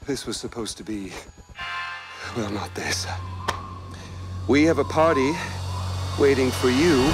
This was supposed to be... well, not this. We have a party waiting for you.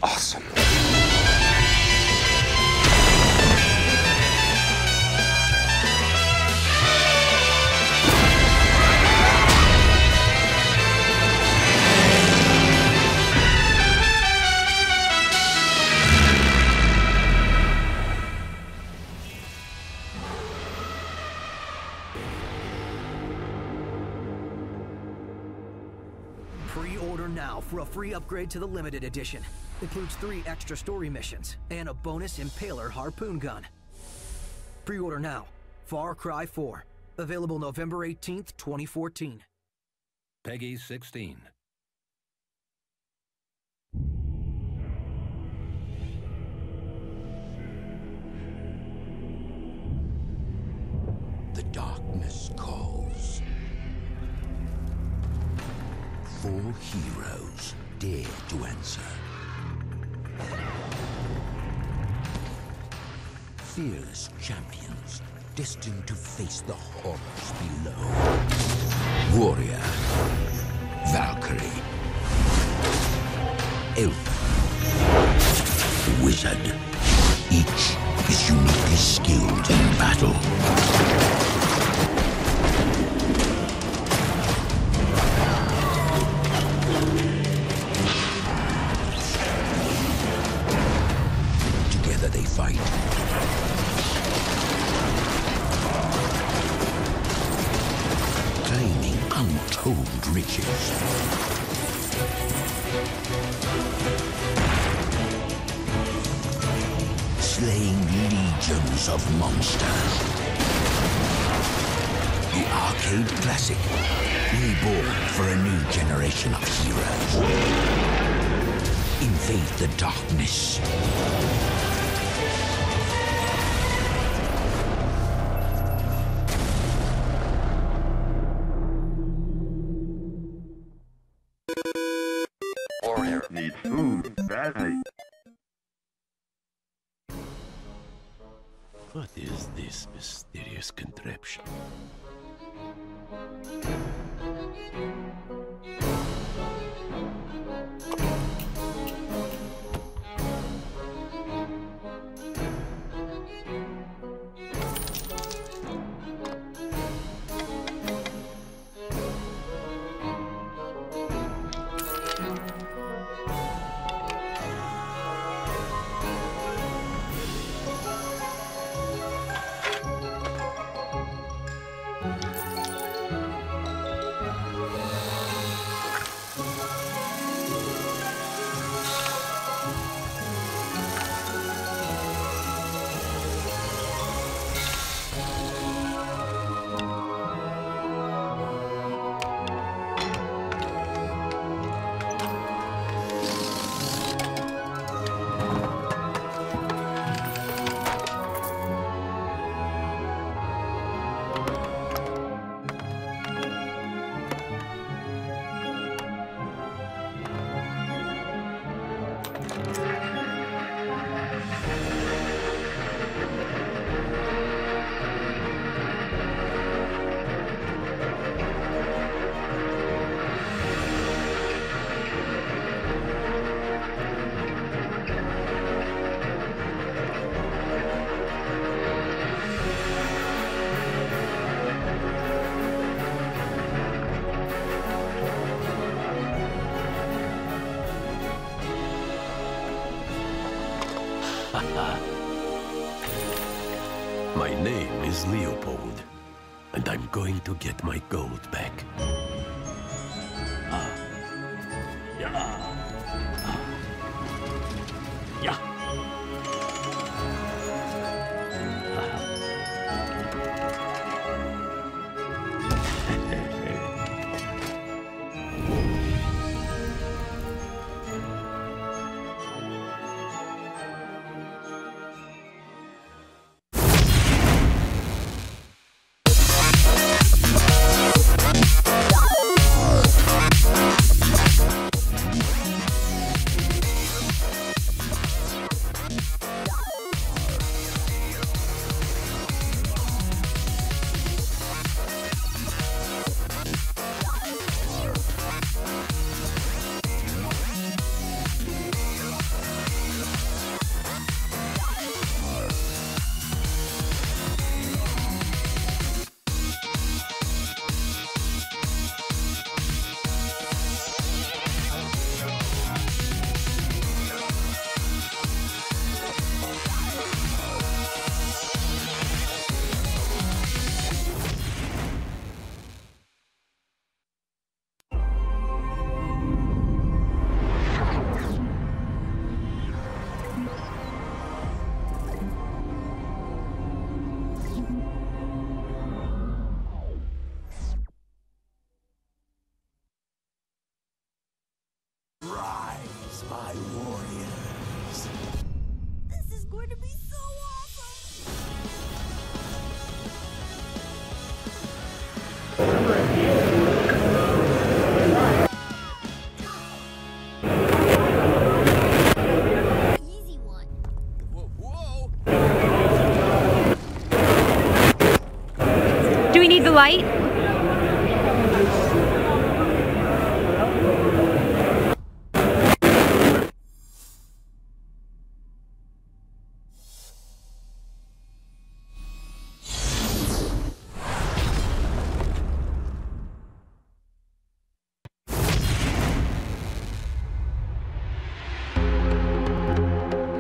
Awesome. Pre-order now for a free upgrade to the limited edition. Includes 3 extra story missions and a bonus Impaler harpoon gun. Pre-order now. Far Cry 4. Available November 18th, 2014. Peggy 16. The darkness calls. 4 heroes dare to answer. Fearless champions destined to face the horrors below. Warrior, Valkyrie, Elf, Wizard. Each is uniquely skilled in battle. They fight. Claiming untold riches. Slaying legions of monsters. The arcade classic, reborn for a new generation of heroes. Invade the darkness. Warrior needs food badly. What is this mysterious contraption? My name is Leopold, and I'm going to get my gold back. Rise, my warriors. This is going to be so awesome! Easy one. Whoa. Do we need the light?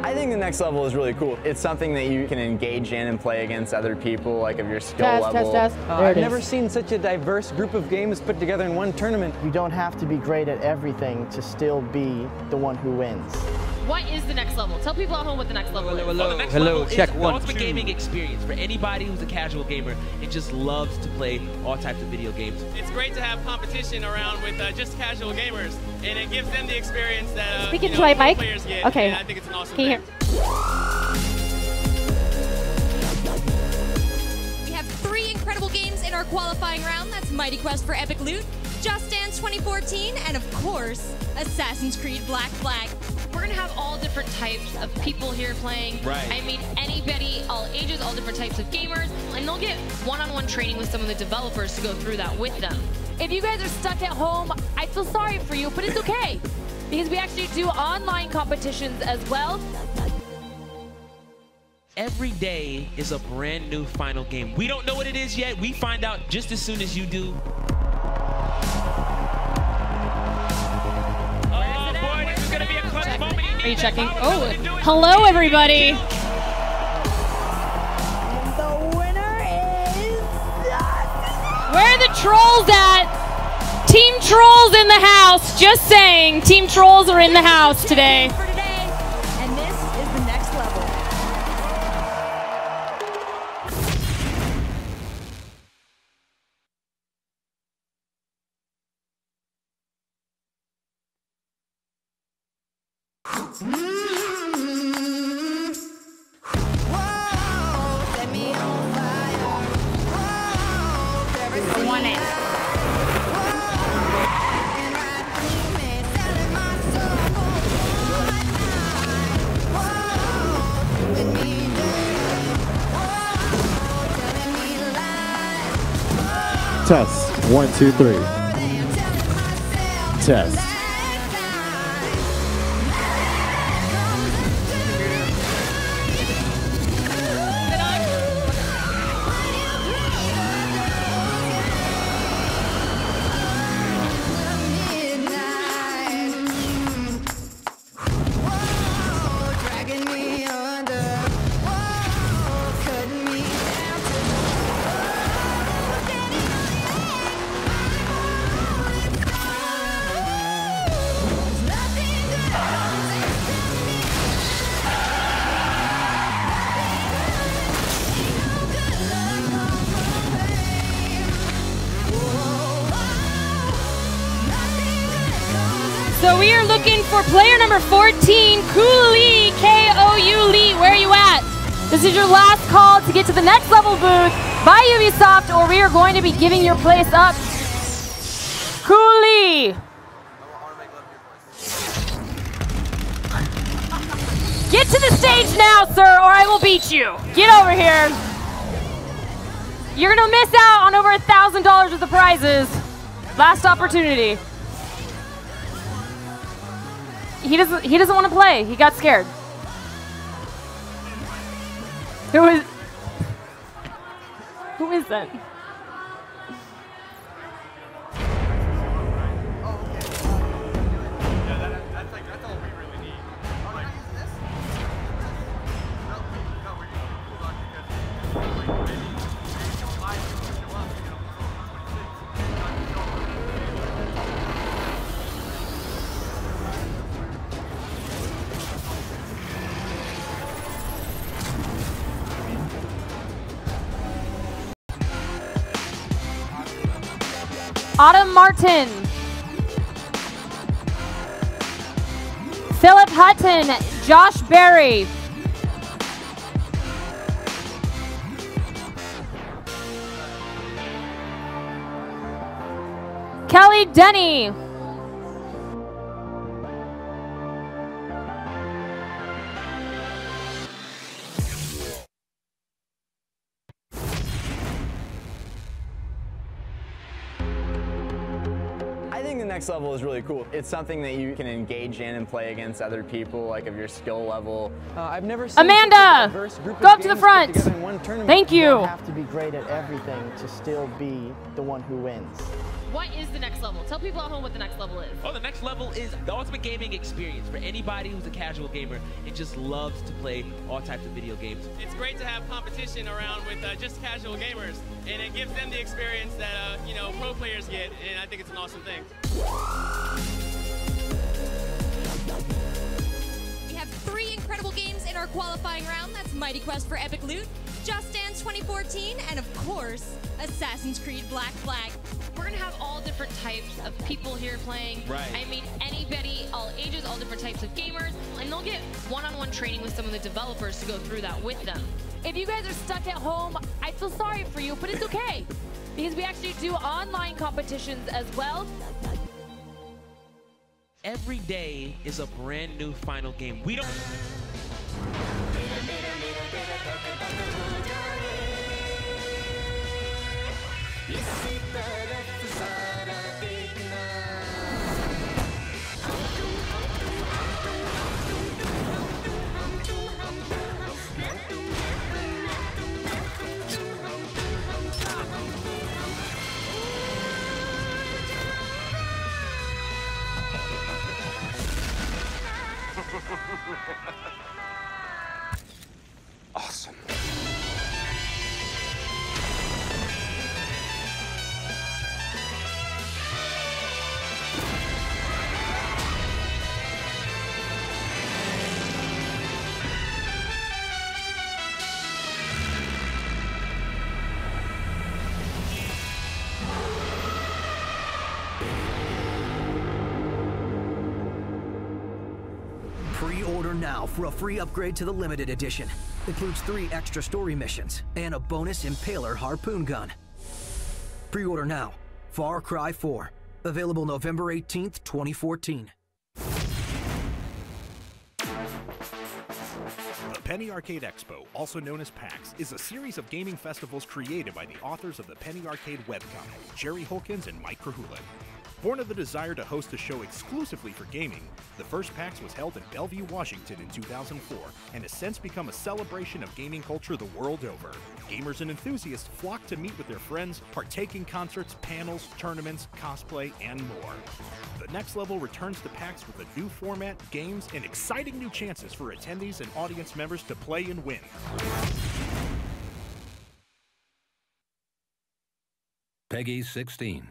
I think the next level is really cool. It's something that you can engage in and play against other people, like of your skill level. Test. I've never seen such a diverse group of games put together in one tournament. You don't have to be great at everything to still be the one who wins. What is the next level? Tell people at home what the next level is. Well, the next level is the ultimate gaming experience for anybody who's a casual gamer and just loves to play all types of video games. It's great to have competition around with just casual gamers, and it gives them the experience that Speak into my mic. players get. Okay. And I think it's an awesome Can you thing. We have 3 incredible games in our qualifying round. That's Mighty Quest for Epic Loot, Just Dance 2014, and of course, Assassin's Creed Black Flag. We're gonna have all different types of people here playing. Right. I mean, anybody, all ages, all different types of gamers, and they'll get one-on-one training with some of the developers to go through that with them. If you guys are stuck at home, I feel sorry for you, but it's okay. Because we actually do online competitions as well. Every day is a brand new final game. We don't know what it is yet. We find out just as soon as you do. Oh boy, this is gonna be a clutch moment. Are you checking? Oh, hello everybody. The winner is... Where are the trolls at? Team Trolls in the house. Just saying, Team Trolls are in the house today. For today, and this is the next level. Want it. Test. 1, 2, 3. Test. Dragging me under, cut me for player number 14, Kouli, K-O-U Lee. Where are you at? This is your last call to get to the next level booth by Ubisoft, or we are going to be giving your place up. Kouli. Get to the stage now, sir, or I will beat you. Get over here. You're gonna miss out on over $1,000 worth of prizes. Last opportunity. He doesn't want to play. He got scared. Who is that? Autumn Martin. Philip Hutton. Josh Berry. Kelly Denny. I think the next level is really cool. It's something that you can engage in and play against other people, like of your skill level. I've never seen Amanda, go up to the front. Thank you. You don't have to be great at everything to still be the one who wins. What is the next level? Tell people at home what the next level is. Oh, the next level is the ultimate gaming experience for anybody who's a casual gamer and just loves to play all types of video games. It's great to have competition around with just casual gamers, and it gives them the experience that you know, pro players get, and I think it's an awesome thing. We have 3 incredible games in our qualifying round. That's Mighty Quest for Epic Loot, Just Dance 2014, and of course, Assassin's Creed Black Flag. We're gonna have all different types of people here playing. Right. I mean, anybody, all ages, all different types of gamers, and they'll get one-on-one training with some of the developers to go through that with them. If you guys are stuck at home, I feel sorry for you, but it's okay. Because we actually do online competitions as well. Every day is a brand new final game. We don't... Awesome. Pre-order now for a free upgrade to the limited edition. Includes 3 extra story missions and a bonus Impaler harpoon gun. Pre-order now. Far Cry 4. Available November 18th, 2014. The Penny Arcade Expo, also known as PAX, is a series of gaming festivals created by the authors of the Penny Arcade webcomic, Jerry Holkins and Mike Krahulik. Born of the desire to host a show exclusively for gaming, the first PAX was held in Bellevue, Washington in 2004, and has since become a celebration of gaming culture the world over. Gamers and enthusiasts flock to meet with their friends, partake in concerts, panels, tournaments, cosplay, and more. The Next Level returns to PAX with a new format, games, and exciting new chances for attendees and audience members to play and win. Peggy 16.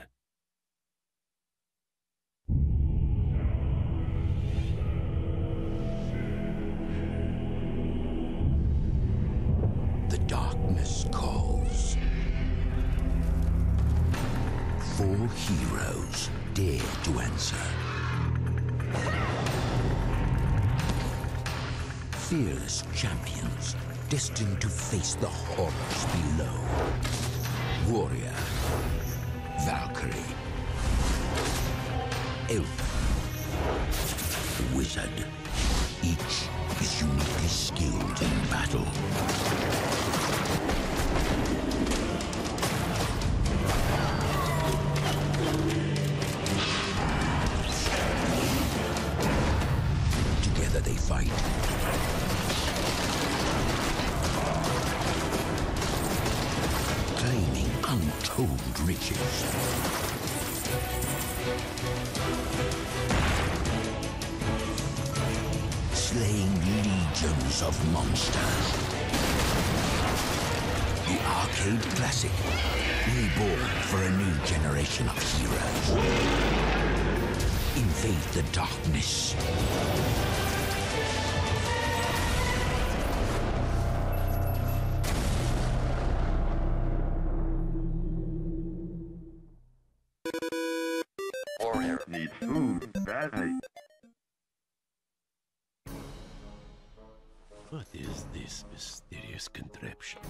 The darkness calls. 4 heroes dare to answer. fearless champions destined to face the horrors below. Warrior, Valkyrie, Elf, Wizard. Each is uniquely skilled in battle. Together they fight. Claiming untold riches. Slaying legions of monsters. The arcade classic, reborn for a new generation of heroes. Invade the darkness. Warrior needs food badly. What is this mysterious contraption?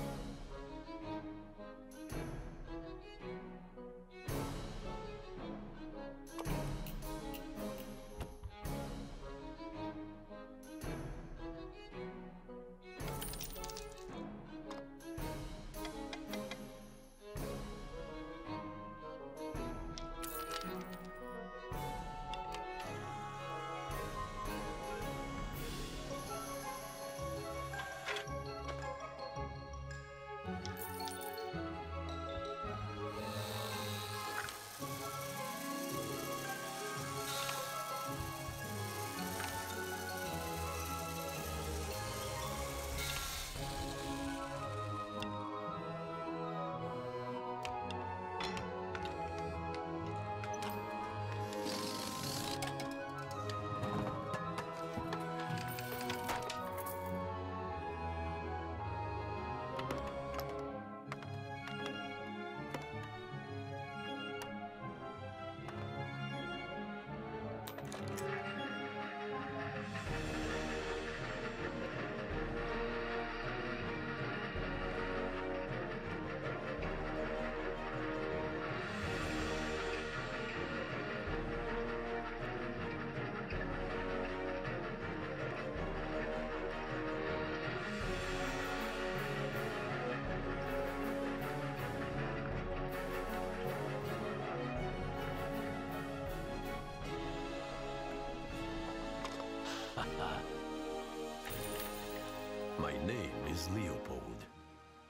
My name is Leopold,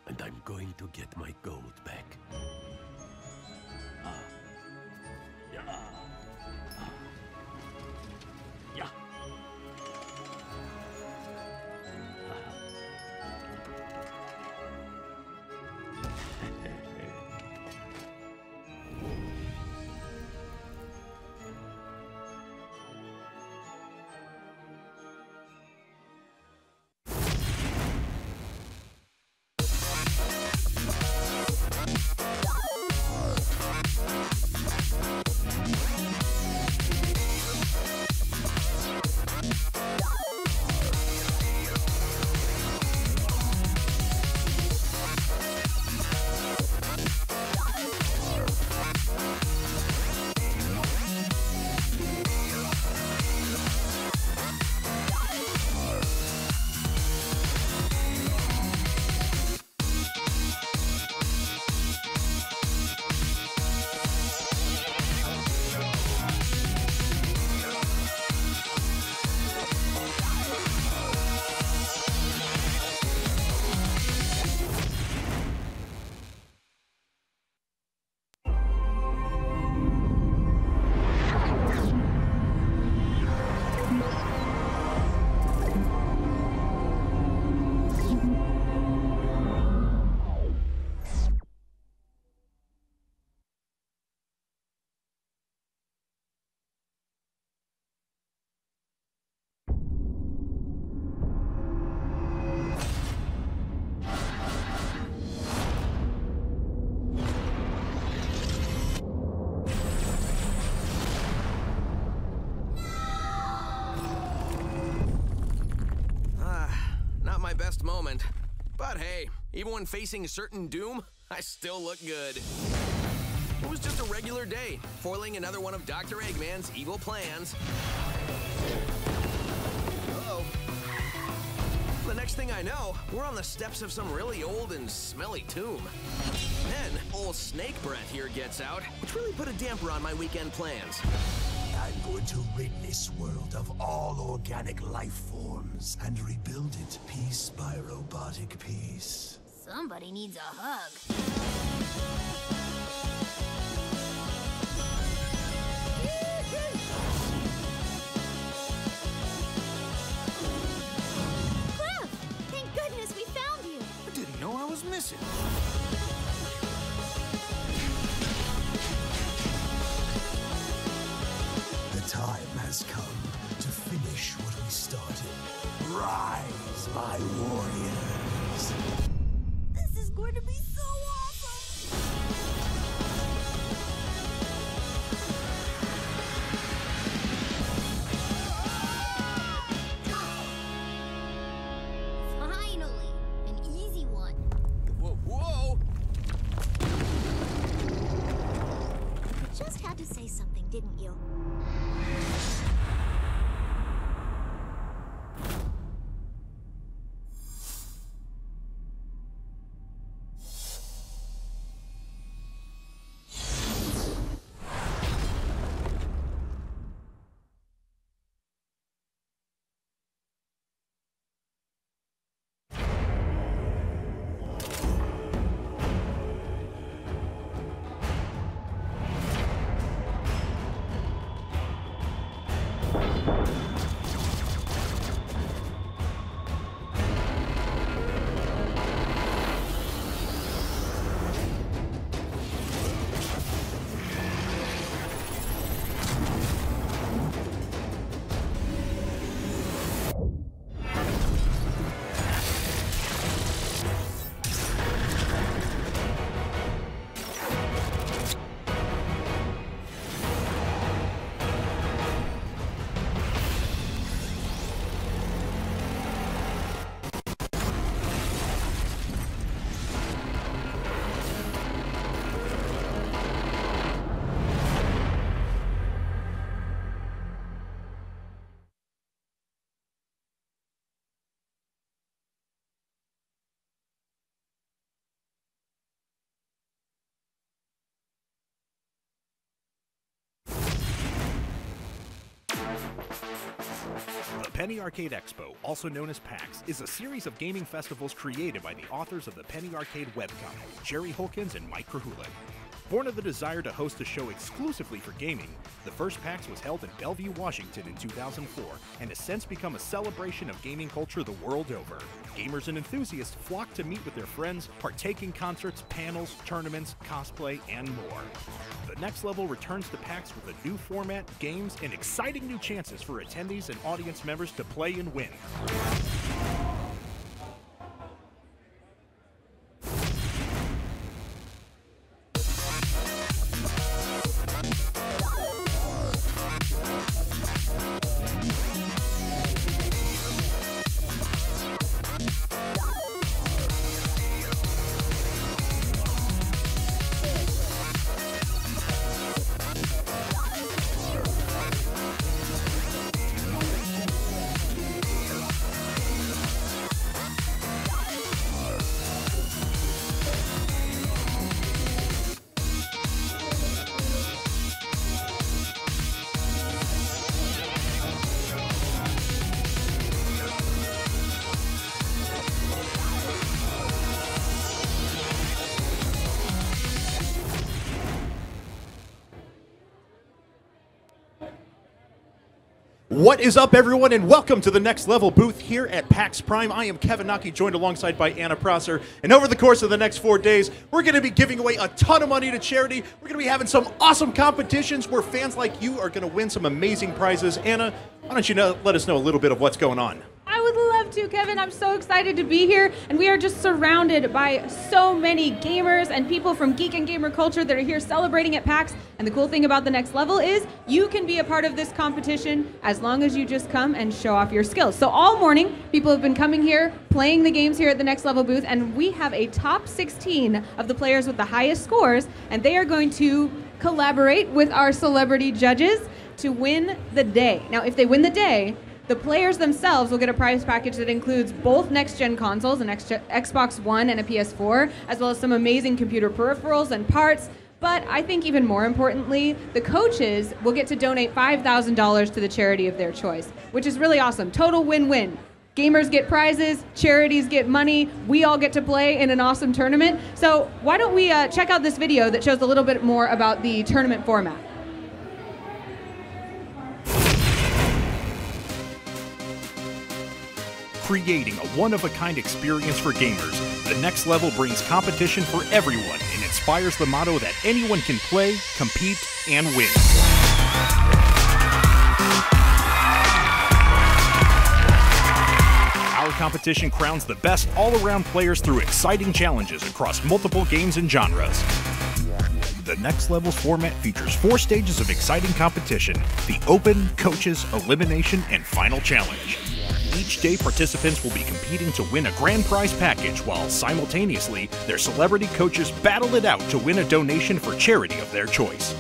and I'm going to get my gold back. But hey, even when facing certain doom, I still look good. It was just a regular day, foiling another one of Dr. Eggman's evil plans. Uh-oh. The next thing I know, we're on the steps of some really old and smelly tomb. Then, old Snake Breath here gets out, which really put a damper on my weekend plans. I'm going to rid this world of all organic life forms and rebuild it piece by robotic piece. Somebody needs a hug. Cliff! Thank goodness we found you! I didn't know I was missing. The time has come to finish what we started. Rise, my warriors! This is going to be so awesome! Finally! An easy one. Whoa! You just had to say something, didn't you? The Penny Arcade Expo, also known as PAX, is a series of gaming festivals created by the authors of the Penny Arcade webcomic, Jerry Holkins and Mike Krahulik. Born of the desire to host a show exclusively for gaming, the first PAX was held in Bellevue, Washington in 2004, and has since become a celebration of gaming culture the world over. Gamers and enthusiasts flock to meet with their friends, partake in concerts, panels, tournaments, cosplay, and more. The Next Level returns to PAX with a new format, games, and exciting new chances for attendees and audience members to play and win. What is up, everyone, and welcome to the Next Level booth here at PAX Prime. I am Kevin Naki, joined alongside by Anna Prosser, and over the course of the next 4 days, we're going to be giving away a ton of money to charity. We're going to be having some awesome competitions where fans like you are going to win some amazing prizes. Anna, why don't you let us know a little bit of what's going on? I would love love to, Kevin. I'm so excited to be here, and we are just surrounded by so many gamers and people from geek and gamer culture that are here celebrating at PAX. And the cool thing about the next level is you can be a part of this competition as long as you just come and show off your skills. So all morning, people have been coming here, playing the games here at the next level booth, and we have a top 16 of the players with the highest scores, and they are going to collaborate with our celebrity judges to win the day. Now, if they win the day, the players themselves will get a prize package that includes both next-gen consoles, an Xbox One and a PS4, as well as some amazing computer peripherals and parts. But I think even more importantly, the coaches will get to donate $5,000 to the charity of their choice, which is really awesome. Total win-win. Gamers get prizes, charities get money, we all get to play in an awesome tournament. So why don't we check out this video that shows a little bit more about the tournament format. Creating a one-of-a-kind experience for gamers, the next level brings competition for everyone and inspires the motto that anyone can play, compete, and win. Our competition crowns the best all-around players through exciting challenges across multiple games and genres. The next level's format features 4 stages of exciting competition: the open, coaches, elimination, and final challenge. Each day, participants will be competing to win a grand prize package, while simultaneously, their celebrity coaches battle it out to win a donation for charity of their choice.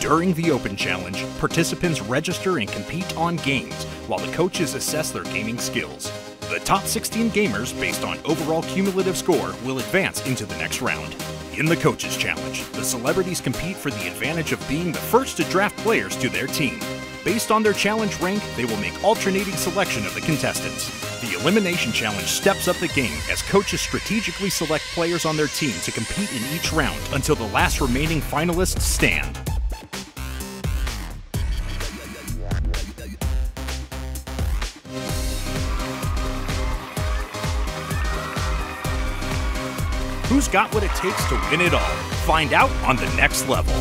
During the Open Challenge, participants register and compete on games, while the coaches assess their gaming skills. The top 16 gamers, based on overall cumulative score, will advance into the next round. In the Coaches Challenge, the celebrities compete for the advantage of being the first to draft players to their team. Based on their challenge rank, they will make alternating selection of the contestants. The Elimination Challenge steps up the game as coaches strategically select players on their team to compete in each round until the last remaining finalists stand. Who's got what it takes to win it all? Find out on the next level.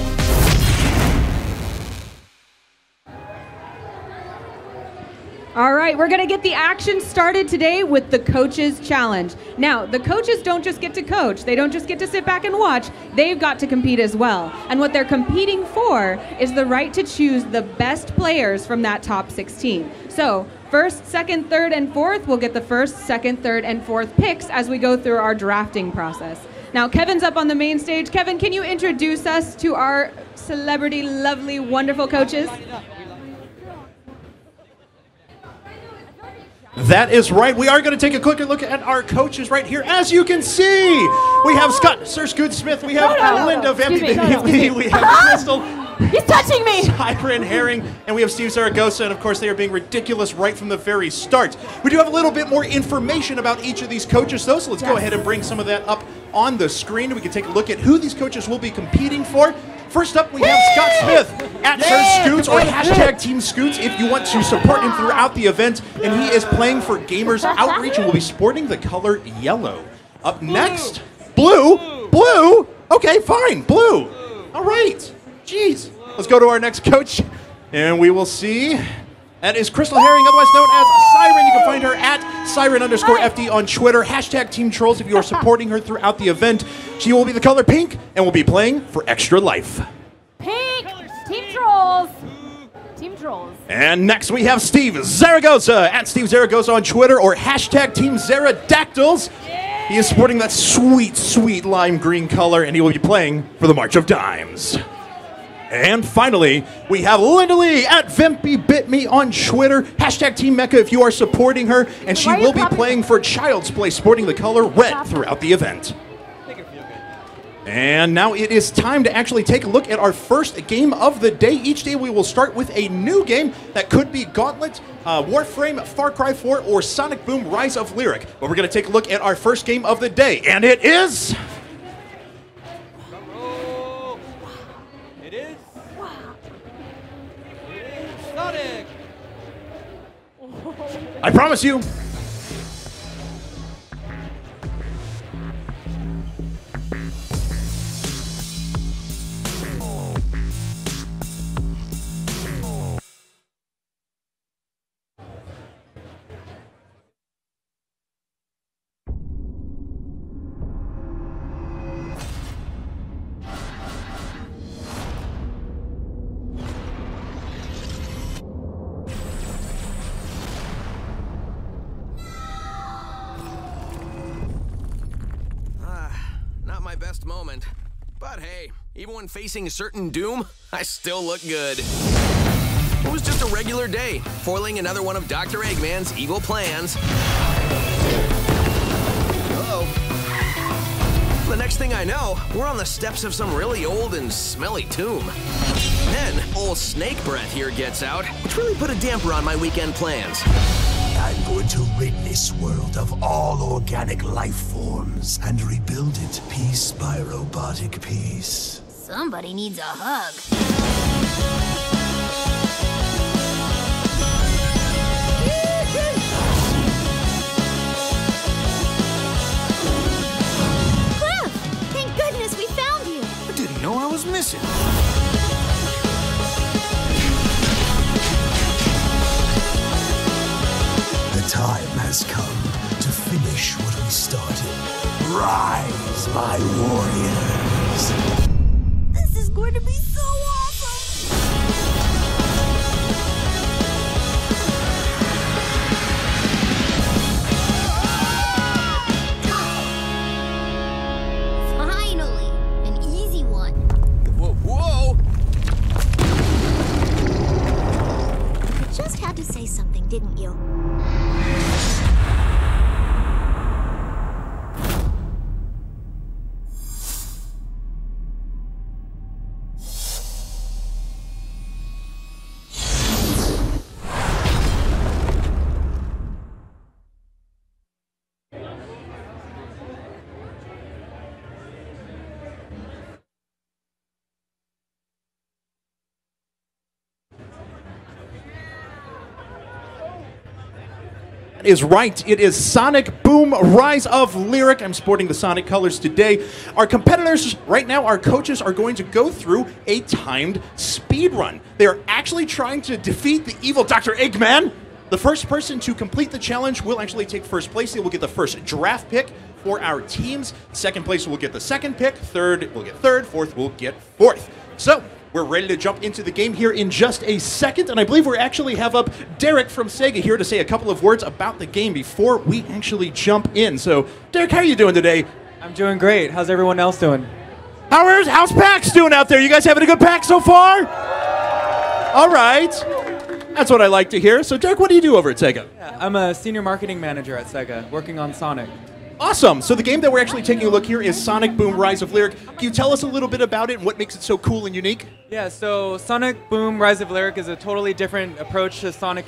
All right, we're gonna get the action started today with the Coaches Challenge. Now, the coaches don't just get to coach, they don't just get to sit back and watch, they've got to compete as well. And what they're competing for is the right to choose the best players from that top 16. So, first, second, third, and fourth will get the first, second, third, and fourth picks as we go through our drafting process. Now, Kevin's up on the main stage. Kevin, can you introduce us to our celebrity, lovely, wonderful coaches? That is right. We are going to take a quick look at our coaches right here. As you can see, we have Scott Sir Scoot Smith, we have Linda Vampy, we have Crystal. He's touching me! Siren Herring, and we have Steve Zaragoza, and of course they are being ridiculous right from the very start. We do have a little bit more information about each of these coaches though, so let's go ahead and bring some of that up on the screen. We can take a look at who these coaches will be competing for. First up, we have Scott Smith at Sir Scoots or hashtag Team Scoots if you want to support him throughout the event. And he is playing for Gamers Outreach and will be sporting the color yellow. Up next, Blue. Blue? Okay, fine, Blue. All right. Jeez. Let's go to our next coach and we will see. That is Crystal Herring, otherwise known as Siren. You can find her at Siren_FD on Twitter. Hashtag Team Trolls if you are supporting her throughout the event. She will be the color pink and will be playing for Extra Life. Pink! Team Trolls! Team Trolls. And next we have Steve Zaragoza at Steve Zaragoza on Twitter or hashtag Team Zaradactyls. He is sporting that sweet, sweet lime green color and he will be playing for the March of Dimes. And finally, we have Linda Lee at VimpyBitMe on Twitter. Hashtag Team Mecha if you are supporting her. And she will be playing for Child's Play, sporting the color red throughout the event. And now it is time to actually take a look at our first game of the day. Each day we will start with a new game that could be Gauntlet, Warframe, Far Cry 4, or Sonic Boom Rise of Lyric. But we're going to take a look at our first game of the day. And it is... I promise you. my best moment. But hey, even when facing certain doom, I still look good. It was just a regular day, foiling another one of Dr. Eggman's evil plans. Uh-oh. The next thing I know, we're on the steps of some really old and smelly tomb. Then, old snake breath here gets out, which really put a damper on my weekend plans. I'm going to rid this world of all organic life forms and rebuild it piece by robotic piece. Somebody needs a hug. Cliff! Thank goodness we found you! I didn't know I was missing. The time has come to finish what we started. Rise, my warriors! This is going to be so awesome! Finally! An easy one. Whoa, whoa! You just had to say something, didn't you? Is right. It is Sonic Boom Rise of Lyric. I'm sporting the Sonic colors today. Our competitors right now, our coaches, are going to go through a timed speed run. They are actually trying to defeat the evil Dr. Eggman. The first person to complete the challenge will actually take first place. They will get the first draft pick for our teams. Second place will get the second pick. Third will get third. Fourth will get fourth. So we're ready to jump into the game here in just a second, and I believe we actually have up Derek from Sega here to say a couple of words about the game before we actually jump in. So, Derek, how are you doing today? I'm doing great. How's everyone else doing? How's PAX doing out there? You guys having a good PAX so far? All right. That's what I like to hear. So, Derek, what do you do over at Sega? Yeah, I'm a senior marketing manager at Sega, working on Sonic. Awesome. So the game that we're actually taking a look here is Sonic Boom Rise of Lyric. Can you tell us a little bit about it and what makes it so cool and unique? Yeah, so Sonic Boom Rise of Lyric is a totally different approach to Sonic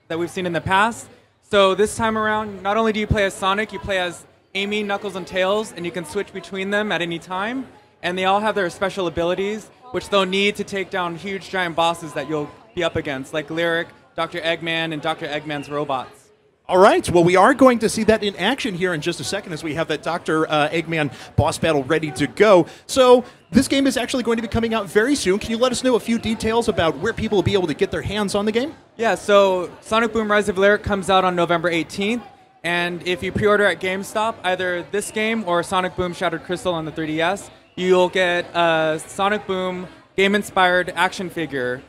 that we've seen in the past. So this time around, not only do you play as Sonic, you play as Amy, Knuckles, and Tails, and you can switch between them at any time. And they all have their special abilities, which they'll need to take down huge giant bosses that you'll be up against, like Lyric, Dr. Eggman, and Dr. Eggman's robots. All right, well, we are going to see that in action here in just a second as we have that Dr. Eggman boss battle ready to go. So this game is actually going to be coming out very soon. Can you let us know a few details about where people will be able to get their hands on the game? Yeah, so Sonic Boom Rise of Lyric comes out on November 18th, and if you pre-order at GameStop, either this game or Sonic Boom Shattered Crystal on the 3DS, you'll get a Sonic Boom game-inspired action figure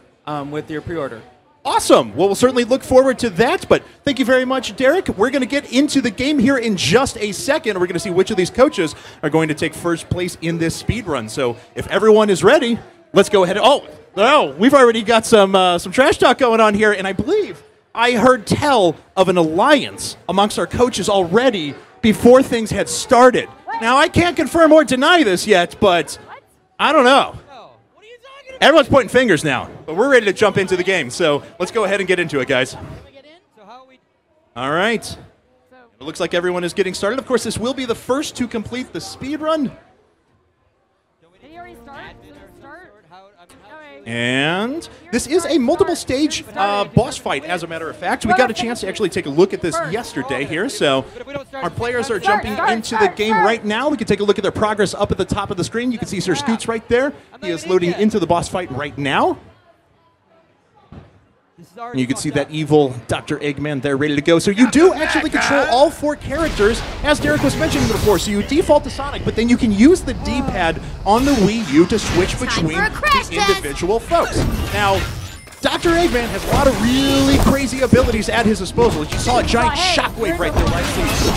with your pre-order. Awesome. Well, we'll certainly look forward to that, but thank you very much, Derek. We're going to get into the game here in just a second. We're going to see which of these coaches are going to take first place in this speed run. So if everyone is ready, let's go ahead. Oh, we've already got some trash talk going on here, and I believe I heard tell of an alliance amongst our coaches already before things had started. Now, I can't confirm or deny this yet, but I don't know. Everyone's pointing fingers now, but we're ready to jump into the game. So let's go ahead and get into it, guys. All right. It looks like everyone is getting started. Of course, this will be the first to complete the speed run. Did he already start? And this is a multiple stage boss fight, as a matter of fact. We got a chance to actually take a look at this yesterday here. So our players are jumping into the game right now. We can take a look at their progress up at the top of the screen. You can see Sir Scoots right there. He is loading into the boss fight right now. And you can see that evil Dr. Eggman there ready to go. So you do actually control all four characters, as Derek was mentioning before. So you default to Sonic, but then you can use the D-pad on the Wii U to switch between the individual folks. Now, Dr. Eggman has a lot of really crazy abilities at his disposal. You saw a giant shockwave right there, right? So he's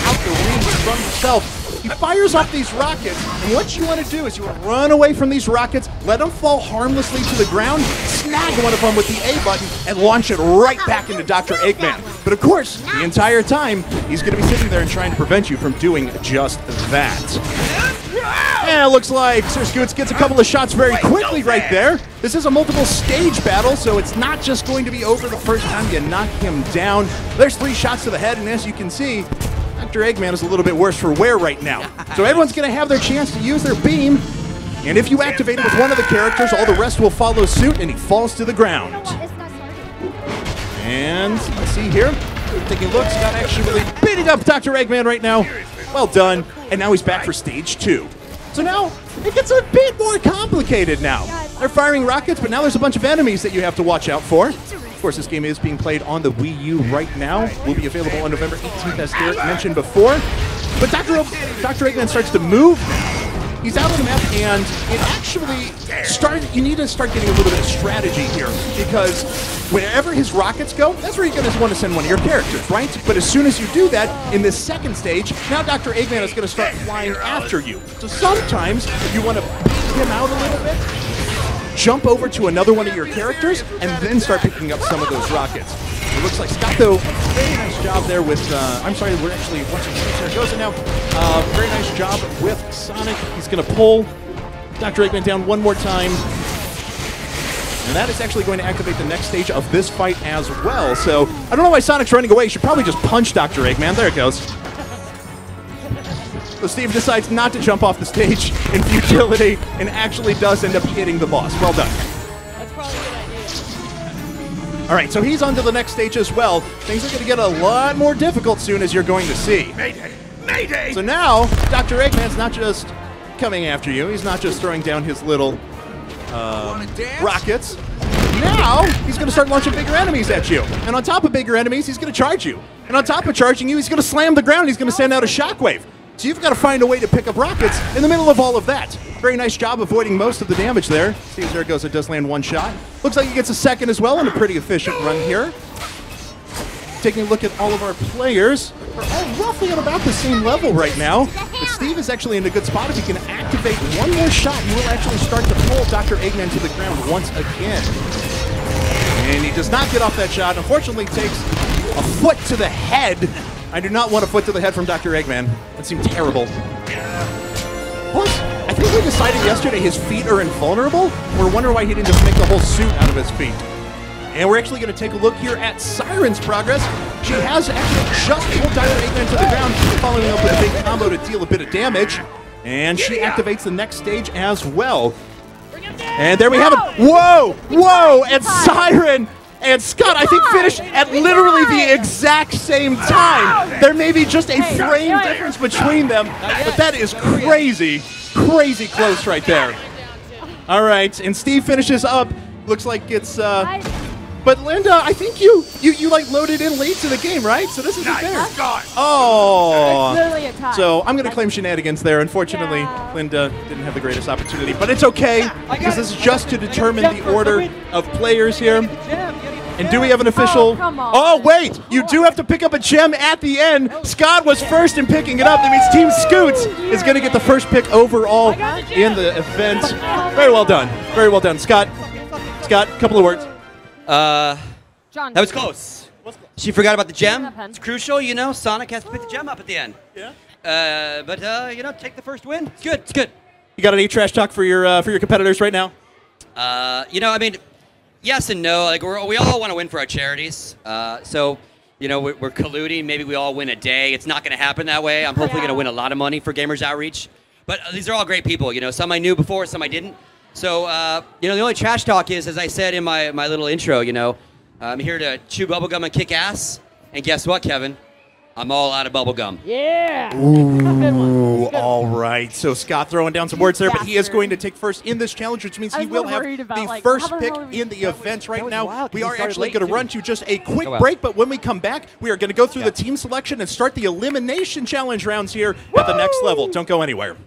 out the range from himself. He fires off these rockets, and what you want to do is you want to run away from these rockets, let them fall harmlessly to the ground, snag one of them with the A button, and launch it right back into Dr. Eggman. But of course, the entire time, he's going to be sitting there and trying to prevent you from doing just that. And it looks like Sir Scoots gets a couple of shots very quickly right there. This is a multiple stage battle, so it's not just going to be over the first time you knock him down. There's 3 shots to the head, and as you can see, Dr. Eggman is a little bit worse for wear right now. So everyone's going to have their chance to use their beam, and if you activate it with one of the characters, all the rest will follow suit, and he falls to the ground. And let's see here. Taking a look, Scott actually beating up Dr. Eggman right now. Well done. And now he's back for stage 2. So now it gets a bit more complicated now. They're firing rockets, but now there's a bunch of enemies that you have to watch out for. Of course, this game is being played on the Wii U right now. Will be available on November 18th, as Derek mentioned before. But Dr. Eggman starts to move now. He's out on the map, and it actually you need to start getting a little bit of strategy here, because wherever his rockets go, that's where you're going to want to send one of your characters, right? But as soon as you do that, in this second stage, now Dr. Eggman is going to start flying after you. So sometimes you want to beat him out a little bit, jump over to another one of your characters, and then start picking up some of those rockets. It looks like Scott, though, very nice job there with, I'm sorry, we're actually watching Zaragoza now. Very nice job with Sonic. He's going to pull Dr. Eggman down one more time. And that is actually going to activate the next stage of this fight as well. So I don't know why Sonic's running away. He should probably just punch Dr. Eggman. There it goes. So Steve decides not to jump off the stage in futility and actually does end up hitting the boss. Well done. All right, so he's on to the next stage as well. Things are going to get a lot more difficult soon, as you're going to see. Mayday! Mayday! So now, Dr. Eggman's not just coming after you. He's not just throwing down his little rockets. Now, he's going to start launching bigger enemies at you. And on top of bigger enemies, he's going to charge you. And on top of charging you, he's going to slam the ground. He's going to send out a shockwave. So you've got to find a way to pick up rockets in the middle of all of that. Very nice job avoiding most of the damage there. See, there it goes. It does land one shot. Looks like he gets a second as well, and a pretty efficient run here. Taking a look at all of our players, we're all roughly at about the same level right now. But Steve is actually in a good spot. If he can activate one more shot, he will actually start to pull Dr. Eggman to the ground once again. And he does not get off that shot. Unfortunately, takes a foot to the head. I do not want a foot to the head from Dr. Eggman. That seemed terrible. Plus, I think we decided yesterday his feet are invulnerable. We're wondering why he didn't just make the whole suit out of his feet. And we're actually going to take a look here at Siren's progress. She has actually just pulled Dr. Eggman to the ground, following up with a big combo to deal a bit of damage. And she activates the next stage as well. And there we have it. Whoa! Whoa! And Siren and Scott, I think, finished at literally the exact same time. There may be just a frame difference between them, but that is crazy, crazy close right there. All right, and Steve finishes up. Looks like it's, but Linda, I think you like loaded in late to the game, right? So this isn't fair. Oh. It's literally a tie. So I'm going to claim shenanigans there. Unfortunately, Linda didn't have the greatest opportunity, but it's okay because this is just to determine the order of players here. And do we have an official? Oh, wait! You do have to pick up a gem at the end. Scott was first in picking it up. That means Team Scoots is going to get the first pick overall in the event. Very well done. Very well done. Scott, a couple of words. That was close. She forgot about the gem. It's crucial, you know. Sonic has to pick the gem up at the end. Yeah. But you know, take the first win. It's good. It's good. You got any trash talk for your competitors right now? You know, I mean, yes and no. Like we all want to win for our charities. So, you know, we're colluding. Maybe we all win a day. It's not going to happen that way. I'm hopefully going to win a lot of money for Gamers Outreach. But these are all great people. You know, some I knew before, some I didn't. So, you know, the only trash talk is, as I said in my little intro, you know, I'm here to chew bubblegum and kick ass. And guess what, Kevin? I'm all out of bubblegum. Yeah. Ooh, all right. So Scott throwing down some words there, but he is going to take first in this challenge, which means he will have the first pick in the event right now. We are actually going to run to just a quick break, but when we come back, we are going to go through the team selection and start the elimination challenge rounds here at the next level. Don't go anywhere.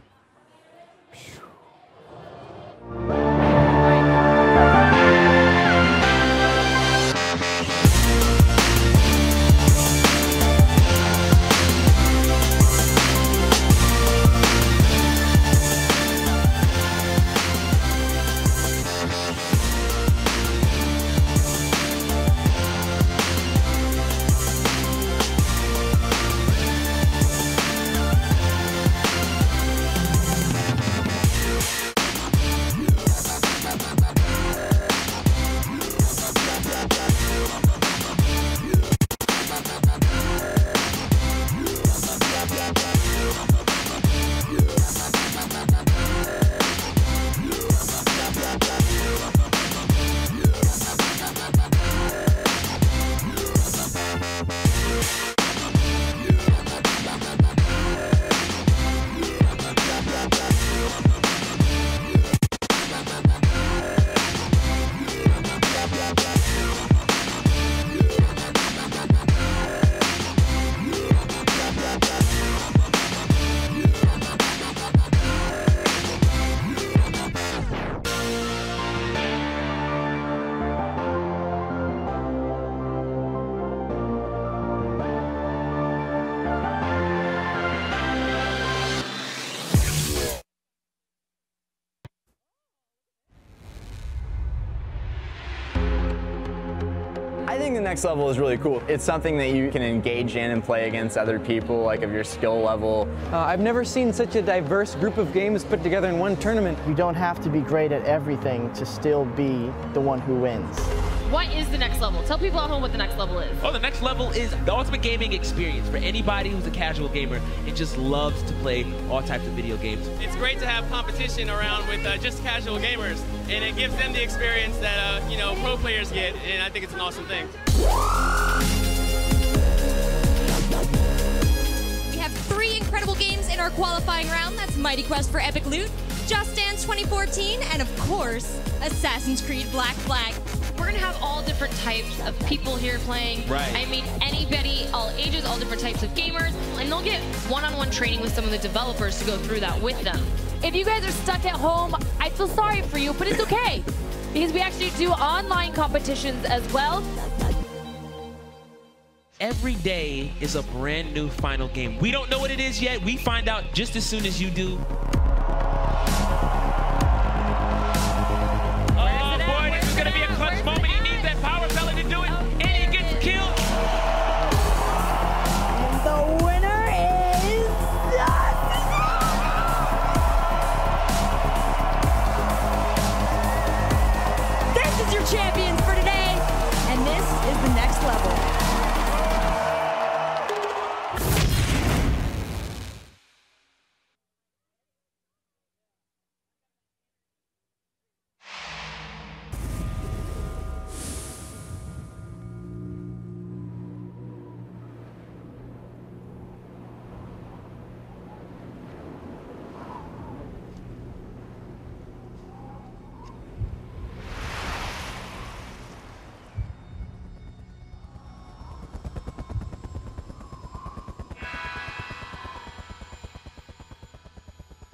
think the next level is really cool. It's something that you can engage in and play against other people, like of your skill level. I've never seen such a diverse group of games put together in one tournament. You don't have to be great at everything to still be the one who wins. What is the next level? Tell people at home what the next level is. Oh, the next level is the ultimate gaming experience for anybody who's a casual gamer and just loves to play all types of video games. It's great to have competition around with just casual gamers, and it gives them the experience that you know, pro players get, and I think it's an awesome thing. We have 3 incredible games in our qualifying round. That's Mighty Quest for Epic Loot, Just Dance 2014, and of course, Assassin's Creed Black Flag. We're gonna have all different types of people here playing. Right. I mean, anybody, all ages, all different types of gamers, and they'll get one-on-one training with some of the developers to go through that with them. If you guys are stuck at home, I feel sorry for you, but it's okay. Because we actually do online competitions as well. Every day is a brand new final game. We don't know what it is yet. We find out just as soon as you do. Oh boy, this is gonna be a clutch moment. He needs that power pellet to do it, and he gets killed. And the winner is This is your champions for today, and this is the next level.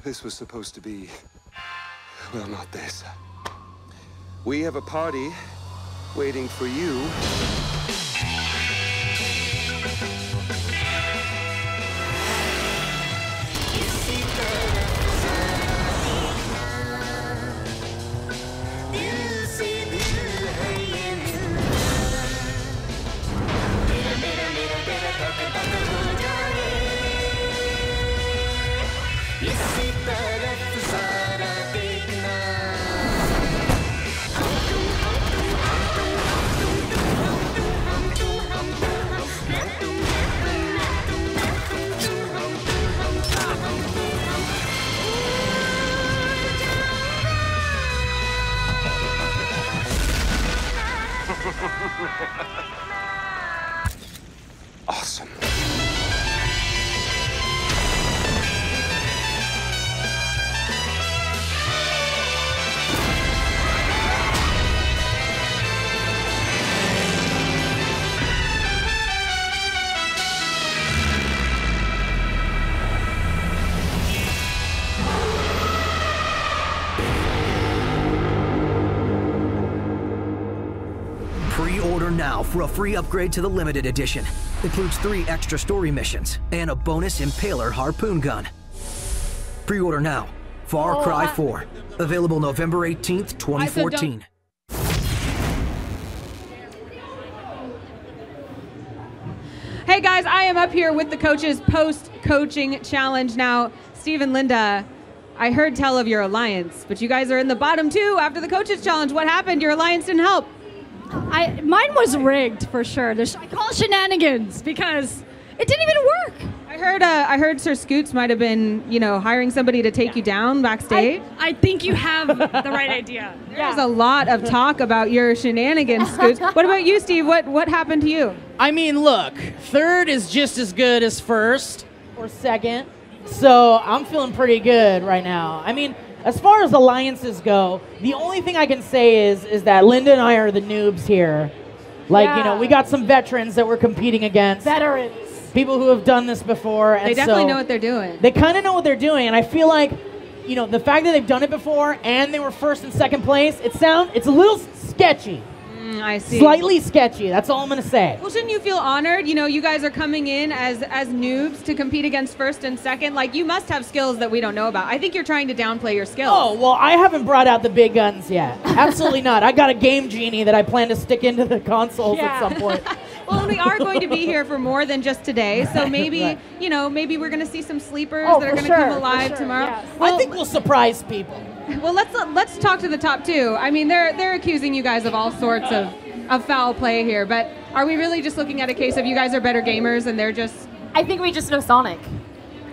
This was supposed to be... well, not this. We have a party waiting for you. Awesome. Pre-order now for a free upgrade to the limited edition. Includes 3 extra story missions and a bonus Impaler harpoon gun. Pre-order now. Far Cry 4. Available November 18th, 2014. Hey guys, I am up here with the coaches post-coaching challenge. Now, Steve and Linda, I heard tell of your alliance, but you guys are in the bottom 2 after the coaches challenge. What happened? Your alliance didn't help. Mine was rigged for sure. I call it shenanigans because it didn't even work. I heard Sir Scoots might have been, hiring somebody to take you down backstage. I think you have the right idea. There's a lot of talk about your shenanigans, Scoots. What about you, Steve? What happened to you? I mean, look, 3rd is just as good as 1st or 2nd, so I'm feeling pretty good right now. I mean, as far as alliances go, the only thing I can say is that Linda and I are the noobs here. Like, we got some veterans that we're competing against. Veterans. People who have done this before. They definitely know what they're doing. They kind of know what they're doing, and I feel like, the fact that they've done it before and they were 1st and 2nd place, it's a little sketchy. I see. Slightly sketchy. That's all I'm gonna say. Well, shouldn't you feel honored? You know, you guys are coming in as noobs to compete against first and second. Like, you must have skills that we don't know about. I think you're trying to downplay your skills. Oh, well, I haven't brought out the big guns yet. Absolutely not. I got a game genie that I plan to stick into the consoles at some point. Well, we are going to be here for more than just today, so maybe, Right. you know, maybe we're going to see some sleepers Oh, that are for going to come sure, alive for sure, tomorrow. yes. Well, I think we'll surprise people. Well, let's talk to the top two. I mean, they're accusing you guys of all sorts of foul play here, but are we really just looking at a case of you guys are better gamers and they're just... I think we just know Sonic.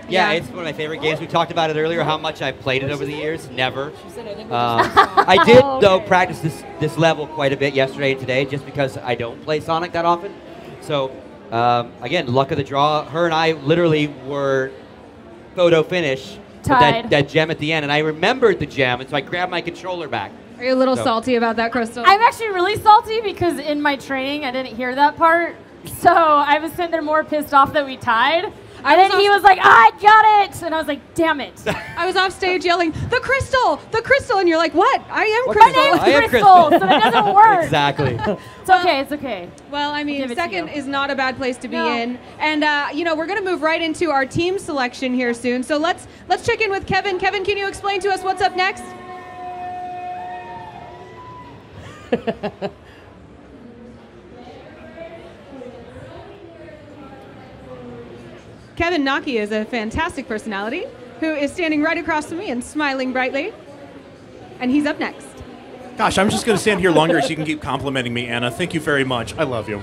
Yeah, it's one of my favorite games. We talked about it earlier, how much I've played it over the years. Never. I did, though, practice this level quite a bit yesterday and today, just because I don't play Sonic that often. So, again, luck of the draw. Her and I literally were photo finish with that gem at the end, and I remembered the gem, and so I grabbed my controller back. Are you a little salty about that, Crystal? I'm actually really salty because in my training I didn't hear that part. So I was sitting there more pissed off that we tied. And then he was like, I got it! And I was like, damn it. I was off stage yelling, the crystal! And you're like, what? I am My Crystal. name's Crystal, so that doesn't work. Exactly. It's okay, it's okay. Well, I mean, Give it to second you. is not a bad place to be No. in. And, you know, we're going to move right into our team selection here soon. So let's check in with Kevin. Kevin, can you explain to us what's up next? Kevin Naki is a fantastic personality who is standing right across from me and smiling brightly. And he's up next. Gosh, I'm just going to stand here longer so you can keep complimenting me, Anna. Thank you very much. I love you.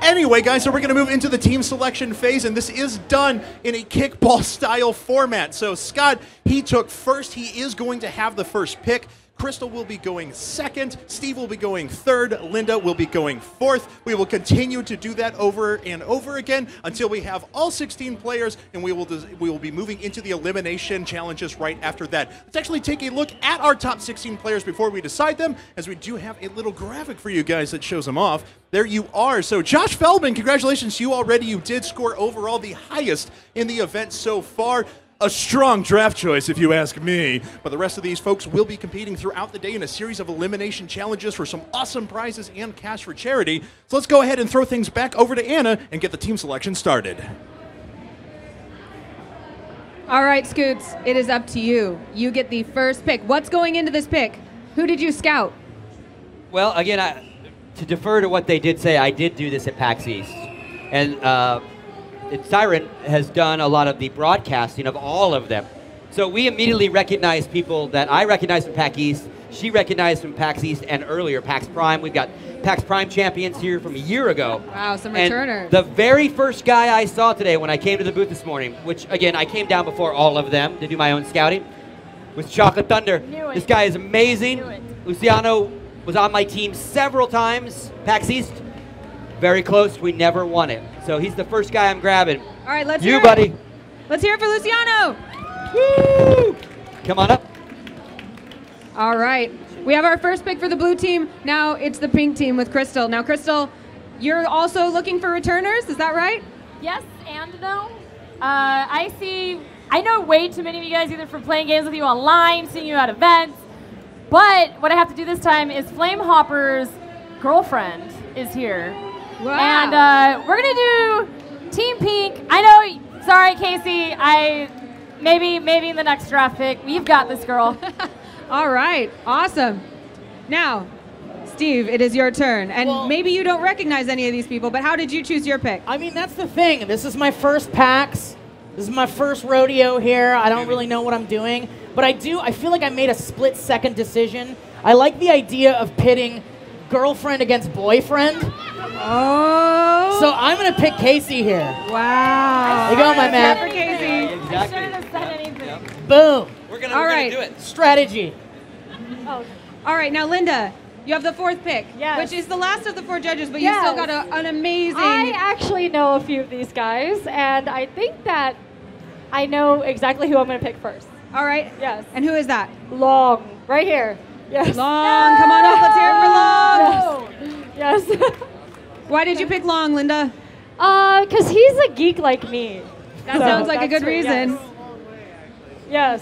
Anyway, guys, so we're going to move into the team selection phase, and this is done in a kickball-style format. So Scott, he took first. He is going to have the first pick. Crystal will be going second. Steve will be going third. Linda will be going fourth. We will continue to do that over and over again until we have all 16 players, and we will be moving into the elimination challenges right after that. Let's actually take a look at our top 16 players before we decide them, as we do have a little graphic for you guys that shows them off. There you are. So Josh Feldman, congratulations to you already. You did score overall the highest in the event so far. A strong draft choice, if you ask me. But the rest of these folks will be competing throughout the day in a series of elimination challenges for some awesome prizes and cash for charity. So let's go ahead and throw things back over to Anna and get the team selection started. All right, Scoots, it is up to you. You get the first pick. What's going into this pick? Who did you scout? Well, again, to defer to what they did say, I did do this at PAX East. And Siren has done a lot of the broadcasting of all of them. So we immediately recognized people that I recognized from PAX East, she recognized from PAX East and earlier, PAX Prime. We've got PAX Prime champions here from a year ago. Wow, some And returners. the very first guy I saw today when I came to the booth this morning, which again, I came down before all of them to do my own scouting, was Chocolate Thunder. This guy is amazing. Luciano was on my team several times, PAX East. Very close, we never won it. So he's the first guy I'm grabbing. All right, let's You, hear buddy. it. Let's hear it for Luciano. Woo! Come on up. All right. We have our first pick for the blue team. Now it's the pink team with Crystal. Now, Crystal, you're also looking for returners, is that right? Yes and no. I know way too many of you guys either from playing games with you online, seeing you at events, but what I have to do this time is Flame Hopper's girlfriend is here. Wow. And we're gonna do Team Pink. I know, sorry Casey, maybe in the next draft pick. We've got this girl. All right, awesome. Now, Steve, it is your turn. And maybe you don't recognize any of these people, but how did you choose your pick? I mean, that's the thing. This is my first PAX. This is my first rodeo here. I don't really know what I'm doing. But I feel like I made a split-second decision. I like the idea of pitting girlfriend against boyfriend. Oh. So I'm going to pick Casey here. Wow. There you go, my man. For Casey. I shouldn't have said anything. Boom. We're All right. gonna do it. Strategy. Oh. All right, now Linda, you have the fourth pick, Yes. which is the last of the 4 judges, but you still got an amazing... I actually know a few of these guys, and I think that I know exactly who I'm going to pick first. All right. Yes. And who is that? Long, right here. Yes. Long, come on up, let's hear it for Long. Yes. Why did you pick Long, Linda? Because he's a geek like me. That sounds like a good reason. Yes.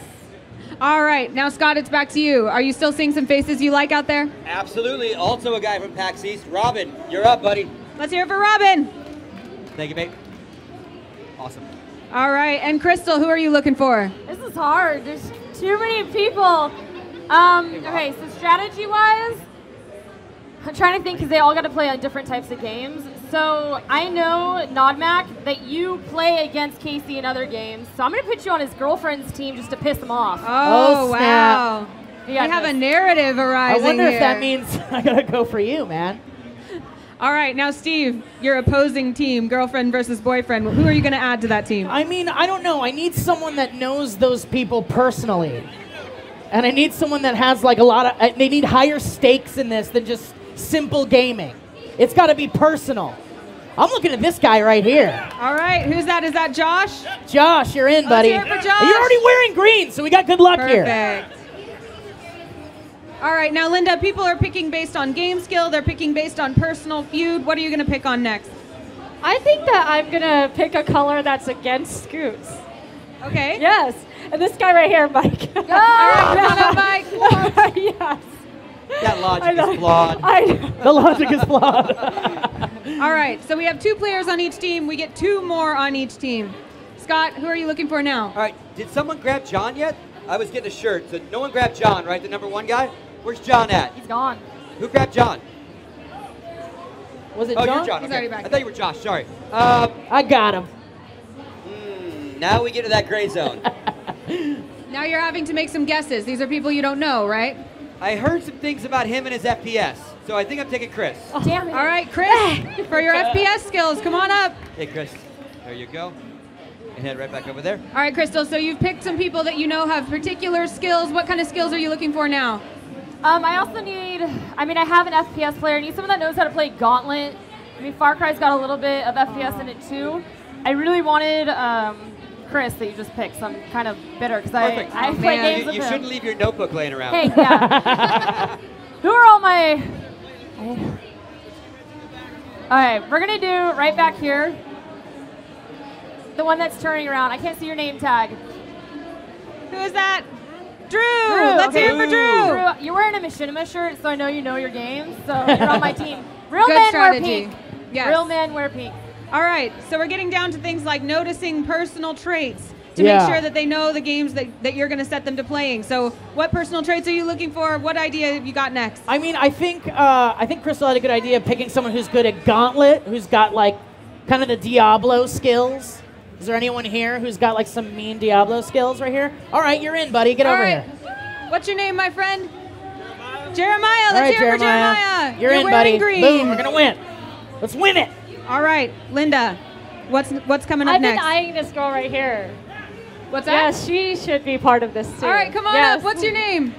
All right, now Scott, it's back to you. Are you still seeing some faces you like out there? Absolutely. Also a guy from PAX East. Robin, you're up, buddy. Let's hear it for Robin. Thank you, mate. Awesome. All right, and Crystal, who are you looking for? This is hard. There's too many people. Okay, so strategy-wise, I'm trying to think because they all got to play on different types of games. So I know, Nodmac, that you play against Casey in other games. So I'm going to put you on his girlfriend's team just to piss him off. Oh, wow. We got have this. a narrative arising I wonder here. if that means I gotta go for you, man. All right, now Steve, your opposing team, girlfriend versus boyfriend. Who are you going to add to that team? I mean, I don't know. I need someone that knows those people personally. And I need someone that has like a lot of, they need higher stakes in this than just simple gaming. It's got to be personal. I'm looking at this guy right here. All right, who's that? Is that Josh? Josh, you're in, buddy. Let's hear it for Josh. You're already wearing green, so we got good luck here. Perfect. All right, now Linda, people are picking based on game skill. They're picking based on personal feud. What are you going to pick on next? I think that I'm going to pick a color that's against Scoots. Okay. Yes. And this guy right here, Mike. All right, come on up, Mike. Yes. That logic is flawed. The logic is flawed. All right, so we have 2 players on each team. We get 2 more on each team. Scott, who are you looking for now? All right, did someone grab John yet? I was getting a shirt, so no one grabbed John, right? The number 1 guy? Where's John at? He's gone. Who grabbed John? Was it Oh, John? you're John. He's Okay. already back. I thought you were Josh. Sorry. I got him. Now we get to that gray zone. Now you're having to make some guesses. These are people you don't know, right? I heard some things about him and his FPS, so I think I'm taking Chris. Oh, damn it. All right, Chris, for your FPS skills, come on up. Hey, Chris. There you go. And head right back over there. All right, Crystal, so you've picked some people that you know have particular skills. What kind of skills are you looking for now? I also need, I have an FPS player. I need someone that knows how to play Gauntlet. Far Cry's got a little bit of FPS in it too. I really wanted Chris that you just picked, so I'm kind of bitter because I play games with You him. shouldn't leave your notebook laying around. Hey, yeah. Who are all my... All right, we're going to do right back here. The one that's turning around. I can't see your name tag. Who is that? Drew! Let's hear it for Drew! You're wearing a Machinima shirt, so I know you know your games, so you're on my team. Real Good men strategy. wear pink. Yes. Real men wear pink. All right, so we're getting down to things like noticing personal traits to Yeah. make sure that they know the games that you're going to set them to playing. So what personal traits are you looking for? What idea have you got next? I mean, I think Crystal had a good idea of picking someone who's good at Gauntlet, who's got like kind of the Diablo skills. Is there anyone here who's got like some mean Diablo skills right here? All right, you're in, buddy. Get All over right. here. What's your name, my friend? Jeremiah. All Let's right, hear it for Jeremiah. You're in, wearing buddy. green. Boom, we're gonna win. Let's win it. All right, Linda, what's coming up I've next? been eyeing this girl right here. What's that? Yes, she should be part of this too. All right, come on Yes. up. What's your name?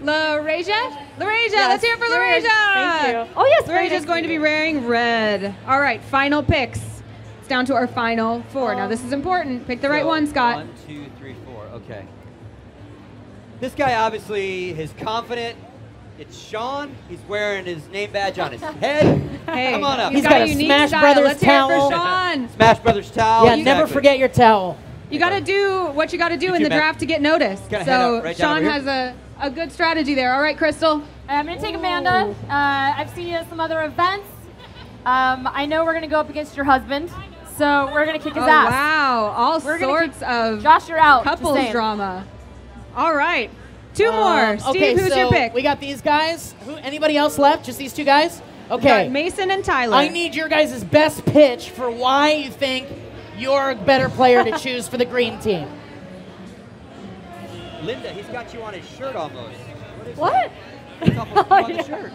LaRasia? LaRasia, Yes, let's hear it for LaRasia. Thank you. Oh, yes, very LaRasia's nice going to be wearing red. All right, final picks. It's down to our final 4. Now this is important. Pick the right So, one, Scott. 1, 2, 3, 4. Okay. This guy obviously is confident. It's Sean. He's wearing his name badge on his head. Hey, Come on up. he's got a unique Smash style. Brothers Let's hear it towel. for Sean. Smash Brothers towel. Yeah, Exactly. never forget your towel. You got to do what you got to do in the man. draft to get noticed. Gotta head So up right down Sean over has a good strategy there. All right, Crystal. I'm going to take Amanda. I've seen you at some other events. I know we're going to go up against your husband, so we're going to kick his ass. Wow, all We're gonna sorts of Josh, you're out. Just couples saying. drama. All right, 2 more. Steve, Okay, who's so your pick? we got these guys. Anybody else left? Just these 2 guys? We've Okay. got Mason and Tyler. I need your guys' best pitch for why you think you're a better player to choose for the green team. Linda, he's got you on his shirt almost. What? It's almost on the shirt.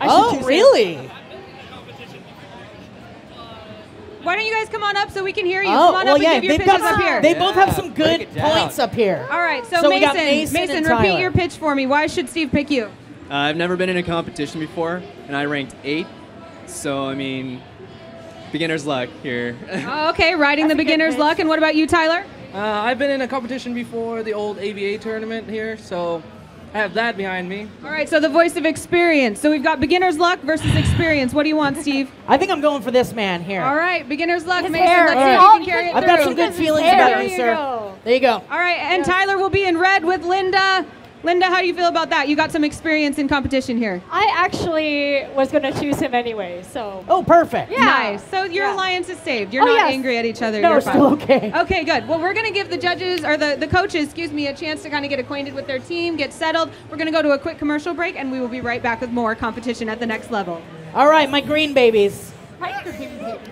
Oh, really? Why don't you guys come on up so we can hear you? Oh, Come on well, up yeah, and give your they've pitches got up here. They both have some break good it down. points up here. All right, so, we got Mason, Mason and repeat Tyler. your pitch for me. Why should Steve pick you? I've never been in a competition before, and I ranked 8. So, beginner's luck here. Oh, okay, riding the beginner's luck. And what about you, Tyler? I've been in a competition before, the old AVA tournament here, so I have that behind me. All right, so the voice of experience. So we've got beginner's luck versus experience. What do you want, Steve? I think I'm going for this man here. All right, beginner's luck, His Mason. hair. Let's see if All you can carry it I've through. got some good feelings hair. about There you, you sir. go. There you go. All right, and Tyler will be in red with Linda. Linda, how do you feel about that? You got some experience in competition here. I actually was going to choose him anyway, so. Oh, perfect. Yeah. Nice. So your alliance is saved. You're not angry at each other. No, You're it's still okay. Okay, good. Well, we're going to give the judges, or the coaches, excuse me, a chance to kind of get acquainted with their team, get settled. We're going to go to a quick commercial break, and we will be right back with more competition at the next level. All right, my green babies. We're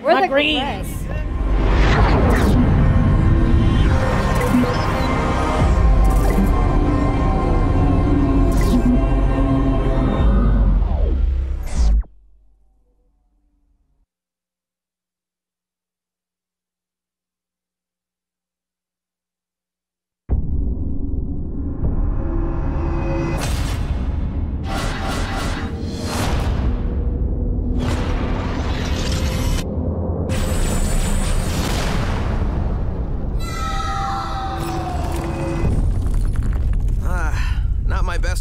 my the greens.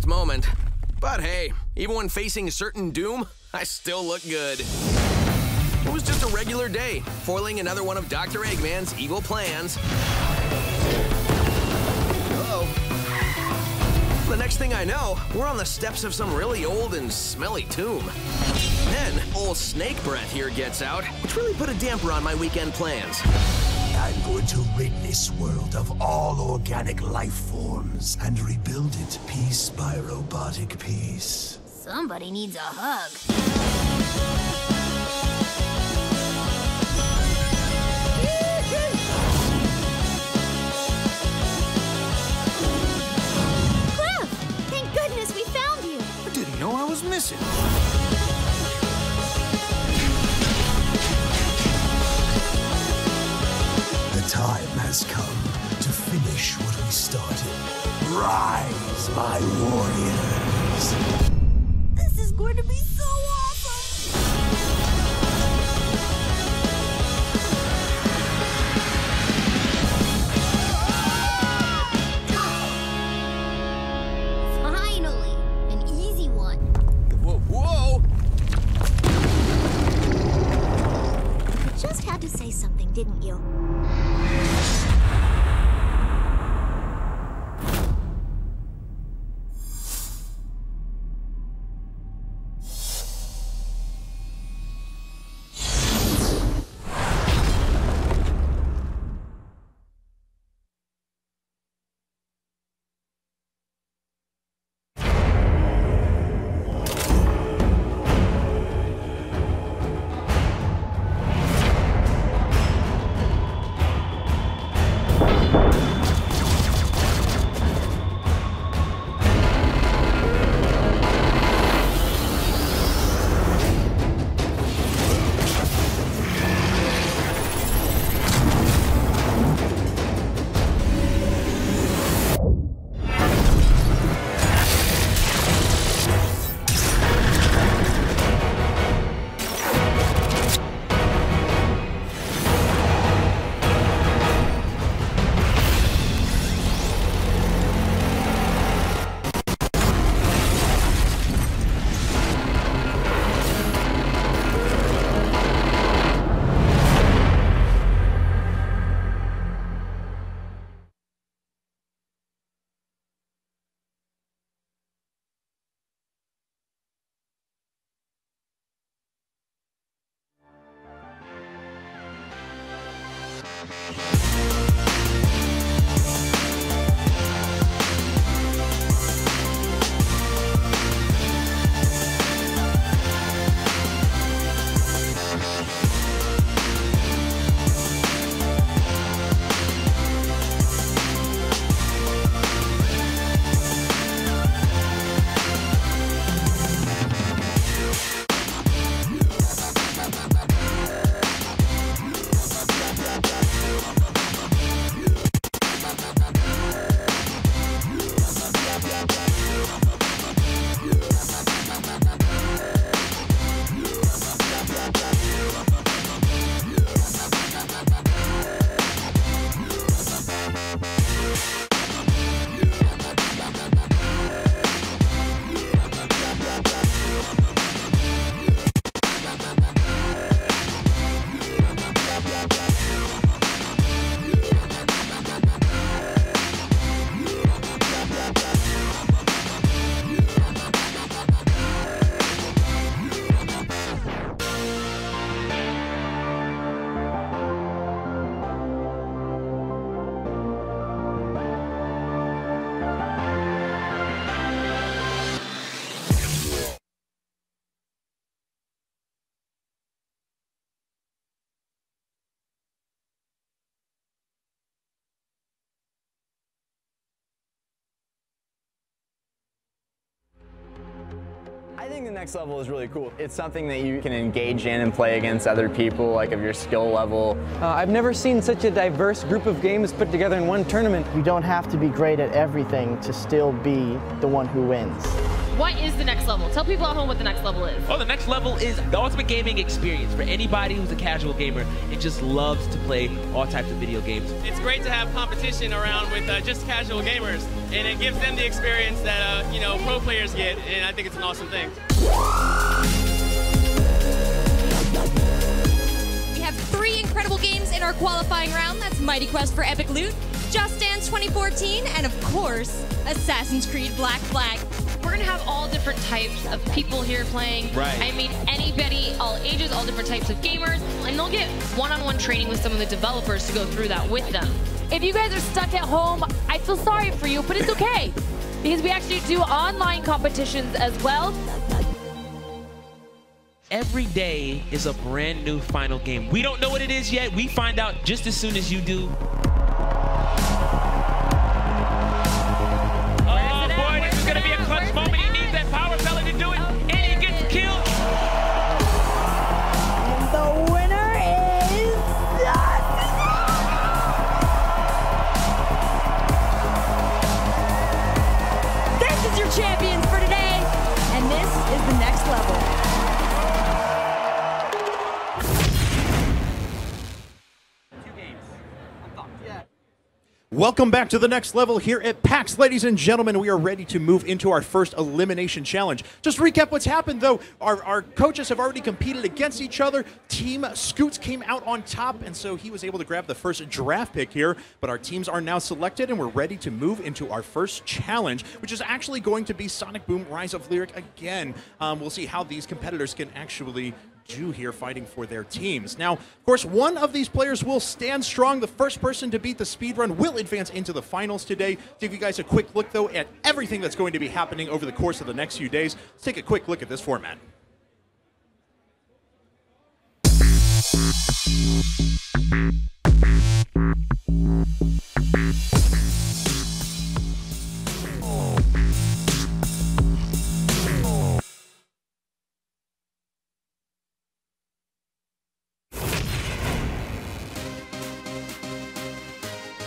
Moment. But hey, even when facing certain doom, I still look good. It was just a regular day, foiling another one of Dr. Eggman's evil plans. Uh-oh. The next thing I know, we're on the steps of some really old and smelly tomb. Then, old Snake Breath here gets out, which really put a damper on my weekend plans. I'm going to rid this world of all organic life forms and rebuild it piece by robotic piece. Somebody needs a hug. Cliff! Thank goodness we found you! I didn't know I was missing. The time has come to finish what we started. Rise, my warriors! This is going to be so awesome! Finally! An easy one. Whoa, whoa! You just had to say something, didn't you? think the next level is really cool. It's something that you can engage in and play against other people, like of your skill level. I've never seen such a diverse group of games put together in one tournament. You don't have to be great at everything to still be the one who wins. What is the next level? Tell people at home what the next level is. Oh, the next level is the ultimate gaming experience for anybody who's a casual gamer and just loves to play all types of video games. It's great to have competition around with just casual gamers, and it gives them the experience that pro players get, and I think it's an awesome thing. We have 3 incredible games in our qualifying round. That's Mighty Quest for Epic Loot, Just Dance 2014, and of course, Assassin's Creed Black Flag. We're gonna have all different types of people here playing. Right. I mean, anybody, all ages, all different types of gamers, and they'll get one-on-one training with some of the developers to go through that with them. If you guys are stuck at home, I feel sorry for you, but it's okay. Because we actually do online competitions as well. Every day is a brand new final game. We don't know what it is yet. We find out just as soon as you do. Oh boy, this is gonna be a clutch moment. He needs that power pellet to do it, and he gets killed. And the winner is... This is your champions for today, and this is the next level. Welcome back to the next level here at PAX. Ladies and gentlemen, we are ready to move into our first elimination challenge. Just to recap what's happened, though, our coaches have already competed against each other. Team Scoots came out on top, and so he was able to grab the first draft pick here. But our teams are now selected, and we're ready to move into our first challenge, which is actually going to be Sonic Boom Rise of Lyric again. We'll see how these competitors can actually do here fighting for their teams. Now, of course, one of these players will stand strong. The first person to beat the speedrun will advance into the finals today. To give you guys a quick look, though, at everything that's going to be happening over the course of the next few days, let's take a quick look at this format.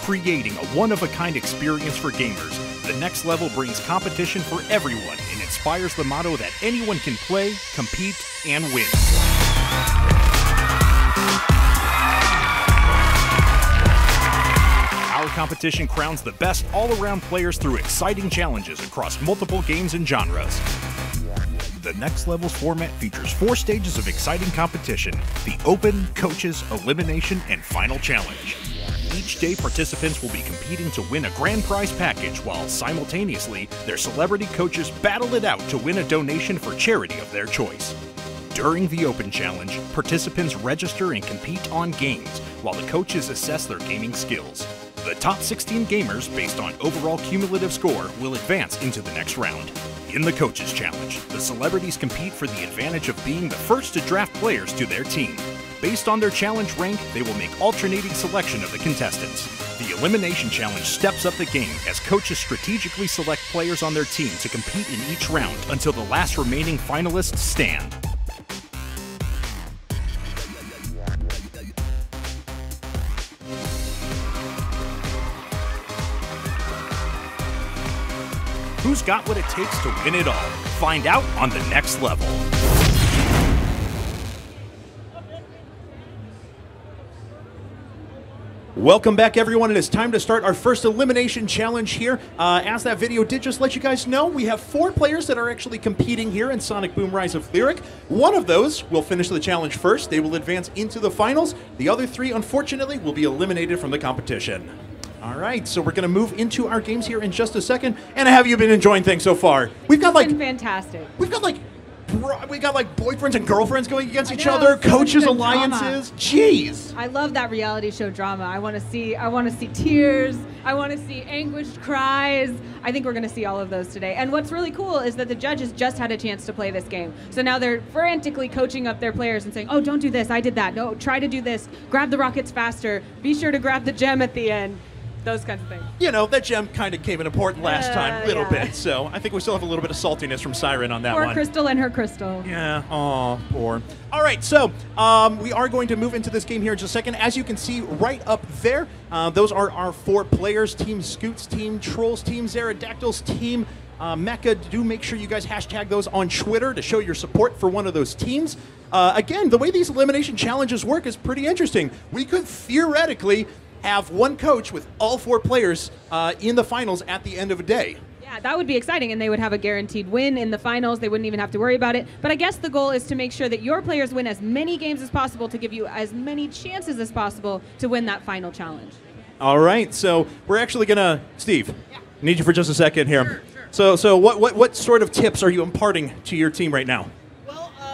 Creating a one-of-a-kind experience for gamers, the next level brings competition for everyone and inspires the motto that anyone can play, compete, and win. Our competition crowns the best all-around players through exciting challenges across multiple games and genres. The next level's format features 4 stages of exciting competition: the open, coaches, elimination, and final challenge. Each day, participants will be competing to win a grand prize package, while simultaneously, their celebrity coaches battle it out to win a donation for charity of their choice. During the Open Challenge, participants register and compete on games, while the coaches assess their gaming skills. The top 16 gamers, based on overall cumulative score, will advance into the next round. In the Coaches Challenge, the celebrities compete for the advantage of being the first to draft players to their team. Based on their challenge rank, they will make alternating selection of the contestants. The Elimination Challenge steps up the game as coaches strategically select players on their team to compete in each round until the last remaining finalists stand. Who's got what it takes to win it all? Find out on the next level. Welcome back, everyone. It is time to start our first elimination challenge here. As that video did just let you guys know, we have 4 players that are actually competing here in Sonic Boom Rise of Lyric. One of those will finish the challenge first. They will advance into the finals. The other 3, unfortunately, will be eliminated from the competition. All right, so we're going to move into our games here in just a second. Anna, have you been enjoying things so far? We've got It's been fantastic. we got like boyfriends and girlfriends going against each other, coaches, alliances. Jeez. I love that reality show drama. I want to see tears. I want to see anguished cries. I think we're going to see all of those today. And what's really cool is that the judges just had a chance to play this game. So now they're frantically coaching up their players and saying, "Oh, don't do this. I did that. No, try to do this. Grab the rockets faster. Be sure to grab the gem at the end." those kinds of things. You know, that gem kind of came in important last time, a little yeah. bit. So I think we still have a little bit of saltiness from Siren on that Poor one. Crystal and her crystal. Yeah, aw, poor. All right, so we are going to move into this game here in just a second. As you can see right up there, those are our 4 players. Team Scoots, Team Trolls, Team Pterodactyls, Team Mecha. Do make sure you guys hashtag those on Twitter to show your support for one of those teams. Again, the way these elimination challenges work is pretty interesting. We could theoretically have one coach with all 4 players in the finals at the end of a day. Yeah, that would be exciting, and they would have a guaranteed win in the finals. They wouldn't even have to worry about it. But I guess the goal is to make sure that your players win as many games as possible to give you as many chances as possible to win that final challenge. All right, so we're actually gonna, Steve, need you for just a second here. So what sort of tips are you imparting to your team right now?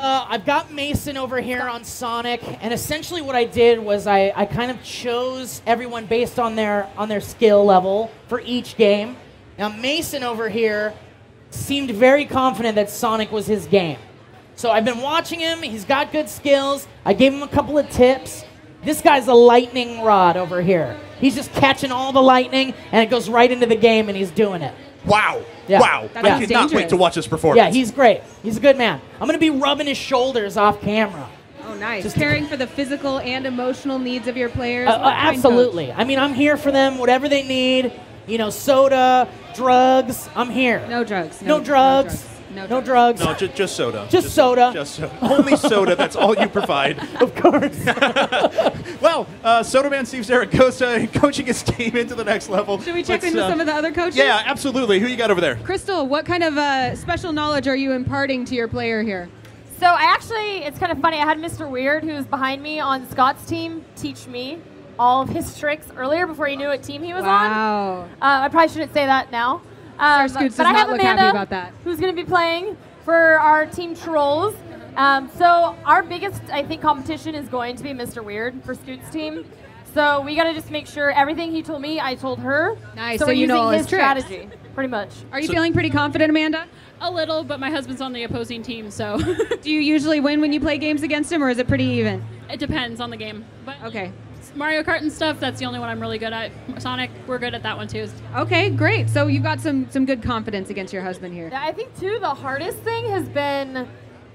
I've got Mason over here on Sonic, and essentially what I did was I kind of chose everyone based on their skill level for each game. Now Mason over here seemed very confident that Sonic was his game. So I've been watching him, he's got good skills, I gave him a couple of tips. This guy's a lightning rod over here. He's just catching all the lightning, and it goes right into the game, and he's doing it. Wow. Yeah. Wow. I cannot wait to watch this performance. Yeah, he's great. He's a good man. I'm going to be rubbing his shoulders off camera. Oh, nice. Just caring for the physical and emotional needs of your players. Absolutely. I mean, I'm here for them, whatever they need. You know, soda, drugs, I'm here. No drugs. No drugs. No drugs. No, just soda. Just soda. Just soda. Only soda. That's all you provide. Of course. Well, Soda Man Steve Zaragoza coaching his team into the next level. Should we check into some of the other coaches? Yeah, absolutely. Who you got over there? Crystal, what kind of special knowledge are you imparting to your player here? So it's kind of funny. I had Mr. Weird, who's behind me on Scott's team, teach me all of his tricks earlier before he knew what team he was on. I probably shouldn't say that now. Scoots does not look happy about that. Who's going to be playing for our team Trolls. So our biggest, I think, competition is going to be Mr. Weird for Scoot's team. So we got to just make sure everything he told me, I told her. Nice. So So we're you know all using his his tricks. strategy, pretty much. Are you feeling pretty confident, Amanda? A little, but my husband's on the opposing team, so. Do you usually win when you play games against him, or is it pretty even? It depends on the game. But okay. Mario Kart and stuff, that's the only one I'm really good at. Sonic, we're good at that one too. Okay, great. So you've got some good confidence against your husband here. Yeah, I think, too, the hardest thing has been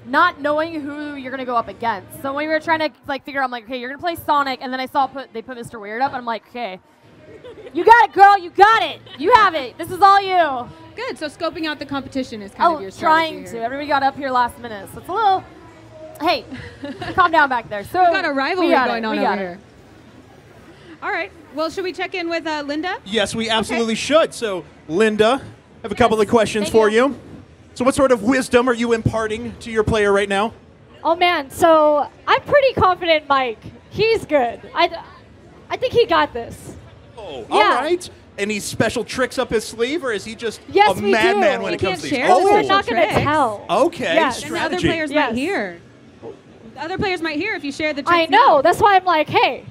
not knowing who you're going to go up against. So when we were trying to figure out, I'm like, okay, you're going to play Sonic, and then I saw they put Mr. Weird up, and I'm like, okay, you got it, girl, you got it. You have it. This is all you. Good, so scoping out the competition is kind of your strategy trying here. to. Everybody got up here last minute, so it's a little, hey, calm down back there. So We've got a rivalry going on over it. here. All right. Well, should we check in with Linda? Yes, we absolutely should. So, Linda, I have a couple of questions for you. So what sort of wisdom are you imparting to your player right now? Oh, man. So I'm pretty confident, Mike. He's good. I think he got this. Oh, Yeah. all right. Any special tricks up his sleeve, or is he just Yes, a we madman do. when We it comes to can't these? share Oh, We're not going to tricks. tell. Okay, Yes. And the other strategy. players might hear. The other players might hear if you share the tricks. I know. That's why I'm like, hey,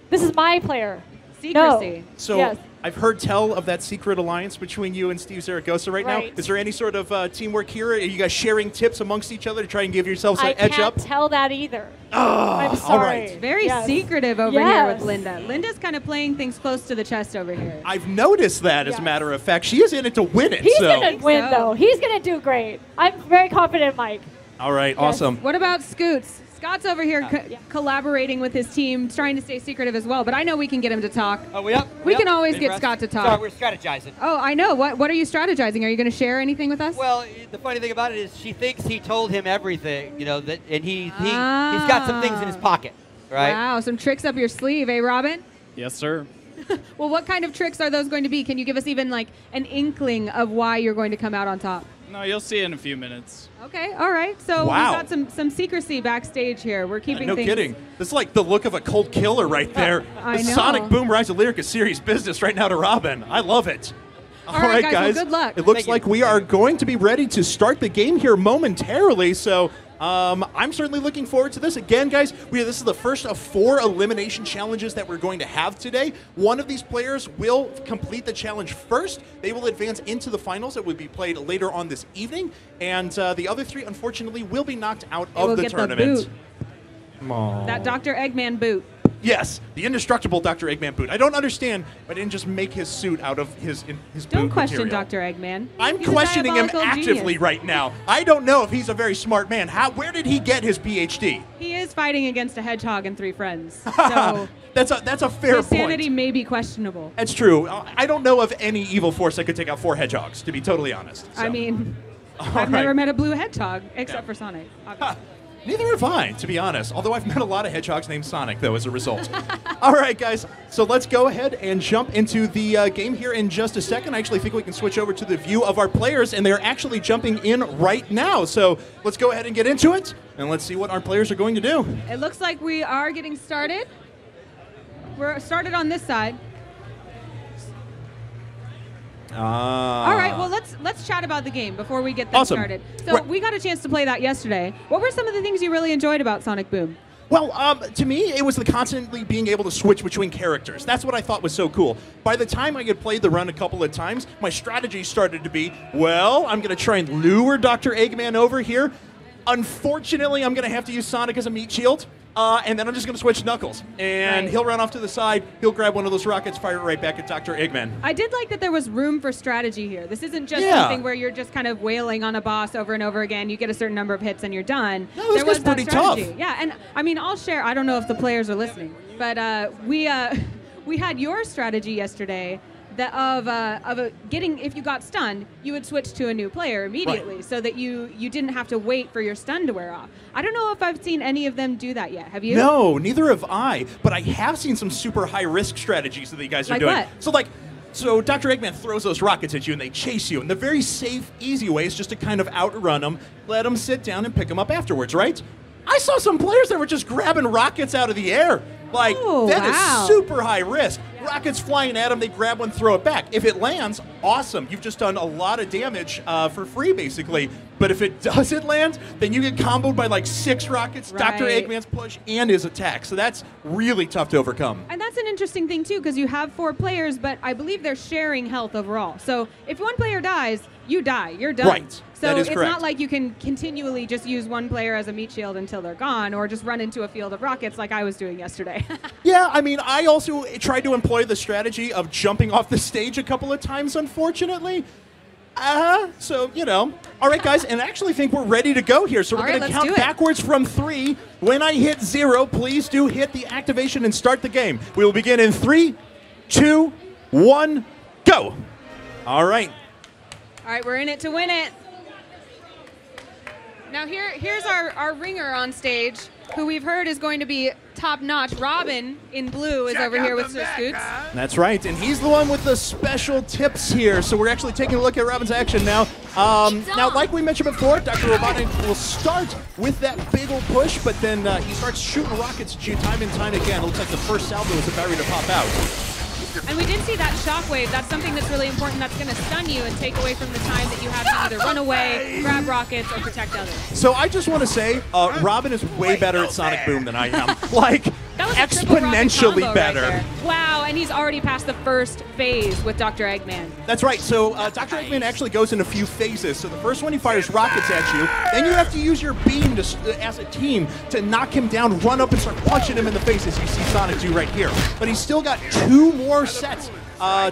this is my player. Secrecy. No. So Yes. I've heard tell of that secret alliance between you and Steve Zaragoza right now. Right. Is there any sort of teamwork here? Are you guys sharing tips amongst each other to try and give yourselves I an edge can't up? tell that either. Oh, I'm sorry. all right. Very Yes. secretive over here with Yes. Linda. Linda's kind of playing things close to the chest over here. I've noticed that, as a matter of fact. She is in it to win it. He's so. going to win, though. He's going to do great. I'm very confident, Mike. All right, awesome. What about Scoots? Scott's over here collaborating with his team, trying to stay secretive as well. But I know we can get him to talk. Oh, we up? We can always Ready get for us? Scott to talk. Sorry, we're strategizing. Oh, I know. What are you strategizing? Are you going to share anything with us? Well, the funny thing about it is she thinks he told him everything, you know, that, and he's got some things in his pocket, right? Wow, some tricks up your sleeve, eh, Robin? Yes, sir. Well, what kind of tricks are those going to be? Can you give us even like an inkling of why you're going to come out on top? No, you'll see in a few minutes. Okay, all right. So Wow. we've got some secrecy backstage here. We're keeping No things. kidding. This is like the look of a cold killer right there. I The know. Sonic Boom Rise of Lyric is serious business right now to Robin. I love it. All right, guys, well, good luck. It looks like we are going to be ready to start the game here momentarily. So I'm certainly looking forward to this. Again, guys, this is the first of 4 elimination challenges that we're going to have today. One of these players will complete the challenge first. They will advance into the finals that will be played later on this evening. And the other 3, unfortunately, will be knocked out They will of the get tournament. The boot. That Dr. Eggman boot. Yes, the indestructible Dr. Eggman boot. I don't understand why I didn't just make his suit out of his Don't boot question material. Dr. Eggman. I'm He's a questioning him diabolical actively genius. right now. I don't know if he's a very smart man. Where did he get his PhD? He is fighting against a hedgehog and 3 friends. So That's a fair his sanity point. may be questionable. That's true. I don't know of any evil force that could take out 4 hedgehogs, to be totally honest. I mean, I've right. never met a blue hedgehog except for Sonic. obviously. Neither have I, to be honest. Although I've met a lot of hedgehogs named Sonic, though, as a result. All right, guys. So let's go ahead and jump into the game here in just a second. I actually think we can switch over to the view of our players, and they're actually jumping in right now. So let's go ahead and get into it, and let's see what our players are going to do. It looks like we are getting started. We're started on this side. All right, well, let's chat about the game before we get that Awesome. started. So we got a chance to play that yesterday. What were some of the things you really enjoyed about Sonic Boom? Well, to me, it was the constantly being able to switch between characters. That's what I thought was so cool. By the time I had played the run a couple of times, my strategy started to be, well, I'm going to try and lure Dr. Eggman over here. Unfortunately, I'm going to have to use Sonic as a meat shield. And then I'm just going to switch Knuckles. And he'll run off to the side. He'll grab one of those rockets, fire it right back at Dr. Eggman. I did like that there was room for strategy here. This isn't just Yeah. something where you're just kind of wailing on a boss over and over again. You get a certain number of hits and you're done. No, this there was was that pretty tough. strategy. Yeah, and I mean, I'll share. I don't know if the players are listening, but we had your strategy yesterday that of getting, if you got stunned, you would switch to a new player immediately, so that you didn't have to wait for your stun to wear off. I don't know if I've seen any of them do that yet. Have you? No, neither have I. But I have seen some super high-risk strategies that you guys are Like doing. what? So Dr. Eggman throws those rockets at you, and they chase you. And the very safe, easy way is just to kind of outrun them, let them sit down, and pick them up afterwards, right? I saw some players that were just grabbing rockets out of the air. Like, that is super high risk. Rockets flying at them, they grab one, throw it back. If it lands, awesome. You've just done a lot of damage for free, basically. But if it doesn't land, then you get comboed by like 6 rockets, Dr. Right. Eggman's push, and his attack. So that's really tough to overcome. And that's an interesting thing, too, because you have 4 players, but I believe they're sharing health overall. So if one player dies, you die. You're done. Right. So That is it's correct. not like you can continually just use one player as a meat shield until they're gone, or just run into a field of rockets like I was doing yesterday. Yeah, I mean, I also tried to employ the strategy of jumping off the stage a couple of times, unfortunately. So, you know. All right, guys, and I actually think we're ready to go here. So we're All going right, to let's count do it. backwards from 3. When I hit 0, please do hit the activation and start the game. We will begin in 3, 2, 1, go. All right. All right, we're in it to win it. Now here's our ringer on stage, who we've heard is going to be top-notch. Robin in blue is over here with Sir Scoots. That's right, and he's the one with the special tips here. So we're actually taking a look at Robin's action now. Now, like we mentioned before, Dr. Robotnik will start with that big ol' push, but then he starts shooting rockets at you time and time again. It looks like the first salvo is about ready to pop out. And we did see that shockwave. That's something that's really important. That's going to stun you and take away from the time that you have to either run away, grab rockets, or protect others. So I just want to say, Robin is way better at Sonic Boom than I am. Like, That was a triple rocket exponentially combo better. Right there. Wow, and he's already passed the first phase with Dr. Eggman. That's right. So Dr. Eggman actually goes in a few phases. So the first one, he fires rockets at you. Then you have to use your beam to, as a team to knock him down, run up and start punching him in the face, as you see Sonic do right here. But he's still got 2 more sets,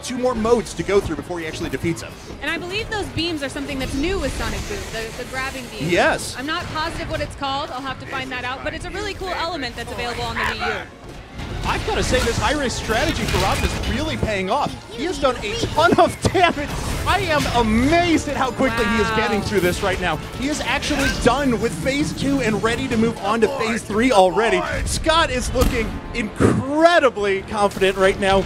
2 more modes to go through before he actually defeats him. And I believe those beams are something that's new with Sonic Boom, the grabbing beam. Yes. I'm not positive what it's called. I'll have to find that out. But it's a really cool element that's available on the Wii U. I've got to say, this high-risk strategy for Robin is really paying off. He has done a ton of damage. I am amazed at how quickly he is getting through this right now. He is actually done with Phase 2 and ready to move on to Phase 3 already. Scott is looking incredibly confident right now.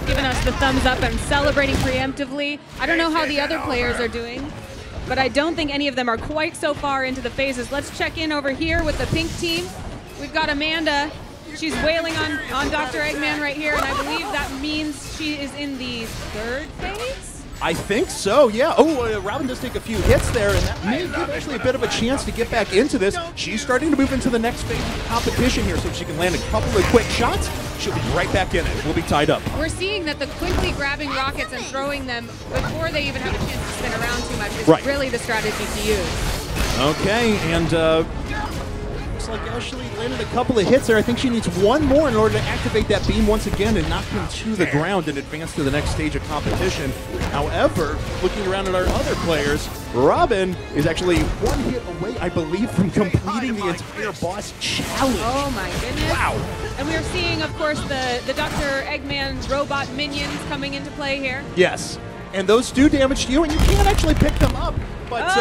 Giving us the thumbs up and celebrating preemptively. I don't know how the other players are doing, but I don't think any of them are quite so far into the phases. Let's check in over here with the pink team. We've got Amanda. She's wailing on Dr. Eggman right here, and I believe that means she is in the 3rd phase? I think so, yeah. Oh, Robin does take a few hits there, and that may give actually a bit of a chance to get back into this. She's starting to move into the next phase of the competition here, so if she can land a couple of quick shots, she'll be right back in it. We'll be tied up. We're seeing that the quickly grabbing rockets and throwing them before they even have a chance to spin around too much is really the strategy to use. Okay, and looks like Ashley landed a couple of hits there. I think she needs one more in order to activate that beam once again and knock him to the ground and advance to the next stage of competition. However, looking around at our other players, Robin is actually one hit away, I believe, from completing the entire boss challenge. Oh my goodness. Wow. And we are seeing, of course, the Dr. Eggman robot minions coming into play here. Yes. And those do damage to you, and you can't actually pick them up. But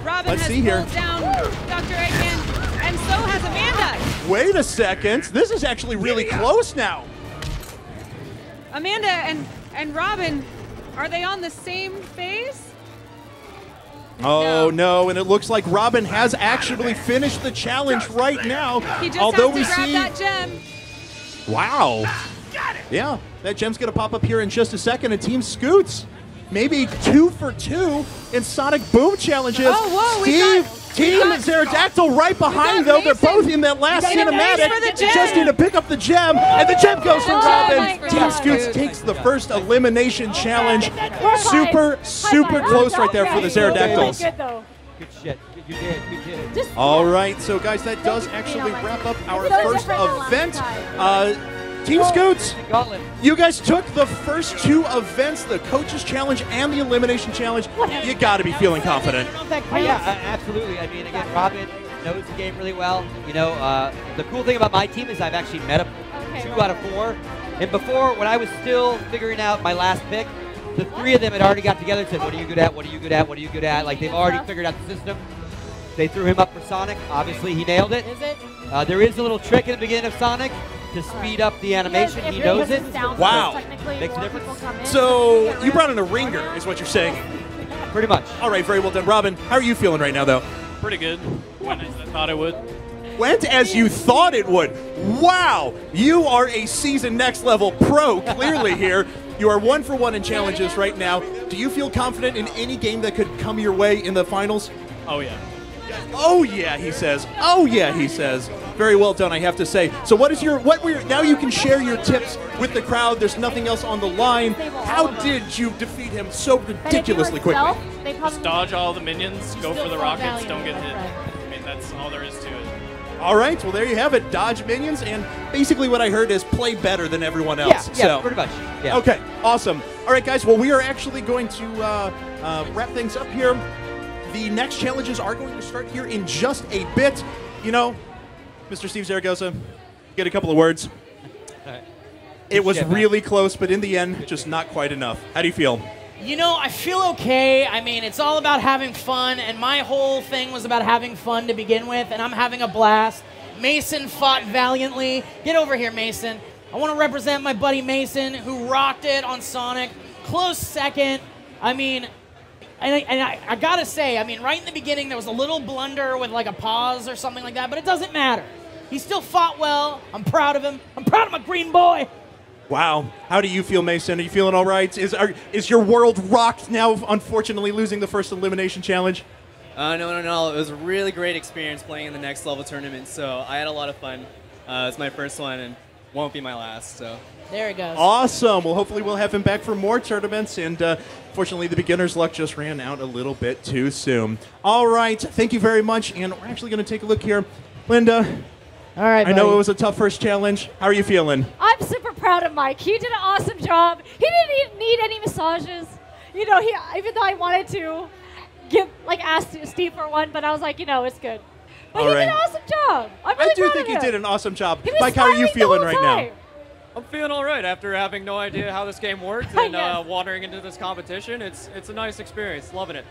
Robin let's has see here. pulled down Dr. Eggman, and so has Amanda. Wait a second. This is actually really close now. Amanda and Robin, are they on the same phase? Oh no, and it looks like Robin has actually finished the challenge right now. He just Although has to grab see, that gem. Wow. Yeah, that gem's gonna pop up here in just a second, and Team Scoots maybe 2 for 2 in Sonic Boom challenges. Oh, whoa, Team Pterodactyl right behind, though. They're both in that last cinematic. Just need to pick up the gem, and the gem goes to Robin. Team Scoots takes the first elimination challenge. Super close right there for the Pterodactyls. Good shit. You did. All right, so guys, that does actually wrap up our first event. Team Scoots, you guys took the first 2 events, the Coaches Challenge and the Elimination Challenge. You got to be feeling confident. Yeah, absolutely. I mean, again, Robin knows the game really well. You know, the cool thing about my team is I've actually met up 2 out of 4. And before, when I was still figuring out my last pick, the 3 of them had already got together and said, what are you good at, what are you good at, what are you good at? Like, they've already figured out the system. They threw him up for Sonic. Obviously, he nailed it. There is a little trick at the beginning of Sonic to speed up the animation. He knows it. Wow. Makes a difference. So you brought in a ringer, is what you're saying. Pretty much. All right, very well done. Robin, how are you feeling right now, though? Pretty good. Went as I thought it would. Went as you thought it would. Wow. You are a seasoned next level pro, clearly here. You are 1 for 1 in challenges right now. Do you feel confident in any game that could come your way in the finals? Oh, yeah. Oh yeah, he says. Oh yeah, he says. Very well done, I have to say. So now you can share your tips with the crowd. There's nothing else on the line. How did you defeat him so ridiculously quickly? Just dodge all the minions, go for the rockets, don't get hit. I mean, that's all there is to it. All right, well there you have it. Dodge minions, and basically what I heard is play better than everyone else. Yeah, pretty much. Yeah. Okay, awesome. All right, guys, well we are actually going to wrap things up here. The next challenges are going to start here in just a bit. You know, Mr. Steve Zaragoza, get a couple of words. It was really close, but in the end, just not quite enough. How do you feel? You know, I feel okay. I mean, it's all about having fun, and my whole thing was about having fun to begin with, and I'm having a blast. Mason fought valiantly. Get over here, Mason. I want to represent my buddy Mason, who rocked it on Sonic. Close second. I mean... And I gotta say, I mean, right in the beginning, there was a little blunder with like a pause or something like that, but it doesn't matter. He still fought well. I'm proud of him. I'm proud of my green boy. Wow. How do you feel, Mason? Are you feeling all right? Is your world rocked now, unfortunately, losing the first elimination challenge? No. It was a really great experience playing in the next level tournament, so I had a lot of fun. It's my first one and won't be my last, so. There he goes. Awesome. Well, hopefully we'll have him back for more tournaments. And fortunately, the beginner's luck just ran out a little bit too soon. All right. Thank you very much. And we're actually going to take a look here. Linda. All right, I know it was a tough first challenge. How are you feeling? I'm super proud of Mike. He did an awesome job. He didn't even need any massages. You know, even though I wanted to ask Steve for one, but I was like, you know, it's good. But he did an awesome job. I'm really I do proud think of he him. did an awesome job. He was Mike, how are you smiling the feeling whole right now? time. I'm feeling all right after having no idea how this game worked and wandering into this competition. It's a nice experience. Loving it.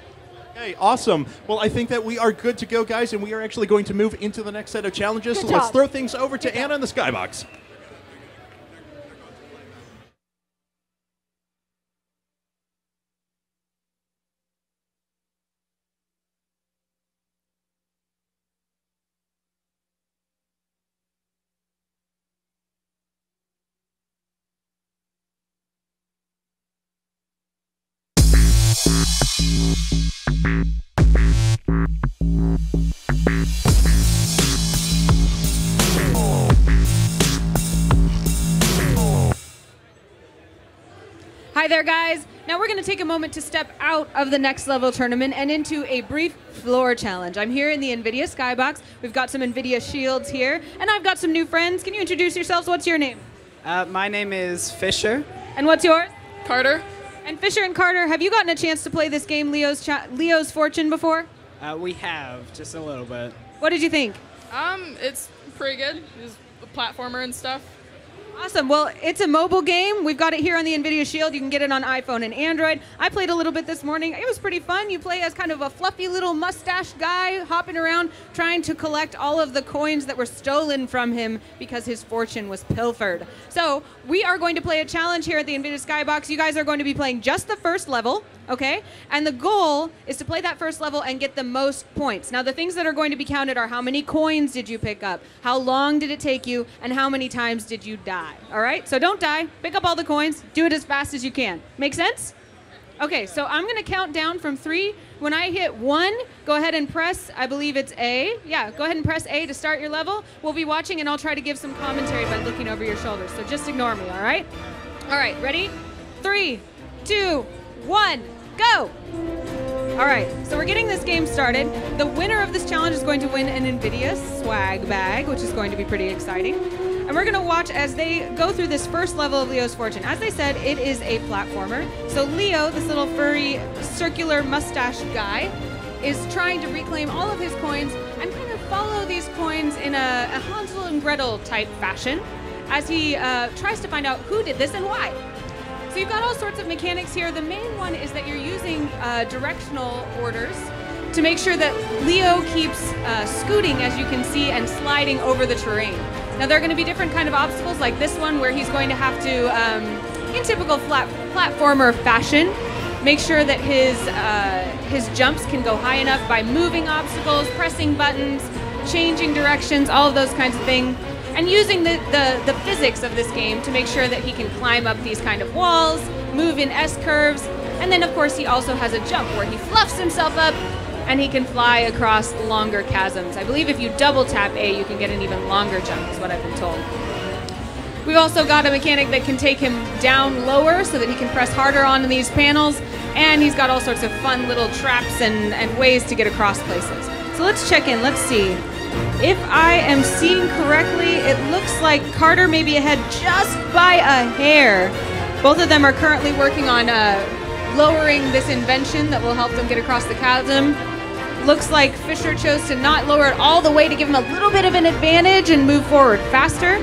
Okay, awesome. Well, I think that we are good to go, guys, and we are actually going to move into the next set of challenges. So let's throw things over to Anna in the Skybox. Hi there, guys. Now we're going to take a moment to step out of the next level tournament and into a brief floor challenge. I'm here in the NVIDIA Skybox. We've got some NVIDIA shields here, and I've got some new friends. Can you introduce yourselves? What's your name? My name is Fisher. And what's yours? Carter. And Fisher and Carter, have you gotten a chance to play this game, Leo's Fortune, before? We have, just a little bit. What did you think? It's pretty good. It's a platformer and stuff. Awesome. Well, it's a mobile game. We've got it here on the NVIDIA Shield. You can get it on iPhone and Android. I played a little bit this morning. It was pretty fun. You play as kind of a fluffy little mustache guy hopping around trying to collect all of the coins that were stolen from him because his fortune was pilfered. So we are going to play a challenge here at the NVIDIA Skybox. You guys are going to be playing just the first level, okay? And the goal is to play that first level and get the most points. Now, the things that are going to be counted are how many coins did you pick up, how long did it take you, and how many times did you die. All right, so don't die. Pick up all the coins. Do it as fast as you can. Make sense? Okay, so I'm going to count down from 3. When I hit 1, go ahead and press, I believe it's A. Yeah, go ahead and press A to start your level. We'll be watching, and I'll try to give some commentary by looking over your shoulders. So just ignore me, all right? All right, ready? 3, 2, 1, go! All right, so we're getting this game started. The winner of this challenge is going to win an NVIDIA swag bag, which is going to be pretty exciting. And we're going to watch as they go through this first level of Leo's Fortune. As they said, it is a platformer. So Leo, this little furry, circular mustache guy, is trying to reclaim all of his coins and kind of follow these coins in a Hansel and Gretel type fashion as he tries to find out who did this and why. So you've got all sorts of mechanics here. The main one is that you're using directional orders to make sure that Leo keeps scooting, as you can see, and sliding over the terrain. Now, there are going to be different kind of obstacles, like this one, where he's going to have to, in typical platformer fashion, make sure that his jumps can go high enough by moving obstacles, pressing buttons, changing directions, all of those kinds of things, and using the physics of this game to make sure that he can climb up these kind of walls, move in S-curves, and then, of course, he also has a jump where he fluffs himself up and he can fly across longer chasms. I believe if you double tap A, you can get an even longer jump, is what I've been told. We've also got a mechanic that can take him down lower so that he can press harder on these panels, and he's got all sorts of fun little traps and ways to get across places. So let's check in, let's see. If I am seeing correctly, it looks like Carter may be ahead just by a hair. Both of them are currently working on lowering this invention that will help them get across the chasm. Looks like Fisher chose to not lower it all the way to give him a little bit of an advantage and move forward faster.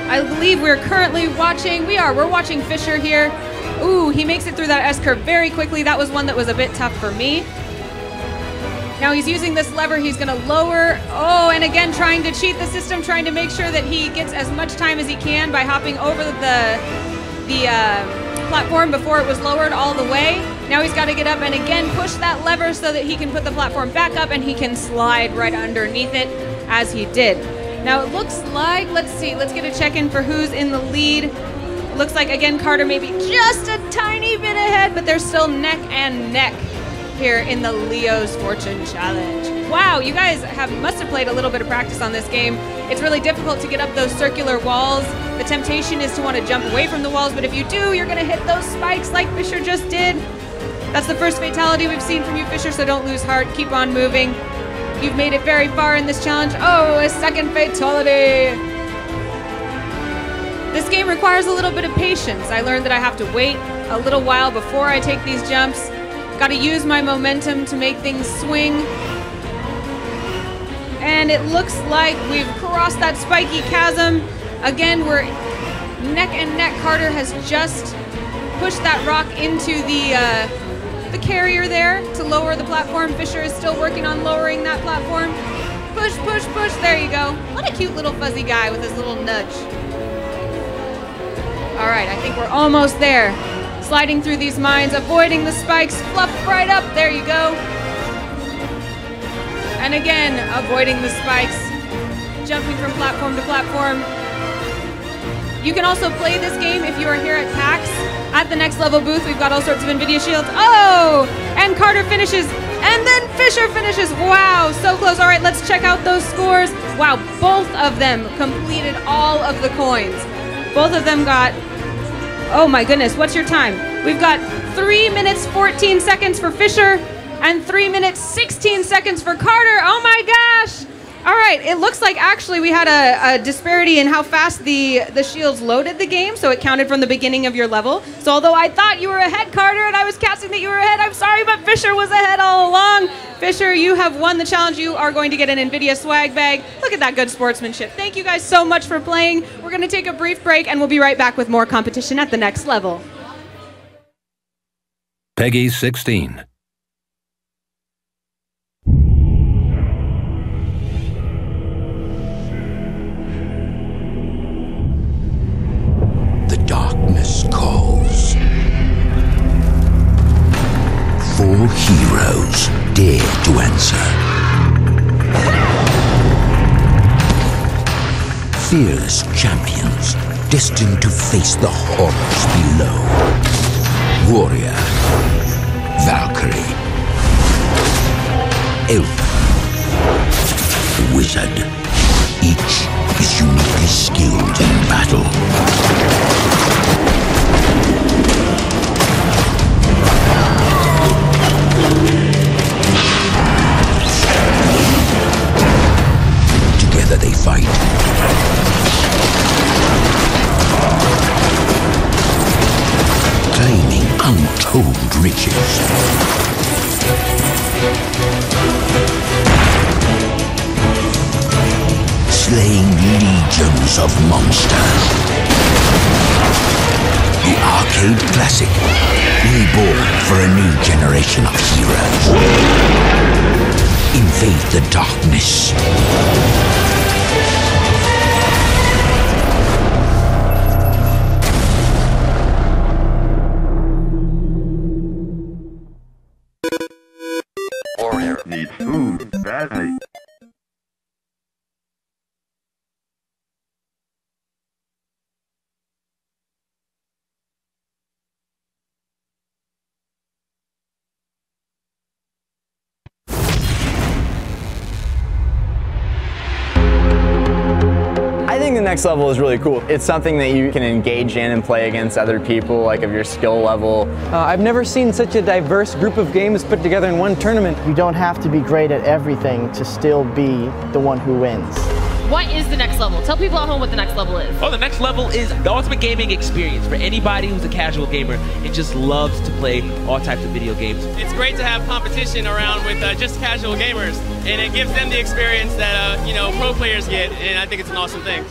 I believe we're currently watching, we're watching Fisher here. Ooh, he makes it through that S-curve very quickly. That was one that was a bit tough for me. Now he's using this lever, he's gonna lower. Oh, and again, trying to cheat the system, trying to make sure that he gets as much time as he can by hopping over the platform before it was lowered all the way. Now he's got to get up and again push that lever so that he can put the platform back up and he can slide right underneath it as he did. Now it looks like, let's see, let's get a check-in for who's in the lead. Looks like, again, Carter may be just a tiny bit ahead, but they're still neck and neck here in the Leo's Fortune Challenge. Wow, you guys must have played a little bit of practice on this game. It's really difficult to get up those circular walls. The temptation is to want to jump away from the walls, but if you do, you're going to hit those spikes like Fisher just did. That's the first fatality we've seen from you, Fisher, so don't lose heart. Keep on moving. You've made it very far in this challenge. Oh, a second fatality. This game requires a little bit of patience. I learned that I have to wait a little while before I take these jumps. Got to use my momentum to make things swing. And it looks like we've crossed that spiky chasm. Again, we're neck and neck. Carter has just pushed that rock into the carrier there to lower the platform. Fisher is still working on lowering that platform. Push, push, push. There you go. What a cute little fuzzy guy with his little nudge. All right, I think we're almost there. Sliding through these mines, avoiding the spikes, fluff right up. There you go. And again, avoiding the spikes, jumping from platform to platform. You can also play this game if you are here at PAX. At the Next Level booth, we've got all sorts of NVIDIA shields. Oh, and Carter finishes, and then Fisher finishes. Wow, so close. All right, let's check out those scores. Wow, both of them completed all of the coins. Both of them got, oh my goodness, what's your time? We've got 3 minutes 14 seconds for Fisher and 3 minutes 16 seconds for Carter. Oh my gosh! All right, it looks like actually we had a disparity in how fast the shields loaded the game, so it counted from the beginning of your level. So although I thought you were ahead, Carter, and I was casting that you were ahead, I'm sorry, but Fisher was ahead all along. Fisher, you have won the challenge. You are going to get an NVIDIA swag bag. Look at that good sportsmanship. Thank you guys so much for playing. We're going to take a brief break, and we'll be right back with more competition at the next level. Peggy 16. The darkness calls. 4 heroes dare to answer. Fearless champions destined to face the horrors below. Warrior, Valkyrie, Elf, Wizard. Each is uniquely skilled in battle. Together they fight. Claiming untold riches. Slaying legions of monsters. The arcade classic, reborn for a new generation of heroes. Invade the darkness. Warrior needs food badly. I think the next level is really cool. It's something that you can engage in and play against other people, like of your skill level. I've never seen such a diverse group of games put together in one tournament. You don't have to be great at everything to still be the one who wins. What is the next level? Tell people at home what the next level is. Oh, the next level is the ultimate gaming experience for anybody who's a casual gamer and just loves to play all types of video games. It's great to have competition around with just casual gamers, and it gives them the experience that you know, pro players get, and I think it's an awesome thing.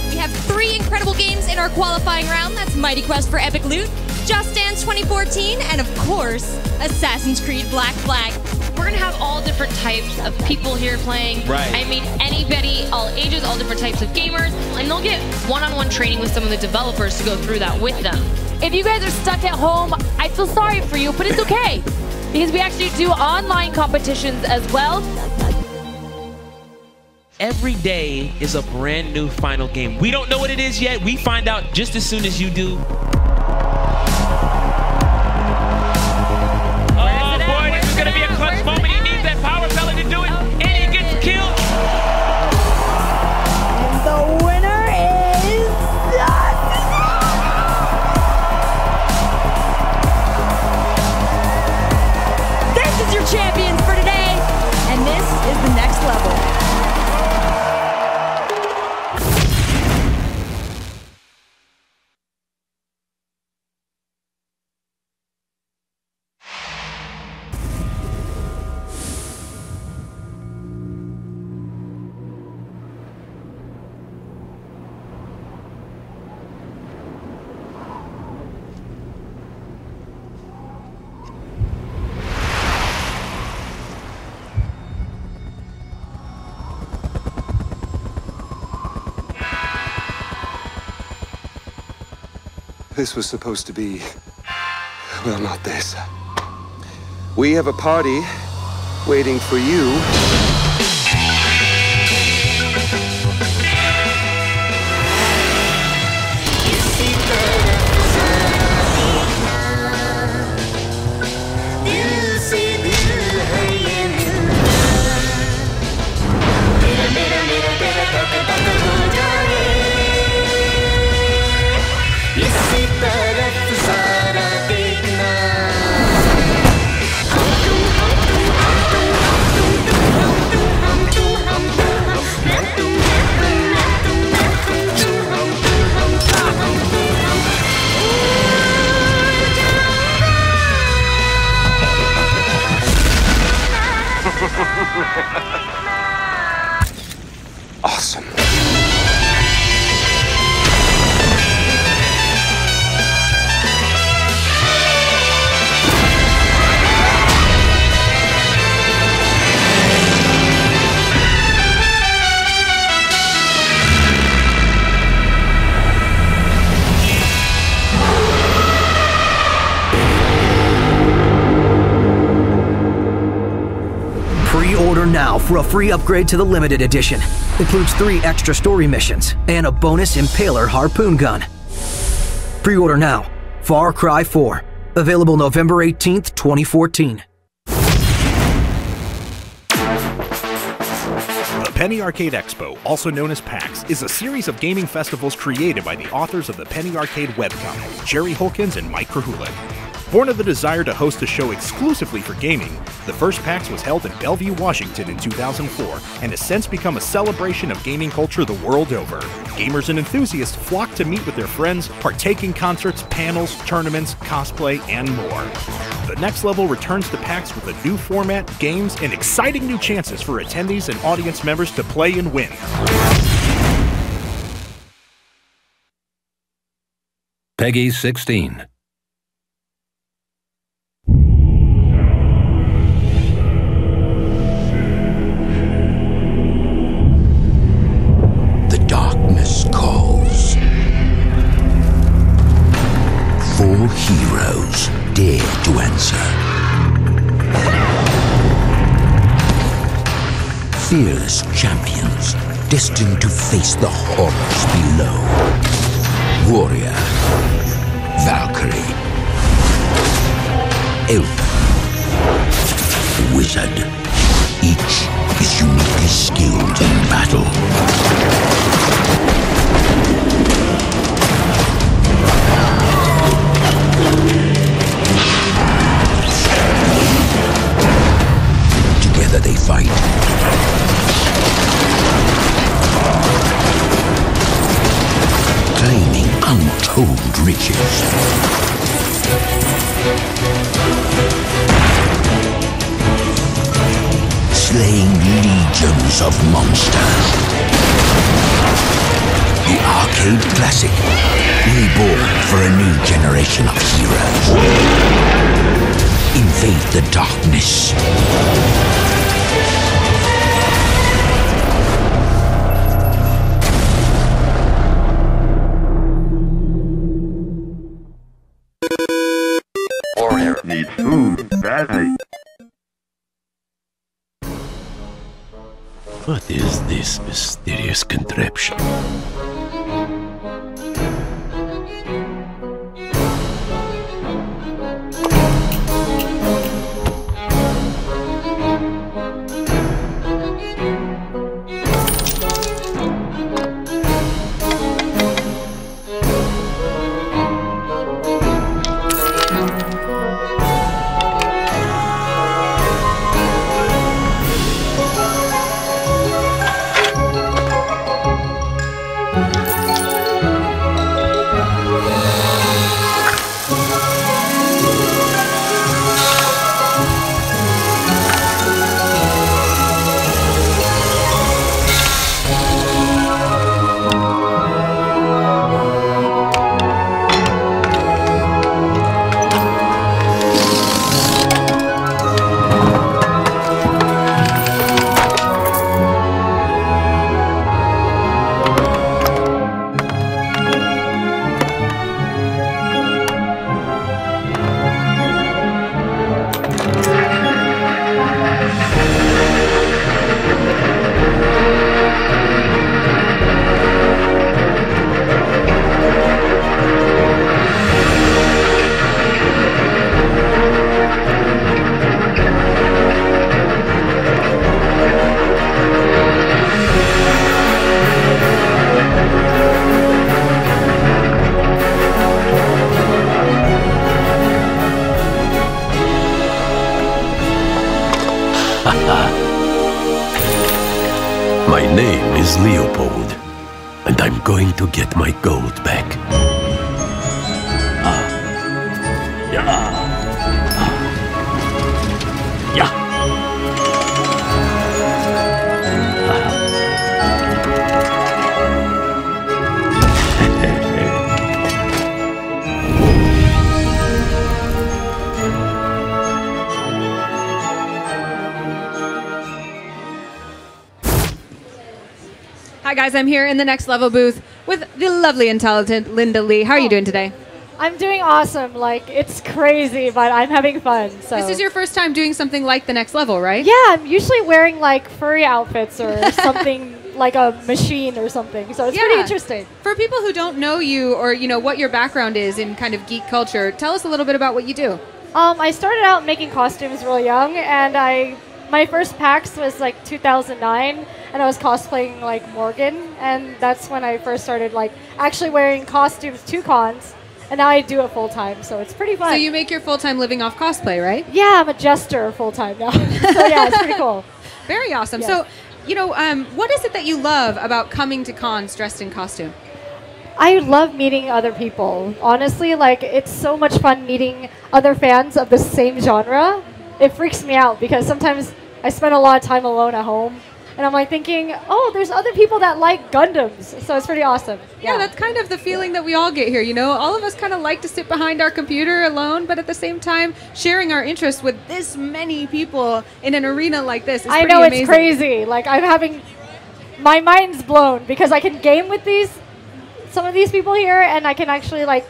We have 3 incredible games in our qualifying round. That's Mighty Quest for Epic Loot, Just Dance 2014, and of course, Assassin's Creed Black Flag. We're gonna have all different types of people here playing. Right. I mean, anybody, all ages, all different types of gamers, and they'll get one-on-one training with some of the developers to go through that with them. If you guys are stuck at home, I feel sorry for you, but it's okay. Because we actually do online competitions as well. Every day is a brand new final game. We don't know what it is yet. We find out just as soon as you do. Gonna be a clutch moment. He needs that power pellet to do it, and he gets killed. And the winner is This is your champions for today, and this is the next level. This was supposed to be, well, not this. We have a party waiting for you. Pre-order now for a free upgrade to the limited edition. Includes 3 extra story missions and a bonus Impaler harpoon gun. Pre-order now. Far Cry 4. Available November 18th, 2014. The Penny Arcade Expo, also known as PAX, is a series of gaming festivals created by the authors of the Penny Arcade webcomic, Jerry Holkins and Mike Krahulik. Born of the desire to host a show exclusively for gaming, the first PAX was held in Bellevue, Washington in 2004 and has since become a celebration of gaming culture the world over. Gamers and enthusiasts flock to meet with their friends, partake in concerts, panels, tournaments, cosplay, and more. The Next Level returns to PAX with a new format, games, and exciting new chances for attendees and audience members to play and win. Peggy 16. The darkness calls. 4 heroes dare to answer. Fearless champions destined to face the horrors below. Warrior, Valkyrie, Elf, Wizard. Each is uniquely skilled in battle. Together they fight. Claiming untold riches. Slaying legions of monsters. The arcade classic, reborn for a new generation of heroes. Invade the darkness. Warrior needs food badly. What is this mysterious contraption? My name is Leopold, and I'm going to get my gold back. Hi guys, I'm here in the Next Level booth with the lovely and talented Linda Lee. How are you doing today? I'm doing awesome. Like, it's crazy, but I'm having fun. So This is your first time doing something like the next level, right? Yeah, I'm usually wearing like furry outfits or something like a machine or something. So it's pretty interesting. For people who don't know you or what your background is in kind of geek culture, tell us a little bit about what you do. I started out making costumes really young, and my first PAX was like 2009, and I was cosplaying like Morgan, and that's when I first started like actually wearing costumes to cons. And now I do it full time, so it's pretty fun. So you make your full-time living off cosplay, right? Yeah, I'm a jester full time now. So yeah, it's pretty cool. Very awesome. Yes. So, what is it that you love about coming to cons dressed in costume? I love meeting other people. Honestly, like it's so much fun meeting other fans of the same genre. It freaks me out because sometimes I spend a lot of time alone at home. And I'm like thinking, oh, there's other people that like Gundams. So it's pretty awesome. Yeah, that's kind of the feeling that we all get here. All of us kind of like to sit behind our computer alone, but at the same time, sharing our interests with this many people in an arena like this is I pretty know, amazing. it's crazy. Like my mind's blown because I can game with some of these people here, and I can actually like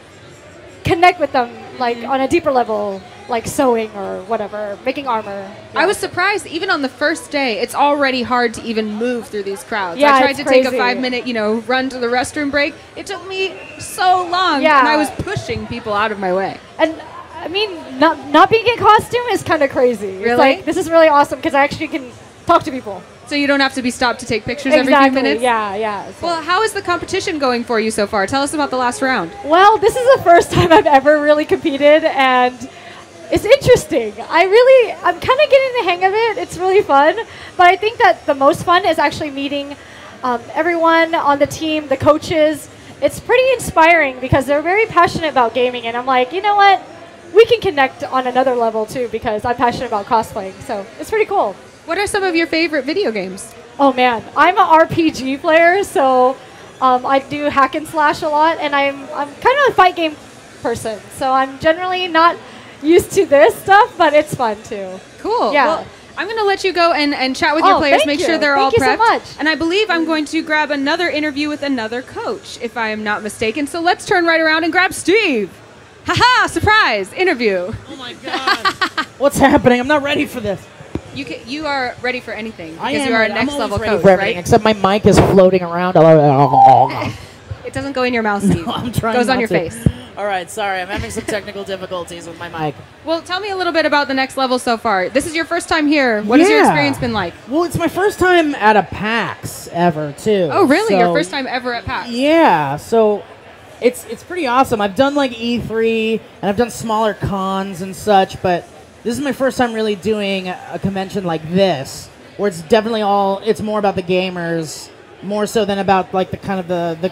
connect with them like on a deeper level, like sewing or whatever, making armor. Yeah. I was surprised, even on the first day, it's already hard to even move through these crowds. Yeah, I tried to take a crazy. 5-minute, run to the restroom break. It took me so long, Yeah. and I was pushing people out of my way. And I mean, not being in costume is kind of crazy. It's Really? like, this is really awesome because I actually can talk to people. So you don't have to be stopped to take pictures Exactly. every few minutes? Yeah. So. Well, how is the competition going for you so far? Tell us about the last round. Well, this is the first time I've ever really competed, and it's interesting. I'm kind of getting the hang of it. It's really fun. But I think that the most fun is actually meeting everyone on the team, the coaches. It's pretty inspiring because they're very passionate about gaming. And I'm like, you know what? We can connect on another level too because I'm passionate about cosplaying. So it's pretty cool. What are some of your favorite video games? Oh man, I'm an RPG player, so I do hack and slash a lot, and I'm kind of a fight game person. So I'm generally not used to this stuff, but it's fun too. Cool. Yeah. Well, I'm going to let you go and chat with your players, make sure they're all prepped. Thank you so much. And I believe I'm going to grab another interview with another coach, if I am not mistaken. So let's turn right around and grab Steve. Haha, surprise, interview. Oh my God. What's happening? I'm not ready for this. You are ready for anything because I am you are a ready. next I'm level always ready coach, for everything, right? except my mic is floating around. It doesn't go in your mouth, Steve. I'm trying It goes on not your to. face. All right, sorry. I'm having some technical difficulties with my mic. Well, tell me a little bit about the next level so far. This is your first time here. What has your experience been like? Well, it's my first time at a PAX ever, too. Oh, really? So, Your first time ever at PAX? Yeah, so it's pretty awesome. I've done like E3, and I've done smaller cons and such, but this is my first time really doing a convention like this, where it's definitely it's more about the gamers, more so than about like the kind of the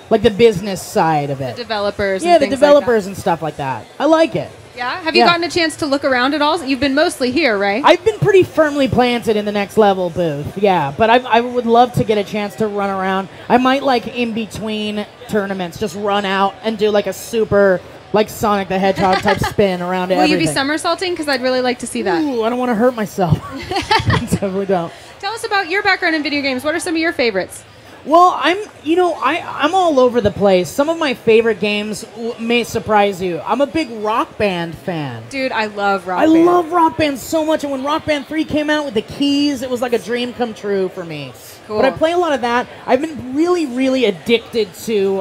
like the business side of it. The developers. Yeah, and the things developers like and stuff like that. I like it. Yeah? Have you gotten a chance to look around at all? You've been mostly here, right? I've been pretty firmly planted in the next level booth, yeah. But I would love to get a chance to run around. I might, like, in between tournaments, just run out and do, like, a super, like, Sonic the Hedgehog type spin around Will everything. you be somersaulting? Because I'd really like to see that. Ooh, I don't want to hurt myself. I definitely don't. Tell us about your background in video games. What are some of your favorites? Well, I'm all over the place. Some of my favorite games may surprise you. I'm a big Rock Band fan. Dude, I love Rock Band. Band. I love Rock Band so much, and when Rock Band 3 came out with the keys, it was like a dream come true for me. Cool. But I play a lot of that. I've been really, really addicted to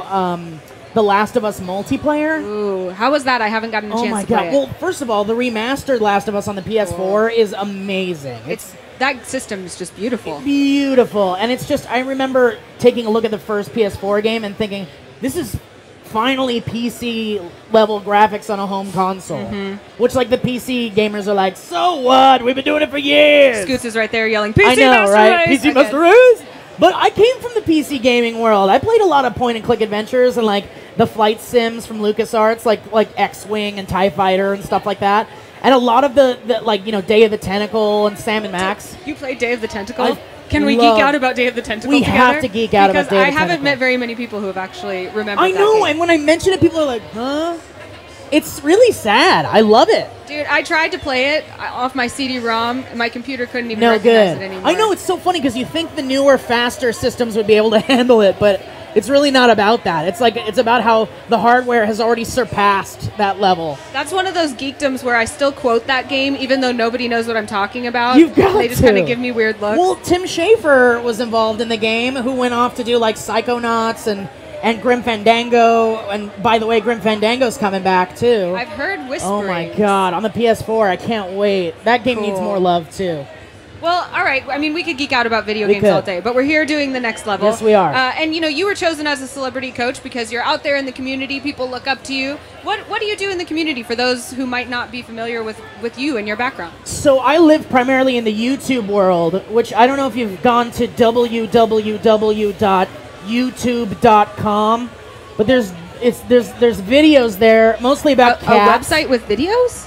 The Last of Us multiplayer. Ooh, how was that? I haven't gotten a chance to play it. Oh my god. Well, first of all, the remastered Last of Us on the PS4 is amazing. That system is just beautiful. Beautiful. And it's just, I remember taking a look at the first PS4 game and thinking, this is finally PC level graphics on a home console. Mm-hmm. Which, like, the PC gamers are like, so what? We've been doing it for years. Scoots is right there yelling, PC I know, Master right? Race! PC Master Race! But I came from the PC gaming world. I played a lot of point-and-click adventures and, like, the flight sims from LucasArts, like X-Wing and TIE Fighter and stuff like that. And a lot of the like, you know, Day of the Tentacle and Sam and Max. You played Day of the Tentacle? Can we geek out about Day of the Tentacle We together? have to geek out about Day of the Because I haven't Tentacle. met very many people who have actually remembered I that know, game. and when I mention it, people are like, huh? It's really sad. I love it. Dude, I tried to play it off my CD-ROM. My computer couldn't even No recognize good. it anymore. I know, it's so funny because you think the newer, faster systems would be able to handle it, but it's really not about that. It's about how the hardware has already surpassed that level. That's one of those geekdoms where I still quote that game, even though nobody knows what I'm talking about. You've got They just to. kind of give me weird looks. Well, Tim Schafer was involved in the game, who went off to do like Psychonauts and Grim Fandango. And by the way, Grim Fandango's coming back too. I've heard whispering. Oh my God, on the PS4, I can't wait. That game needs more love too. Well, all right. I mean, we could geek out about video We games could. all day, but we're here doing the next level. Yes, we are. And you were chosen as a celebrity coach because you're out there in the community. People look up to you. What do you do in the community for those who might not be familiar with you and your background? So I live primarily in the YouTube world, which I don't know if you've gone to www.youtube.com, but there's videos there, mostly about cats. A website with videos?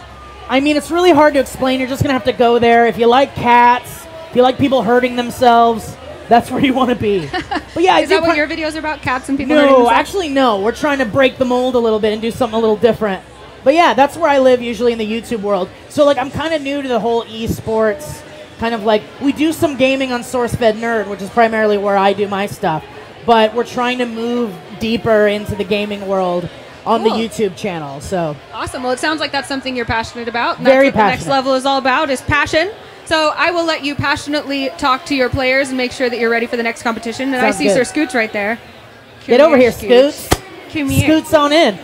I mean, it's really hard to explain. You're just going to have to go there. If you like cats, if you like people hurting themselves, that's where you want to be. But yeah, Is that what your videos are about? Cats and people hurting No, themselves? actually, no. We're trying to break the mold a little bit and do something a little different. But yeah, that's where I live usually in the YouTube world. So like, I'm kind of new to the whole esports. Kind of like, we do some gaming on SourceFed Nerd, which is primarily where I do my stuff. But we're trying to move deeper into the gaming world on the YouTube channel. So Awesome. Well, it sounds like that's something you're passionate about. And Very that's what the next passionate. level is all about, is passion. So I will let you passionately talk to your players and make sure that you're ready for the next competition. And I Sounds see good. Sir Scoots right there. Get over here, Scoots. Come here. Scoots on in.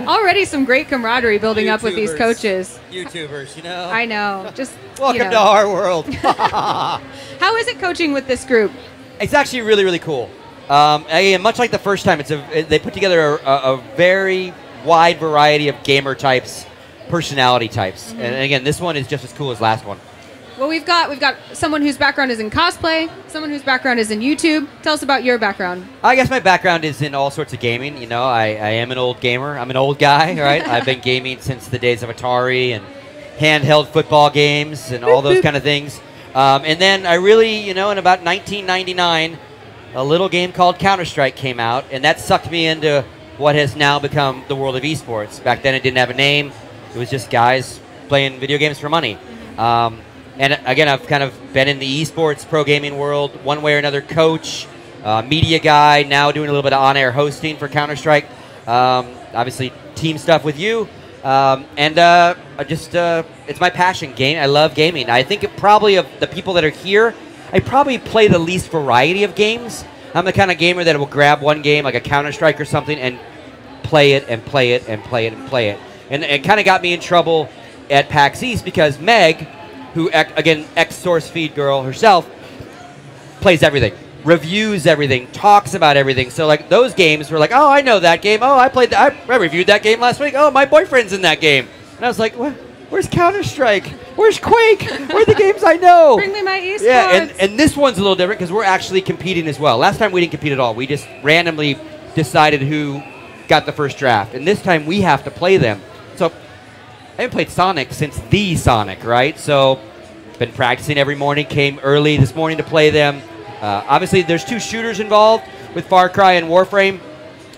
Already some great camaraderie building up with these YouTubers. YouTubers. YouTubers, you know. I know. Just Welcome to our world. How is it coaching with this group? It's actually really, really cool. Again, much like the first time, they put together a very wide variety of gamer types, personality types, and again, this one is just as cool as last one. Well, we've got someone whose background is in cosplay, someone whose background is in YouTube. Tell us about your background. I guess my background is in all sorts of gaming. You know, I am an old gamer. I'm an old guy, right? I've been gaming since the days of Atari and handheld football games and all those kind of things. And then I really, in about 1999, a little game called Counter-Strike came out, and that sucked me into what has now become the world of esports. Back then it didn't have a name. It was just guys playing video games for money. And again, I've kind of been in the esports pro gaming world, one way or another, coach, media guy, now doing a little bit of on-air hosting for Counter-Strike. Obviously, team stuff with you. It's my passion. I love gaming. I think probably of the people that are here, I probably play the least variety of games. I'm the kind of gamer that will grab one game, like a Counter-Strike or something, and play it and play it and play it and play it. And it kind of got me in trouble at PAX East because Meg, who, again, ex-Source Feed girl herself, plays everything, reviews everything, talks about everything. So, like, those games were like, oh, I know that game. Oh, I played that. I reviewed that game last week. Oh, my boyfriend's in that game. And I was like, what? Where's Counter-Strike? Where's Quake? Where are the games I know? Bring me my esports. Yeah, and this one's a little different because we're actually competing as well. Last time we didn't compete at all. We just randomly decided who got the first draft. And this time we have to play them. So I haven't played Sonic since the Sonic, right? So been practicing every morning. Came early this morning to play them. Obviously, there's two shooters involved with Far Cry and Warframe.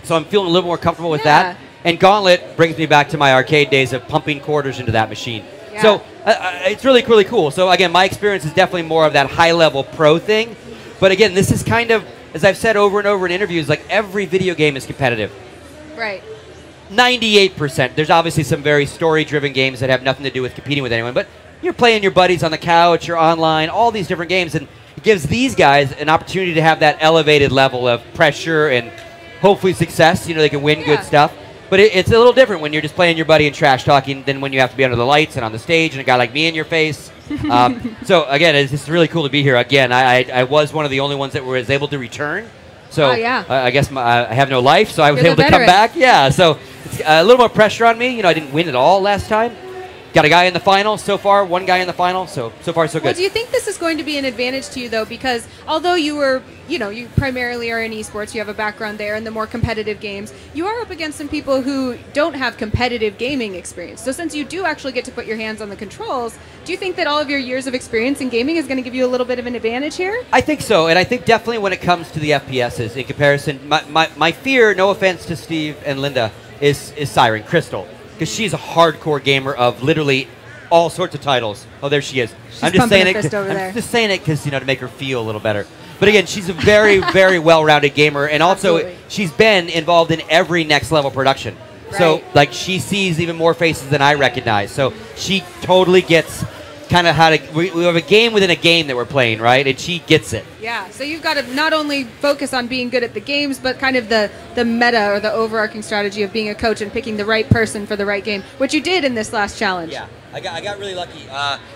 So I'm feeling a little more comfortable with that. And Gauntlet brings me back to my arcade days of pumping quarters into that machine. Yeah. So it's really, really cool. So again, my experience is definitely more of that high-level pro thing. But again, this is kind of, as I've said over and over in interviews, like every video game is competitive. Right. 98%. There's obviously some very story-driven games that have nothing to do with competing with anyone. But you're playing your buddies on the couch, you're online, all these different games. And it gives these guys an opportunity to have that elevated level of pressure and hopefully success. They can win good stuff. But it's a little different when you're just playing your buddy and trash talking than when you have to be under the lights and on the stage and a guy like me in your face. So again, it's just really cool to be here again. I was one of the only ones that was able to return. So I guess I have no life, so I was able to come back. Yeah, so it's a little more pressure on me. I didn't win at all last time. Got a guy in the final so far, one guy in the final, so far so good. Well, do you think this is going to be an advantage to you, though? Because although you were, you primarily are in esports, you have a background there in the more competitive games, you are up against some people who don't have competitive gaming experience. So since you do actually get to put your hands on the controls, do you think that all of your years of experience in gaming is going to give you a little bit of an advantage here? I think so, and I think definitely when it comes to the FPSs, in comparison, my fear, no offense to Steve and Linda, is Siren Crystal. Because she's a hardcore gamer of literally all sorts of titles. Oh, there she is. I'm just saying it. I'm just saying it because to make her feel a little better. But again, she's a very, very well-rounded gamer, and also Absolutely. she's been involved in every next level production. So, Right. like, she sees even more faces than I recognize. So she totally gets kind of how to. We have a game within a game that we're playing, right? And she gets it. Yeah, so you've got to not only focus on being good at the games, but kind of the meta or the overarching strategy of being a coach and picking the right person for the right game, which you did in this last challenge. Yeah, I got really lucky.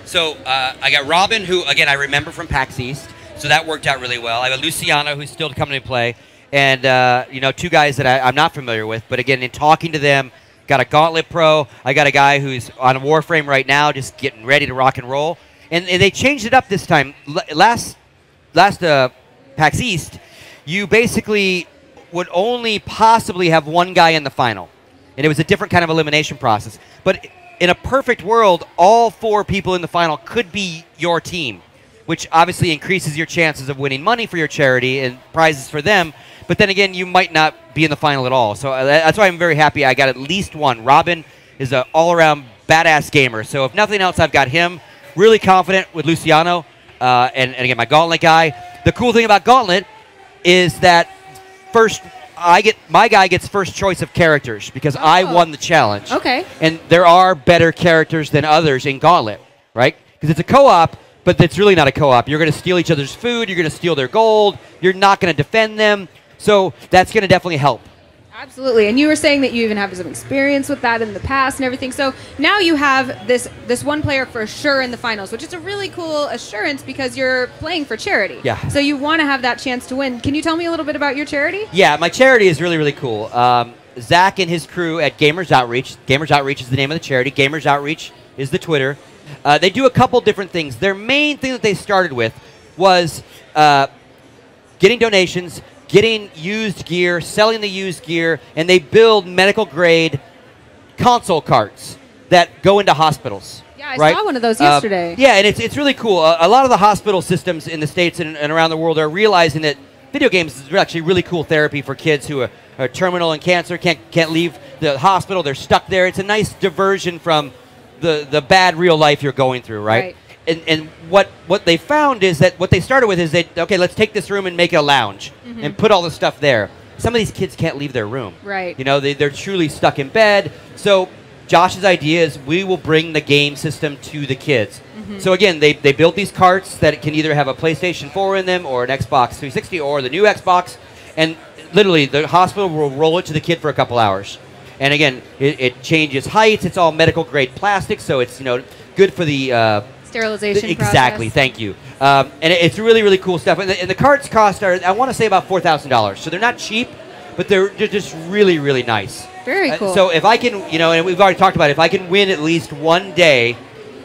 So I got Robin, who, again, I remember from PAX East, so that worked out really well. I have Luciano, who's still coming to play, and, two guys that I'm not familiar with, but again, in talking to them, got a Gauntlet Pro. I got a guy who's on Warframe right now, just getting ready to rock and roll. And they changed it up this time. Last PAX East, you basically would only possibly have one guy in the final. And it was a different kind of elimination process. But in a perfect world, all 4 people in the final could be your team, which obviously increases your chances of winning money for your charity and prizes for them. But then again, you might not be in the final at all. So that's why I'm very happy I got at least one. Robin is an all-around badass gamer. So if nothing else, I've got him. Really confident with Luciano. And again, my Gauntlet guy. The cool thing about Gauntlet is that my guy gets first choice of characters because I won the challenge. Okay. And there are better characters than others in Gauntlet, right? Because it's a co-op, but it's really not a co-op. You're going to steal each other's food. You're going to steal their gold. You're not going to defend them. So that's going to definitely help. Absolutely, and you were saying that you even have some experience with that in the past and everything. So now you have this one player for sure in the finals, which is a really cool assurance because you're playing for charity. Yeah. So you want to have that chance to win. Can you tell me a little bit about your charity? Yeah, my charity is really, really cool. Zach and his crew at Gamers Outreach. Gamers Outreach is the name of the charity. Gamers Outreach is the Twitter. They do a couple different things. Their main thing that they started with was getting donations, getting used gear, selling the used gear, and they build medical-grade console carts that go into hospitals. Yeah, I right? saw one of those yesterday. Yeah, and it's really cool. A lot of the hospital systems in the States and around the world are realizing that video games is actually really cool therapy for kids who are terminal in cancer, can't leave the hospital, they're stuck there. It's a nice diversion from the bad real life you're going through, right? And what they found is that what they started with is okay, let's take this room and make it a lounge and put all the stuff there. Some of these kids can't leave their room. Right. You know, they're truly stuck in bed. So Josh's idea is we will bring the game system to the kids. So again, they built these carts that can either have a PlayStation 4 in them or an Xbox 360 or the new Xbox. And literally, the hospital will roll it to the kid for a couple hours. And again, it changes heights. It's all medical-grade plastic, so it's, good for the... sterilization exactly, process. thank you. And it's really, really cool stuff. And the carts cost, I want to say, about $4,000. So they're not cheap, but they're just really, really nice. Very cool. So if I can, and we've already talked about it, if I can win at least one day,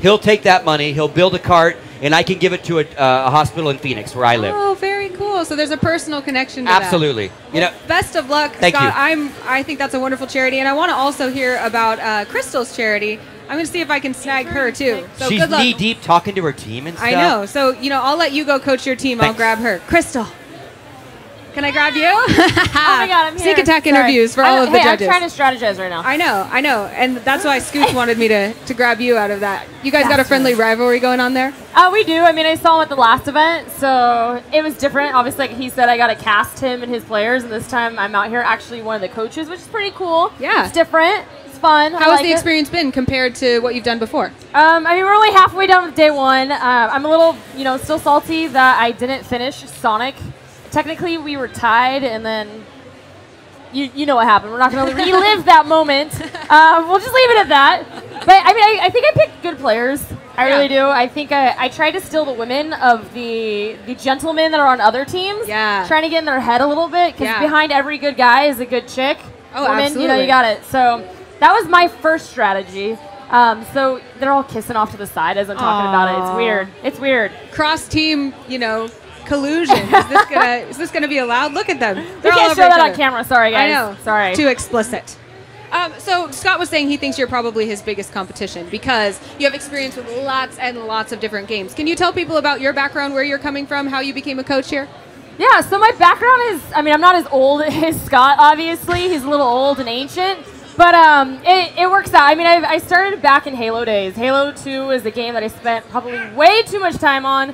he'll take that money, he'll build a cart, and I can give it to a hospital in Phoenix where I live. Oh, very cool. So there's a personal connection to Absolutely. that. Best of luck, Thank Scott. you. I think that's a wonderful charity, and I want to also hear about Crystal's charity. I'm going to see if I can snag her, too. So She's good luck. knee-deep talking to her team and stuff. I know. So, I'll let you go coach your team. I'll Thanks. grab her. Crystal, can I grab you? Oh my god, I'm here. Sneak attack Sorry. interviews for all of the judges. I'm trying to strategize right now. I know. And that's why Scooch wanted me to grab you out of that. You guys got a friendly rivalry going on there? We do. I mean, I saw him at the last event, so it was different. Obviously, like he said, I got to cast him and his players, and this time I'm out here actually one of the coaches, which is pretty cool. Yeah. It's different. It's fun. How has the experience been compared to what you've done before? I mean, we're only halfway done with day one. I'm a little, still salty that I didn't finish Sonic. Technically, we were tied, and then you know what happened. We're not going to relive that moment. We'll just leave it at that. But, I mean, I think I picked good players. I really do. I think I tried to steal the women of the gentlemen that are on other teams. Yeah. Trying to get in their head a little bit, because behind every good guy is a good chick. Oh, woman, absolutely. You got it. So that was my first strategy. So they're all kissing off to the side as I'm talking about it. It's weird. It's weird. Cross team, collusion. Is this gonna be allowed? Look at them. We can't show that on camera. Sorry, guys. I know. Sorry. Too explicit. So Scott was saying he thinks you're probably his biggest competition because you have experience with lots and lots of different games. Can you tell people about your background, where you're coming from, how you became a coach here? Yeah, so my background is, I mean, I'm not as old as Scott, obviously. He's a little old and ancient. But it works out. I mean, I started back in Halo days. Halo 2 is a game that I spent probably way too much time on.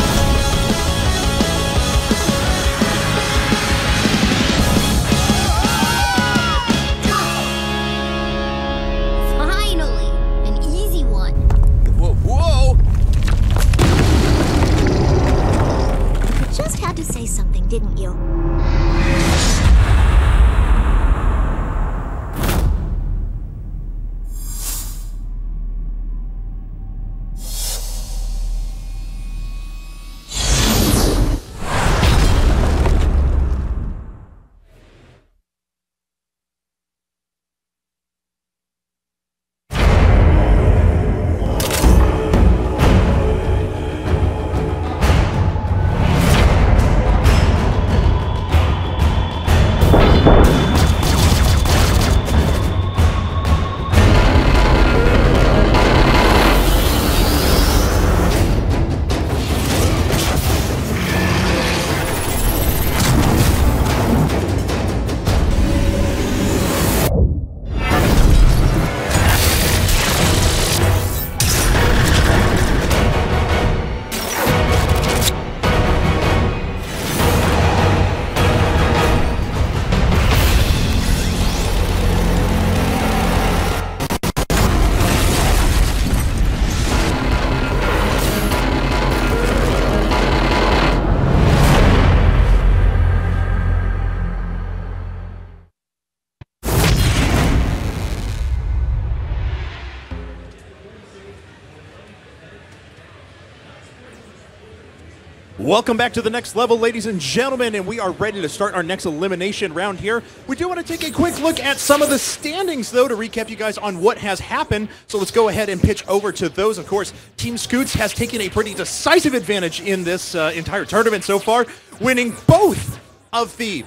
Welcome back to the next level, ladies and gentlemen, and we are ready to start our next elimination round here. We do want to take a quick look at some of the standings, though, to recap you guys on what has happened. So let's go ahead and pitch over to those. Of course, Team Scoots has taken a pretty decisive advantage in this entire tournament so far, winning both of the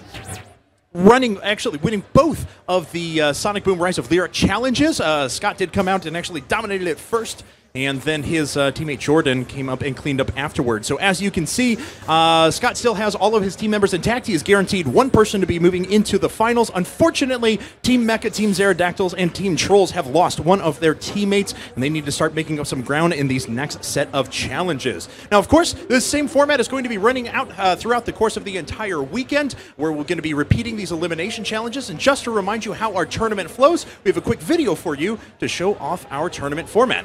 winning both of the Sonic Boom Rise of Lyric challenges. Scott did come out and actually dominated it first, and then his teammate Jordan came up and cleaned up afterwards. So as you can see, Scott still has all of his team members intact. He is guaranteed one person to be moving into the finals. Unfortunately, Team Mecha, Team Pterodactyls, and Team Trolls have lost one of their teammates, and they need to start making up some ground in these next set of challenges. Now, of course, this same format is going to be running out throughout the course of the entire weekend, where we're going to be repeating these elimination challenges. And just to remind you how our tournament flows, we have a quick video for you to show off our tournament format.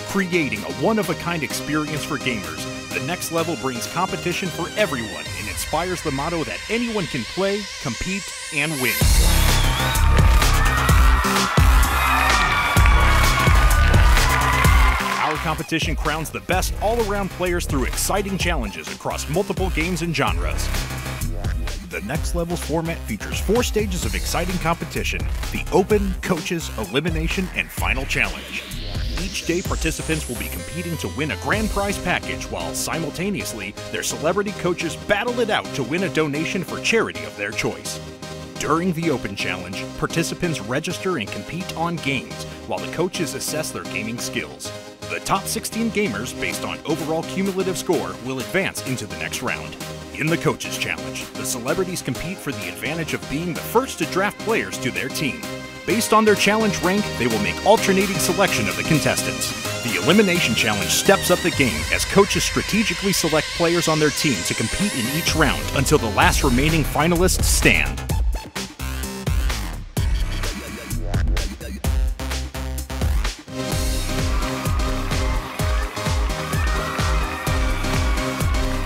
Creating a one-of-a-kind experience for gamers, the next level brings competition for everyone and inspires the motto that anyone can play, compete, and win. Our competition crowns the best all-around players through exciting challenges across multiple games and genres. The next level format features 4 stages of exciting competition: the open, coaches, elimination, and final challenge. Each day, participants will be competing to win a grand prize package, while simultaneously, their celebrity coaches battle it out to win a donation for charity of their choice. During the Open Challenge, participants register and compete on games, while the coaches assess their gaming skills. The top 16 gamers, based on overall cumulative score, will advance into the next round. In the Coaches Challenge, the celebrities compete for the advantage of being the first to draft players to their team. Based on their challenge rank, they will make alternating selection of the contestants. The Elimination Challenge steps up the game as coaches strategically select players on their team to compete in each round until the last remaining finalists stand.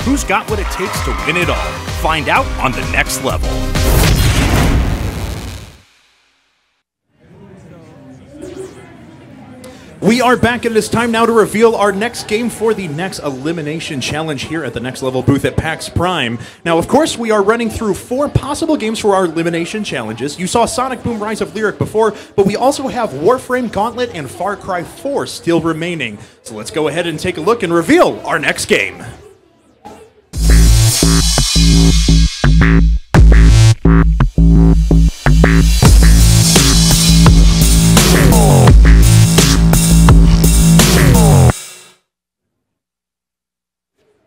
Who's got what it takes to win it all? Find out on the next level. We are back, and it is time now to reveal our next game for the next elimination challenge here at the Next Level booth at PAX Prime. Now, of course, we are running through 4 possible games for our elimination challenges. You saw Sonic Boom Rise of Lyric before, but we also have Warframe Gauntlet and Far Cry 4 still remaining. So let's go ahead and take a look and reveal our next game.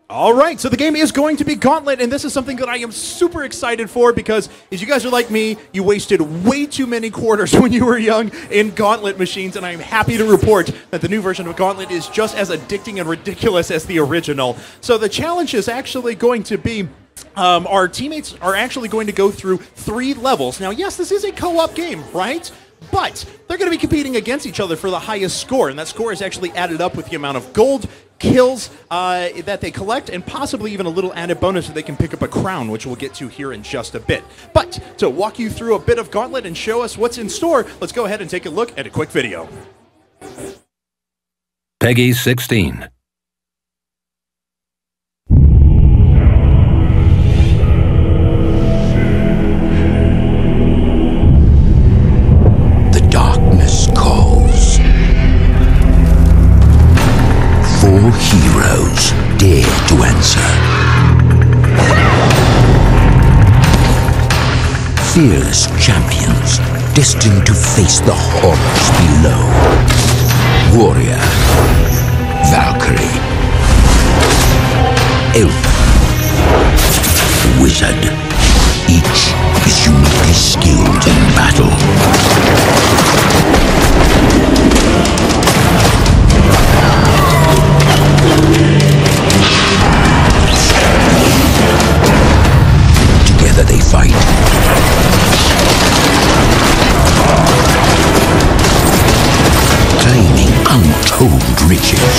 All right, so the game is going to be Gauntlet, and this is something that I am super excited for because, if you guys are like me, you wasted way too many quarters when you were young in Gauntlet machines, and I am happy to report that the new version of Gauntlet is just as addicting and ridiculous as the original. So the challenge is actually going to be our teammates are actually going to go through 3 levels. Now, yes, this is a co-op game, right? But they're going to be competing against each other for the highest score, and that score is actually added up with the amount of gold, kills that they collect, and possibly even a little added bonus so they can pick up a crown, which we'll get to here in just a bit. But to walk you through a bit of Gauntlet and show us what's in store, let's go ahead and take a look at a quick video. Peggy 16. Calls. 4 heroes dare to answer. Fearless champions destined to face the horrors below. Warrior, Valkyrie, Elf, Wizard. Each is uniquely skilled in battle. Together they fight. Claiming untold riches.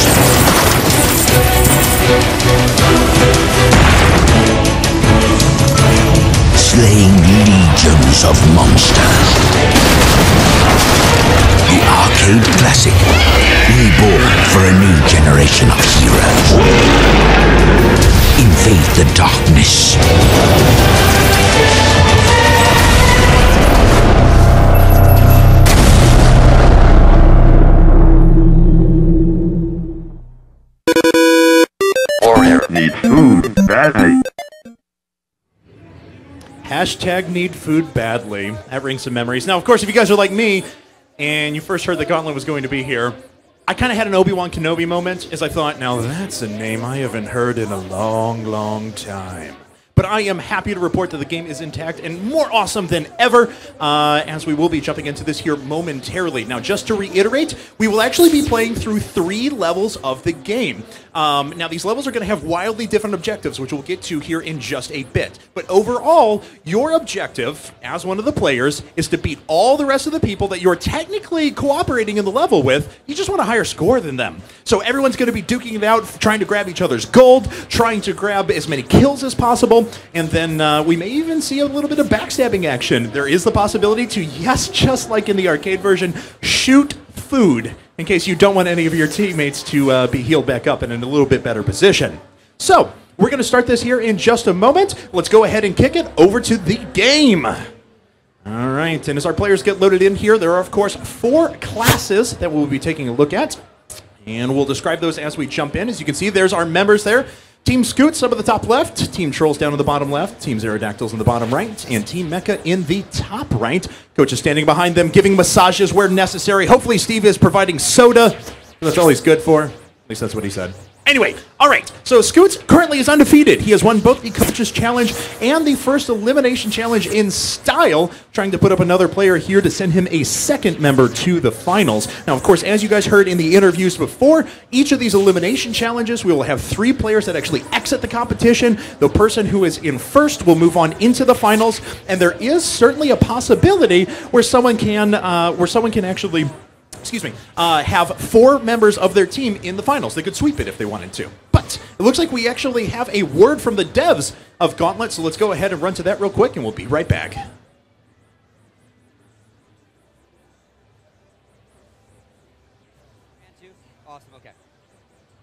Slaying legions of monsters. The arcade classic, reborn for a new generation of heroes. Invade the darkness. Warrior needs food badly. Hashtag need food badly. That rings some memories. Now, of course, if you guys are like me and you first heard that Gauntlet was going to be here, I kind of had an Obi-Wan Kenobi moment as I thought, now that's a name I haven't heard in a long, long time. But I am happy to report that the game is intact and more awesome than ever, as we will be jumping into this here momentarily. Now, just to reiterate, we will actually be playing through 3 levels of the game. Now, these levels are going to have wildly different objectives, which we'll get to here in just a bit. But overall, your objective, as one of the players, is to beat all the rest of the people that you're technically cooperating in the level with. You just want a higher score than them. So everyone's going to be duking it out, trying to grab each other's gold, trying to grab as many kills as possible. And then we may even see a little bit of backstabbing action. There is the possibility to, yes, just like in the arcade version, shoot food in case you don't want any of your teammates to be healed back up and in a little bit better position. So we're going to start this here in just a moment. Let's go ahead and kick it over to the game. All right, and as our players get loaded in here, there are, of course, 4 classes that we'll be taking a look at. And we'll describe those as we jump in. As you can see, there's our members there. Team Scoots up at the top left, Team Trolls down at the bottom left, Team Aerodactyls in the bottom right, and Team Mecha in the top right. Coach is standing behind them, giving massages where necessary. Hopefully Steve is providing soda. That's all he's good for. At least that's what he said. Anyway, all right, so Scoots currently is undefeated. He has won both the Coaches Challenge and the first Elimination Challenge in style, trying to put up another player here to send him a second member to the finals. Now, of course, as you guys heard in the interviews before, each of these Elimination Challenges, we will have 3 players that actually exit the competition. The person who is in first will move on into the finals, and there is certainly a possibility where someone can actually have 4 members of their team in the finals. They could sweep it if they wanted to. But it looks like we actually have a word from the devs of Gauntlet, so let's go ahead and run to that real quick, and we'll be right back. Awesome, okay.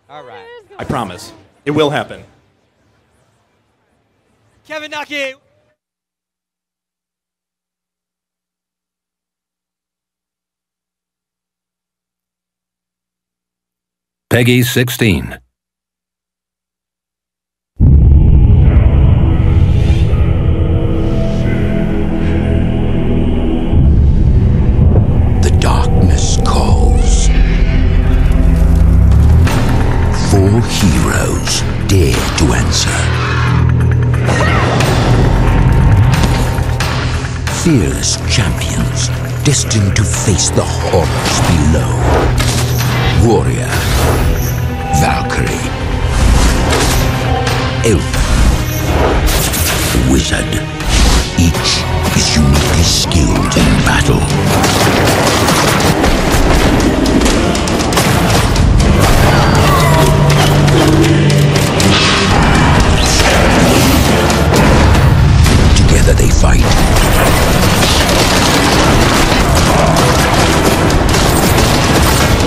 All right. I promise. It will happen. Kevin Nucky! Peggy 16. The darkness calls. 4 heroes dare to answer. Fearless champions destined to face the horrors below. Warrior, Valkyrie, Elf, Wizard. Each is uniquely skilled in battle. Together they fight.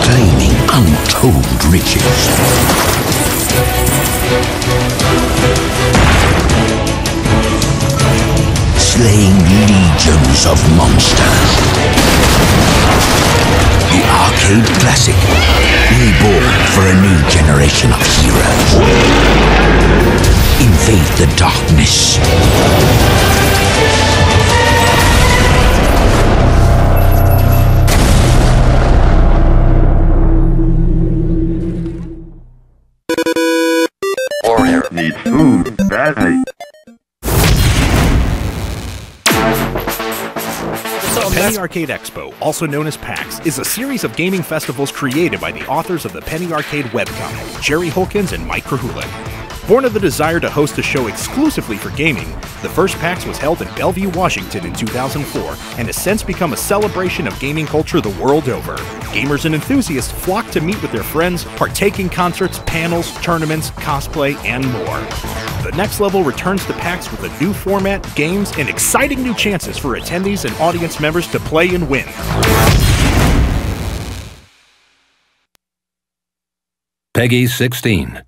Claiming untold riches. Slaying legions of monsters. The arcade classic, reborn for a new generation of heroes. Invade the darkness. Warrior needs food badly. The Penny Arcade Expo, also known as PAX, is a series of gaming festivals created by the authors of the Penny Arcade webcomic, Jerry Holkins and Mike Krahulik. Born of the desire to host a show exclusively for gaming, the first PAX was held in Bellevue, Washington in 2004 and has since become a celebration of gaming culture the world over. Gamers and enthusiasts flock to meet with their friends, partake in concerts, panels, tournaments, cosplay, and more. The next level returns to PAX with a new format, games, and exciting new chances for attendees and audience members to play and win. Peggy 16.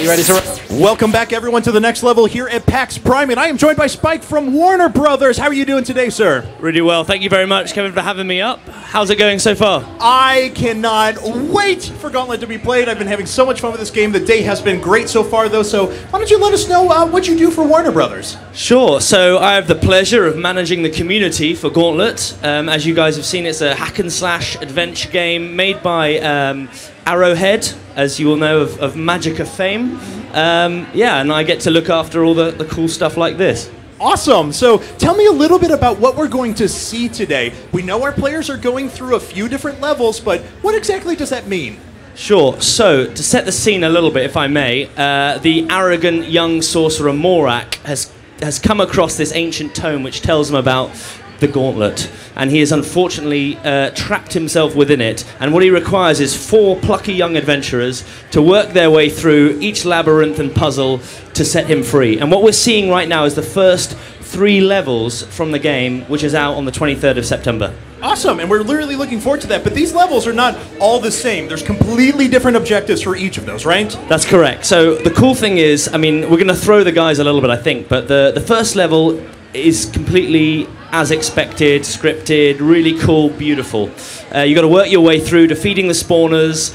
You ready to Welcome back, everyone, to the next level here at PAX Prime, and I am joined by Spike from Warner Brothers. How are you doing today, sir? Really well. Thank you very much, Kevin, for having me up. How's it going so far? I cannot wait for Gauntlet to be played. I've been having so much fun with this game. The day has been great so far, though, so why don't you let us know what you do for Warner Brothers? Sure. So I have the pleasure of managing the community for Gauntlet. As you guys have seen, it's a hack-and-slash adventure game made by Arrowhead, as you all know, of Magica fame. Yeah, and I get to look after all the cool stuff like this. Awesome. So tell me a little bit about what we're going to see today. We know our players are going through a few different levels, but what exactly does that mean? Sure. So, to set the scene a little bit, if I may, the arrogant young sorcerer Morak has come across this ancient tome which tells him about the Gauntlet, and he has unfortunately trapped himself within it, and what he requires is 4 plucky young adventurers to work their way through each labyrinth and puzzle to set him free. And what we're seeing right now is the first 3 levels from the game, which is out on the 23rd of September. Awesome, and we're literally looking forward to that, but these levels are not all the same. There's completely different objectives for each of those, right? That's correct. So the cool thing is, I mean, we're going to throw the guys a little bit, I think, but the first level is completely as expected, scripted, really cool, beautiful. You got to work your way through defeating the spawners,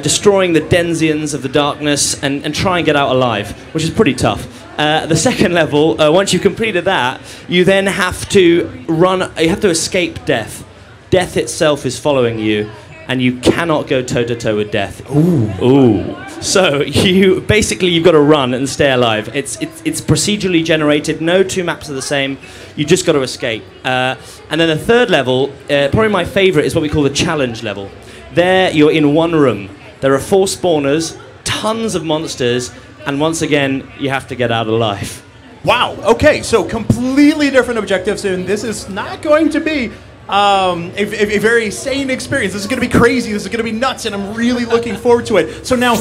destroying the Denzians of the darkness, and try and get out alive, which is pretty tough. The second level, once you've completed that, you then have to you have to escape death. Death itself is following you, and you cannot go toe-to-toe with death. Ooh. So you've got to run and stay alive. It's procedurally generated. No 2 maps are the same. You just got to escape. And then the third level, probably my favorite, is what we call the challenge level. There, you're in one room. There are 4 spawners, tons of monsters, and once again, you have to get out alive. Wow. Okay, so completely different objectives, and this is not going to be a very sane experience. This is going to be crazy. This is going to be nuts, and I'm really looking forward to it. So now,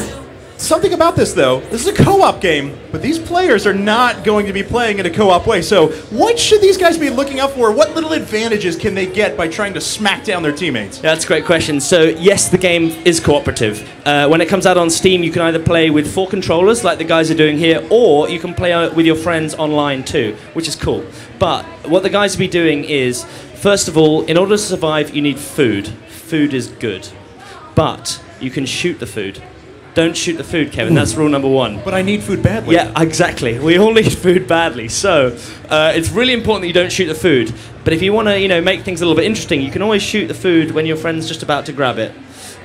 something about this, though. This is a co-op game, but these players are not going to be playing in a co-op way. So what should these guys be looking out for? What little advantages can they get by trying to smack down their teammates? Yeah, that's a great question. So yes, the game is cooperative. When it comes out on Steam, you can either play with 4 controllers, like the guys are doing here, or you can play with your friends online too, which is cool. But what the guys will be doing is, first of all, in order to survive, you need food. Food is good. But you can shoot the food. Don't shoot the food, Kevin. That's rule number 1. But I need food badly. Yeah, exactly. We all need food badly. So it's really important that you don't shoot the food. But if you want to, make things a little bit interesting, you can always shoot the food when your friend's just about to grab it.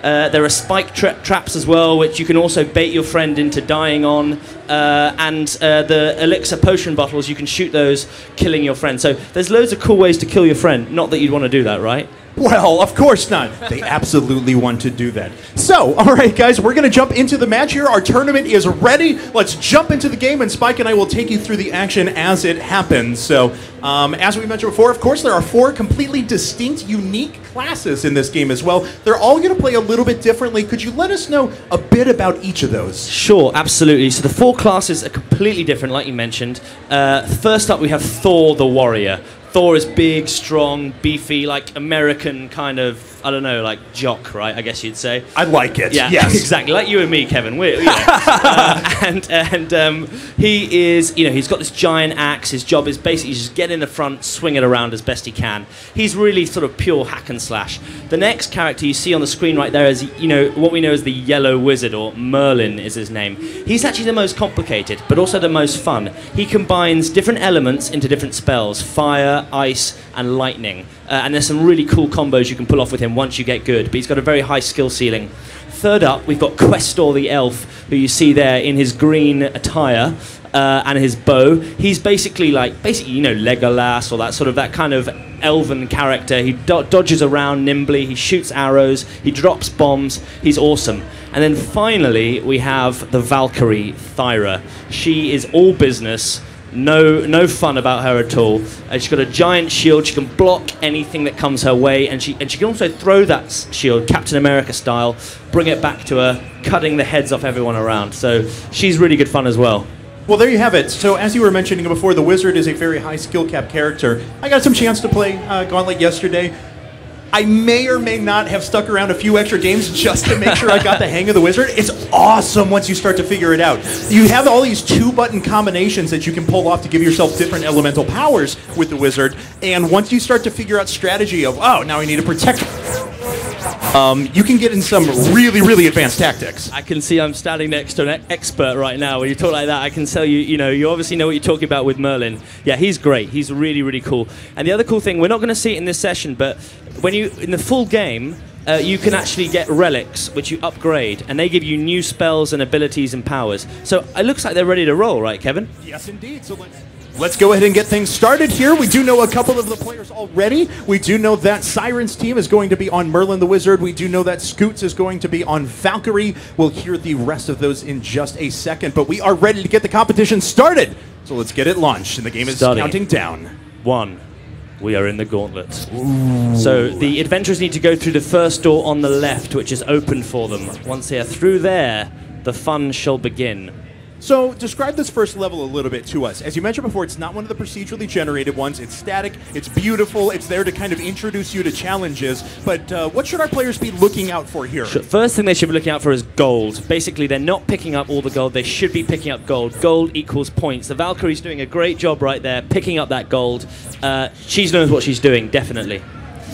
There are spike traps as well, which you can also bait your friend into dying on. And the elixir potion bottles, you can shoot those, killing your friend. So there's loads of cool ways to kill your friend. Not that you'd want to do that, right? Well, of course not. They absolutely want to do that. So, all right, guys, we're going to jump into the match here. Our tournament is ready. Let's jump into the game, and Spike and I will take you through the action as it happens. So, as we mentioned before, of course, there are 4 completely distinct, unique classes in this game as well. They're all going to play a little bit differently. Could you let us know a bit about each of those? Sure, absolutely. So the 4 classes are completely different, like you mentioned. First up, we have Thor the Warrior. Thor is big, strong, beefy, like American kind of I don't know, like jock, right? I guess you'd say. I like it. Yeah, yes. exactly. Like you and me, Kevin. We're, you know. He is, you know, he's got this giant axe. His job is basically just get in the front, swing it around as best he can. He's really sort of pure hack and slash. The next character you see on the screen right there is, you know, what we know as the Yellow Wizard, or Merlin is his name. He's actually the most complicated, but also the most fun. He combines different elements into different spells: fire, ice, and lightning. And there's some really cool combos you can pull off with him once you get good, but he's got a very high skill ceiling. Third up, we've got Questor the Elf, who you see there in his green attire and his bow. He's basically, you know, Legolas, or that kind of elven character. He dodges around nimbly, he shoots arrows, he drops bombs. He's awesome. And then finally, we have the Valkyrie, Thyra. She is all business. No fun about her at all. She's got a giant shield. She can block anything that comes her way, and she can also throw that shield, Captain America style, bring it back to her, cutting the heads off everyone around. So she's really good fun as well. Well, there you have it. So as you were mentioning before, the Wizard is a very high skill cap character. I got some chance to play Gauntlet yesterday. I may or may not have stuck around a few extra games just to make sure I got the hang of the Wizard. It's awesome once you start to figure it out. You have all these 2-button combinations that you can pull off to give yourself different elemental powers with the Wizard, and once you start to figure out strategy of, oh, now I need to protect, you can get in some really, really advanced tactics. I can see I'm standing next to an expert right now. When you talk like that, I can tell you, you know, you obviously know what you're talking about with Merlin. Yeah, he's great. He's really, really cool. And the other cool thing, we're not going to see it in this session, but when you, in the full game, you can actually get relics, which you upgrade, and they give you new spells and abilities and powers. So it looks like they're ready to roll, right, Kevin? Yes, indeed. So let's go ahead and get things started here. We do know a couple of the players already. We do know that Siren's team is going to be on Merlin the Wizard. We do know that Scoots is going to be on Valkyrie. We'll hear the rest of those in just a second, but we are ready to get the competition started. So let's get it launched, and the game is counting down. 1. We are in the gauntlet. Ooh. So the adventurers need to go through the first door on the left, which is open for them. Once they are through there, the fun shall begin. So describe this first level a little bit to us. As you mentioned before, it's not one of the procedurally generated ones. It's static, it's beautiful, it's there to kind of introduce you to challenges. But what should our players be looking out for here? First thing they should be looking out for is gold. Basically, they're not picking up all the gold. They should be picking up gold. Gold equals points. The Valkyrie's doing a great job right there, picking up that gold. She knows what she's doing, definitely.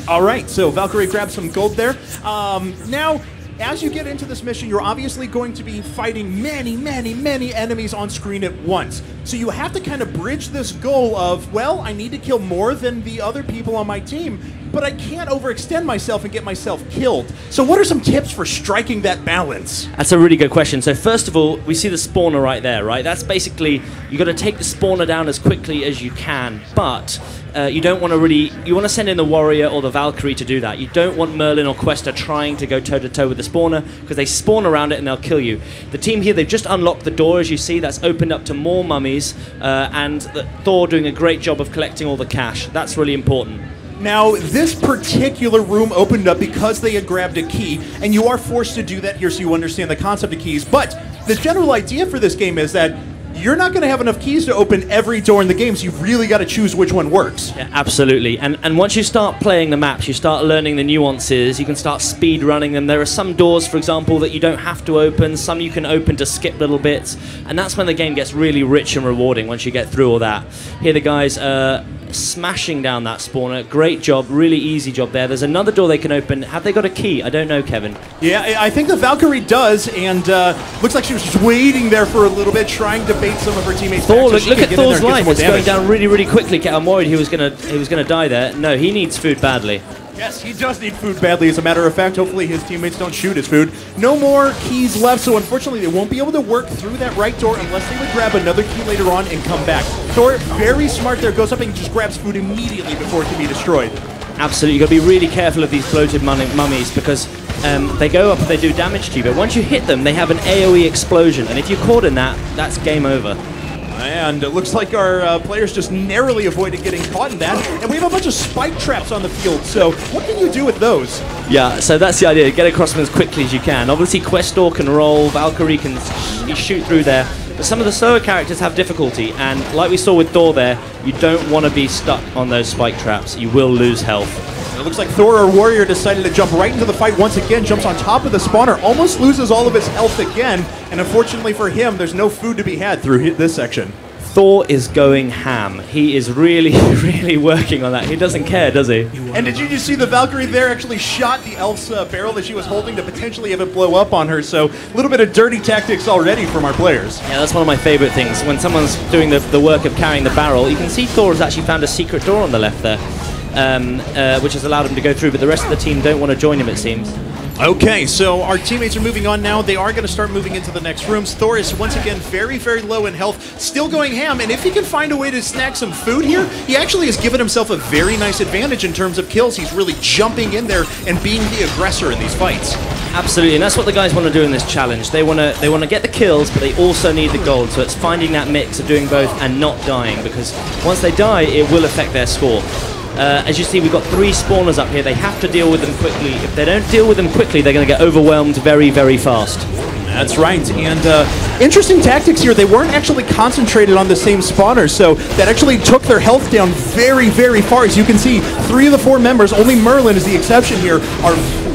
All right, so Valkyrie grabs some gold there. Now, as you get into this mission, you're obviously going to be fighting many, many, many enemies on screen at once. So you have to kind of bridge this goal of, well, I need to kill more than the other people on my team, but I can't overextend myself and get myself killed. So what are some tips for striking that balance? That's a really good question. So first of all, we see the spawner right there, right? That's basically, you got to take the spawner down as quickly as you can, but you don't want to really, you want to send in the warrior or the Valkyrie to do that. You don't want Merlin or Questa trying to go toe-to-toe with the spawner, because they spawn around it and they'll kill you. The team here, they've just unlocked the door, as you see. That's opened up to more mummies, and Thor doing a great job of collecting all the cash. That's really important. Now, this particular room opened up because they had grabbed a key, and you are forced to do that here so you understand the concept of keys. But the general idea for this game is that you're not going to have enough keys to open every door in the game, so you've really got to choose which one works. Yeah, absolutely. And once you start playing the maps, you start learning the nuances, you can start speed running them. There are some doors, for example, that you don't have to open, some you can open to skip little bits, and that's when the game gets really rich and rewarding once you get through all that. Here the guys smashing down that spawner. Great job, really easy job there. There's another door they can open. Have they got a key? I don't know, Kevin. Yeah, I think the Valkyrie does, and looks like she was just waiting there for a little bit, trying to bait some of her teammates. Thor, back so look at Thor's life. It's going damage. down really, really quickly. I'm worried he was gonna die there. No, he needs food badly. Yes, he does need food badly, as a matter of fact. Hopefully his teammates don't shoot his food. No more keys left, so unfortunately they won't be able to work through that right door unless they would grab another key later on and come back. Thor, very smart there, goes up and just grabs food immediately before it can be destroyed. Absolutely, you've got to be really careful of these floated mummies, because they go up and they do damage to you, but once you hit them, they have an AoE explosion, and if you're caught in that, that's game over. And it looks like our players just narrowly avoided getting caught in that. And we have a bunch of spike traps on the field, so what can you do with those? Yeah, so that's the idea. Get across them as quickly as you can. Obviously, Questor can roll, Valkyrie can shoot through there, but some of the slower characters have difficulty, and like we saw with Thor there, you don't want to be stuck on those spike traps. You will lose health. It looks like Thor, our warrior, decided to jump right into the fight once again, jumps on top of the spawner, almost loses all of his health again, and unfortunately for him, there's no food to be had through this section. Thor is going ham. He is really, really working on that. He doesn't care, does he? And did you just see the Valkyrie there actually shot the elf's barrel that she was holding to potentially have it blow up on her? So a little bit of dirty tactics already from our players. Yeah, that's one of my favorite things. When someone's doing the work of carrying the barrel, you can see Thor has actually found a secret door on the left there, which has allowed him to go through, but the rest of the team don't want to join him, it seems. Okay, so our teammates are moving on now. They are going to start moving into the next rooms. Thor is once again very, very low in health, still going ham, and if he can find a way to snag some food here, he actually has given himself a very nice advantage in terms of kills. He's really jumping in there and being the aggressor in these fights. Absolutely, and that's what the guys want to do in this challenge. They want to get the kills, but they also need the gold. So it's finding that mix of doing both and not dying, because once they die, it will affect their score. As you see, we've got 3 spawners up here. They have to deal with them quickly. If they don't deal with them quickly, they're going to get overwhelmed very, very fast. That's right, and interesting tactics here. They weren't actually concentrated on the same spawner, so that actually took their health down very, very far. As you can see, 3 of the 4 members, only Merlin is the exception here,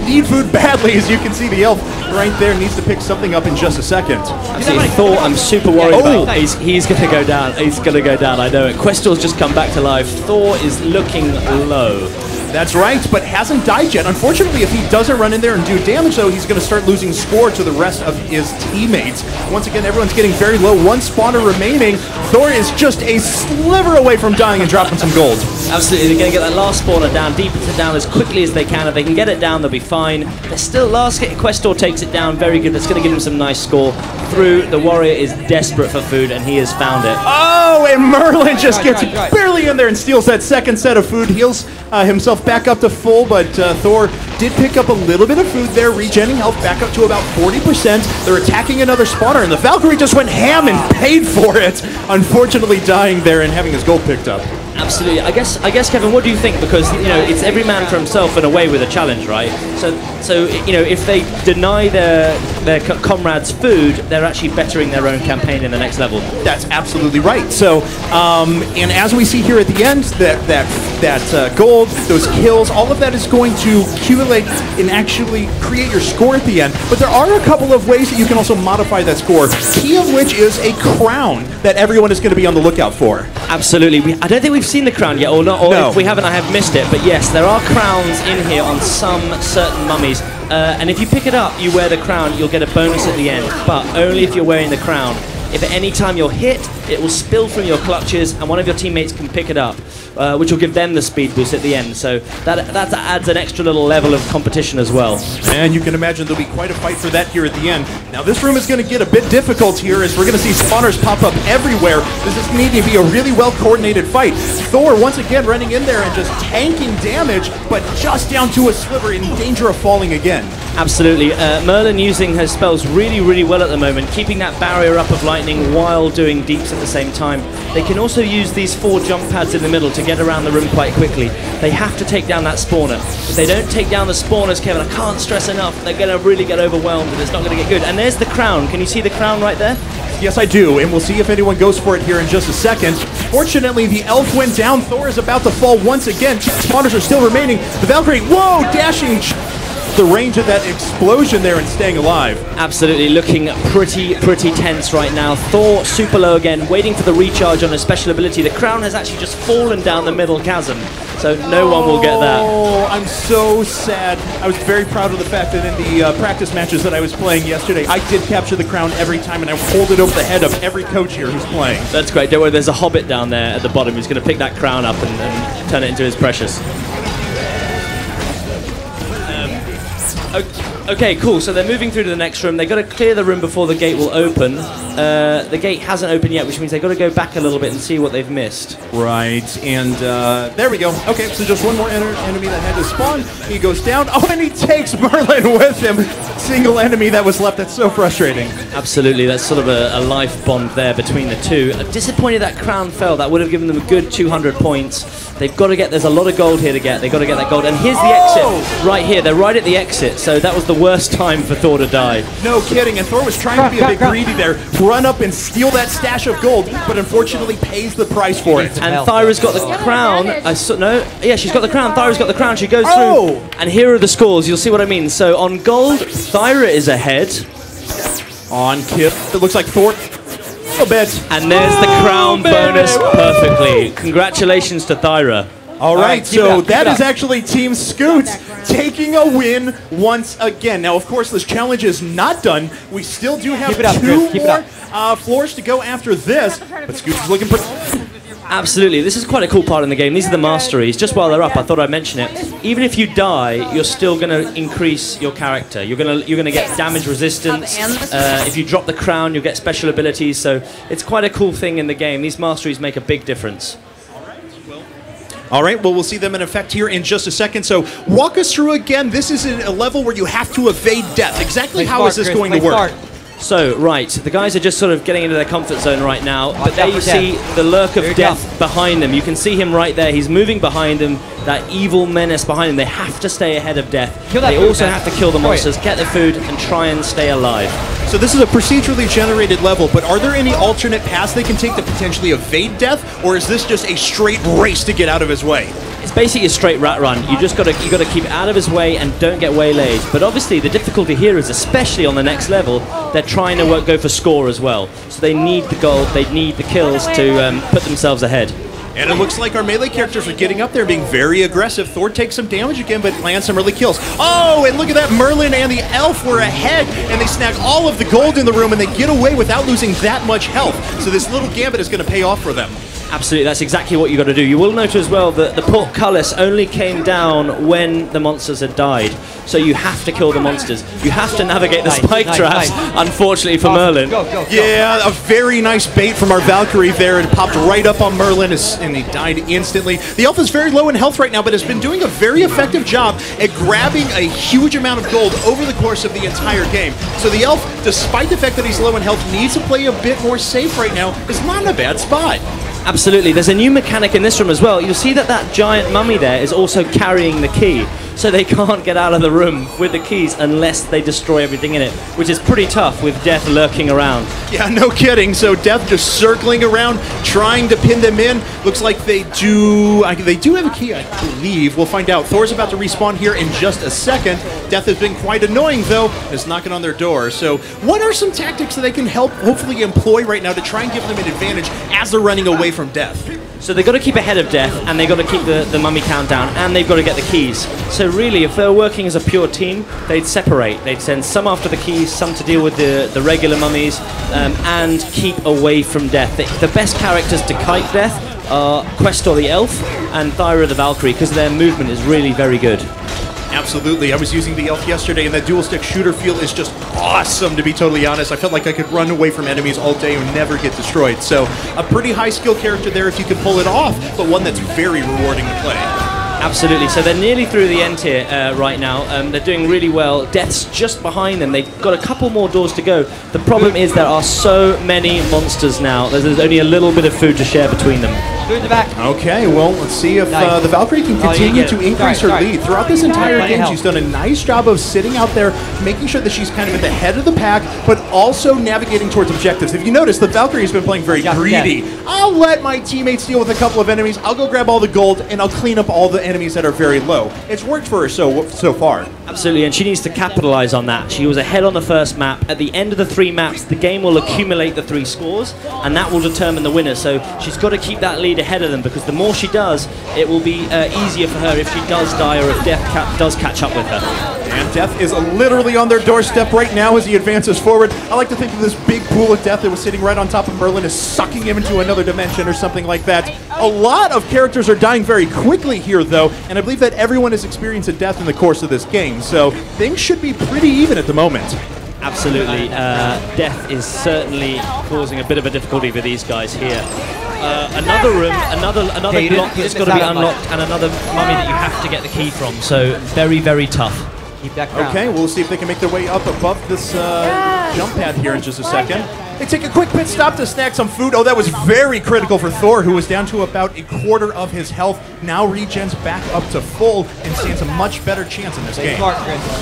need food badly. As you can see, the elf right there needs to pick something up in just a second. Absolutely. Thor, I'm super worried about. He's going to go down. He's going to go down, I know it. Questor's just come back to life. Thor is looking low. That's right, but hasn't died yet. Unfortunately, if he doesn't run in there and do damage, though, he's going to start losing score to the rest of his teammates. Once again, everyone's getting very low. 1 spawner remaining. Thor is just a sliver away from dying and dropping some gold. Absolutely, they're going to get that last spawner down, deepens it down as quickly as they can. If they can get it down, they'll be fine. They're still last. Questor takes it down, very good. That's going to give him some nice score. Through, the warrior is desperate for food, and he has found it. Oh, and Merlin just gets barely in there and steals that second set of food. Heals himself back up to full, but Thor did pick up a little bit of food there, regenerating health back up to about 40%. They're attacking another spawner, and the Valkyrie just went ham and paid for it. Unfortunately, dying there and having his gold picked up. Absolutely. I guess, Kevin, what do you think? Because, you know, it's every man for himself in a way with a challenge, right? So you know, if they deny their comrades food, they're actually bettering their own campaign in the next level. That's absolutely right. So, and as we see here at the end, that gold, those kills, all of that is going to accumulate and actually create your score at the end. But there are a couple of ways that you can also modify that score, key of which is a crown that everyone is going to be on the lookout for. Absolutely. I don't think we've seen the crown yet, or not. Or no. If we haven't, I have missed it. But yes, there are crowns in here on some certain mummies. And if you pick it up, you wear the crown, you'll get a bonus at the end. But only if you're wearing the crown. If at any time you're hit, it will spill from your clutches, and one of your teammates can pick it up, which will give them the speed boost at the end. So that adds an extra little level of competition as well. And you can imagine there'll be quite a fight for that here at the end. Now this room is going to get a bit difficult here, as we're going to see spawners pop up everywhere. This is going to need to be a really well-coordinated fight. Thor once again running in there and just tanking damage, but just down to a sliver, in danger of falling again. Absolutely. Merlin using her spells really, really well at the moment, keeping that barrier up of lightning while doing deeps at the same time. They can also use these 4 jump pads in the middle to get around the room quite quickly. They have to take down that spawner. If they don't take down the spawners, Kevin, I can't stress enough, they're going to really get overwhelmed and it's not going to get good. And there's the crown. Can you see the crown right there? Yes, I do, and we'll see if anyone goes for it here in just a second. Fortunately, the elf went down. Thor is about to fall once again. 2 spawners are still remaining. The Valkyrie, whoa, dashing the range of that explosion there and staying alive. Absolutely, looking pretty tense right now. Thor super low again, waiting for the recharge on his special ability. The crown has actually just fallen down the middle chasm, so no one will get that. Oh, I'm so sad. I was very proud of the fact that in the practice matches that I was playing yesterday, I did capture the crown every time, and I hold it over the head of every coach here who's playing. That's great. Don't worry, there's a hobbit down there at the bottom who's going to pick that crown up and turn it into his precious. Okay, cool. So they're moving through to the next room. They've got to clear the room before the gate will open. The gate hasn't opened yet, which means they've got to go back a little bit and see what they've missed. Right, and there we go. Okay, so just one more enemy that had to spawn. He goes down. Oh, and he takes Merlin with him. Single enemy that was left. That's so frustrating. Absolutely. That's sort of a life bond there between the two. Disappointed that crown fell. That would have given them a good 200 points. They've got to get, there's a lot of gold here to get. They've got to get that gold. And here's the exit right here. They're right at the exit, so that was the worst time for Thor to die. No kidding, and Thor was trying to be a bit greedy there, run up and steal that stash of gold, but unfortunately pays the price for it. And Thyra's got the crown. Yeah, she's got the crown. Thyra's got the crown. She goes through. And here are the scores. You'll see what I mean. So on gold, Thyra is ahead. On kill, it looks like Thor a bit. And there's the crown bonus perfectly. Congratulations to Thyra. All right, so that is actually Team Scoots taking a win once again. Now, of course, this challenge is not done. We still do have two more floors to go after this, but Scoots is looking pretty... Absolutely, this is quite a cool part in the game. These are the masteries. Just while they're up, I thought I'd mention it. Even if you die, you're still going to increase your character. You're going to get damage resistance. If you drop the crown, you'll get special abilities. So it's quite a cool thing in the game. These masteries make a big difference. All right, well, we'll see them in effect here in just a second. So walk us through again. This is a level where you have to evade death. Exactly how is this going to work? So, right, the guys are just sort of getting into their comfort zone right now, but there you see the lurk of death behind them. You can see him right there. He's moving behind them, that evil menace behind them. They have to stay ahead of death. They also have to kill the monsters, get the food, and try and stay alive. So this is a procedurally generated level, but are there any alternate paths they can take to potentially evade death, or is this just a straight race to get out of his way? It's basically a straight rat run. You got to keep out of his way and don't get waylaid. But obviously the difficulty here is, especially on the next level, they're trying to go for score as well. So they need the gold, they need the kills to put themselves ahead. And it looks like our melee characters are getting up there, being very aggressive. Thor takes some damage again, but lands some early kills. Oh, and look at that. Merlin and the elf were ahead, and they snag all of the gold in the room, and they get away without losing that much health. So this little gambit is going to pay off for them. Absolutely, that's exactly what you got to do. You will note as well that the portcullis only came down when the monsters had died. So you have to kill the monsters. You have to navigate the spike traps, unfortunately for Merlin. Yeah, a very nice bait from our Valkyrie there. It popped right up on Merlin, and he died instantly. The elf is very low in health right now, but has been doing a very effective job at grabbing a huge amount of gold over the course of the entire game. So the elf, despite the fact that he's low in health, needs to play a bit more safe right now. Is not in a bad spot. Absolutely. There's a new mechanic in this room as well. You'll see that that giant mummy there is also carrying the key. So they can't get out of the room with the keys unless they destroy everything in it, which is pretty tough with Death lurking around. Yeah, no kidding. So Death just circling around, trying to pin them in. Looks like they do have a key, I believe. We'll find out. Thor's about to respawn here in just a second. Death has been quite annoying, though, and is knocking on their door. So what are some tactics that they can hopefully employ right now to try and give them an advantage as they're running away from Death? So they've got to keep ahead of Death, and they've got to keep the mummy count down, and they've got to get the keys. So really, if they were working as a pure team, they'd separate. They'd send some after the keys, some to deal with the regular mummies, and keep away from Death. The best characters to kite Death are Questor the Elf and Thyra the Valkyrie, because their movement is really very good. Absolutely. I was using the elf yesterday, and that dual-stick shooter feel is just awesome, to be totally honest. I felt like I could run away from enemies all day and never get destroyed. So a pretty high-skill character there if you can pull it off, but one that's very rewarding to play. Absolutely. So they're nearly through the end here right now. They're doing really well. Death's just behind them. They've got a couple more doors to go. The problem is there are so many monsters now. There's only a little bit of food to share between them. In the back. Okay, well, let's see if the Valkyrie can continue to increase her lead. Throughout this entire game, she's done a nice job of sitting out there, making sure that she's kind of at the head of the pack, but also navigating towards objectives. If you notice, the Valkyrie has been playing very greedy. I'll let my teammates deal with a couple of enemies. I'll go grab all the gold, and I'll clean up all the enemies that are very low. It's worked for her so far. Absolutely, and she needs to capitalize on that. She was ahead on the first map. At the end of the 3 maps, the game will accumulate the 3 scores, and that will determine the winner. So she's got to keep that lead ahead of them, because the more she does, it will be easier for her if she does die or if Death does catch up with her. And Death is literally on their doorstep right now as he advances forward. I like to think of this big pool of Death that was sitting right on top of Merlin as sucking him into another dimension or something like that. A lot of characters are dying very quickly here, though, and I believe that everyone has experienced a death in the course of this game, so things should be pretty even at the moment. Absolutely. Death is certainly causing a bit of a difficulty for these guys here. Another room, another block that's got to be unlocked, and another mummy that you have to get the key from, so very, very tough. Keep that crown. Okay, we'll see if they can make their way up above this jump pad here in just a second. They take a quick pit stop to snack some food. Oh, that was very critical for Thor, who was down to about a quarter of his health. Now regens back up to full and stands a much better chance in this game.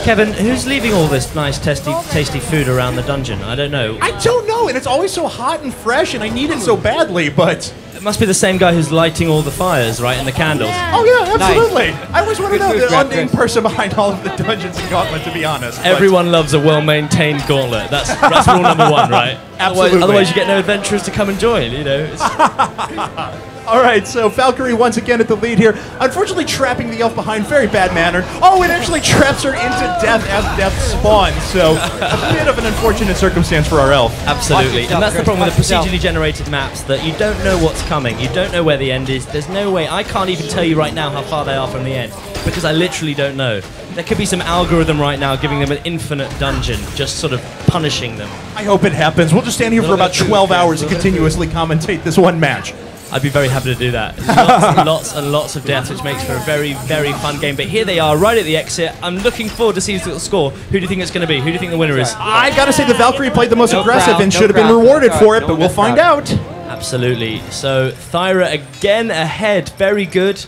Kevin, who's leaving all this nice, tasty food around the dungeon? I don't know. I don't know, and it's always so hot and fresh, and I need it so badly, but... It must be the same guy who's lighting all the fires, right, and the candles. Oh, yeah, absolutely. Nice. I always want to know the unnamed person behind all of the dungeons in Gauntlet, to be honest. Everyone loves a well-maintained gauntlet. That's rule number one, right? Absolutely. Otherwise, you get no adventurers to come and join, you know. All right, so Valkyrie once again at the lead here. Unfortunately, trapping the elf behind, very bad manner. Oh, it actually traps her into death as death spawns. So a bit of an unfortunate circumstance for our elf. Absolutely, and that's the problem with the procedurally generated maps, that you don't know what's coming. You don't know where the end is. There's no way. I can't even tell you right now how far they are from the end, because I literally don't know. There could be some algorithm right now giving them an infinite dungeon, just sort of punishing them. I hope it happens. We'll just stand here for about 12 hours and continuously commentate this one match. I'd be very happy to do that. Lots and lots of deaths, which makes for a very, very fun game. But here they are, right at the exit. I'm looking forward to seeing the score. Who do you think it's going to be? Who do you think the winner is? I got to say the Valkyrie played the most aggressive and should have been rewarded for it, but we'll find out. Absolutely. So Thyra again ahead. Very good.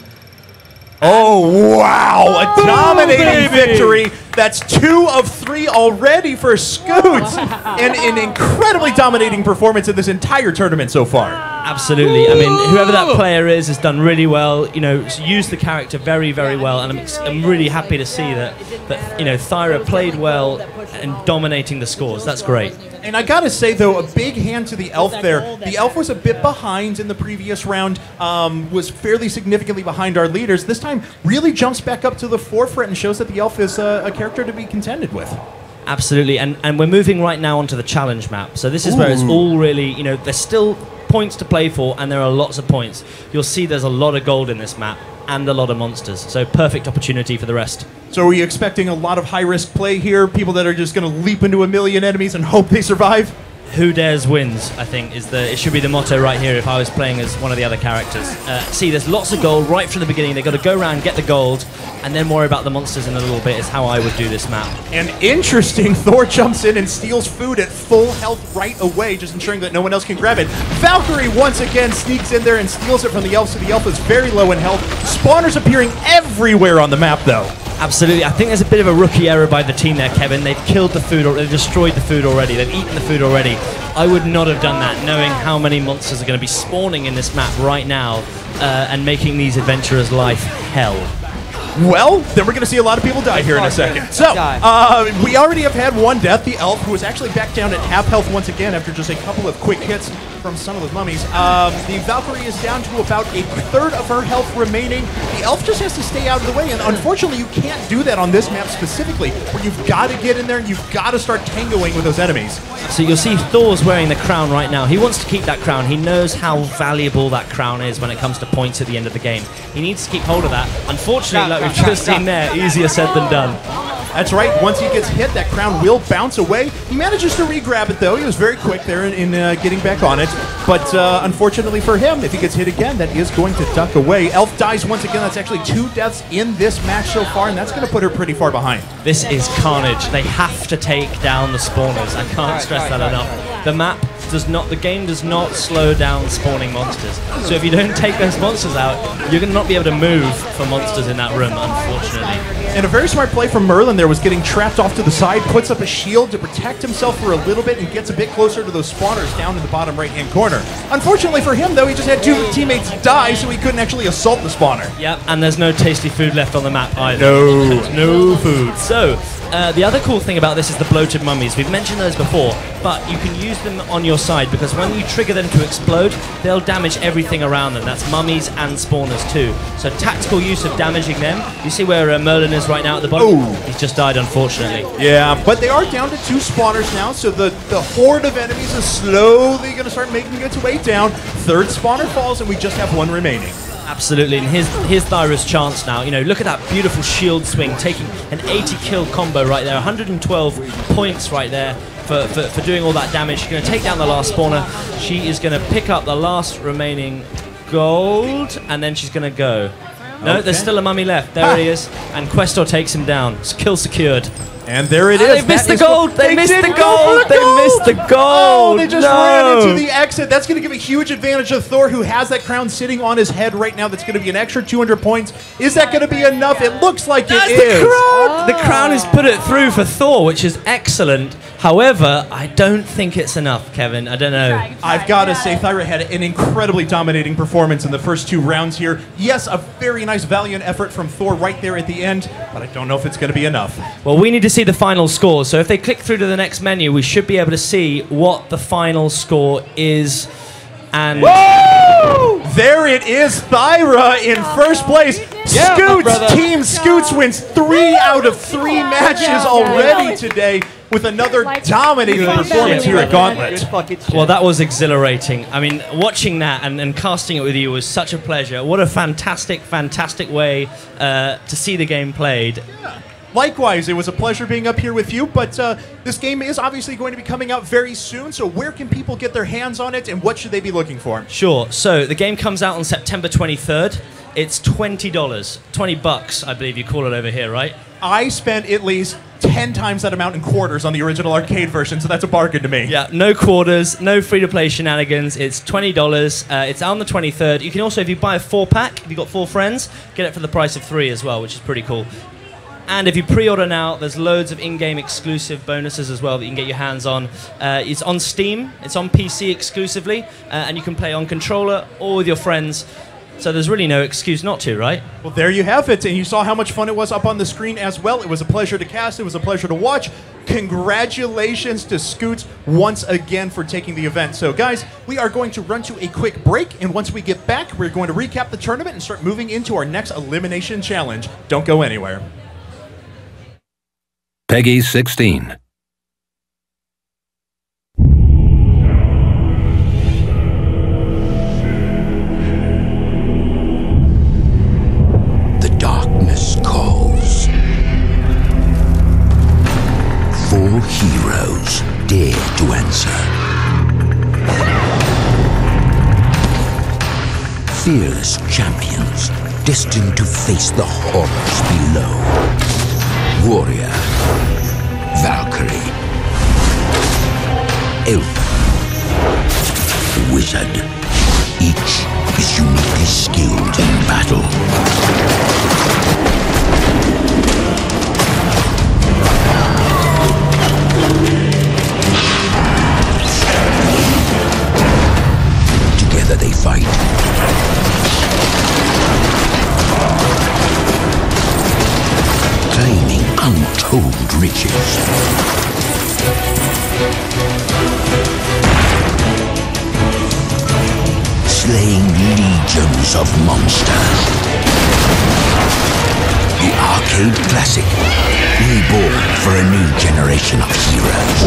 Oh, wow. A dominating victory. That's 2 of 3 already for Scoots. And an incredibly dominating performance in this entire tournament so far. Absolutely. I mean, whoever that player is has done really well. You know, used the character very, very well. And I'm really happy to see that you know, Thyra played well and dominating the scores. That's great. And I gotta say, though, a big hand to the elf there. The elf was a bit behind in the previous round, was fairly significantly behind our leaders. This time really jumps back up to the forefront and shows that the elf is a character to be contended with. Absolutely, and we're moving right now onto the challenge map. So this is where it's all really, you know, there's still points to play for, and there are lots of points. You'll see there's a lot of gold in this map and a lot of monsters, so perfect opportunity for the rest. So are you expecting a lot of high-risk play here? People that are just going to leap into a million enemies and hope they survive? Who dares wins, I think, it should be the motto right here if I was playing as one of the other characters. See, there's lots of gold right from the beginning. They've got to go around, get the gold, and then worry about the monsters in a little bit is how I would do this map. And interesting, Thor jumps in and steals food at full health right away, just ensuring that no one else can grab it. Valkyrie once again sneaks in there and steals it from the elf, so the elf is very low in health. Spawners appearing everywhere on the map, though. Absolutely. I think there's a bit of a rookie error by the team there, Kevin. They've killed the food, or they've destroyed the food already. They've eaten the food already. I would not have done that, knowing how many monsters are going to be spawning in this map right now and making these adventurers' life hell. Well, then we're going to see a lot of people die here in a second. So, we already have had one death, the elf, who is actually back down at half health once again after just a couple of quick hits from some of the mummies. The Valkyrie is down to about a third of her health remaining. The elf just has to stay out of the way, and unfortunately you can't do that on this map specifically, where you've got to get in there and you've got to start tangoing with those enemies. So you'll see Thor's wearing the crown right now. He wants to keep that crown. He knows how valuable that crown is when it comes to points at the end of the game. He needs to keep hold of that. Unfortunately, like we've just seen there, easier said than done. That's right. Once he gets hit, that crown will bounce away. He manages to re-grab it, though. He was very quick there in getting back on it. But unfortunately for him, if he gets hit again, that is going to duck away. Elf dies once again. That's actually 2 deaths in this match so far, and that's going to put her pretty far behind. This is carnage. They have to take down the spawners. I can't stress that enough. The map does not, the game does not slow down spawning monsters. So if you don't take those monsters out, you're going to not be able to move for monsters in that room, unfortunately. And a very smart play from Merlin there was getting trapped off to the side, puts up a shield to protect himself for a little bit, and gets a bit closer to those spawners down in the bottom right-hand corner. Unfortunately for him, though, he just had 2 teammates die, so he couldn't actually assault the spawner. Yep, and there's no tasty food left on the map either. No. There's no food. So, the other cool thing about this is the bloated mummies. We've mentioned those before, but you can use them on your side, because when you trigger them to explode, they'll damage everything around them. That's mummies and spawners too. So tactical use of damaging them. You see where Merlin is right now at the bottom? Ooh. He's just died, unfortunately. Yeah, but they are down to 2 spawners now, so the horde of enemies is slowly going to start making its way down. 3rd spawner falls, and we just have 1 remaining. Absolutely, and here's Thyra's chance now. You know, look at that beautiful shield swing, taking an 80-kill combo right there, 112 points right there for doing all that damage. She's going to take down the last spawner. She is going to pick up the last remaining gold, and then she's going to go. No, there's still a mummy left. There he is, and Questor takes him down. Kill secured. And there it is. They missed the gold. They missed the gold. They missed the gold. Oh, they just ran into the exit. That's going to give a huge advantage to Thor, who has that crown sitting on his head right now. That's going to be an extra 200 points. Is that going to be enough? It looks like it is. The crown has put it through for Thor, which is excellent. However, I don't think it's enough, Kevin. I don't know. I've got to say, Thyra had an incredibly dominating performance in the first 2 rounds here. Yes, a very nice valiant effort from Thor right there at the end, but I don't know if it's going to be enough. Well, we need to see the final score. So if they click through to the next menu, we should be able to see what the final score is. And whoa! There it is, Thyra in first place. Yeah, Scoots, Team Scoots wins 3 out of 3 matches already today with another dominating performance here at Gauntlet. Well, that was exhilarating. I mean, watching that and casting it with you was such a pleasure. What a fantastic, fantastic way to see the game played. Yeah. Likewise, it was a pleasure being up here with you, but this game is obviously going to be coming out very soon, so where can people get their hands on it, and what should they be looking for? Sure. So the game comes out on September 23rd. It's $20. $20, I believe you call it over here, right? I spent at least 10 times that amount in quarters on the original arcade version, so that's a bargain to me. Yeah, no quarters, no free-to-play shenanigans. It's $20. It's on the 23rd. You can also, if you buy a 4-pack, if you've got 4 friends, get it for the price of 3 as well, which is pretty cool. And if you pre-order now, there's loads of in-game exclusive bonuses as well that you can get your hands on. It's on Steam, it's on PC exclusively, and you can play on controller or with your friends. So there's really no excuse not to, right? Well, there you have it, and you saw how much fun it was up on the screen as well. It was a pleasure to cast, it was a pleasure to watch. Congratulations to Scoots once again for taking the event. So guys, we are going to run to a quick break, and once we get back, we're going to recap the tournament and start moving into our next elimination challenge. Don't go anywhere. Peggy 16. The darkness calls. 4 heroes dare to answer. Fearless champions destined to face the horrors below. Warrior, Valkyrie, Elf, Wizard. Each is uniquely skilled in battle. Together they fight. Claiming untold riches. Slaying legions of monsters. The arcade classic, reborn for a new generation of heroes.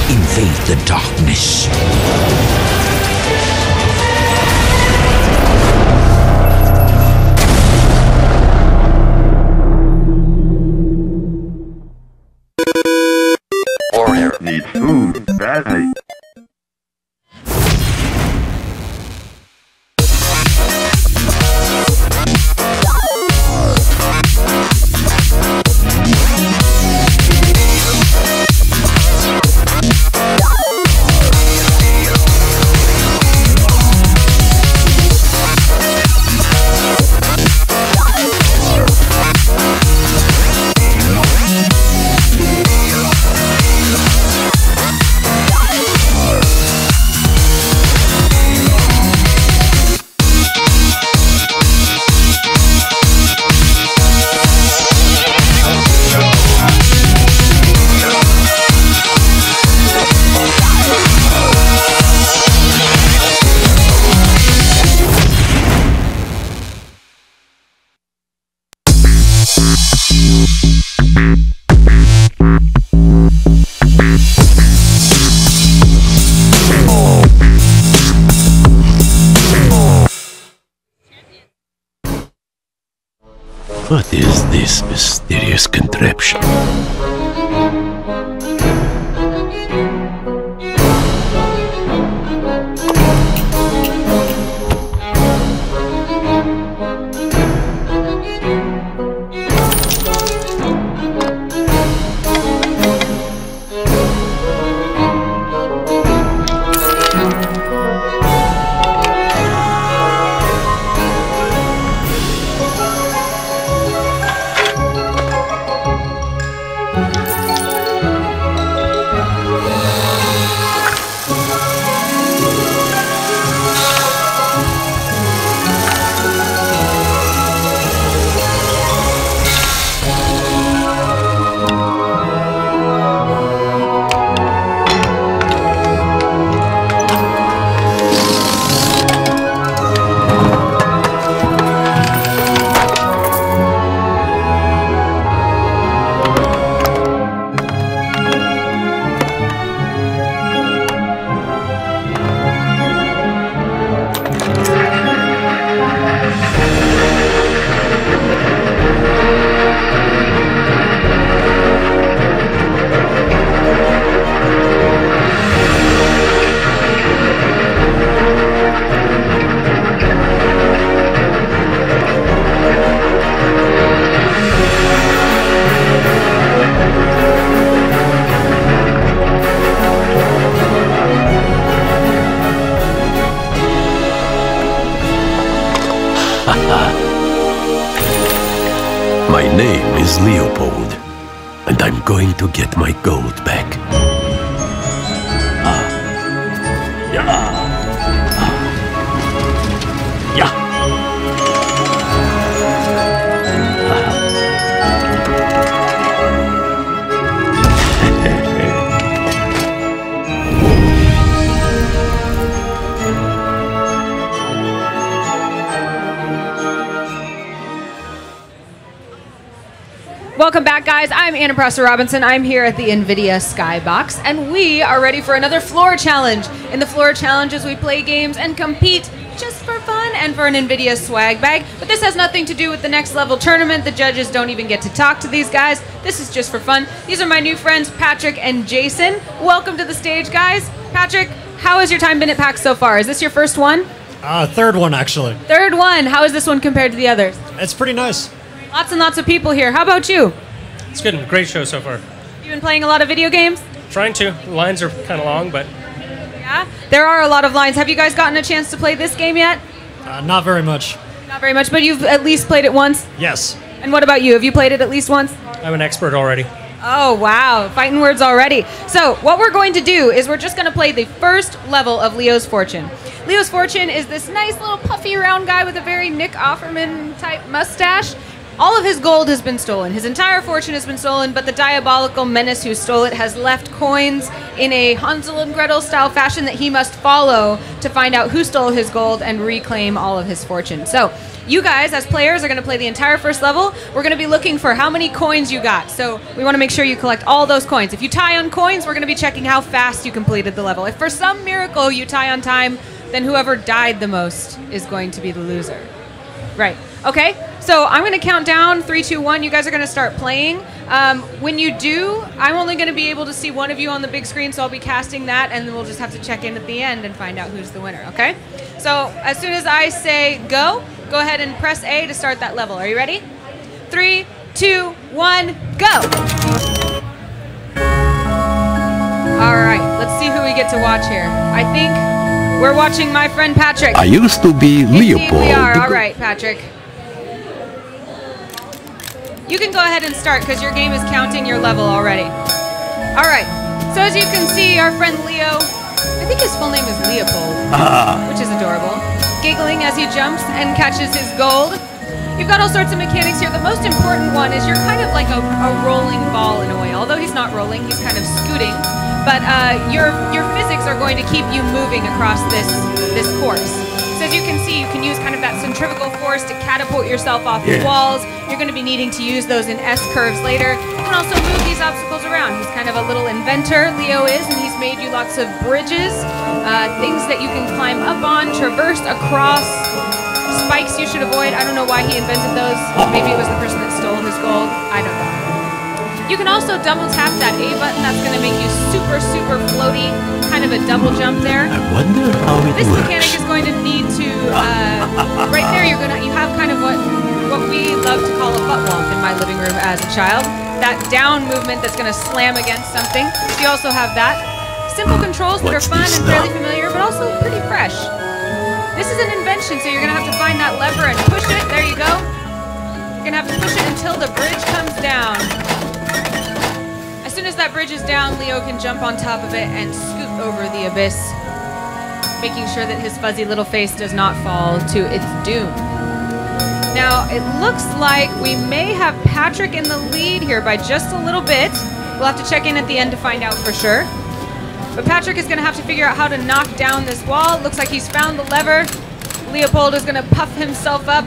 Invade the darkness. Warrior needs food badly. name is Leopold, and I'm going to get my gold back. Welcome back, guys. I'm Anna Prosser Robinson. I'm here at the NVIDIA Skybox, and we are ready for another floor challenge. In the floor challenges, we play games and compete just for fun and for an NVIDIA swag bag. But this has nothing to do with the next level tournament. The judges don't even get to talk to these guys. This is just for fun. These are my new friends, Patrick and Jason. Welcome to the stage, guys. Patrick, how has your time been at PAX so far? Is this your first one? Third one, actually. Third one. How is this one compared to the others? It's pretty nice. Lots and lots of people here. How about you? It's good. Great show so far. You been playing a lot of video games? Trying to. The lines are kind of long, but... Yeah? There are a lot of lines. Have you guys gotten a chance to play this game yet? Not very much. Not very much, but you've at least played it once? Yes. And what about you? Have you played it at least once? I'm an expert already. Oh, wow. Fighting words already. So what we're going to do is we're just going to play the first level of Leo's Fortune. Leo's Fortune is this nice little puffy round guy with a very Nick Offerman type mustache. All of his gold has been stolen. His entire fortune has been stolen, but the diabolical menace who stole it has left coins in a Hansel and Gretel style fashion that he must follow to find out who stole his gold and reclaim all of his fortune. So you guys, as players, are going to play the entire first level. We're going to be looking for how many coins you got. So we want to make sure you collect all those coins. If you tie on coins, we're going to be checking how fast you completed the level. If for some miracle you tie on time, then whoever died the most is going to be the loser. Right. Okay, so I'm going to count down 3, 2, 1. You guys are going to start playing. When you do, I'm only going to be able to see one of you on the big screen, so I'll be casting that, and then we'll just have to check in at the end and find out who's the winner, okay? So as soon as I say go ahead and press A to start that level. Are you ready? 3, 2, 1, go! All right, let's see who we get to watch here. I think we're watching my friend Patrick. I used to be Leopold. We are. All right, Patrick. You can go ahead and start because your game is counting your level already. All right. So as you can see, our friend Leo, I think his full name is Leopold, which is adorable, giggling as he jumps and catches his gold. You've got all sorts of mechanics here. The most important one is you're kind of like a rolling ball in a way. Although he's not rolling, he's kind of scooting. But your physics are going to keep you moving across this course. So as you can see, you can use kind of that centrifugal force to catapult yourself off the walls. You're going to be needing to use those in S-curves later. You can also move these obstacles around. He's kind of a little inventor, Leo is, and he's made you lots of bridges, things that you can climb up on, traverse across, spikes you should avoid. I don't know why he invented those. Maybe it was the person that stole his gold. I don't know. You can also double tap that A button. That's going to make you super, super floaty, kind of a double jump there. I wonder how it This works. mechanic is going to need to, right there, you have kind of what we love to call a butt womp in my living room as a child. That down movement that's going to slam against something. So you also have that. Simple controls that are fun and fairly familiar, but also pretty fresh. This is an invention, so you're going to have to find that lever and push it. There you go. You're going to have to push it until the bridge comes down. As soon as that bridge is down, Leo can jump on top of it and scoot over the abyss, making sure that his fuzzy little face does not fall to its doom. Now, it looks like we may have Patrick in the lead here by just a little bit. We'll have to check in at the end to find out for sure. But Patrick is going to have to figure out how to knock down this wall. It looks like he's found the lever. Leopold is going to puff himself up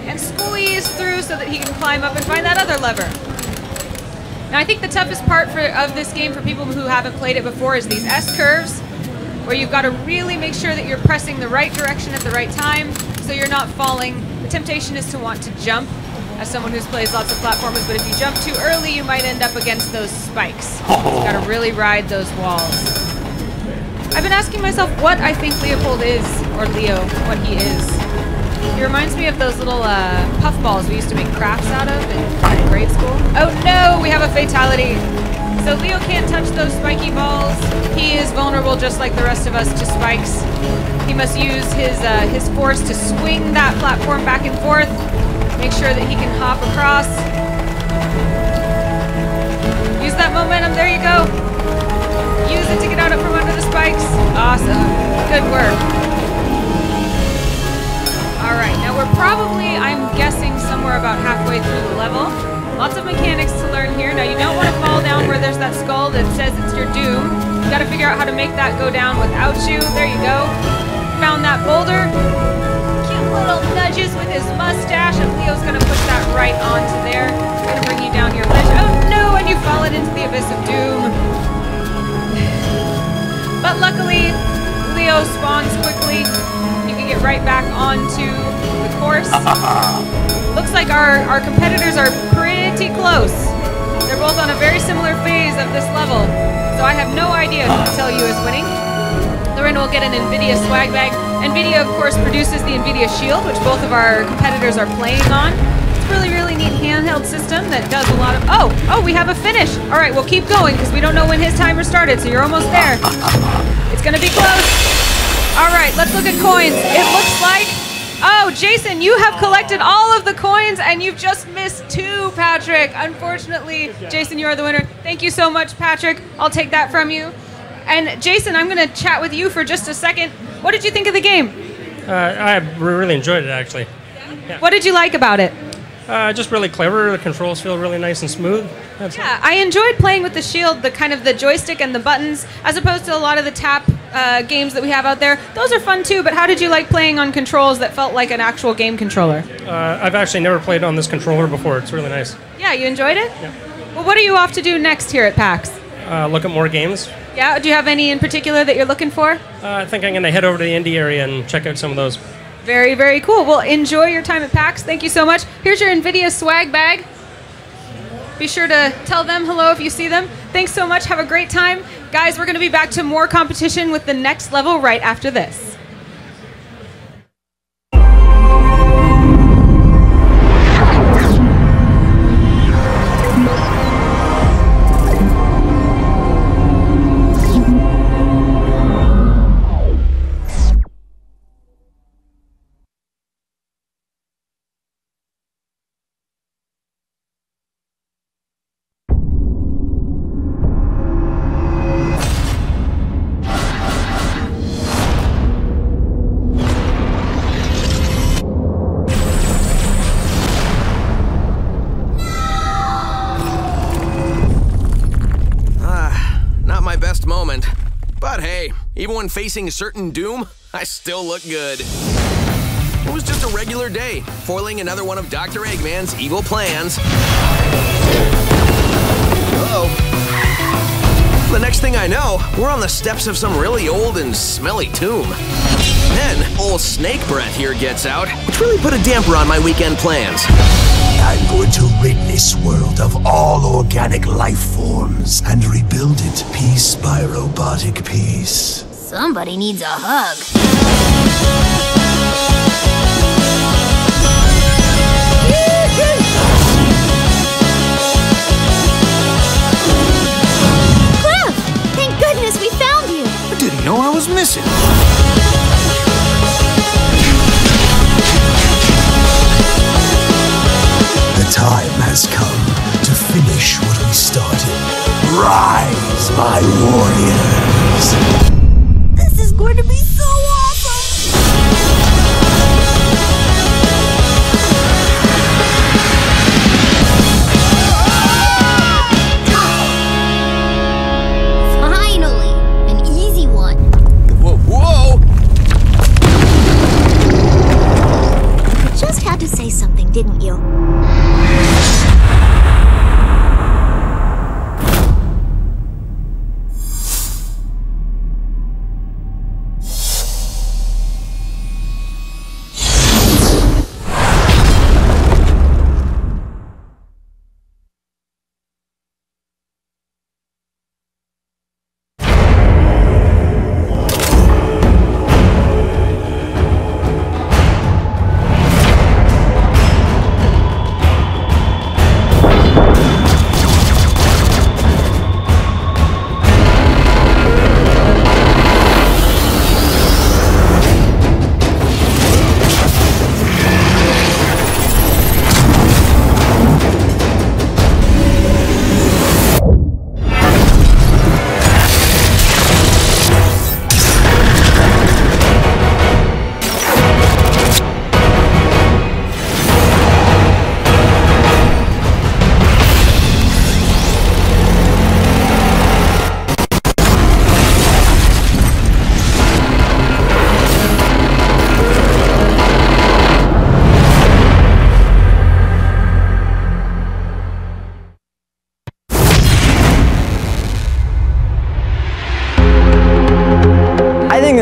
and squeeze through so that he can climb up and find that other lever. Now, I think the toughest part of this game for people who haven't played it before is these S-curves, where you've got to really make sure that you're pressing the right direction at the right time so you're not falling. The temptation is to want to jump, as someone who's played lots of platformers, but if you jump too early, you might end up against those spikes. So you've got to really ride those walls. I've been asking myself what I think Leopold is, or Leo, what he is. He reminds me of those little puffballs we used to make crafts out of in grade school. Oh no, we have a fatality. So Leo can't touch those spiky balls. He is vulnerable just like the rest of us to spikes. He must use his force to swing that platform back and forth, make sure that he can hop across. that momentum. There you go. Use it to get out from under the spikes. Awesome. Good work. All right, now we're probably, I'm guessing, somewhere about halfway through the level. Lots of mechanics to learn here. Now, you don't want to fall down where there's that skull that says it's your doom. You got to figure out how to make that go down without you. There you go. Found that boulder. Cute little nudges with his mustache, and Leo's going to push that right onto there. Going to bring you down your ledge. Oh, no, and you've fallen into the abyss of doom. But luckily, Leo spawns quickly. You can get right back onto the course. Looks like our competitors are pretty close. They're both on a very similar phase of this level, so I have no idea who to tell you is winning. The winner will get an NVIDIA swag bag. NVIDIA, of course, produces the NVIDIA Shield, which both of our competitors are playing on. It's a really, really neat handheld system that does a lot of... Oh, we have a finish. All right, we'll keep going because we don't know when his timer started, so you're almost there. It's going to be close. All right, let's look at coins. It looks like... Oh, Jason, you have collected all of the coins, and you've just missed 2, Patrick. Unfortunately, Jason, you are the winner. Thank you so much, Patrick. I'll take that from you. And Jason, I'm going to chat with you for just a second. What did you think of the game? I really enjoyed it, actually. Yeah. What did you like about it? Just really clever. The controls feel really nice and smooth. Yeah, I enjoyed playing with the Shield, the kind of the joystick and the buttons, as opposed to a lot of the tap games that we have out there. Those are fun too, but how did you like playing on controls that felt like an actual game controller? I've actually never played on this controller before. It's really nice. Yeah, you enjoyed it? Yeah. Well, what are you off to do next here at PAX? Look at more games. Yeah, do you have any in particular that you're looking for? I think I'm going to head over to the indie area and check out some of those. Very, very cool. Well, enjoy your time at PAX. Thank you so much. Here's your NVIDIA swag bag. Be sure to tell them hello if you see them. Thanks so much. Have a great time. Guys, we're going to be back to more competition with the next level right after this. Even when facing certain doom, I still look good. It was just a regular day, foiling another one of Dr. Eggman's evil plans. Uh-oh. The next thing I know, we're on the steps of some really old and smelly tomb. Then, old Snake Breath here gets out, which really put a damper on my weekend plans. I'm going to rid this world of all organic life forms and rebuild it piece by robotic piece. Somebody needs a hug. Cliff! Thank goodness we found you! I didn't know I was missing. The time has come to finish what we started. Rise, my warriors! This is going to be so awesome! Finally! An easy one. Whoa! You just had to say something, didn't you?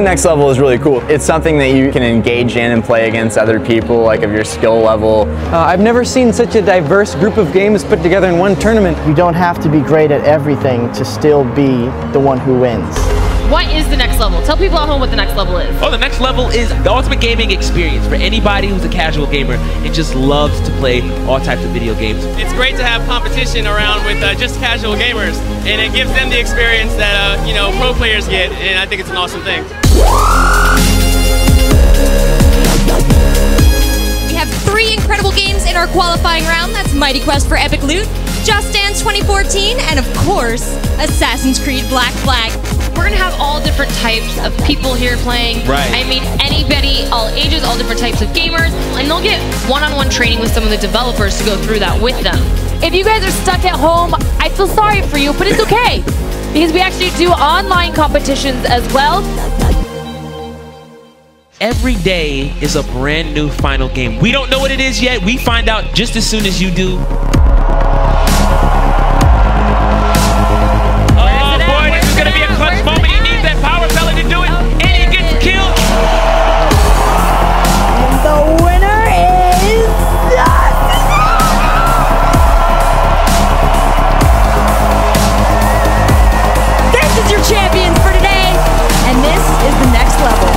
next level is really cool. It's something that you can engage in and play against other people, like of your skill level. I've never seen such a diverse group of games put together in one tournament. You don't have to be great at everything to still be the one who wins. What is the next level? Tell people at home what the next level is. Oh, the next level is the ultimate gaming experience for anybody who's a casual gamer and just loves to play all types of video games. It's great to have competition around with just casual gamers, and it gives them the experience that pro players get, and I think it's an awesome thing. We have 3 incredible games in our qualifying round. That's Mighty Quest for Epic Loot, Just Dance 2014, and of course, Assassin's Creed Black Flag. We're gonna have all different types of people here playing. Right. I mean, anybody, all ages, all different types of gamers, and they'll get one-on-one training with some of the developers to go through that with them. If you guys are stuck at home, I feel sorry for you, but it's okay, because we actually do online competitions as well. Every day is a brand new final game. We don't know what it is yet. We find out just as soon as you do. Gonna be a clutch moment. He needs that power pellet to do it, and he gets killed. And the winner is This is your champions for today, and this is the next level.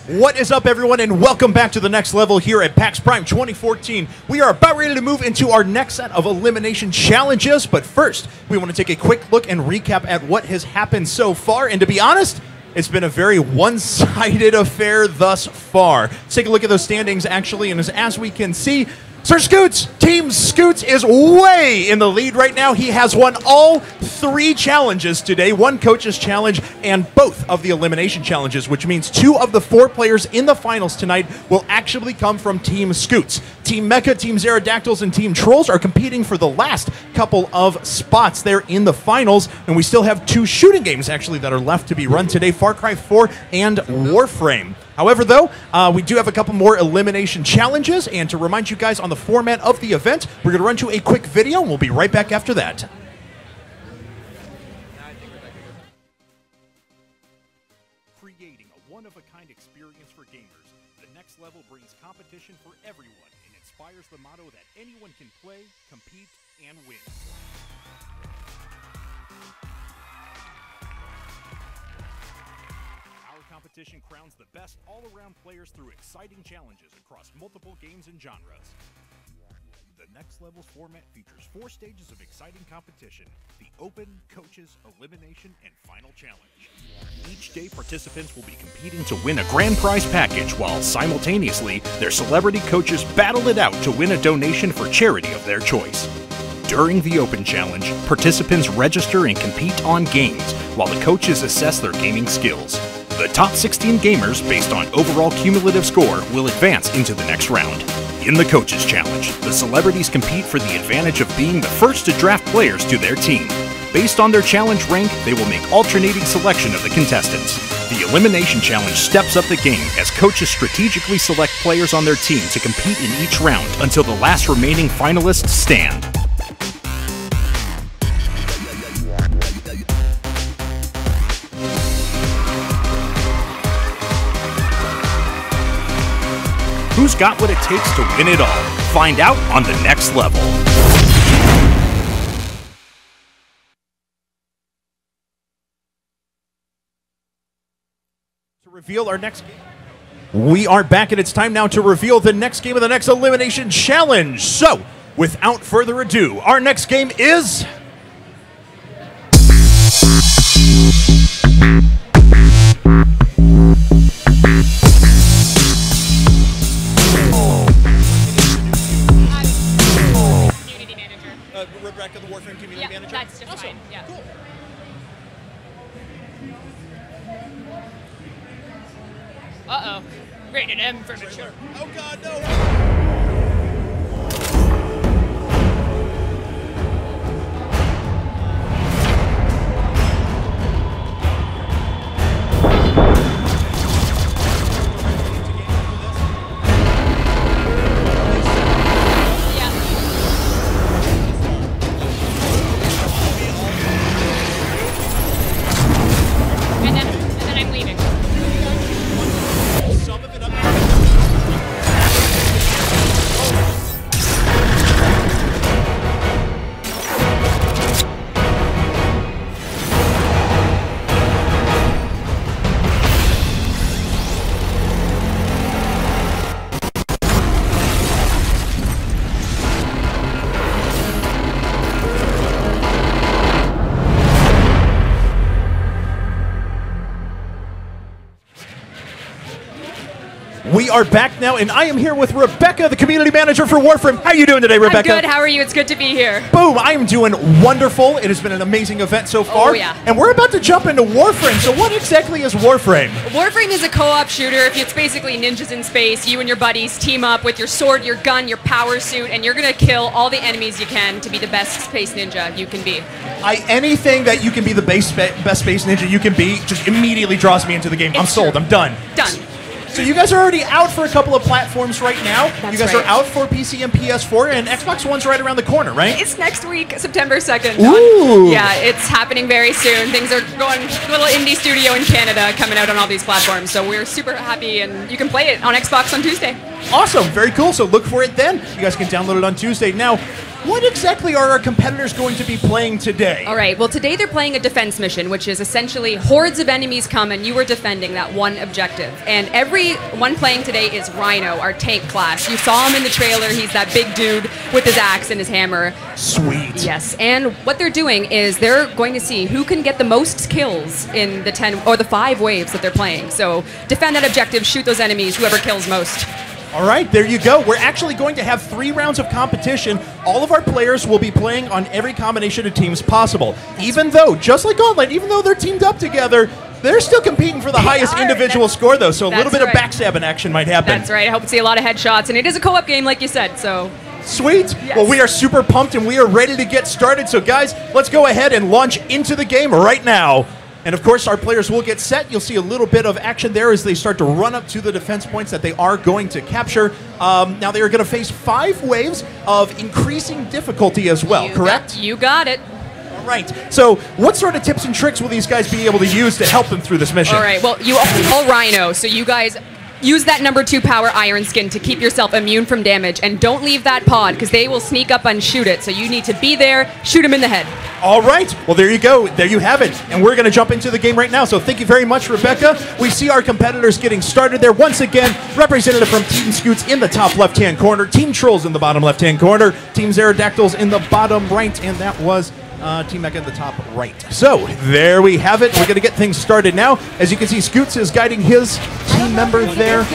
What is up, everyone, and welcome back to the next level here at PAX Prime 2014. We are about ready to move into our next set of elimination challenges, but first, we want to take a quick look and recap at what has happened so far, and to be honest, it's been a very one-sided affair thus far. Let's take a look at those standings, actually, and as we can see, Sir Scoots, Team Scoots is way in the lead right now. He has won all 3 challenges today, 1 coach's challenge and both of the elimination challenges, which means 2 of the 4 players in the finals tonight will actually come from Team Scoots. Team Mecha, Team Pterodactyls, and Team Trolls are competing for the last couple of spots there in the finals, and we still have 2 shooting games actually that are left to be run today, Far Cry 4 and Warframe. However, though, we do have a couple more elimination challenges, and to remind you guys on the format of the event, we're going to run to a quick video, and we'll be right back after that. Creating a one-of-a-kind experience for gamers, the next level brings competition for everyone and inspires the motto that anyone can play, compete, and win. Competition crowns the best all-around players through exciting challenges across multiple games and genres. The Next Level's format features 4 stages of exciting competition: the Open, Coaches, Elimination, and Final Challenge. Each day, participants will be competing to win a grand prize package, while simultaneously, their celebrity coaches battle it out to win a donation for charity of their choice. During the Open Challenge, participants register and compete on games, while the coaches assess their gaming skills. The top 16 gamers, based on overall cumulative score, will advance into the next round. In the Coaches Challenge, the celebrities compete for the advantage of being the first to draft players to their team. Based on their challenge rank, they will make alternating selection of the contestants. The Elimination Challenge steps up the game as coaches strategically select players on their team to compete in each round until the last remaining finalists stand. Who's got what it takes to win it all? Find out on the Next Level. To reveal our next game, we are back, and it's time now to reveal the next game of the next Elimination Challenge. So, without further ado, our next game is... Rebecca, the Warframe Community Manager? That's just fine. Yeah. Cool. Uh-oh. Rated M for mature. Oh god, no! And then I'm leaving. Some of it up. We are back now, and I am here with Rebecca, the community manager for Warframe. How are you doing today, Rebecca? I'm good. How are you? It's good to be here. Boom! I am doing wonderful. It has been an amazing event so far. Oh, yeah. And we're about to jump into Warframe. So what exactly is Warframe? Warframe is a co-op shooter. It's basically ninjas in space. You and your buddies team up with your sword, your gun, your power suit, and you're going to kill all the enemies you can to be the best space ninja you can be. Anything that you can be the best space ninja you can be just immediately draws me into the game. I'm sold. I'm done. Done. So you guys are already out for a couple of platforms right now. That's you guys right. are out for PC and PS4, and Xbox One's right around the corner, right? It's next week, September 2nd. Ooh. Yeah, it's happening very soon. Things are going, little indie studio in Canada coming out on all these platforms. So we're super happy, and you can play it on Xbox on Tuesday. Awesome, very cool. So look for it then. You guys can download it on Tuesday. Now, what exactly are our competitors going to be playing today? All right, well, today they're playing a defense mission, which is essentially hordes of enemies come and you are defending that one objective. And everyone playing today is Rhino, our tank class. You saw him in the trailer. He's that big dude with his axe and his hammer. Sweet. Yes, and what they're doing is they're going to see who can get the most kills in the 10 or the 5 waves that they're playing. So defend that objective, shoot those enemies, whoever kills most. All right, there you go. We're actually going to have 3 rounds of competition. All of our players will be playing on every combination of teams possible. Even though, just like Gauntlet, even though they're teamed up together, they're still competing for the highest individual score, though, so a little bit of backstabbing action might happen. That's right. I hope to see a lot of headshots, and it is a co-op game, like you said, so... Sweet. Yes. Well, we are super pumped, and we are ready to get started. So, guys, let's go ahead and launch into the game right now. And, of course, our players will get set. You'll see a little bit of action there as they start to run up to the defense points that they are going to capture. Now, they are going to face 5 waves of increasing difficulty as well, correct? You got it. All right. So what sort of tips and tricks will these guys be able to use to help them through this mission? All right. Well, you all Rhino, so you guys... use that #2 power iron skin to keep yourself immune from damage, and don't leave that pod because they will sneak up and shoot it. So you need to be there, shoot them in the head. All right. Well, there you go. There you have it. And we're going to jump into the game right now. So thank you very much, Rebecca. We see our competitors getting started there. Once again, representative from Team Scoots in the top left-hand corner, Team Trolls in the bottom left-hand corner, Team Pterodactyls in the bottom right, and that was Team Mecha in the top right. So there we have it. We're going to get things started now. As you can see, Scoots is guiding his team member there.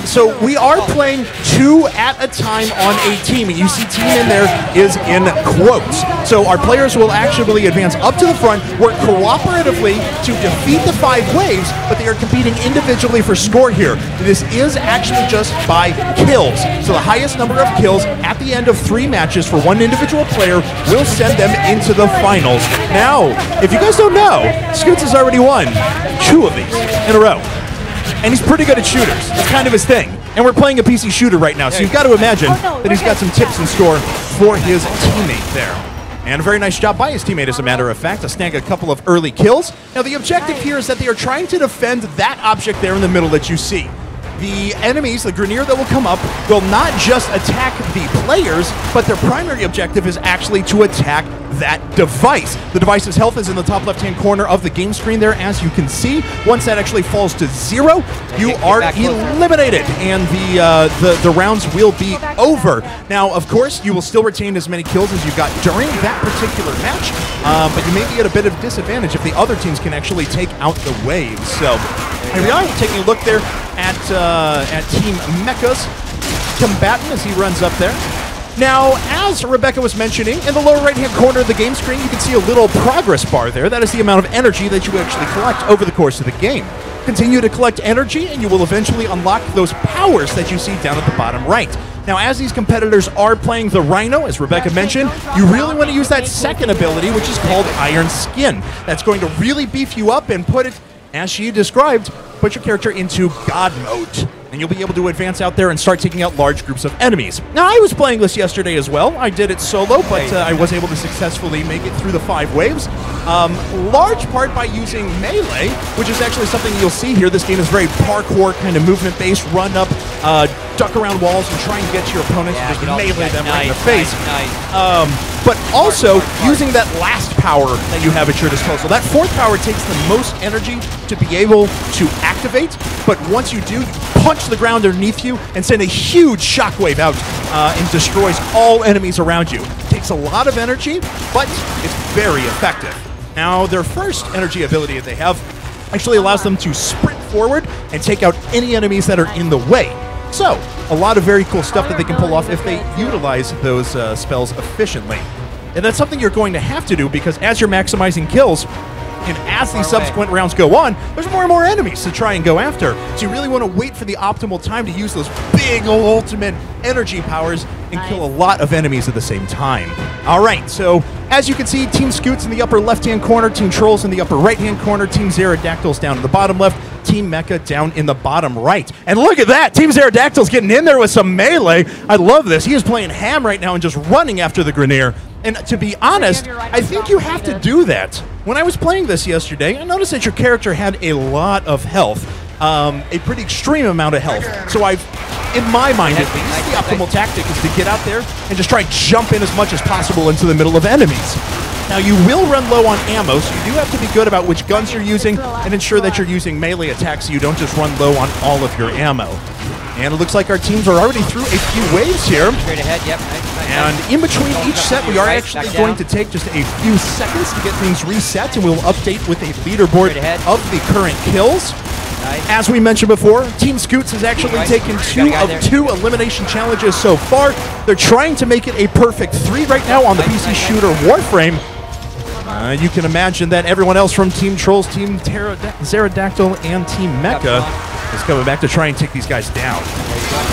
So we are playing 2 at a time on a team. And you see team in there is in quotes. So our players will actually advance up to the front, work cooperatively to defeat the 5 waves, but they are competing individually for score here. This is actually just by kills. So the highest number of kills at the end of 3 matches for one individual player will send them into the finals. Now, if you guys don't know, Scoots has already won 2 of these in a row. And he's pretty good at shooters. That's kind of his thing. And we're playing a PC shooter right now, so you've got to imagine that he's got some tips in store for his teammate there. And a very nice job by his teammate, as a matter of fact, to snag a couple of early kills. Now, the objective here is that they are trying to defend that object there in the middle that you see. The enemies, the Grenier that will come up, will not just attack the players, but their primary objective is actually to attack that device. The device's health is in the top left-hand corner of the game screen there, as you can see. Once that actually falls to 0, you are eliminated, and the rounds will be over. Now, of course, you will still retain as many kills as you got during that particular match, but you may be at a bit of disadvantage if the other teams can actually take out the waves. So here we are, taking a look there at Team Mecha's combatant as he runs up there. Now, as Rebecca was mentioning, in the lower right-hand corner of the game screen, you can see a little progress bar there. That is the amount of energy that you actually collect over the course of the game. Continue to collect energy, and you will eventually unlock those powers that you see down at the bottom right. Now, as these competitors are playing the Rhino, as Rebecca mentioned, you really want to use that second ability, which is called Iron Skin. That's going to really beef you up and put it, as she described, put your character into God mode. And you'll be able to advance out there and start taking out large groups of enemies. Now, I was playing this yesterday as well. I did it solo, but I was able to successfully make it through the 5 waves. Large part by using melee, which is actually something you'll see here. This game is very parkour, kind of movement-based, run up, duck around walls, and try and get to your opponents and just melee them right in the face. But also, using that last power that you have at your disposal. That 4th power takes the most energy to be able to activate, but once you do, you punch the ground underneath you and send a huge shockwave out and destroys all enemies around you. It takes a lot of energy, but it's very effective. Now, their first energy ability that they have actually allows them to sprint forward and take out any enemies that are in the way. So, a lot of very cool stuff that they can pull off if they utilize those spells efficiently. And that's something you're going to have to do, because as you're maximizing kills, and as these subsequent rounds go on, there's more and more enemies to try and go after. So you really want to wait for the optimal time to use those big ultimate energy powers and kill a lot of enemies at the same time. All right, so as you can see, Team Scoots in the upper left-hand corner, Team Trolls in the upper right-hand corner, Team Pterodactyls down in the bottom left, Team Mecha down in the bottom right. And look at that! Team Pterodactyls getting in there with some melee. I love this. He is playing ham right now and just running after the Grenier. And to be honest, I think you have to do that. When I was playing this yesterday, I noticed that your character had a lot of health, a pretty extreme amount of health. So in my mind at least, the optimal tactic is to get out there and just try and jump in as much as possible into the middle of enemies. Now, you will run low on ammo, so you do have to be good about which guns you're using and ensure that you're using melee attacks so you don't just run low on all of your ammo. And it looks like our teams are already through a few waves here. Straight ahead, yep. And in between each set, we are actually going to take just a few seconds to get things reset, and we'll update with a leaderboard of the current kills. As we mentioned before, Team Scoots has actually taken 2 of 2 elimination challenges so far. They're trying to make it a perfect 3 right now on the PC shooter Warframe. You can imagine that everyone else from Team Trolls, Team Pterodactyl, and Team Mecha is coming back to try and take these guys down.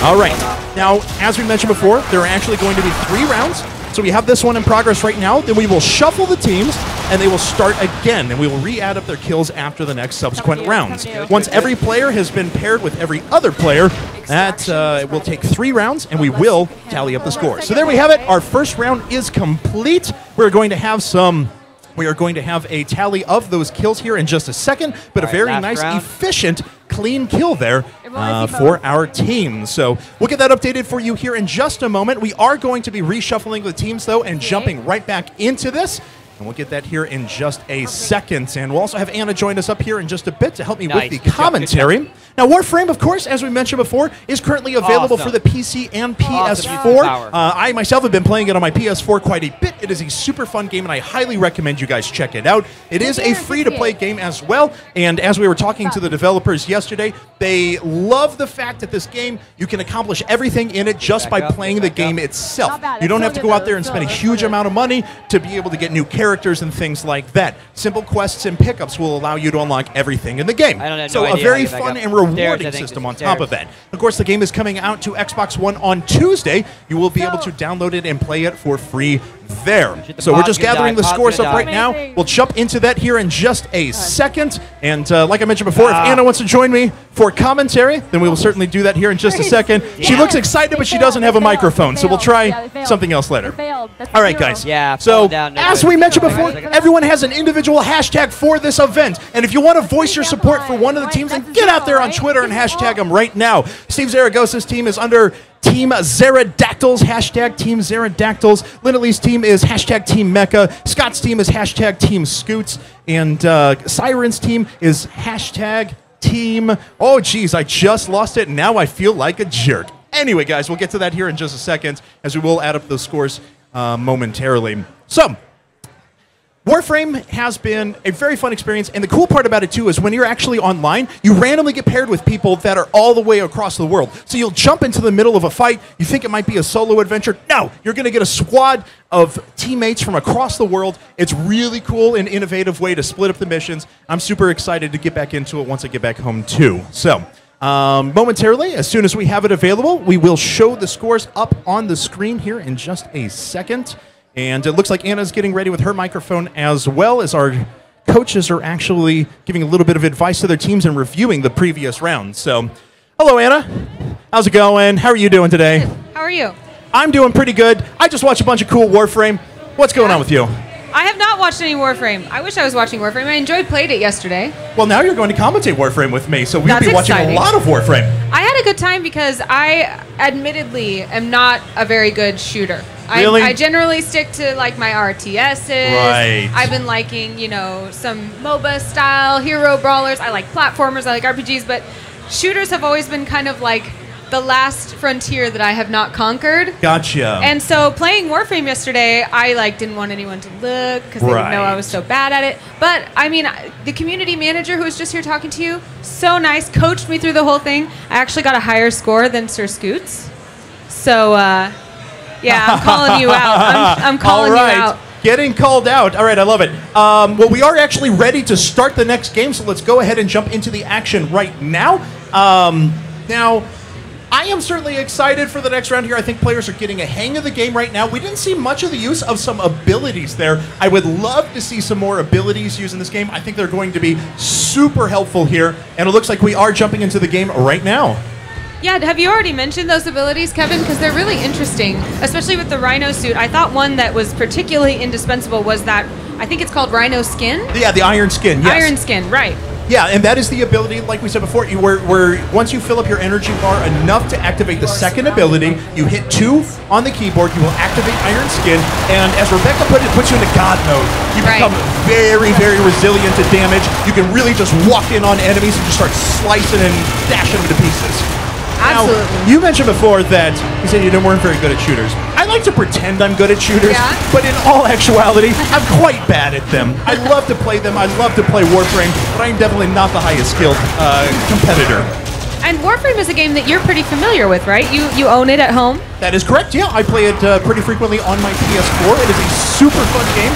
All right. Now, as we mentioned before, there are actually going to be 3 rounds. So we have this one in progress right now. Then we will shuffle the teams, and they will start again, and we will re-add up their kills after the next subsequent rounds. Once every player has been paired with every other player, that will take 3 rounds, and we will tally up the score. So there we have it. Our first round is complete. We're going to have some We are going to have a tally of those kills here in just a second, but a very nice, efficient, clean kill there for our team. So we'll get that updated for you here in just a moment. We are going to be reshuffling the teams, though, and jumping right back into this. And we'll get that here in just a second. And we'll also have Anna join us up here in just a bit to help me with the commentary. Now, Warframe, of course, as we mentioned before, is currently available for the PC and PS4. I myself have been playing it on my PS4 quite a bit. It is a super fun game, and I highly recommend you guys check it out. It is a free-to-play game as well, and as we were talking to the developers yesterday, they love the fact that this game, you can accomplish everything in it just by playing the game itself. You don't have to go out there and spend a huge amount of money to be able to get new characters and things like that. Simple quests and pickups will allow you to unlock everything in the game. So a very fun and rewarding system on top of that. Of course, the game is coming out to Xbox One on Tuesday. You will be able to download it and play it for free there. So we're just gathering the scores up right now. We'll jump into that here in just a second. And like I mentioned before, if Anna wants to join me for commentary, then we will certainly do that here in just a second. She looks excited, but she doesn't have a microphone, so we'll try something else later. All right, guys. So as we mentioned before, everyone has an individual hashtag for this event. And if you want to voice your support for one of the teams, then get out there on Twitter and hashtag them right now. Steve Zaragoza's team is under Team Zerodactyls, hashtag Team Zerodactyls. Lindley's team is hashtag Team Mecha. Scott's team is hashtag Team Scoots. And Siren's team is hashtag Team... Oh, geez, I just lost it, and now I feel like a jerk. Anyway, guys, we'll get to that here in just a second, as we will add up those scores momentarily. So, Warframe has been a very fun experience, and the cool part about it, too, is when you're actually online, you randomly get paired with people that are all the way across the world. So you'll jump into the middle of a fight, you think it might be a solo adventure. No, you're going to get a squad of teammates from across the world. It's really cool and innovative way to split up the missions. I'm super excited to get back into it once I get back home, too. So, momentarily, as soon as we have it available, we will show the scores up on the screen here in just a second. And it looks like Anna's getting ready with her microphone as well, as our coaches are actually giving a little bit of advice to their teams and reviewing the previous round. So, hello, Anna. How's it going? How are you doing today? How are you? I'm doing pretty good. I just watched a bunch of cool Warframe. What's going on with you? I have not watched any Warframe. I wish I was watching Warframe. I enjoyed played it yesterday. Well, now you're going to commentate Warframe with me, so we'll be watching a lot of Warframe. I had a good time because I admittedly am not a very good shooter. Really? I generally stick to like my RTSs. Right. I've been liking, you know, some MOBA style hero brawlers. I like platformers. I like RPGs, but shooters have always been kind of like the last frontier that I have not conquered. Gotcha. And so playing Warframe yesterday, I like didn't want anyone to look because they didn't know I was so bad at it. But I mean, the community manager who was just here talking to you, so nice, coached me through the whole thing. I actually got a higher score than Sir Scoots. So yeah, I'm calling you out. I'm calling you out. Getting called out. All right, I love it. Well, we are actually ready to start the next game, so let's go ahead and jump into the action right now. Now, I am certainly excited for the next round here. I think players are getting a hang of the game right now. We didn't see much of the use of some abilities there. I would love to see some more abilities used in this game. I think they're going to be super helpful here, and it looks like we are jumping into the game right now. Yeah, have you already mentioned those abilities, Kevin? Because they're really interesting, especially with the Rhino suit. I thought one that was particularly indispensable was that, I think it's called Rhino Skin? Yeah, the Iron Skin, yes. Iron Skin, right. Yeah, and that is the ability, like we said before, where once you fill up your energy bar enough to activate the second ability, you hit 2 on the keyboard, you will activate Iron Skin, and as Rebecca put it puts you into God mode. You become very, very resilient to damage. You can really just walk in on enemies and just start slicing and dashing them to pieces. Absolutely. Now, you mentioned before that you said you weren't very good at shooters. I like to pretend I'm good at shooters, but in all actuality, I'm quite bad at them. I love to play them. I love to play Warframe, but I'm definitely not the highest skilled competitor. And Warframe is a game that you're pretty familiar with, right? You own it at home? That is correct, yeah. I play it pretty frequently on my PS4. It is a super fun game,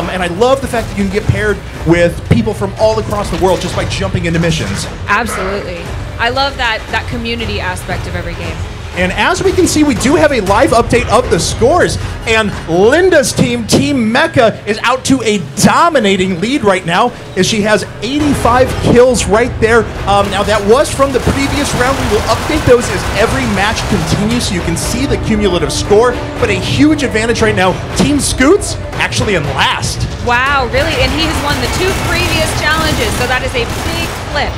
and I love the fact that you can get paired with people from all across the world just by jumping into missions. Absolutely. I love that community aspect of every game. And as we can see, we do have a live update of the scores. And Linda's team, Team Mecha, is out to a dominating lead right now, as she has 85 kills right there. Now, that was from the previous round. We will update those as every match continues, so you can see the cumulative score. But a huge advantage right now. Team Scoots actually in last. Wow, really? And he has won the 2 previous challenges, so that is a big flip.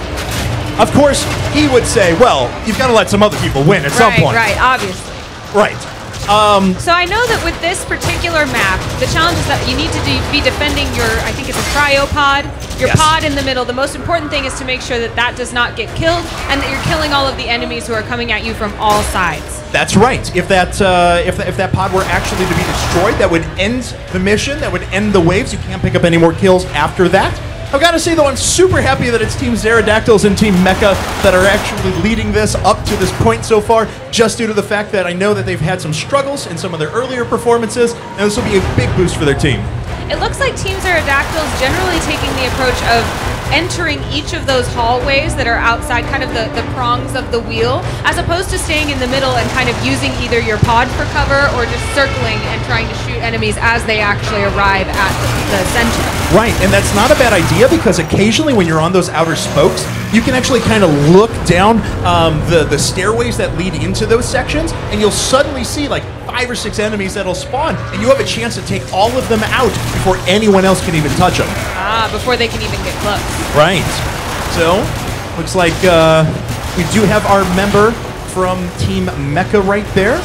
Of course, he would say, well, you've got to let some other people win at some point. Right, obviously. Right. So I know that with this particular map, the challenge is that you need to be defending your, I think it's a cryopod, your pod in the middle. The most important thing is to make sure that that does not get killed and that you're killing all of the enemies who are coming at you from all sides. That's right. If that pod were actually to be destroyed, that would end the mission, that would end the waves. You can't pick up any more kills after that. I've got to say, though, I'm super happy that it's Team Pterodactyls and Team Mecha that are actually leading this up to this point so far, just due to the fact that I know that they've had some struggles in some of their earlier performances, and this will be a big boost for their team. It looks like Team Pterodactyls generally taking the approach of entering each of those hallways that are outside, kind of the prongs of the wheel, as opposed to staying in the middle and kind of using either your pod for cover or just circling and trying to shoot enemies as they actually arrive at the center. Right, and that's not a bad idea because occasionally when you're on those outer spokes, you can actually kind of look down the stairways that lead into those sections, and you'll suddenly see like 5 or 6 enemies that'll spawn, and you have a chance to take all of them out before anyone else can even touch them. Ah, before they can even get close. Right. So, looks like we do have our member from Team Mecha right there.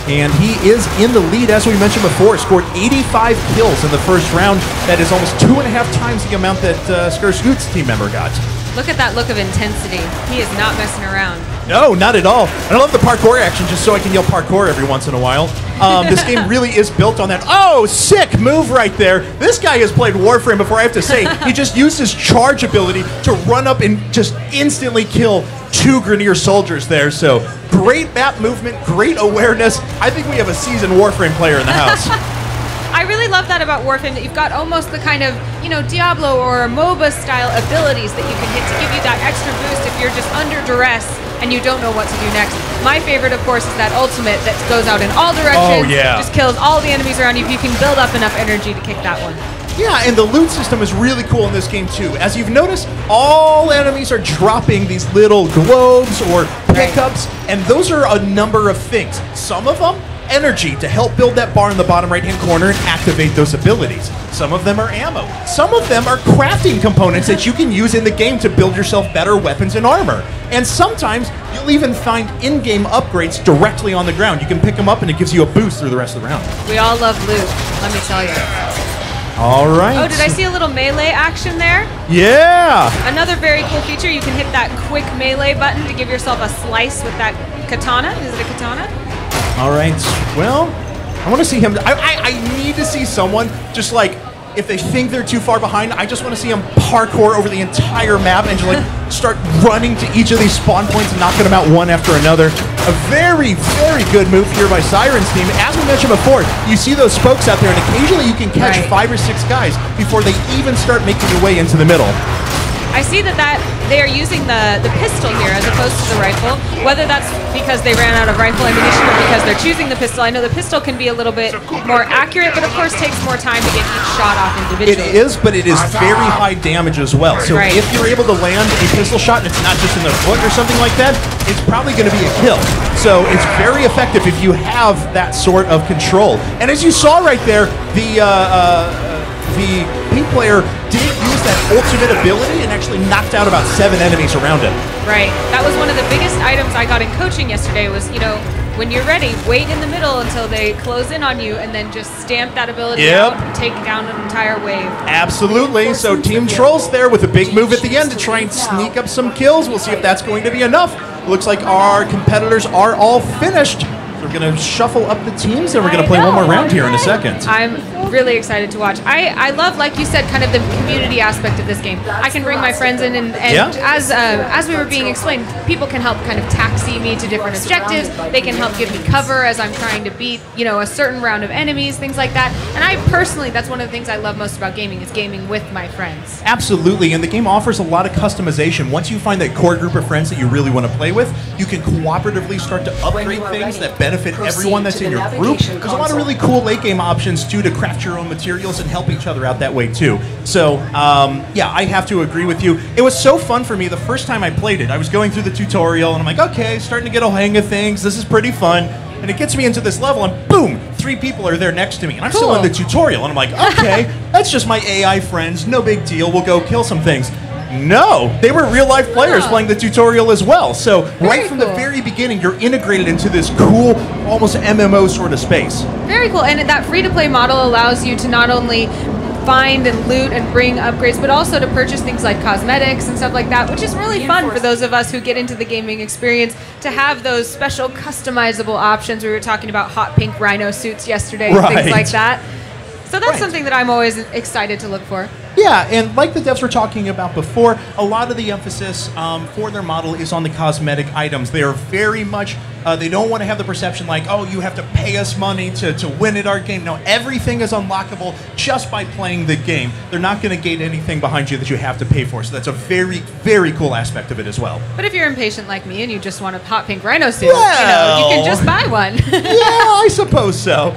And he is in the lead, as we mentioned before. Scored 85 kills in the first round. That is almost 2.5 times the amount that Skurscoot's team member got. Look at that look of intensity. He is not messing around. No, not at all. And I love the parkour action just so I can yell parkour every once in a while. This game really is built on that. Oh, sick move right there. This guy has played Warframe before, I have to say. He just used his charge ability to run up and just instantly kill 2 Grineer soldiers there. So great map movement, great awareness. I think we have a seasoned Warframe player in the house. I really love that about Warframe, that you've got almost the kind of, you know, Diablo or MOBA style abilities that you can hit to give you that extra boost if you're just under duress and you don't know what to do next. My favorite, of course, is that ultimate that goes out in all directions, just kills all the enemies around you. You can build up enough energy to kick that one. Yeah, and the loot system is really cool in this game too. As you've noticed, all enemies are dropping these little globes or pickups, and those are a number of things. Some of them, energy to help build that bar in the bottom right-hand corner and activate those abilities. Some of them are ammo. Some of them are crafting components that you can use in the game to build yourself better weapons and armor. And sometimes you'll even find in-game upgrades directly on the ground. You can pick them up and it gives you a boost through the rest of the round. We all love loot, let me tell you. All right. Oh, did I see a little melee action there? Yeah! Another very cool feature, you can hit that quick melee button to give yourself a slice with that katana. Is it a katana? All right, well, I want to see him. I need to see someone just like, if they think they're too far behind, I just want to see him parkour over the entire map and just like start running to each of these spawn points and knocking them out one after another. A very, very good move here by Siren's team. As we mentioned before, you see those spokes out there, and occasionally you can catch 5 or 6 guys before they even start making their way into the middle. I see that they are using the pistol here as opposed to the rifle. Whether that's because they ran out of rifle ammunition or because they're choosing the pistol. I know the pistol can be a little bit more accurate, but of course takes more time to get each shot off individually. It is, but it is very high damage as well. So if you're able to land a pistol shot and it's not just in the foot or something like that, it's probably going to be a kill. So it's very effective if you have that sort of control. And as you saw right there, the pink player did use that ultimate ability and actually knocked out about 7 enemies around him. Right. That was one of the biggest items I got in coaching yesterday was, you know, when you're ready, wait in the middle until they close in on you and then just stamp that ability out and take down an entire wave. Absolutely. So Team Trolls there with a big move at the end to try and sneak up some kills. We'll see if that's going to be enough. Looks like our competitors are all finished. We're going to shuffle up the teams and we're going to play one more round here in a second. I'm really excited to watch. I love, like you said, kind of the community aspect of this game. I can bring my friends in and as we were being explained, people can help kind of taxi me to different objectives. They can help give me cover as I'm trying to beat, you know, a certain round of enemies, things like that. And I personally, that's one of the things I love most about gaming is gaming with my friends. Absolutely, and the game offers a lot of customization. Once you find that core group of friends that you really want to play with, you can cooperatively start to upgrade things that benefit everyone that's in your group. There's a lot of really cool late game options too to craft your own materials and help each other out that way too. So yeah, I have to agree with you. It was so fun for me the first time I played it. I was going through the tutorial and I'm like, okay, starting to get a hang of things. This is pretty fun. and it gets me into this level, and boom, 3 people are there next to me, and I'm still in the tutorial, and I'm like, okay, that's just my AI friends, no big deal, we'll go kill some things. No, they were real-life players playing the tutorial as well. So right from the very beginning, you're integrated into this cool, almost MMO sort of space. Very cool, and that free-to-play model allows you to not only find and loot and bring upgrades, but also to purchase things like cosmetics and stuff like that, which is really fun for those of us who get into the gaming experience to have those special customizable options. We were talking about hot pink rhino suits yesterday and things like that. So that's something that I'm always excited to look for. Yeah, and like the devs were talking about before, a lot of the emphasis for their model is on the cosmetic items. They are very much, they don't want to have the perception like, oh, you have to pay us money to win at our game. No, everything is unlockable just by playing the game. They're not going to gate anything behind you that you have to pay for. So that's a very, very cool aspect of it as well. But if you're impatient like me and you just want a hot pink rhino suit, you can just buy one. Yeah, I suppose so.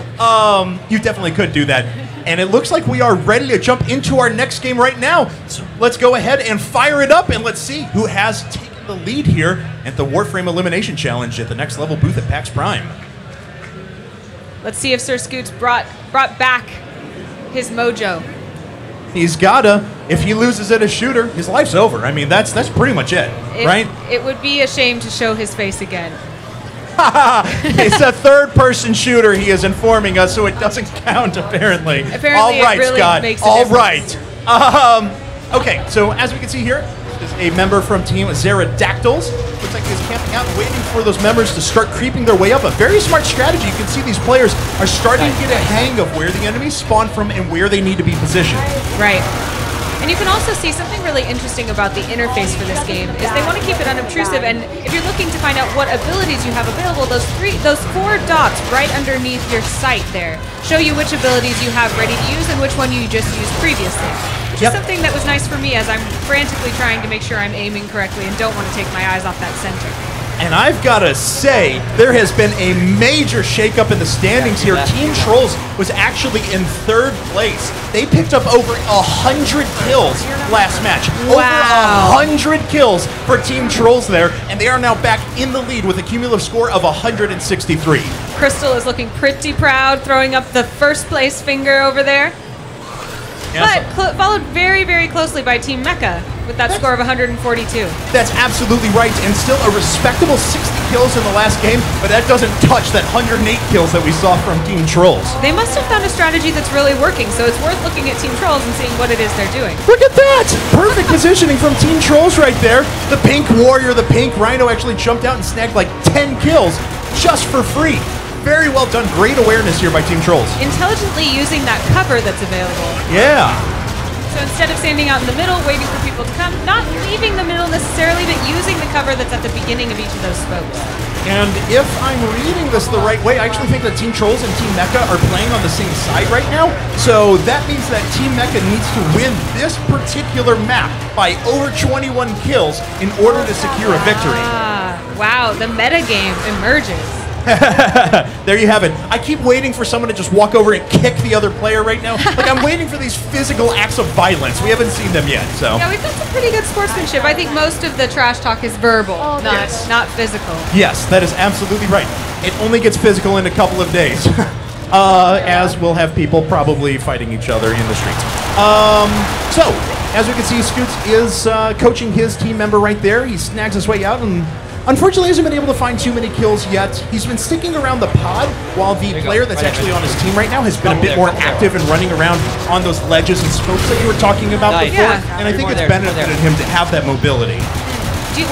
You definitely could do that. And it looks like we are ready to jump into our next game right now. So let's go ahead and fire it up, and let's see who has taken the lead here at the Warframe Elimination Challenge at the next level booth at PAX Prime. Let's see if Sir Scoots brought back his mojo. He's gotta. If he loses at a shooter, his life's over. I mean, that's pretty much it, right? It would be a shame to show his face again. It's a third-person shooter, he is informing us, so it doesn't count, apparently. All right, it really Scott. Makes a All difference. right. Okay, so as we can see here, is a member from Team Pterodactyls. Looks like he's camping out, waiting for those members to start creeping their way up. A very smart strategy. You can see these players are starting to get a hang of where the enemies spawn from and where they need to be positioned. Right. And you can also see something really interesting about the interface for this game is they want to keep it unobtrusive, and if you're looking to find out what abilities you have available, those 4 dots right underneath your sight there show you which abilities you have ready to use and which one you just used previously. Which is something that was nice for me as I'm frantically trying to make sure I'm aiming correctly and don't want to take my eyes off that center. And I've got to say, there has been a major shakeup in the standings here. Team Trolls was actually in 3rd place. They picked up over 100 kills last match. Wow. Over 100 kills for Team Trolls there, and they are now back in the lead with a cumulative score of 163. Crystal is looking pretty proud, throwing up the 1st place finger over there. Yes. But followed very, very closely by Team Mecha with that score of 142. That's absolutely right, and still a respectable 60 kills in the last game, but that doesn't touch that 108 kills that we saw from Team Trolls. They must have found a strategy that's really working, so it's worth looking at Team Trolls and seeing what it is they're doing. Look at that! Perfect positioning from Team Trolls right there. The pink warrior, the pink rhino actually jumped out and snagged like 10 kills just for free. Very well done. Great awareness here by Team Trolls. Intelligently using that cover that's available. Yeah. So instead of standing out in the middle, waiting for people to come, not leaving the middle necessarily, but using the cover that's at the beginning of each of those spokes. And if I'm reading this the right way, I actually think that Team Trolls and Team Mecha are playing on the same side right now. So that means that Team Mecha needs to win this particular map by over 21 kills in order to secure a victory. Wow, the meta game emerges. There you have it. I keep waiting for someone to just walk over and kick the other player right now. Like, I'm waiting for these physical acts of violence. We haven't seen them yet, so. Yeah, we've got some pretty good sportsmanship. I think most of the trash talk is verbal, not physical. Yes, that is absolutely right. It only gets physical in a couple of days. As we'll have people probably fighting each other in the streets. So, as we can see, Scoots is coaching his team member right there. He snags his way out and unfortunately hasn't been able to find too many kills yet. He's been sticking around the pod, while the player that's actually on his team right now has been a bit more active and running around on those ledges and spokes that you were talking about before. And I think it's benefited him to have that mobility.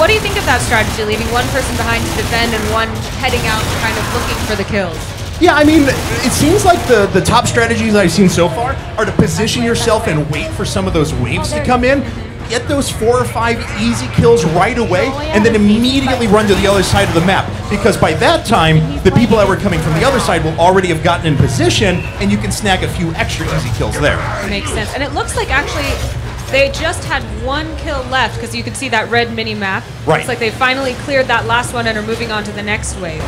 What do you think of that strategy, leaving one person behind to defend and one heading out kind of looking for the kills? Yeah, I mean, it seems like the top strategies I've seen so far are to position yourself and wait for some of those waves to come in, get those 4 or 5 easy kills right away, and then immediately run to the other side of the map. Because by that time, the people that were coming from the other side will already have gotten in position, and you can snag a few extra easy kills there. Makes sense. And it looks like actually they just had 1 kill left, because you can see that red mini map. Right. Looks like they finally cleared that last one and are moving on to the next wave.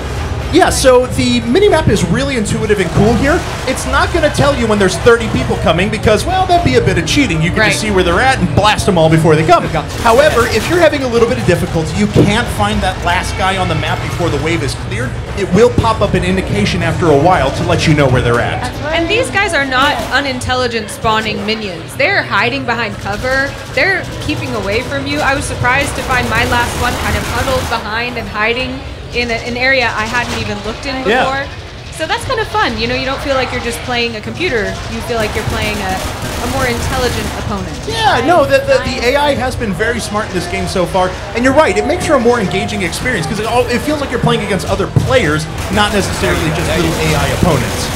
Yeah, so the minimap is really intuitive and cool here. It's not going to tell you when there's 30 people coming because, well, that'd be a bit of cheating. You can just see where they're at and blast them all before they come. However, if you're having a little bit of difficulty, you can't find that last guy on the map before the wave is cleared. It will pop up an indication after a while to let you know where they're at. And these guys are not unintelligent spawning minions. They're hiding behind cover. They're keeping away from you. I was surprised to find my last one kind of huddled behind and hiding in an area I hadn't even looked in before. So that's kind of fun. You know, you don't feel like you're just playing a computer. You feel like you're playing a more intelligent opponent. Yeah, no, the AI has been very smart in this game so far. And you're right, it makes for a more engaging experience because it feels like you're playing against other players, not necessarily just little AI opponents.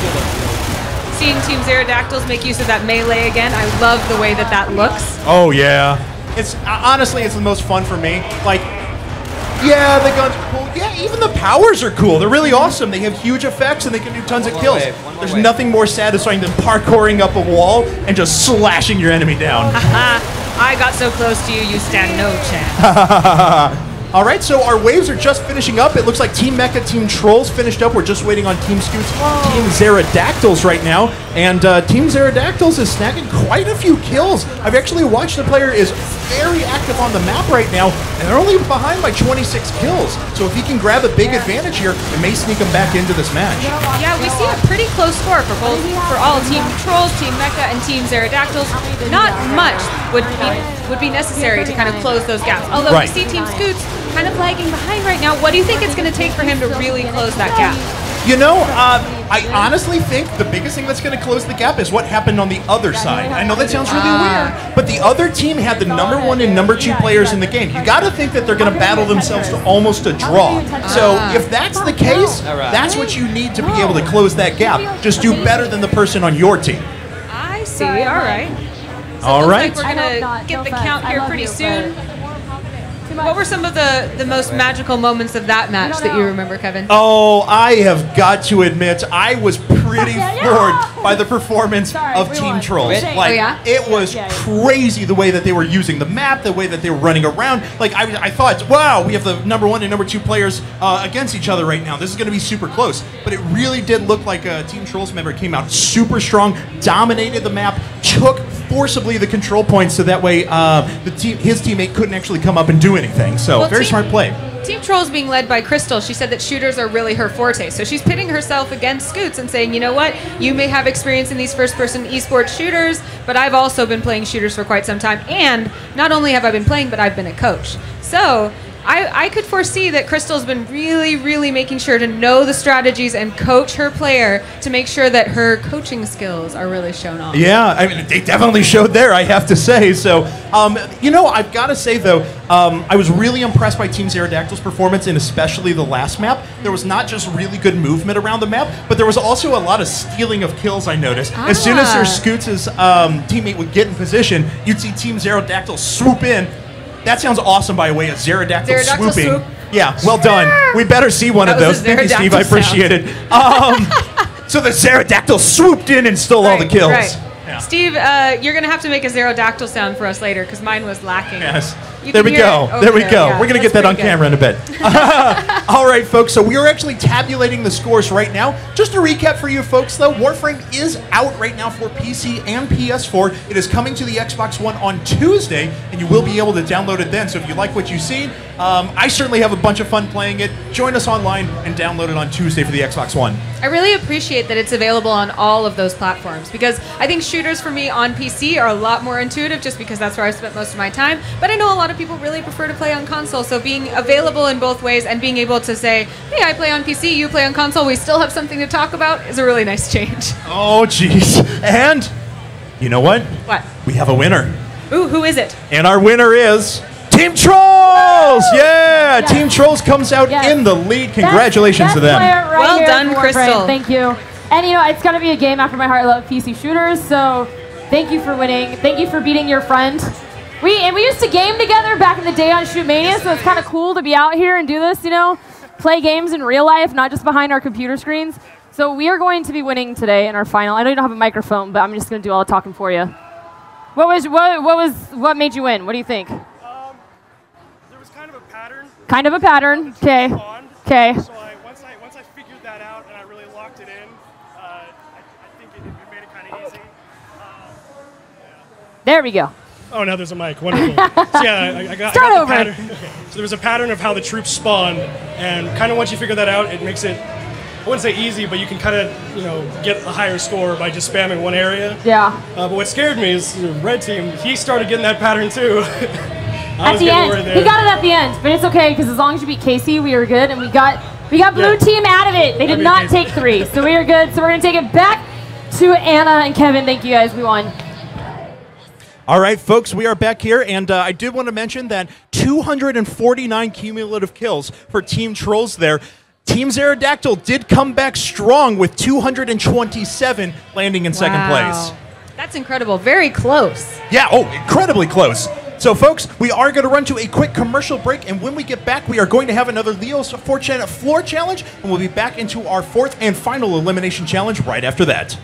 Seeing Team Zerodactyls make use of that melee again, I love the way that looks. Oh, yeah. It's honestly, it's the most fun for me. Like, yeah, the guns are cool. Yeah, even the powers are cool. They're really awesome. They have huge effects and they can do tons of kills. There's nothing more satisfying than parkouring up a wall and just slashing your enemy down. I got so close to you, you stand no chance. All right, so our waves are just finishing up. It looks like Team Mecha, Team Trolls finished up. We're just waiting on Team Scoots, Team Zerodactyls right now. And Team Zerodactyls is snagging quite a few kills. I've actually watched the player is very active on the map right now, and they're only behind by 26 kills. So if he can grab a big advantage here, it may sneak him back into this match. Yeah, we see a pretty close score for all Team Trolls, Team Mecha, and Team Zerodactyls. Not much would be necessary to kind of close those gaps. Although we see Team Scoots kind of lagging behind right now. What do you think it's going to take for him to really close that gap? You know, I honestly think the biggest thing that's going to close the gap is what happened on the other side. I know that sounds really weird, but the other team had the #1 and #2 players in the game. You got to think that they're going to battle themselves to almost a draw. So if that's the case, that's what you need to be able to close that gap. Just do better than the person on your team. I see. All right. All right. Like we're going to get the count here pretty soon. What were some of the most magical moments of that match that you remember, Kevin? Oh, I have got to admit, I was pretty floored by the performance of Team Trolls. Like, it was crazy the way that they were using the map, the way that they were running around. Like, I thought, wow, we have the #1 and #2 players against each other right now. This is going to be super close. But it really did look like a Team Trolls member came out super strong, dominated the map, took forcibly the control points so that way his teammate couldn't actually come up and do anything. So very smart play. Team Trolls being led by Crystal, she said that shooters are really her forte. So she's pitting herself against Scoots and saying, you know what, you may have experience in these first-person esports shooters, but I've also been playing shooters for quite some time. And not only have I been playing, but I've been a coach. So I could foresee that Crystal's been really, really making sure to know the strategies and coach her player to make sure that her coaching skills are really shown off. Yeah, I mean, they definitely showed there, I have to say. So, you know, I've got to say, though, I was really impressed by Team Zerodactyl's performance, and especially the last map. There was not just really good movement around the map, but there was also a lot of stealing of kills, I noticed. As soon as their Scoots' teammate would get in position, you'd see Team Zerodactyl swoop in. That sounds awesome, by the way, a Zerodactyl swooping. Swoop. Yeah, well done. We better see one of those. Thank you, Steve. I appreciate it. So the Zerodactyl swooped in and stole all the kills. Right. Yeah. Steve, you're going to have to make a Zerodactyl sound for us later because mine was lacking. Yes. There we go. There we go. Yeah, we're going to get that on camera in a bit. All right, folks. So we are actually tabulating the scores right now. Just to recap for you folks, though, Warframe is out right now for PC and PS4. It is coming to the Xbox One on Tuesday, and you will be able to download it then. So if you like what you see, I certainly have a bunch of fun playing it. Join us online and download it on Tuesday for the Xbox One. I really appreciate that it's available on all of those platforms because I think shooters for me on PC are a lot more intuitive just because that's where I spent most of my time. But I know a lot of people really prefer to play on console, so being available in both ways and being able to say, hey, I play on PC, you play on console, we still have something to talk about is a really nice change. Oh, jeez. And you know what? What? We have a winner. Ooh, who is it? And our winner is Team Trolls! Yeah! Yes. Team Trolls comes out in the lead. Congratulations to them. Right well done, Crystal. Thank you. And you know, it's going to be a game after my heart. I love PC shooters, so thank you for winning. Thank you for beating your friend. We used to game together back in the day on Shoot Mania, so it's kind of cool to be out here and do this, you know, play games in real life, not just behind our computer screens. So we are going to be winning today in our final. I know you don't have a microphone, but I'm just going to do all the talking for you. What made you win? What do you think? There was kind of a pattern. Kind of a pattern. Okay. Okay. So once I figured There we go. Oh, now there's a mic. Wonderful. So yeah, I got Start the over. pattern. Okay. So there was a pattern of how the troops spawn, and kind of once you figure that out, it makes it, I wouldn't say easy, but you can kind of, you know, get a higher score by just spamming one area. Yeah. But what scared me is the red team, he started getting that pattern too. At the end. He got it at the end, but it's okay, because as long as you beat Casey, we were good, and we got blue team out of it. They did not take 3, so we are good. So we're going to take it back to Anna and Kevin. Thank you, guys. We won. All right, folks, we are back here, and I did want to mention that 249 cumulative kills for Team Trolls there. Team Xerodactyl did come back strong with 227, landing in second place. That's incredible. Very close. Yeah, incredibly close. So, folks, we are going to run to a quick commercial break, and when we get back, we are going to have another Leo's Floor Challenge, and we'll be back into our 4th and final elimination challenge right after that.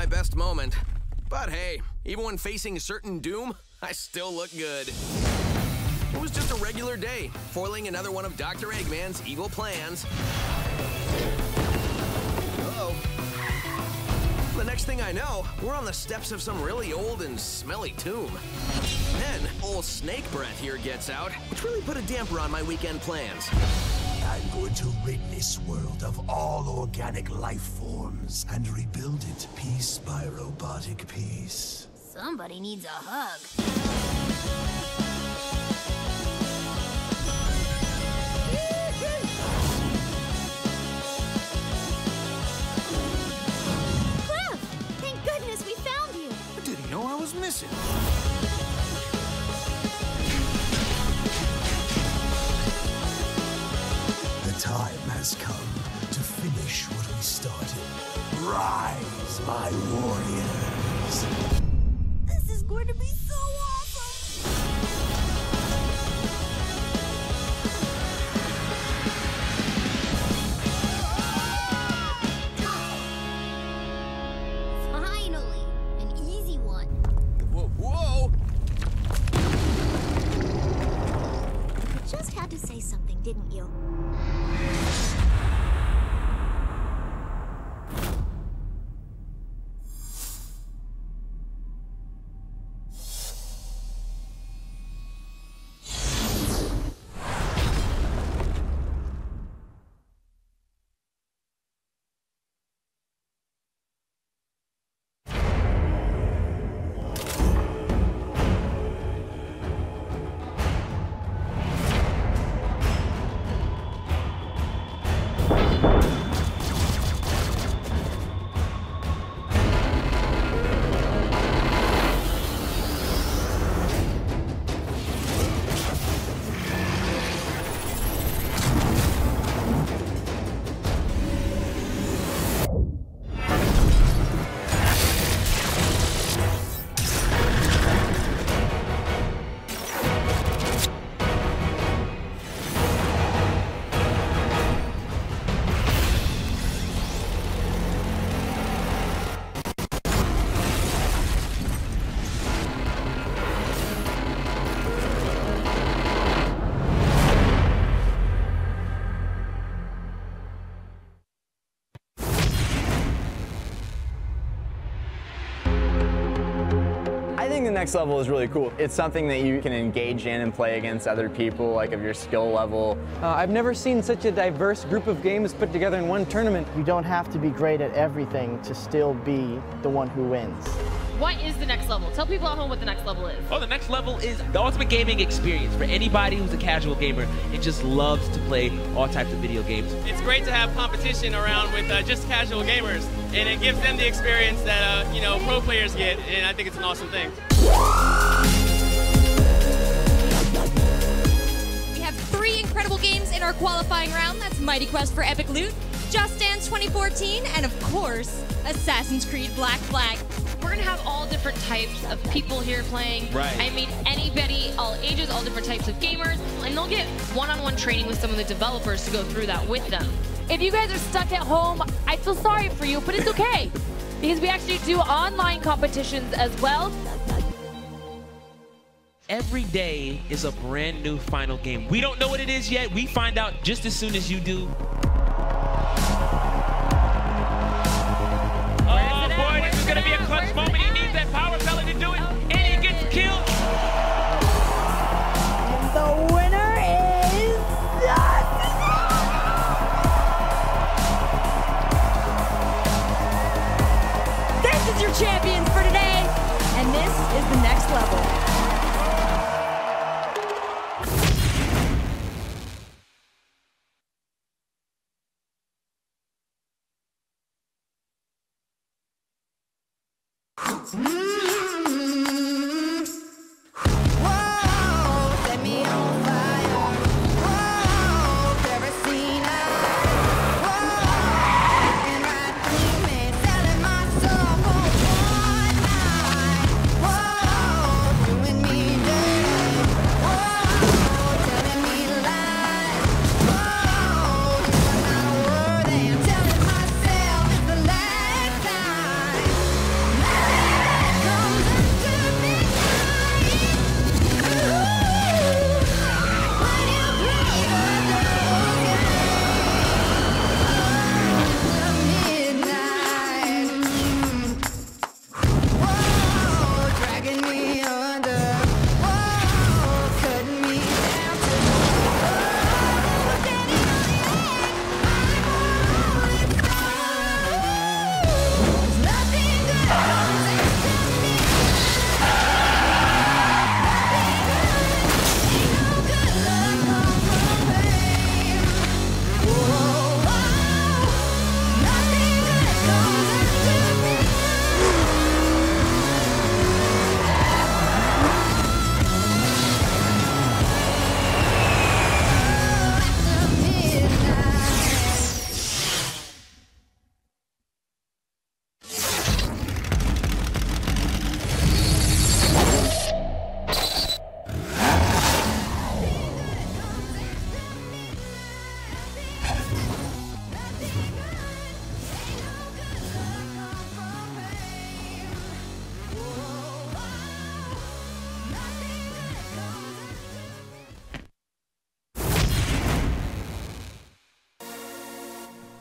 Best moment. But hey, even when facing certain doom, I still look good. It was just a regular day, foiling another one of Dr. Eggman's evil plans. Uh-oh. The next thing I know, we're on the steps of some really old and smelly tomb. Then, old Snake Breath here gets out, which really put a damper on my weekend plans. I'm going to rid this world of all organic life forms and rebuild it piece by robotic piece. Somebody needs a hug. Cliff! Thank goodness we found you! I didn't know I was missing. The time has come to finish what we started. Rise, my warriors! This is going to be so awesome! Finally, an easy one. Whoa! You just had to say something, didn't you? think the next level is really cool. It's something that you can engage in and play against other people, like of your skill level. I've never seen such a diverse group of games put together in one tournament. You don't have to be great at everything to still be the one who wins. What is the next level? Tell people at home what the next level is. Oh, the next level is the ultimate gaming experience for anybody who's a casual gamer and just loves to play all types of video games. It's great to have competition around with just casual gamers, and it gives them the experience that you know, pro players get, and I think it's an awesome thing. We have 3 incredible games in our qualifying round. That's Mighty Quest for Epic Loot, Just Dance 2014, and of course, Assassin's Creed Black Flag. We're gonna have all different types of people here playing. Right. I mean, anybody, all ages, all different types of gamers, and they'll get one-on-one training with some of the developers to go through that with them. If you guys are stuck at home, I feel sorry for you, but it's okay. Because we actually do online competitions as well. Every day is a brand new final game. We don't know what it is yet. We find out just as soon as you do. Oh boy, this is gonna be a clutch moment. He needs that power pellet to do it, and he gets killed. The winner is This is your champions for today, and this is the next level.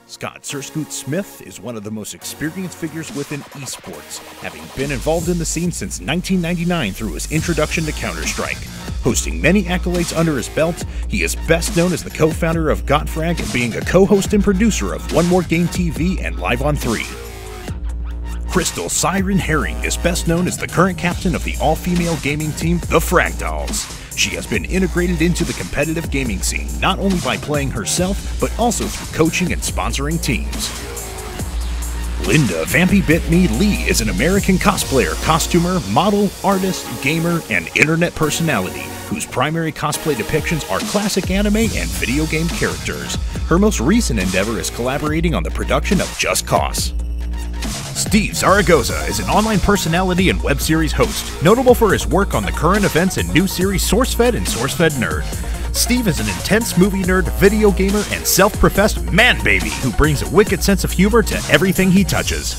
Scott Sir-Scoot Smith is one of the most experienced figures within esports, having been involved in the scene since 1999 through his introduction to Counter-Strike. Hosting many accolades under his belt, he is best known as the co-founder of GotFrag and being a co-host and producer of One More Game TV and Live on 3. Crystal Siren Herring is best known as the current captain of the all-female gaming team, the Fragdolls. She has been integrated into the competitive gaming scene, not only by playing herself, but also through coaching and sponsoring teams. Linda Vampy Bit Me Lee is an American cosplayer, costumer, model, artist, gamer, and internet personality, whose primary cosplay depictions are classic anime and video game characters. Her most recent endeavor is collaborating on the production of Just Cause. Steve Zaragoza is an online personality and web series host, notable for his work on the current events and new series SourceFed and SourceFed Nerd. Steve is an intense movie nerd, video gamer, and self-professed man-baby who brings a wicked sense of humor to everything he touches.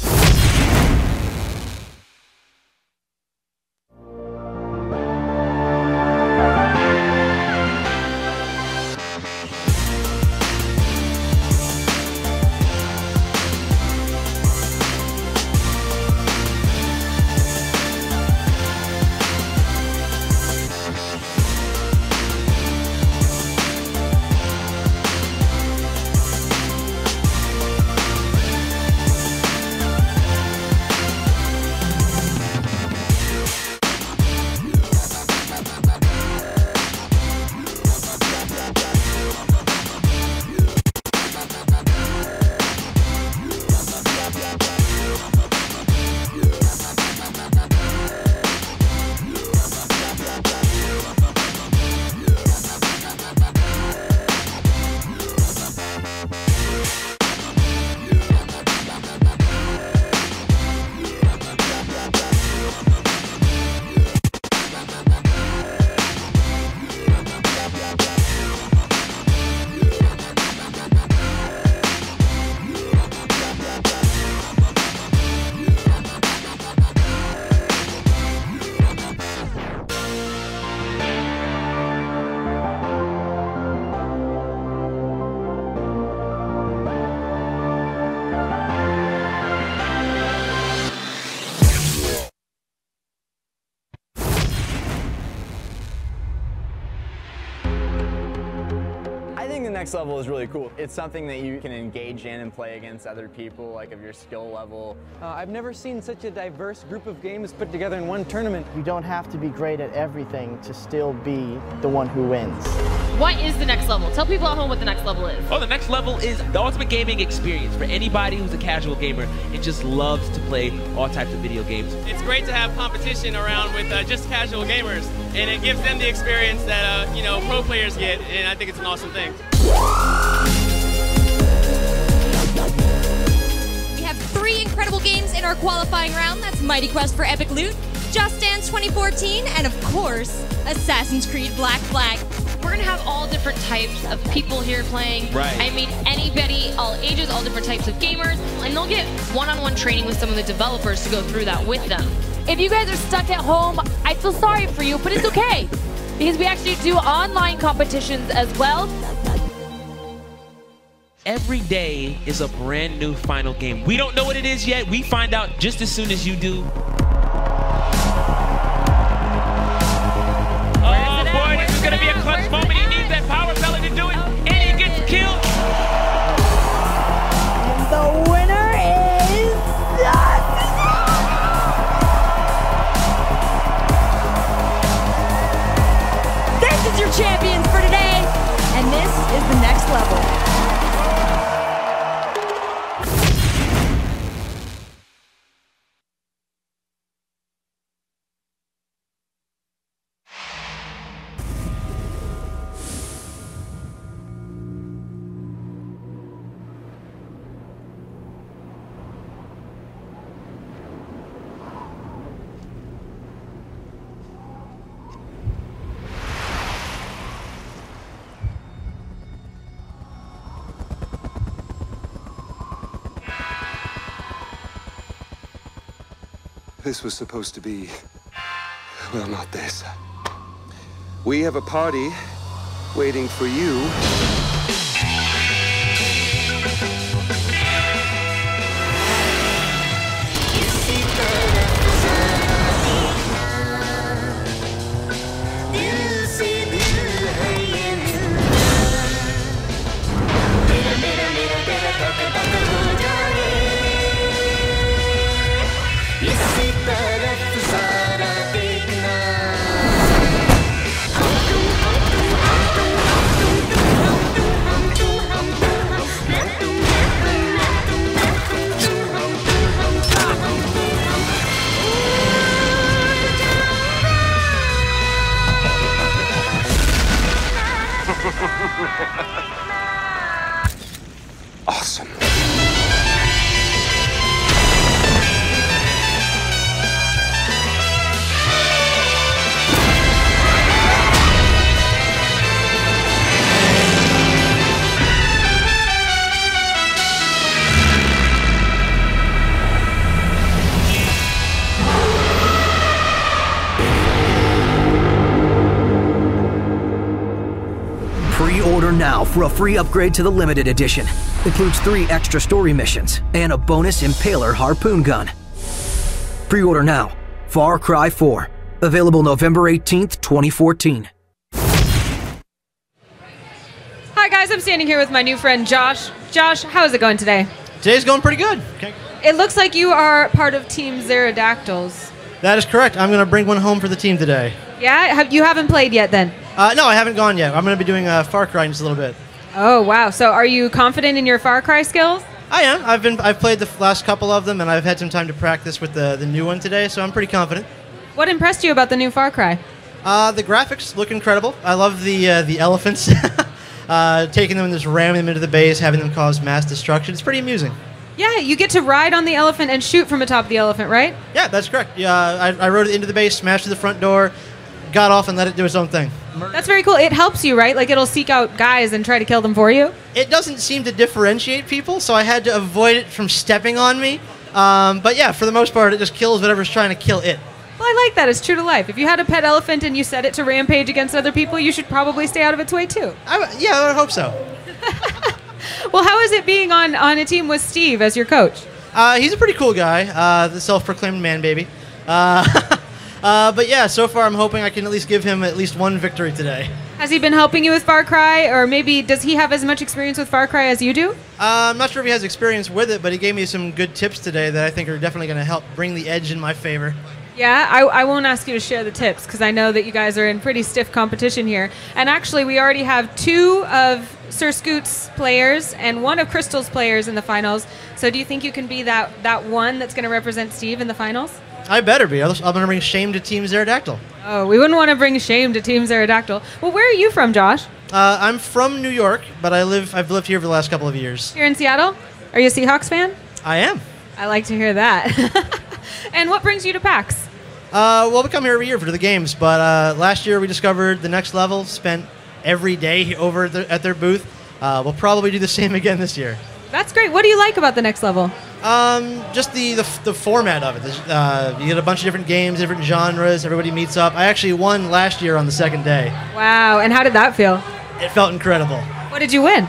next level is really cool. It's something that you can engage in and play against other people, like of your skill level. I've never seen such a diverse group of games put together in one tournament. You don't have to be great at everything to still be the one who wins. What is the next level? Tell people at home what the next level is. Oh, the next level is the ultimate gaming experience for anybody who's a casual gamer and just loves to play all types of video games. It's great to have competition around with just casual gamers, and it gives them the experience that you know, pro players get, and I think it's an awesome thing. We have 3 incredible games in our qualifying round. That's Mighty Quest for Epic Loot, Just Dance 2014, and of course, Assassin's Creed Black Flag. We're gonna have all different types of people here playing. Right. I mean, anybody, all ages, all different types of gamers, and they'll get one-on-one training with some of the developers to go through that with them. If you guys are stuck at home, I feel sorry for you, but it's okay. Because we actually do online competitions as well. Every day is a brand new final game. We don't know what it is yet. We find out just as soon as you do. Oh boy, this is gonna be a clutch moment. He needs that power pellet to do it, and he gets killed. And the winner is This is your champions for today, and this is the next level. This was supposed to be... well, not this. We have a party waiting for you. Awesome. Pre-order now for a free upgrade to the limited edition. Includes 3 extra story missions and a bonus Impaler harpoon gun. Pre-order now. Far Cry 4. Available November 18th, 2014. Hi guys, I'm standing here with my new friend Josh. Josh, how is it going today? Today's going pretty good. Okay. It looks like you are part of Team Pterodactyls. That is correct. I'm going to bring one home for the team today. Yeah? You haven't played yet then? No, I haven't gone yet. I'm going to be doing Far Cry in just a little bit. Oh, wow. So are you confident in your Far Cry skills? I am. I've played the last couple of them, and I've had some time to practice with the new one today, so I'm pretty confident. What impressed you about the new Far Cry? The graphics look incredible. I love the elephants. Taking them and just ramming them into the base, having them cause mass destruction. It's pretty amusing. Yeah, you get to ride on the elephant and shoot from atop the elephant, right? Yeah, that's correct. Yeah, I rode it into the base, smashed through the front door, got off and let it do its own thing. That's very cool. It helps you, right? Like it'll seek out guys and try to kill them for you? It doesn't seem to differentiate people, so I had to avoid it from stepping on me. But yeah, for the most part, it just kills whatever's trying to kill it. Well, I like that. It's true to life. If you had a pet elephant and you set it to rampage against other people, you should probably stay out of its way too. Yeah, I would hope so. Well, how is it being on a team with Steve as your coach? He's a pretty cool guy, the self-proclaimed man baby. But yeah, so far I'm hoping I can at least give him at least one victory today. Has he been helping you with Far Cry, or maybe does he have as much experience with Far Cry as you do? I'm not sure if he has experience with it, but he gave me some good tips today that I think are definitely going to help bring the edge in my favor. Yeah, I won't ask you to share the tips because I know that you guys are in pretty stiff competition here. And actually, we already have 2 of Sir Scoot's players and 1 of Crystal's players in the finals. So do you think you can be that one that's going to represent Steve in the finals? I better be. I'm going to bring shame to Team Zerodactyl. Oh, we wouldn't want to bring shame to Team Zerodactyl. Well, where are you from, Josh? I'm from New York, but I've lived here for the last couple of years. Here in Seattle? Are you a Seahawks fan? I am. I like to hear that. And what brings you to PAX? Well, we come here every year for the games, but last year we discovered the next level, spent every day over at their booth. We'll probably do the same again this year. That's great. What do you like about the next level? Just the format of it. You get a bunch of different games, different genres. Everybody meets up. I actually won last year on the second day. Wow, and how did that feel? It felt incredible. What did you win?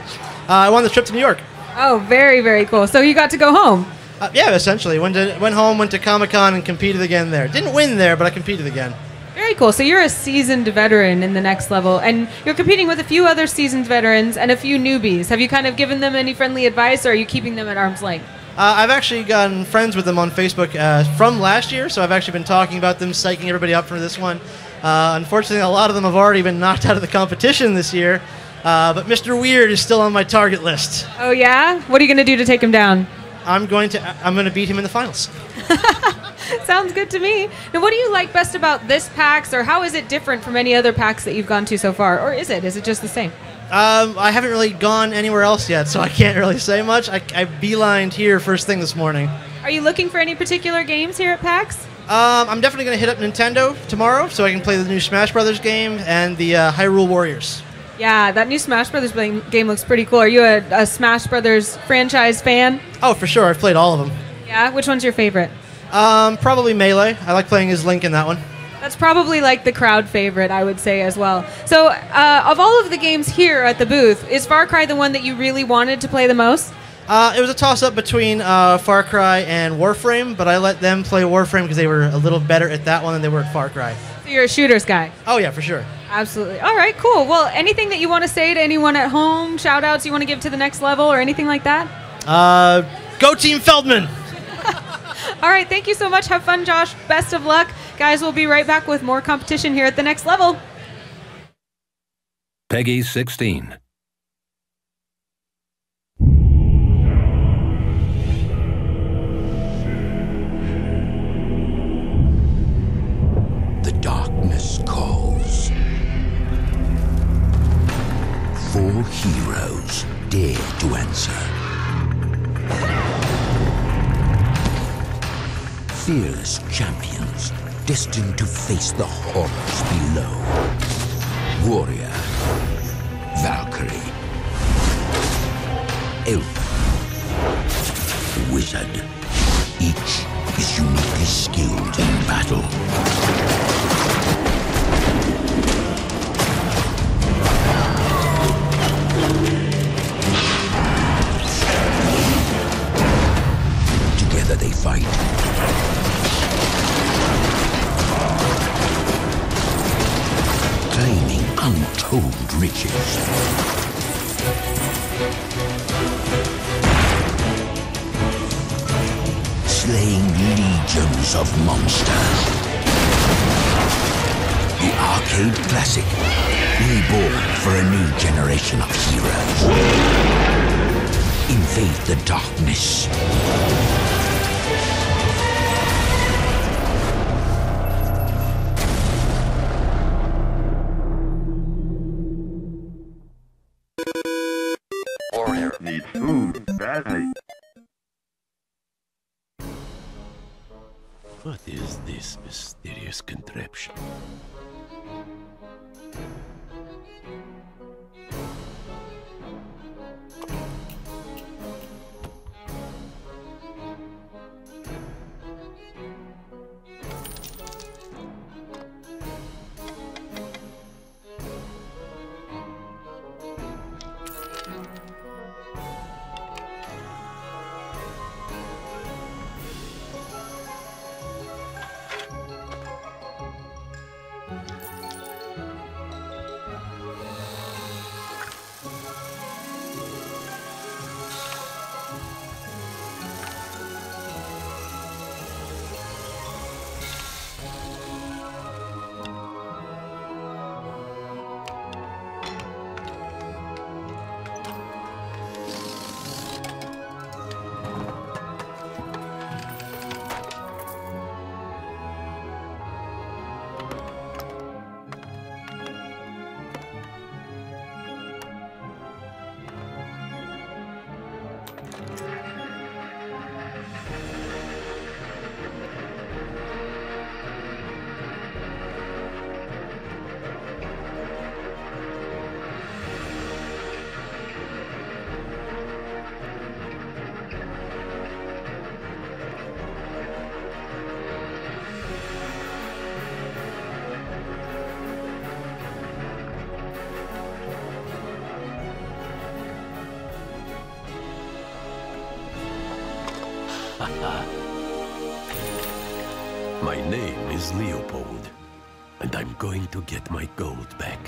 I won the trip to New York. Oh, very, very cool. So you got to go home? Yeah, essentially. Went home, went to Comic-Con, and competed again there. Didn't win there, but I competed again. Very cool. So you're a seasoned veteran in the next level, and you're competing with a few other seasoned veterans and a few newbies. Have you kind of given them any friendly advice, or are you keeping them at arm's length? I've actually gotten friends with them on Facebook from last year, so I've actually been talking about them, psyching everybody up for this one. Unfortunately, a lot of them have already been knocked out of the competition this year, but Mr. Weird is still on my target list. Oh, yeah? What are you going to do to take him down? I'm going to beat him in the finals. Sounds good to me. Now, what do you like best about this PAX, or how is it different from any other PAX that you've gone to so far? Or is it? Is it just the same? I haven't really gone anywhere else yet, so I can't really say much. I beelined here first thing this morning. Are you looking for any particular games here at PAX? I'm definitely going to hit up Nintendo tomorrow so I can play the new Smash Brothers game and the Hyrule Warriors. Yeah, that new Smash Brothers game looks pretty cool. Are you a Smash Brothers franchise fan? Oh, for sure. I've played all of them. Yeah? Which one's your favorite? Probably Melee. I like playing as Link in that one. That's probably like the crowd favorite, I would say, as well. So, of all of the games here at the booth, is Far Cry the one that you really wanted to play the most? It was a toss-up between Far Cry and Warframe, but I let them play Warframe because they were a little better at that one than they were at Far Cry. So you're a shooters guy? Oh, yeah, for sure. Absolutely. All right, cool. Well, anything that you want to say to anyone at home, shout-outs you want to give to the next level, or anything like that? Go Team Feldman! All right, thank you so much. Have fun, Josh. Best of luck. Guys, we'll be right back with more competition here at the next level. Peggy 16. The darkness calls. 4 heroes dare to answer. Fearless champions destined to face the horrors below. Warrior, Valkyrie, Elf, Wizard. Each is uniquely skilled in battle. Together they fight. Claiming untold riches. Slaying legions of monsters. The arcade classic, reborn for a new generation of heroes. Invade the darkness. Warrior needs food badly. What is this mysterious contraption? My name is Leopold, and I'm going to get my gold back.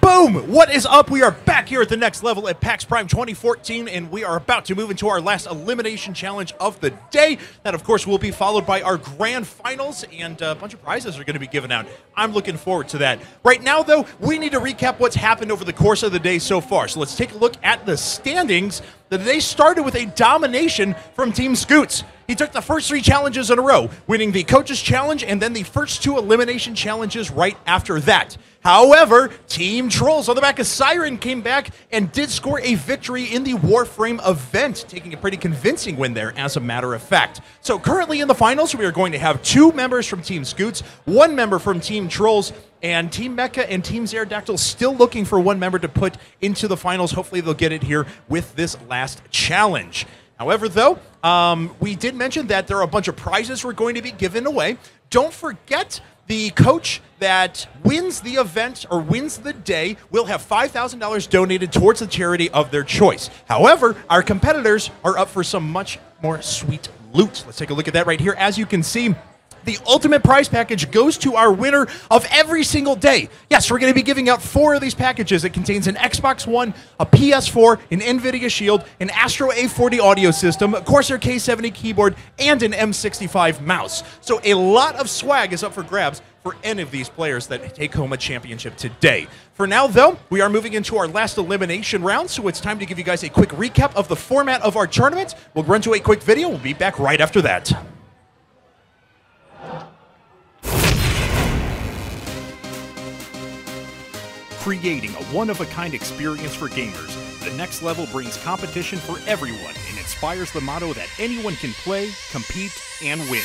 Boom! What is up? We are back here at the next level at PAX Prime 2014, and we are about to move into our last elimination challenge of the day. That, of course, will be followed by our grand finals, and a bunch of prizes are going to be given out. I'm looking forward to that. Right now, though, we need to recap what's happened over the course of the day so far. So let's take a look at the standings. The day started with a domination from Team Scoots. He took the first 3 challenges in a row, winning the Coaches Challenge and then the first 2 elimination challenges right after that. However, Team Trolls on the back of Siren came back and did score a victory in the Warframe event, taking a pretty convincing win there, as a matter of fact. So currently in the finals, we are going to have 2 members from Team Scoots, 1 member from Team Trolls, and Team Mecha and Team Zerodactyl still looking for 1 member to put into the finals. Hopefully they'll get it here with this last challenge. However, though, we did mention that there are a bunch of prizes we're going to be giving away. Don't forget, the coach that wins the event or wins the day will have $5,000 donated towards the charity of their choice. However, our competitors are up for some much more sweet loot. Let's take a look at that right here. As you can see, the ultimate prize package goes to our winner of every single day. Yes, we're going to be giving out 4 of these packages. It contains an Xbox One, a PS4, an NVIDIA Shield, an Astro A40 audio system, a Corsair K70 keyboard, and an M65 mouse. So a lot of swag is up for grabs for any of these players that take home a championship today. For now, though, we are moving into our last elimination round, so it's time to give you guys a quick recap of the format of our tournament. We'll run to a quick video. We'll be back right after that. Creating a one-of-a-kind experience for gamers, the next level brings competition for everyone and inspires the motto that anyone can play, compete, and win.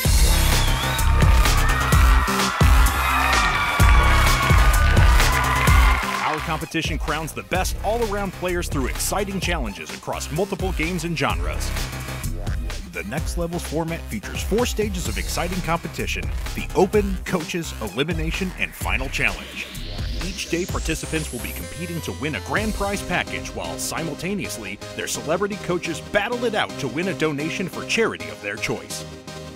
Our competition crowns the best all-around players through exciting challenges across multiple games and genres. The next level's format features 4 stages of exciting competition: the open, coaches, elimination, and final challenge. Each day, participants will be competing to win a grand prize package, while simultaneously, their celebrity coaches battle it out to win a donation for charity of their choice.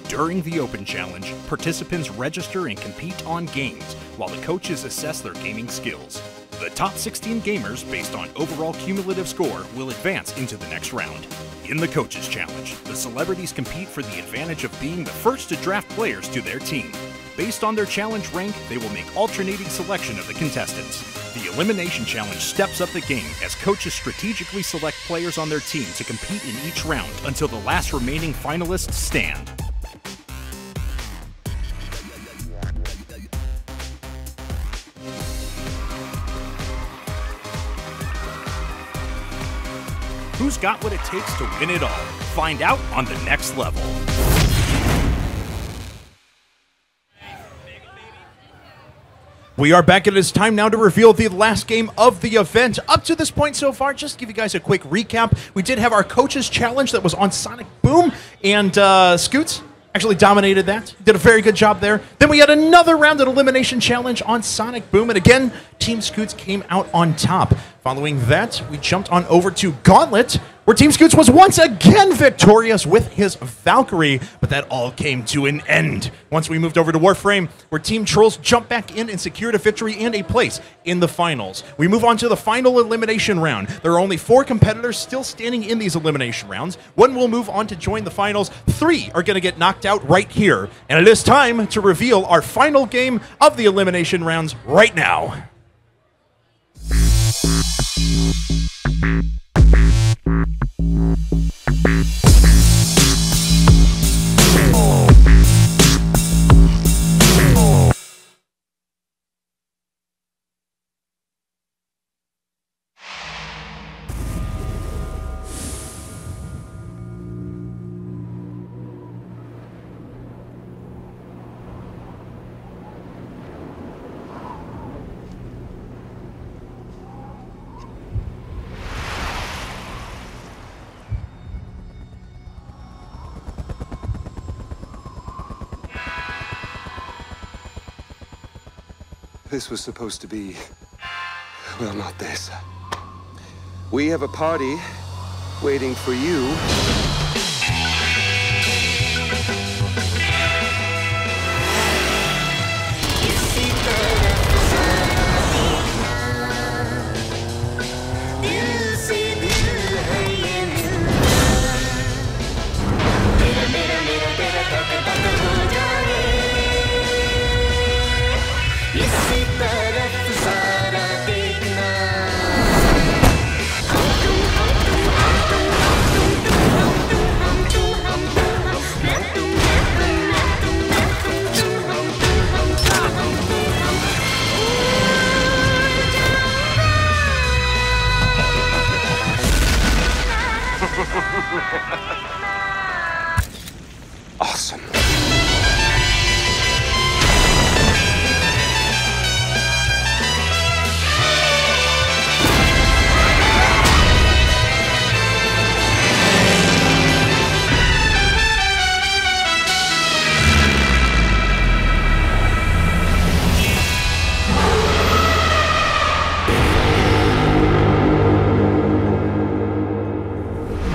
During the Open Challenge, participants register and compete on games, while the coaches assess their gaming skills. The top 16 gamers, based on overall cumulative score, will advance into the next round. In the Coaches Challenge, the celebrities compete for the advantage of being the first to draft players to their team. Based on their challenge rank, they will make alternating selection of the contestants. The Elimination Challenge steps up the game as coaches strategically select players on their team to compete in each round until the last remaining finalists stand. Who's got what it takes to win it all? Find out on the next level. We are back, and it is time now to reveal the last game of the event. Up to this point so far, just to give you guys a quick recap, we did have our Coaches Challenge that was on Sonic Boom, and Scoots actually dominated that. Did a very good job there. Then we had another round of Elimination Challenge on Sonic Boom, and again, Team Scoots came out on top. Following that, we jumped on over to Gauntlet, where Team Scoots was once again victorious with his Valkyrie, but that all came to an end once we moved over to Warframe, where Team Trolls jumped back in and secured a victory and a place in the finals. We move on to the final elimination round. There are only 4 competitors still standing in these elimination rounds. 1 will move on to join the finals. 3 are going to get knocked out right here. And it is time to reveal our final game of the elimination rounds right now. This was supposed to be, well, not this. We have a party waiting for you. Awesome.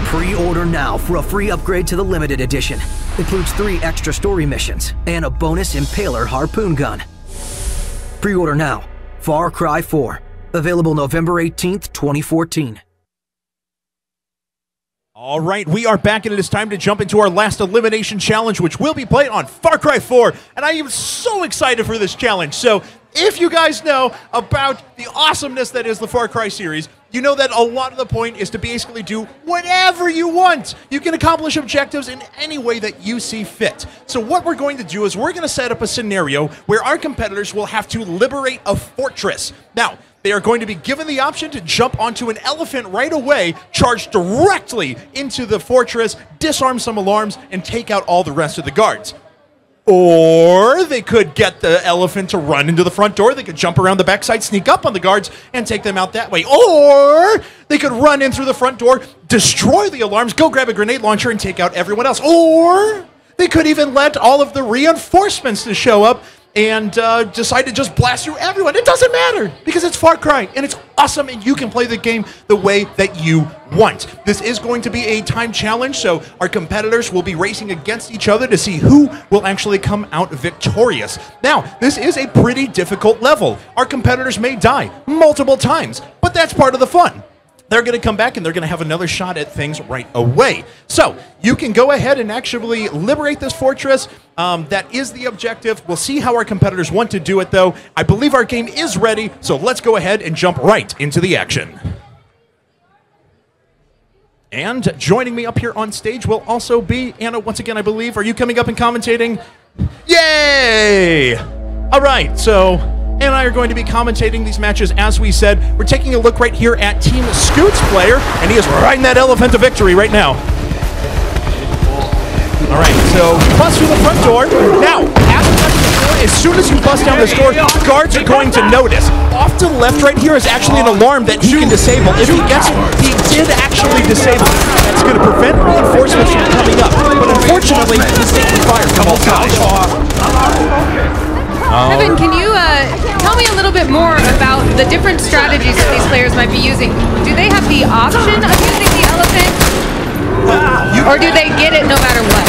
Pre-order now for a free upgrade to the limited edition. Includes 3 extra story missions and a bonus Impaler harpoon gun. Pre-order now. Far Cry 4. Available November 18th, 2014. All right, we are back, and it is time to jump into our last elimination challenge, which will be played on Far Cry 4. And I am so excited for this challenge. So if you guys know about the awesomeness that is the Far Cry series, you know that a lot of the point is to basically do whatever you want. You can accomplish objectives in any way that you see fit. So what we're going to do is we're going to set up a scenario where our competitors will have to liberate a fortress. Now, they are going to be given the option to jump onto an elephant right away, charge directly into the fortress, disarm some alarms, and take out all the rest of the guards. Or they could get the elephant to run into the front door. They could jump around the backside, sneak up on the guards, and take them out that way. Or they could run in through the front door, destroy the alarms, go grab a grenade launcher, and take out everyone else. Or they could even let all of the reinforcements to show up and decide to just blast through everyone. It doesn't matter, because it's Far Cry, and it's awesome, and you can play the game the way that you want. This is going to be a time challenge, so our competitors will be racing against each other to see who will actually come out victorious. Now, this is a pretty difficult level. Our competitors may die multiple times, but that's part of the fun. They're going to come back and they're going to have another shot at things right away. So you can go ahead and actually liberate this fortress. That is the objective. We'll see how our competitors want to do it, though. I believe our game is ready, so let's go ahead and jump right into the action. And joining me up here on stage will also be Anna, once again, I believe. Are you coming up and commentating? Yay! All right, so Anna and I are going to be commentating these matches. As we said, we're taking a look right here at Team Scoots player, and he is riding that elephant to victory right now. All right, so bust through the front door. Now, as soon as you bust down this door, guards are going to notice. Off to the left right here is actually an alarm that he can disable. If he gets it, he did actually disable it. That's going to prevent reinforcements from coming up. But unfortunately, he's taking fire from all sides. Evan, can you tell me a little bit more about the different strategies that these players might be using? Do they have the option of using the elephant Or do they get it no matter what?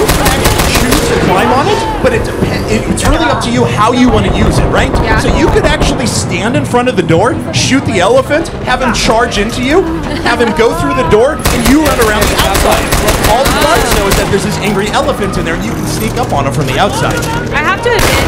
You can actually choose to climb on it, but it depends. It's really up to you how you want to use it, right? Yeah. So you could actually stand in front of the door, shoot the elephant, have him charge into you, have him go through the door, and you run around the outside. All the guards know is that there's this angry elephant in there, and you can sneak up on him from the outside. I have to admit,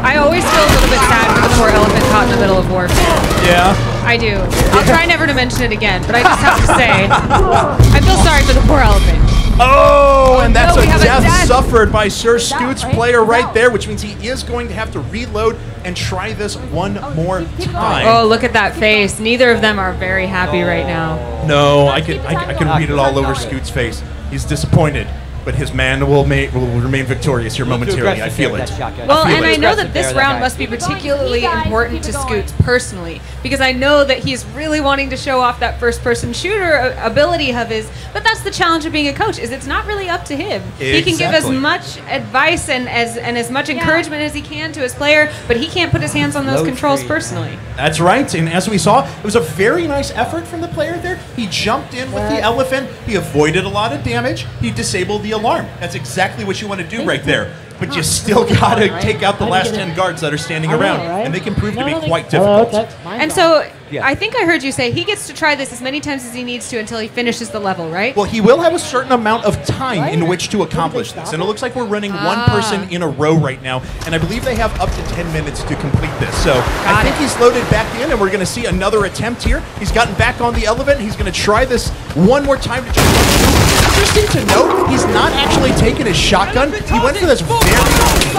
I always feel a little bit sad for the poor elephant caught in the middle of warfare. Yeah. I do. I'll try never to mention it again, but I just have to say, I feel sorry for the poor elephant. Oh, and that's no, a we have a death death. suffered by Sir Scoots player right there, which means he is going to have to reload and try this one more time. Oh, look at that face. Neither of them are very happy right now. No, I can read it all over Scoot's face. He's disappointed, but his man will remain victorious here momentarily. I feel it. Well, and I know that this round must be particularly important to Scoots personally, because I know that he's really wanting to show off that first-person shooter ability of his, but that's the challenge of being a coach, is it's not really up to him. He can give as much advice and as much encouragement as he can to his player, but he can't put his hands on those controls personally. That's right, and as we saw, it was a very nice effort from the player there. He jumped in with the elephant, he avoided a lot of damage, he disabled the alarm. That's exactly what you want to do right there. But you still got to take out the last 10 guards that are standing around, and they can prove to be quite difficult. And so, I think I heard you say he gets to try this as many times as he needs to until he finishes the level, right? Well, he will have a certain amount of time in which to accomplish this, and it looks like we're running one person in a row right now, and I believe they have up to 10 minutes to complete this. So I think he's loaded back in, and we're going to see another attempt here. He's gotten back on the elephant. He's going to try this one more time to just interesting to note, he's not actually taking his shotgun. He went for this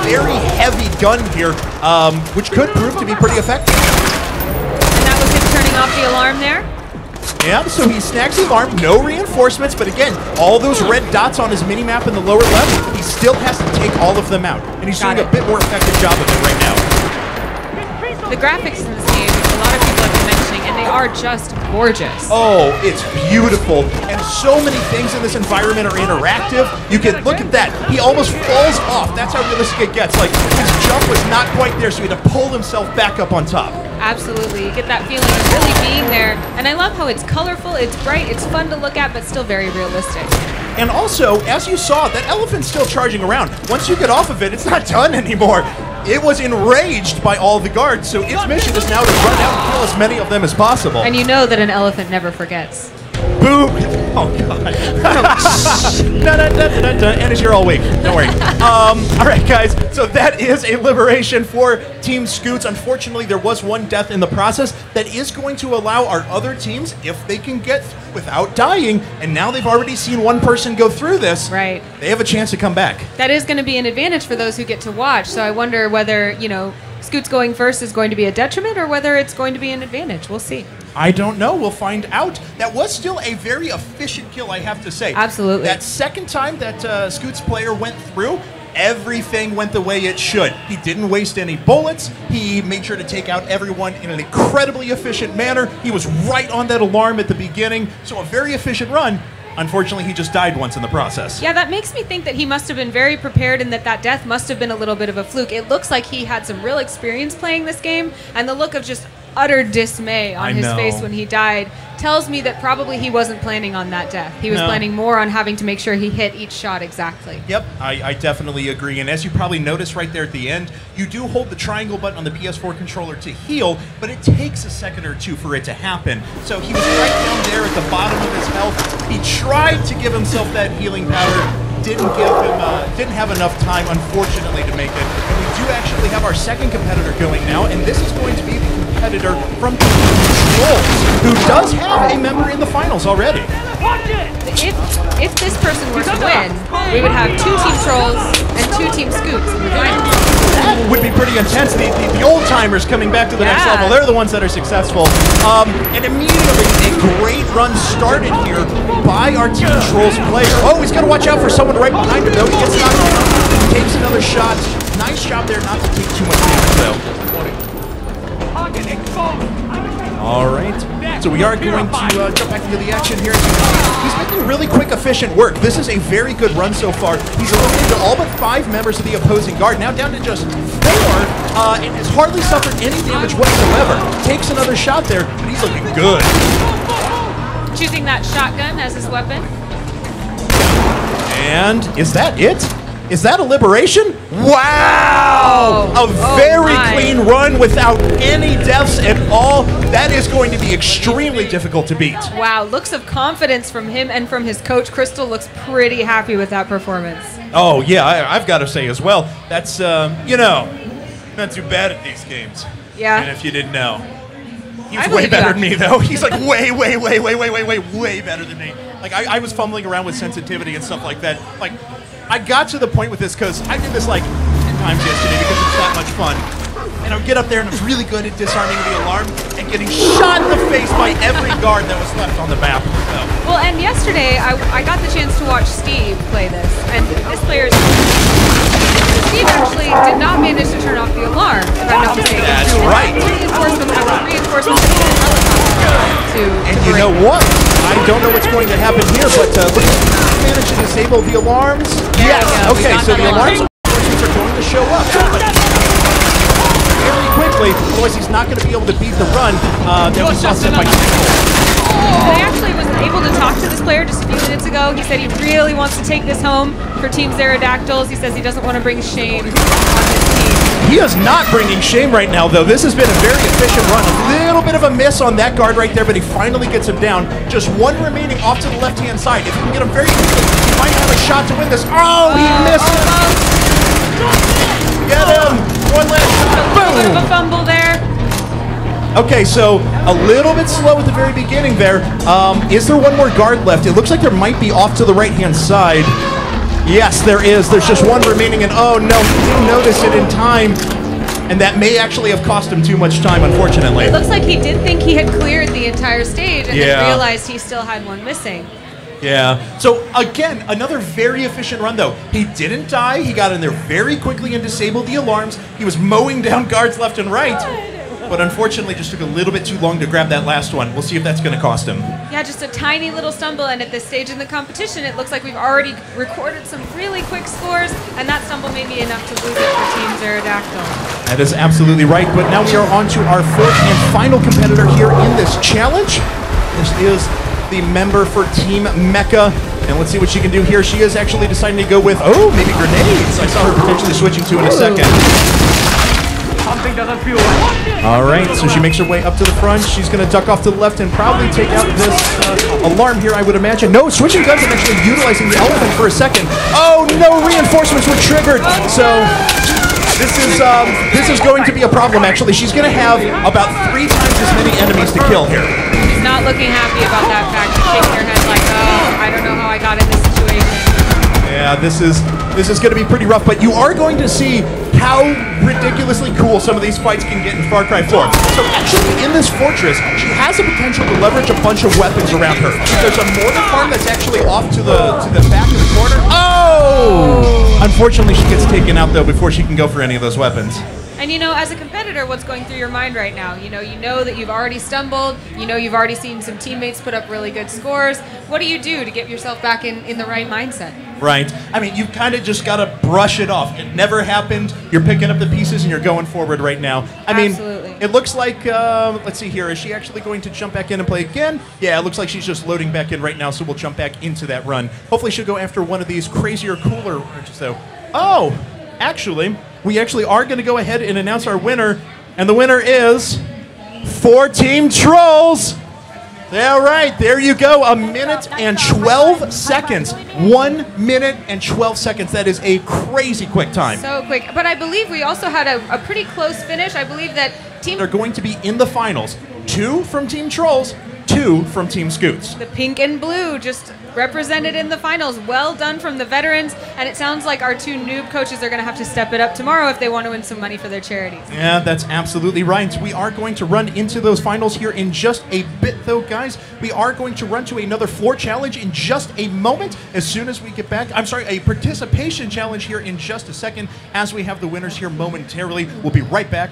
very heavy gun here, which could prove to be pretty effective. And that was him turning off the alarm there? Yeah, so he snags the alarm, no reinforcements, but again, all those red dots on his mini-map in the lower left, he still has to take all of them out. And he's doing a bit more effective job of it right now. The graphics in this game, a lot of people have been mentioning, and they are just gorgeous. Oh, it's beautiful. And so many things in this environment are interactive. You can look at that. He almost falls off. That's how realistic it gets. Like, his jump was not quite there, so he had to pull himself back up on top. Absolutely. You get that feeling of really being there. And I love how it's colorful, it's bright, it's fun to look at, but still very realistic. And also, as you saw, that elephant's still charging around. Once you get off of it, it's not done anymore. It was enraged by all the guards, so its mission is now to run out and kill as many of them as possible. And you know that an elephant never forgets. Boom! Oh, God. And it's here all week. Don't worry. All right, guys. So that is a liberation for Team Scoots. Unfortunately, there was one death in the process that is going to allow our other teams, if they can get without dying, and now they've already seen one person go through this, right? They have a chance to come back. That is going to be an advantage for those who get to watch. So I wonder whether, you know, Scoots going first is going to be a detriment or whether it's going to be an advantage. We'll see. I don't know. We'll find out. That was still a very efficient kill, I have to say. Absolutely. That second time that Scoots player went through, everything went the way it should. He didn't waste any bullets. He made sure to take out everyone in an incredibly efficient manner. He was right on that alarm at the beginning. So a very efficient run. Unfortunately, he just died once in the process. Yeah, that makes me think that he must have been very prepared and that death must have been a little bit of a fluke. It looks like he had some real experience playing this game, and the look of just utter dismay on his face when he died tells me that probably he wasn't planning on that death. He was planning more on having to make sure he hit each shot exactly. Yep, I definitely agree. And as you probably noticed right there at the end, you do hold the triangle button on the PS4 controller to heal, but it takes a second or two for it to happen. So he was right down there at the bottom of his health. He tried to give himself that healing powder. Didn't have enough time, unfortunately, to make it. And we do actually have our second competitor going now, and this is going to be the competitor from Trolls, who does have a member in the finals already. If this person were to win, we would have 2 Team Trolls and 2 Team Scoots in the finals. That would be pretty intense. The old-timers coming back to the next level, they're the ones that are successful. And immediately, a great run started here by our Team Trolls player. Oh, he's got to watch out for someone right behind him, though. He gets knocked down, takes another shot. Nice job there not to take too much damage, though. All right, so we are going to jump back into the action here. He's making really quick, efficient work. This is a very good run so far. He's eliminated all but 5 members of the opposing guard, now down to just 4, and has hardly suffered any damage whatsoever. Takes another shot there, but he's looking good. Choosing that shotgun as his weapon. And is that it? Is that a liberation? Wow! A very clean run without any deaths at all. That is going to be extremely difficult to beat. Wow, looks of confidence from him and from his coach. Crystal looks pretty happy with that performance. Oh, yeah, I've got to say as well. That's, you know, not too bad at these games. Yeah. And if you didn't know, he's way better than me, though. He's like way better than me. Like, I was fumbling around with sensitivity and stuff like that. Like, I got to the point with this because I did this like 10 times yesterday because it's that much fun. And I would get up there and I'm really good at disarming the alarm and getting shot in the face by every guard that was left on the map. So. Well, and yesterday I got the chance to watch Steve play this, and this player, Steve actually did not manage to turn off the alarm, if I'm not mistaken. That's right. Reinforcements to and you know what? I don't know what's going to happen here, but look, managed to disable the alarms. Yes. Okay, so the alarms are going to show up. Very quickly, otherwise he's not going to be able to beat the run that we saw set by I actually was able to talk to this player just a few minutes ago. He said he really wants to take this home for Team Pterodactyls. He says he doesn't want to bring shame on his team. He is not bringing shame right now, though. This has been a very efficient run. A little bit of a miss on that guard right there, but he finally gets him down. Just one remaining off to the left-hand side. If he can get him very quickly, he might have a shot to win this. Oh, he missed it. Get him. One last shot. Boom. A little bit of a fumble there. Okay, so a little bit slow at the very beginning there. Is there one more guard left? It looks like there might be off to the right-hand side. Yes, there is. There's just one remaining, and oh no, he didn't notice it in time. And that may actually have cost him too much time, unfortunately. It looks like he did think he had cleared the entire stage and then realized he still had one missing. Yeah. So again, another very efficient run though. He didn't die. He got in there very quickly and disabled the alarms. He was mowing down guards left and right. But unfortunately just took a little bit too long to grab that last one. We'll see if that's going to cost him. Yeah, just a tiny little stumble, and at this stage in the competition, it looks like we've already recorded some really quick scores, and that stumble may be enough to lose it for Team Pterodactyl. That is absolutely right, but now we are on to our fourth and final competitor here in this challenge. This is the member for Team Mecha, and let's see what she can do here. She is actually deciding to go with, oh, maybe grenades. I saw her potentially switching to in a second. Something doesn't feel right. All right, so she makes her way up to the front. She's going to duck off to the left and probably take out this alarm here, I would imagine. No, switching guns and actually utilizing the elephant for a second. Oh, no, reinforcements were triggered. So this is going to be a problem, actually. She's going to have about 3 times as many enemies to kill here. She's not looking happy about that fact. She's shaking her head like, oh, I don't know how I got in this situation. Yeah, this is going to be pretty rough, but you are going to see how ridiculously cool some of these fights can get in Far Cry 4. So actually, in this fortress, she has the potential to leverage a bunch of weapons around her. There's a mortar farm that's actually off to the back of the corner. Oh! Unfortunately, she gets taken out, though, before she can go for any of those weapons. And you know, as a competitor, what's going through your mind right now? You know that you've already stumbled. You know you've already seen some teammates put up really good scores. What do you do to get yourself back in the right mindset? Right. I mean, you've kind of just got to brush it off. It never happened. You're picking up the pieces and you're going forward right now. I mean, it looks like, let's see here. Is she actually going to jump back in and play again? Yeah, it looks like she's just loading back in right now, so we'll jump back into that run. Hopefully she'll go after one of these crazier, cooler, so. Oh, actually, we actually are going to go ahead and announce our winner, and the winner is for Team Trolls. All right, there you go. 1 minute and 12 seconds. 1 minute and 12 seconds. That is a crazy quick time. So quick. But I believe we also had a pretty close finish. I believe that Team... They're going to be in the finals. 2 from Team Trolls, 2 from Team Scoots. The pink and blue just represented in the finals. Well done from the veterans. And it sounds like our 2 noob coaches are going to have to step it up tomorrow if they want to win some money for their charities. Yeah, that's absolutely right. We are going to run into those finals here in just a bit, though, guys. We are going to run to another floor challenge in just a moment as soon as we get back. I'm sorry, a participation challenge here in just a second as we have the winners here momentarily. We'll be right back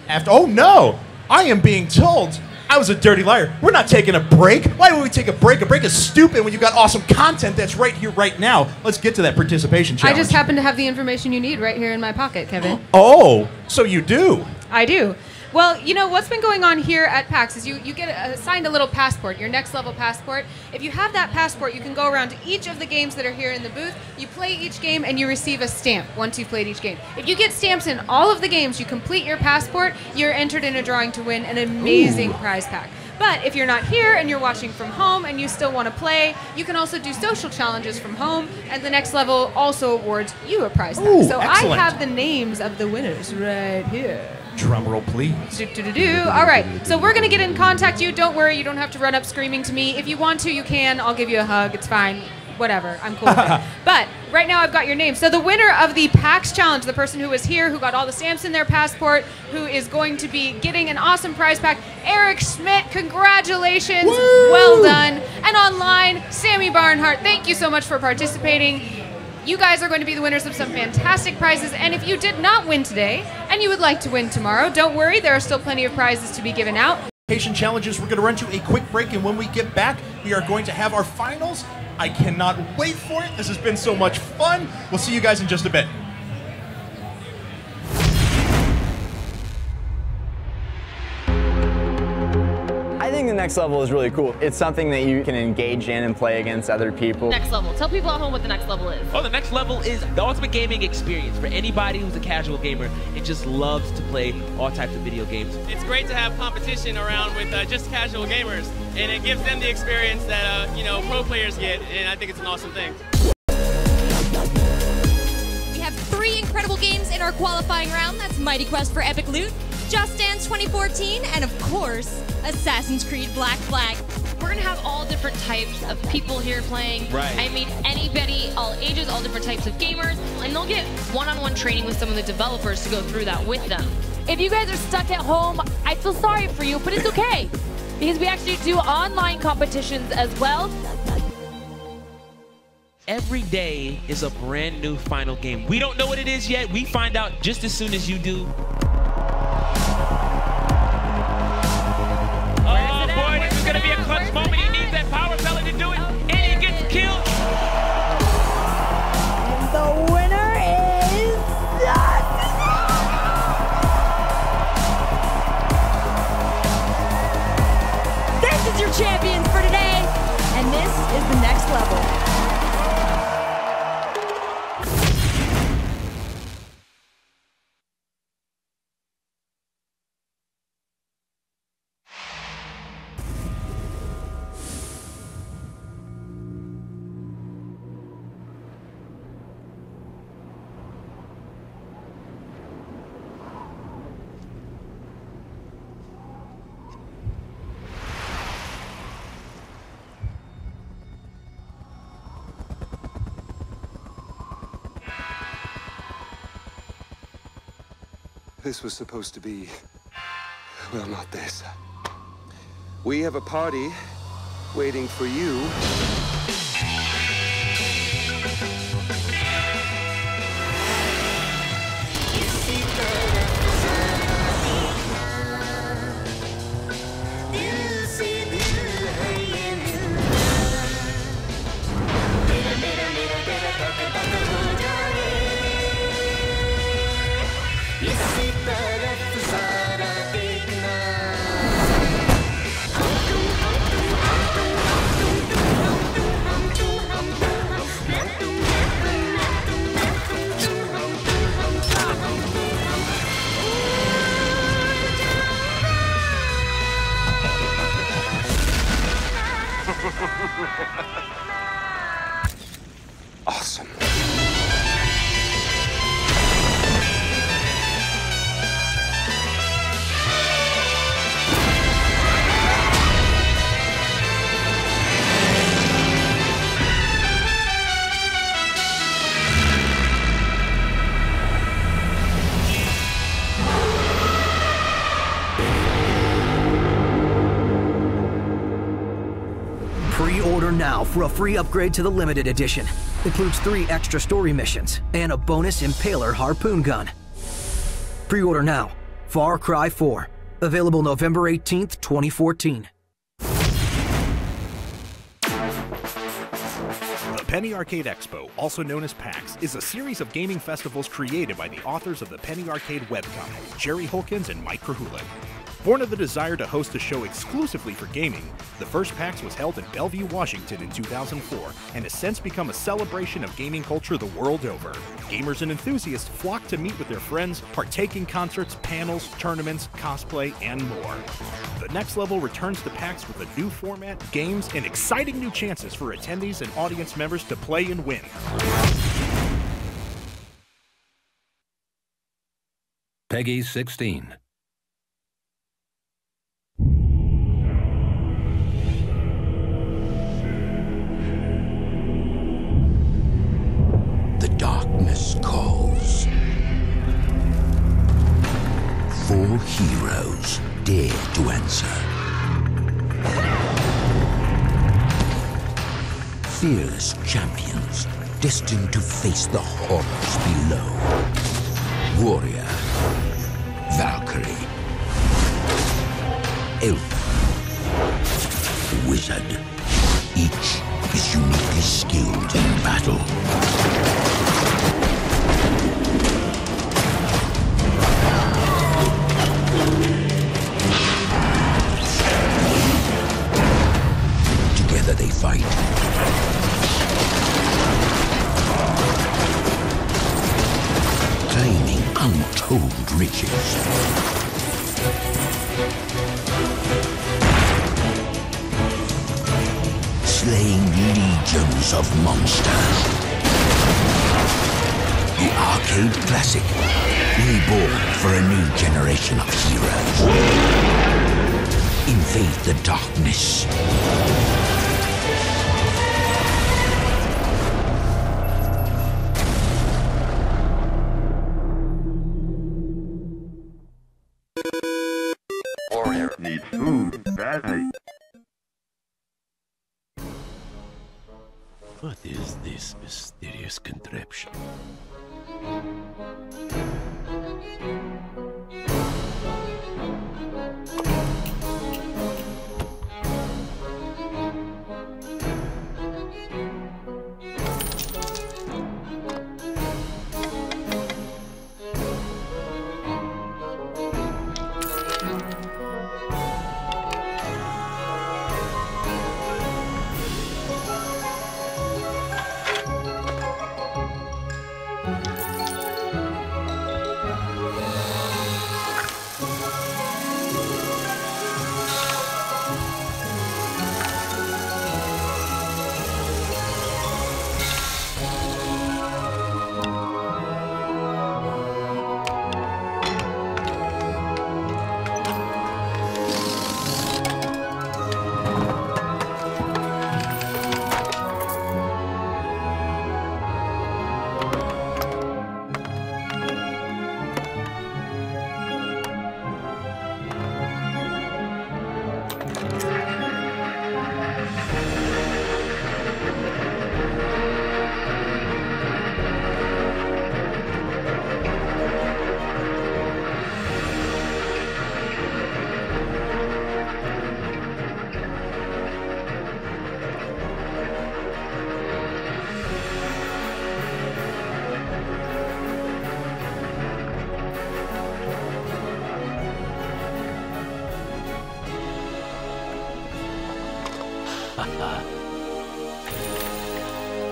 after. Oh, no! I am being told I was a dirty liar. We're not taking a break. Why would we take a break? A break is stupid when you've got awesome content that's right here, right now. Let's get to that participation challenge. I just happen to have the information you need right here in my pocket, Kevin. Oh, so you do? I do. Well, you know, what's been going on here at PAX is you get assigned a little passport, your next level passport. If you have that passport, you can go around to each of the games that are here in the booth. You play each game and you receive a stamp once you've played each game. If you get stamps in all of the games, you complete your passport, you're entered in a drawing to win an amazing prize pack. But if you're not here and you're watching from home and you still want to play, you can also do social challenges from home, and the next level also awards you a prize pack. So excellent. I have the names of the winners right here. Drum roll, please. All right, so we're going to get in contact you. Don't worry, you don't have to run up screaming to me. If you want to, you can. I'll give you a hug. It's fine. Whatever. I'm cool with it. But right now I've got your name. So the winner of the PAX Challenge, the person who was here, who got all the stamps in their passport, who is going to be getting an awesome prize pack, Eric Schmidt. Congratulations. Woo! Well done. And online, Sammy Barnhart, thank you so much for participating. You guys are going to be the winners of some fantastic prizes, and if you did not win today and you would like to win tomorrow, don't worry, there are still plenty of prizes to be given out. Challenges, we're going to run to a quick break, and when we get back, we are going to have our finals. I cannot wait for it. This has been so much fun. We'll see you guys in just a bit. I think the next level is really cool. It's something that you can engage in and play against other people. Next level. Tell people at home what the next level is. Oh, the next level is the ultimate gaming experience for anybody who's a casual gamer and just loves to play all types of video games. It's great to have competition around with just casual gamers, and it gives them the experience that you know, pro players get, and I think it's an awesome thing. We have 3 incredible games in our qualifying round. That's Mighty Quest for Epic Loot, Just Dance 2014, and of course, Assassin's Creed Black Flag. We're going to have all different types of people here playing. Right. I mean, anybody, all ages, all different types of gamers, and they'll get one-on-one training with some of the developers to go through that with them. If you guys are stuck at home, I feel sorry for you, but it's okay. Because we actually do online competitions as well. Every day is a brand new final game. We don't know what it is yet. We find out just as soon as you do. Oh boy, this is gonna be a clutch moment. He needs that power pellet to do it, and he gets killed. And the winner is This is your champions for today, and this is the next level. This was supposed to be, well, not this. We have a party waiting for you. Awesome. Pre-order now for a free upgrade to the limited edition. Includes 3 extra story missions and a bonus Impaler harpoon gun. Pre-order now. Far Cry 4. Available November 18th, 2014. The Penny Arcade Expo, also known as PAX, is a series of gaming festivals created by the authors of the Penny Arcade webcomic, Jerry Holkins and Mike Krahulik. Born of the desire to host a show exclusively for gaming, the first PAX was held in Bellevue, Washington in 2004, and has since become a celebration of gaming culture the world over. Gamers and enthusiasts flock to meet with their friends, partake in concerts, panels, tournaments, cosplay, and more. The Next Level returns to PAX with a new format, games, and exciting new chances for attendees and audience members to play and win. Peggy 16. The darkness calls. 4 heroes dare to answer. Fearless champions destined to face the horrors below. Warrior, Valkyrie, Elf, Wizard. Each is uniquely skilled in battle. Together they fight. Claiming untold riches. Slaying legions of monsters. The arcade classic, reborn for a new generation of heroes. Invade the darkness. Warrior needs food badly. What is this mysterious contraption?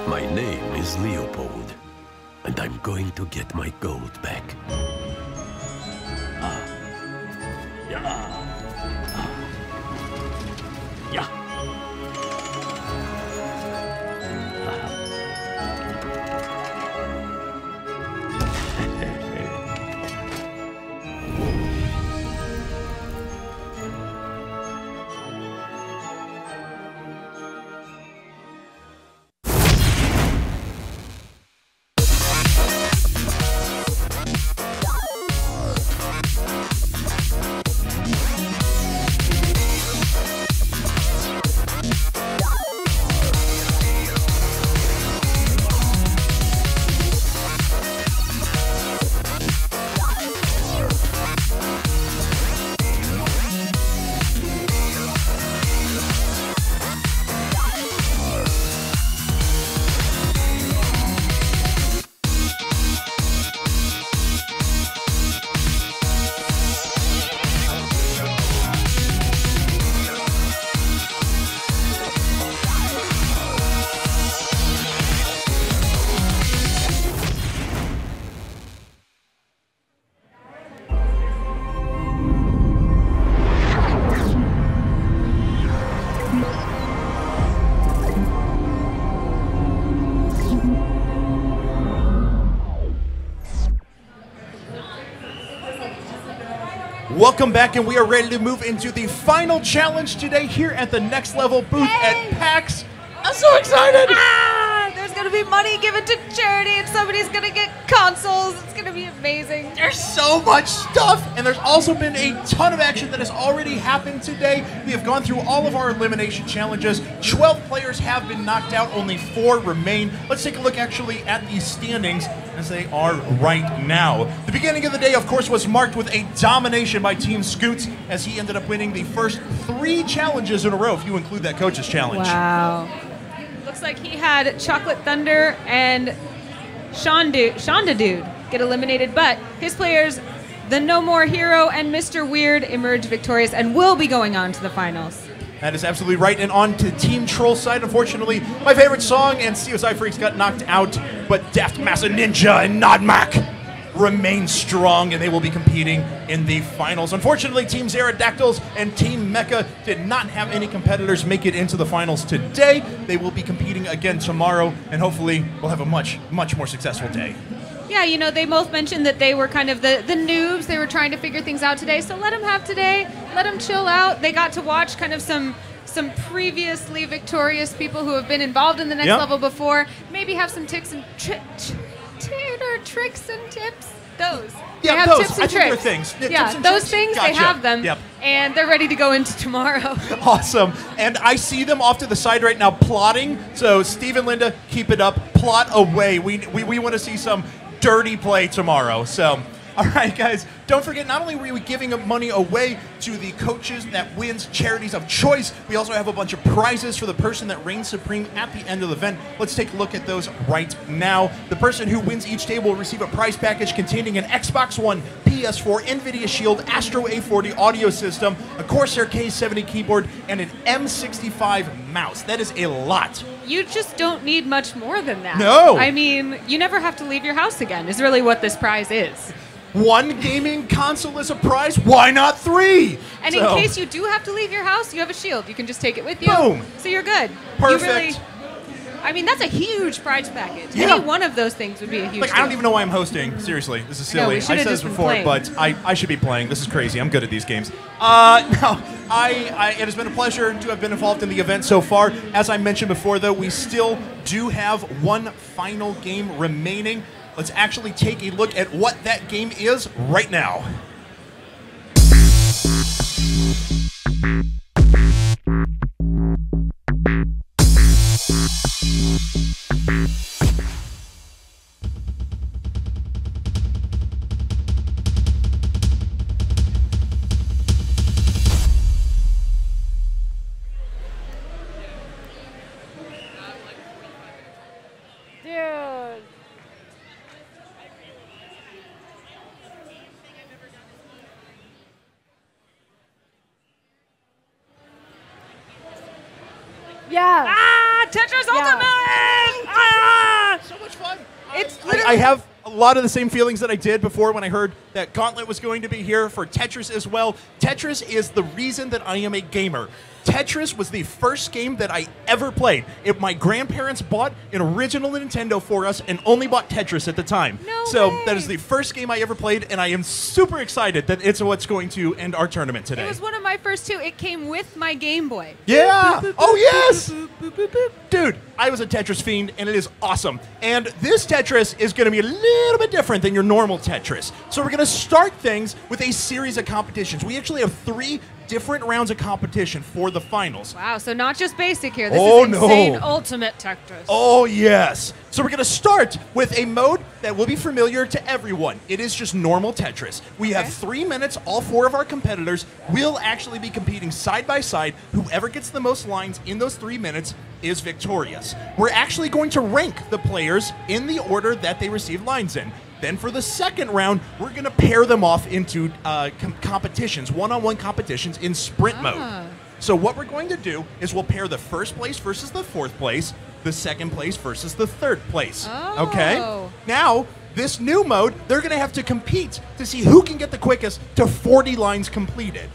My name is Leopold, and I'm going to get my gold back. Welcome back, and we are ready to move into the final challenge today here at the Next Level booth at PAX. I'm so excited! There's going to be money given to charity, and somebody's going to get consoles. It's going to be amazing. There's so much stuff, and there's also been a ton of action that has already happened today. We have gone through all of our elimination challenges. 12 players have been knocked out, only 4 remain. Let's take a look actually at the standings as they are right now. The beginning of the day, of course, was marked with a domination by Team Scoots as he ended up winning the first 3 challenges in a row, if you include that coach's challenge. Wow. Looks like he had Chocolate Thunder and Shonda Dude get eliminated, but his players, the No More Hero and Mr. Weird, emerge victorious and will be going on to the finals. That is absolutely right. And on to Team Troll side, unfortunately, my favorite song and CSI Freaks got knocked out, but Daft Massa Ninja and Nodmac remain strong, and they will be competing in the finals. Unfortunately, Team Pterodactyls and Team Mecha did not have any competitors make it into the finals today. They will be competing again tomorrow, and hopefully we'll have a much, much more successful day. Yeah, you know, they both mentioned that they were kind of the noobs. They were trying to figure things out today, so let them have today. Let them chill out. They got to watch kind of some previously victorious people who have been involved in the next level before. Maybe have some tricks and tricks and tips. Those. Yeah, they have those. tips and I think tricks. they're things. Yeah, tips and those tricks. things, Gotcha. they have them. Yep. And they're ready to go into tomorrow. Awesome. And I see them off to the side right now plotting. So Steve and Linda, keep it up. Plot away. We want to see some dirty play tomorrow. So, all right, guys, don't forget, not only were we giving money away to the coaches that wins charities of choice, we also have a bunch of prizes for the person that reigns supreme at the end of the event. Let's take a look at those right now. The person who wins each day will receive a prize package containing an Xbox One, PS4, NVIDIA Shield, Astro A40 audio system, a Corsair K70 keyboard, and an M65 mouse. That is a lot. You just don't need much more than that. No. I mean, you never have to leave your house again, is really what this prize is. 1 gaming console is a prize. Why not 3? And in case you do have to leave your house, you have a shield. You can just take it with you. Boom. So you're good. Perfect. I mean, that's a huge prize package. Yeah. Any one of those things would be a huge Like, I don't even know why I'm hosting. Seriously, this is silly. No, we I should've said this just been before, playing. but I should be playing. This is crazy. I'm good at these games. It has been a pleasure to have been involved in the event so far. As I mentioned before, though, we still do have 1 final game remaining. Let's actually take a look at what that game is right now. Dude. Yeah. Ah, Tetris Ultimate! Ah! So much fun. It's I have a lot of the same feelings that I did before when I heard that Gauntlet was going to be here for Tetris as well. Tetris is the reason that I am a gamer. Tetris was the first game that I ever played. My grandparents bought an original Nintendo for us and only bought Tetris at the time. That is the first game I ever played, and I am super excited that it's what's going to end our tournament today. It was one of my first 2. It came with my Game Boy. Yeah! Oh, yes! Dude, I was a Tetris fiend, and it is awesome. And this Tetris is going to be a little bit different than your normal Tetris. So we're going to start things with a series of competitions. We actually have 3 different rounds of competition for the finals. Wow, so not just basic here. This is insane ultimate Tetris. Oh, yes. So we're going to start with a mode that will be familiar to everyone. It is just normal Tetris. We have 3 minutes. All 4 of our competitors will actually be competing side by side. Whoever gets the most lines in those 3 minutes is victorious. We're actually going to rank the players in the order that they receive lines in. Then for the second round, we're going to pair them off into competitions, one-on-one competitions in sprint mode. So what we're going to do is we'll pair the first place versus the 4th place, the second place versus the 3rd place. Okay? Now, this new mode, they're going to have to compete to see who can get the quickest to 40 lines completed.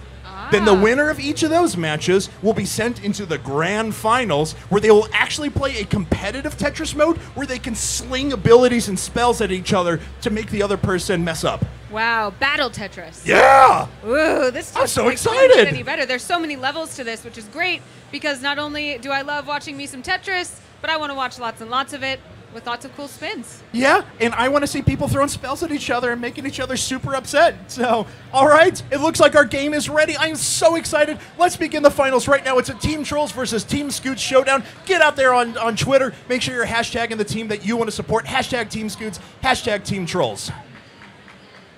Then the winner of each of those matches will be sent into the grand finals, where they will actually play a competitive Tetris mode where they can sling abilities and spells at each other to make the other person mess up. Wow, Battle Tetris. Yeah! Ooh, this I'm so couldn't excited. get any better. There's so many levels to this, which is great, because not only do I love watching me some Tetris, but I want to watch lots and lots of it with lots of cool spins. Yeah, and I want to see people throwing spells at each other and making each other super upset. So, all right, it looks like our game is ready. I am so excited. Let's begin the finals right now. It's a Team Trolls versus Team Scoots showdown. Get out there on Twitter. Make sure you're hashtagging the team that you want to support. Hashtag Team Scoots, hashtag Team Trolls.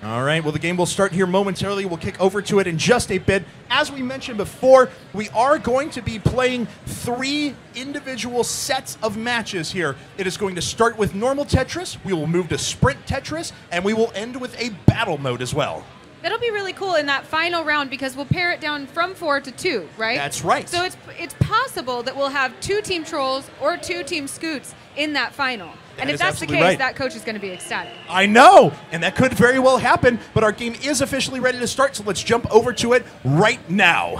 All right, well, the game will start here momentarily. We'll kick over to it in just a bit. As we mentioned before, we are going to be playing 3 individual sets of matches here. It is going to start with normal Tetris, we will move to Sprint Tetris, and we will end with a battle mode as well. That'll be really cool in that final round, because we'll pare it down from 4 to 2, right? That's right. So it's possible that we'll have 2 Team Trolls or 2 Team Scoots in that final. And if that's the case, that coach is going to be ecstatic. I know, and that could very well happen, but our game is officially ready to start, so let's jump over to it right now.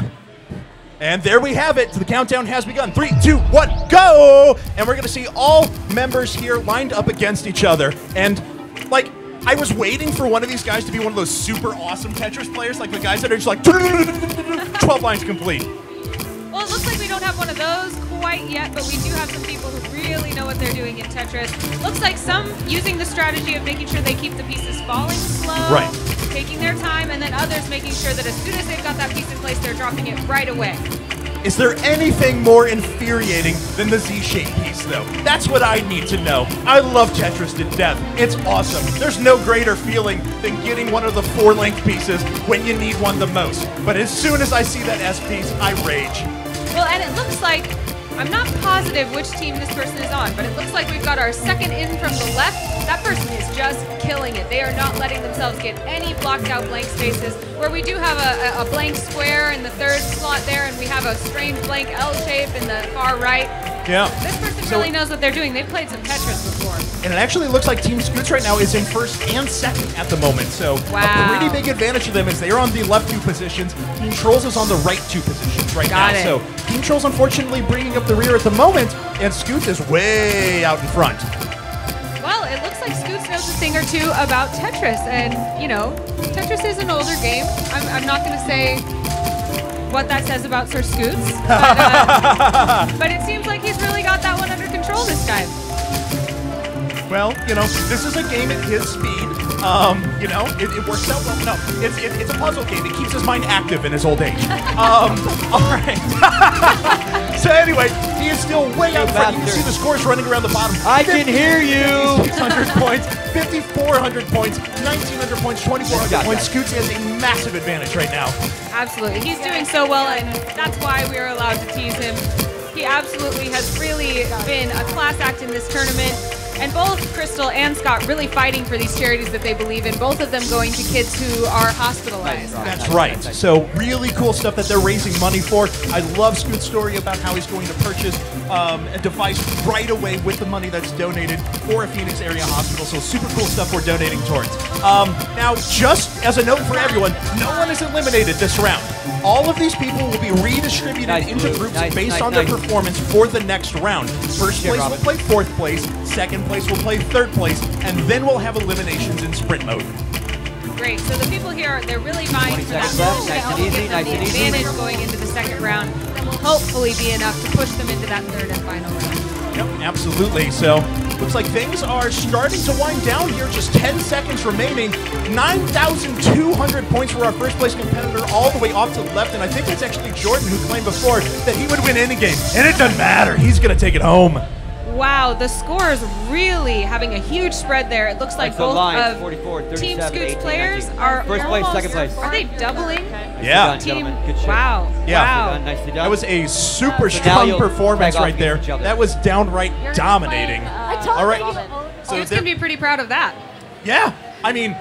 And there we have it. The countdown has begun. 3, 2, 1, go! And we're going to see all members here lined up against each other. And, like, I was waiting for one of these guys to be one of those super awesome Tetris players, like the guys that are just like 12 lines complete. Well, it looks like we don't have one of those quite yet, but we do have some people who really know what they're doing in Tetris. Looks like some using the strategy of making sure they keep the pieces falling slow, right, taking their time, and then others making sure that as soon as they've got that piece in place, they're dropping it right away. Is there anything more infuriating than the Z-shaped piece, though? That's what I need to know. I love Tetris to death. It's awesome. There's no greater feeling than getting one of the 4-length pieces when you need one the most. But as soon as I see that S piece, I rage. Well, and it looks like, I'm not positive which team this person is on, but it looks like we've got our second in from the left. That person is just killing it. They are not letting themselves get any blocked out blank spaces, where we do have a blank square in the 3rd slot there, and we have a strange blank L shape in the far right. Yeah. This person really knows what they're doing. They've played some Tetris before. And it actually looks like Team Scoots right now is in 1st and 2nd at the moment. So a pretty big advantage to them is they are on the left 2 positions. Team Trolls is on the right 2 positions right now. So Team Trolls unfortunately bringing up the rear at the moment, and Scoots is way out in front. Well, it looks like Scoots knows a thing or two about Tetris, and you know, Tetris is an older game. I'm not going to say what that says about Sir Scoots, but it seems like he's really got that one under control this time. Well, you know, this is a game at his speed. You know, it works out well. No, it's a puzzle game. It keeps his mind active in his old age. All right. So anyway, he is still way out front. You can see the scores running around the bottom. I can hear you. 600 points, 5,400 points, 1,900 points, 2,400 points. Scoots has a massive advantage right now. Absolutely. He's doing so well, and that's why we are allowed to tease him. He absolutely has really been a class act in this tournament. And both Crystal and Scott really fighting for these charities that they believe in, both of them going to kids who are hospitalized. That's right. So really cool stuff that they're raising money for. I love Scoot's story about how he's going to purchase a device right away with the money that's donated for a Phoenix area hospital. So super cool stuff we're donating towards. Now, just as a note for everyone, no one is eliminated this round. All of these people will be redistributed into groups based on their performance for the next round. First place will play 4th place, second place will play 3rd place, and then we'll have eliminations in sprint mode. Great. So the people here, they're really vying for that advantage going into the 2nd round. That will hopefully be enough to push them into that 3rd and final round. Yep, absolutely. So looks like things are starting to wind down here. Just 10 seconds remaining. 9,200 points for our first place competitor all the way off to the left. And I think that's actually Jordan who claimed before that he would win any game. And it doesn't matter. He's going to take it home. Wow, the score is really having a huge spread there. It looks like both of 44, 37, Team Scoots 18, players 19. are First place, almost, 2nd place. Are they doubling? Yeah. Team, Good shit. wow. Yeah. Wow. Nicely done. That was a super So now strong you'll performance brag right off there. each other. That was downright dominating. All right. So Scoots going to be pretty proud of that. Yeah. I mean,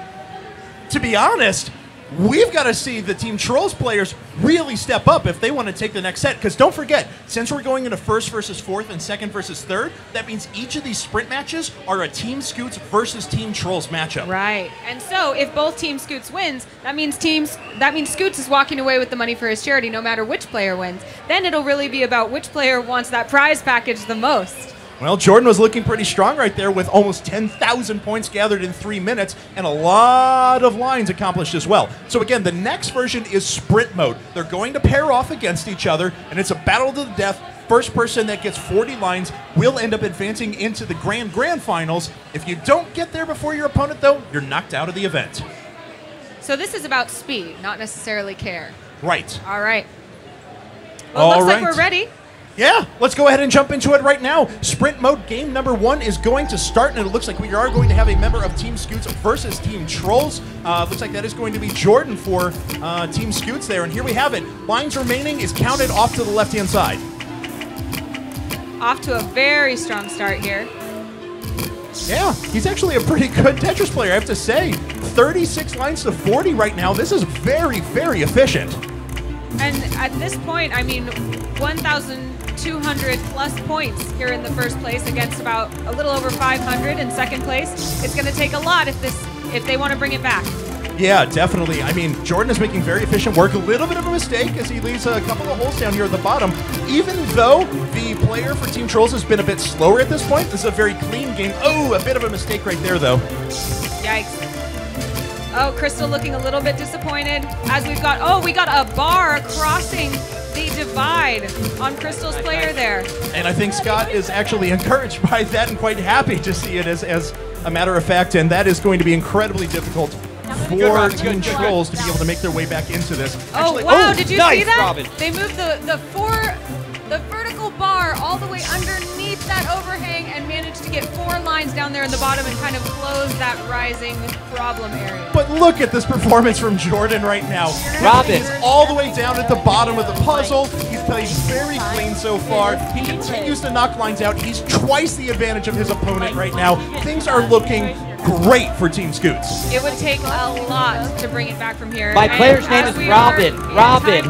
to be honest, we've got to see the Team Trolls players really step up if they want to take the next set. Because don't forget, since we're going into first versus fourth and second versus third, that means each of these sprint matches are a Team Scoots versus Team Trolls matchup. Right. And so if both Team Scoots wins, that means Scoots is walking away with the money for his charity no matter which player wins. Then it'll really be about which player wants that prize package the most. Well, Jordan was looking pretty strong right there with almost 10,000 points gathered in 3 minutes and a lot of lines accomplished as well. So again, the next version is sprint mode. They're going to pair off against each other, and it's a battle to the death. First person that gets 40 lines will end up advancing into the grand finals. If you don't get there before your opponent, though, you're knocked out of the event. So this is about speed, not necessarily care. Right. All right. Well, it looks like we're ready. Yeah, let's go ahead and jump into it right now. Sprint mode game number 1 is going to start, and it looks like we are going to have a member of Team Scoots versus Team Trolls. Looks like that is going to be Jordan for Team Scoots there, and here we have it. Lines remaining is counted off to the left-hand side. Off to a very strong start here. Yeah, he's actually a pretty good Tetris player, I have to say. 36 lines to 40 right now. This is very, very efficient. And at this point, I mean, 1,200 plus points here in the first place against about a little over 500 in second place. It's going to take a lot if they want to bring it back. Yeah, definitely. I mean, Jordan is making very efficient work. A little bit of a mistake as he leaves a couple of holes down here at the bottom. Even though the player for Team Trolls has been a bit slower at this point, this is a very clean game. Oh, a bit of a mistake right there, though. Yikes. Oh, Crystal looking a little bit disappointed as we got a bar crossing the divide on Crystal's player there. And I think Scott is actually encouraged by that and quite happy to see it as a matter of fact, and that is going to be incredibly difficult for Team Trolls to be able to make their way back into this. Actually, wow, did you see that? Robin. They moved the vertical bar all the way underneath that overhang and managed to get 4 lines down there in the bottom and kind of close that rising problem area. But look at this performance from Jordan right now. Robin. He's all the way down at the bottom of the puzzle. He's played very clean so far. He continues to knock lines out. He's twice the advantage of his opponent right now. Things are looking great for Team Scoots. It would take a lot to bring it back from here. My player's name is Robin. Robin.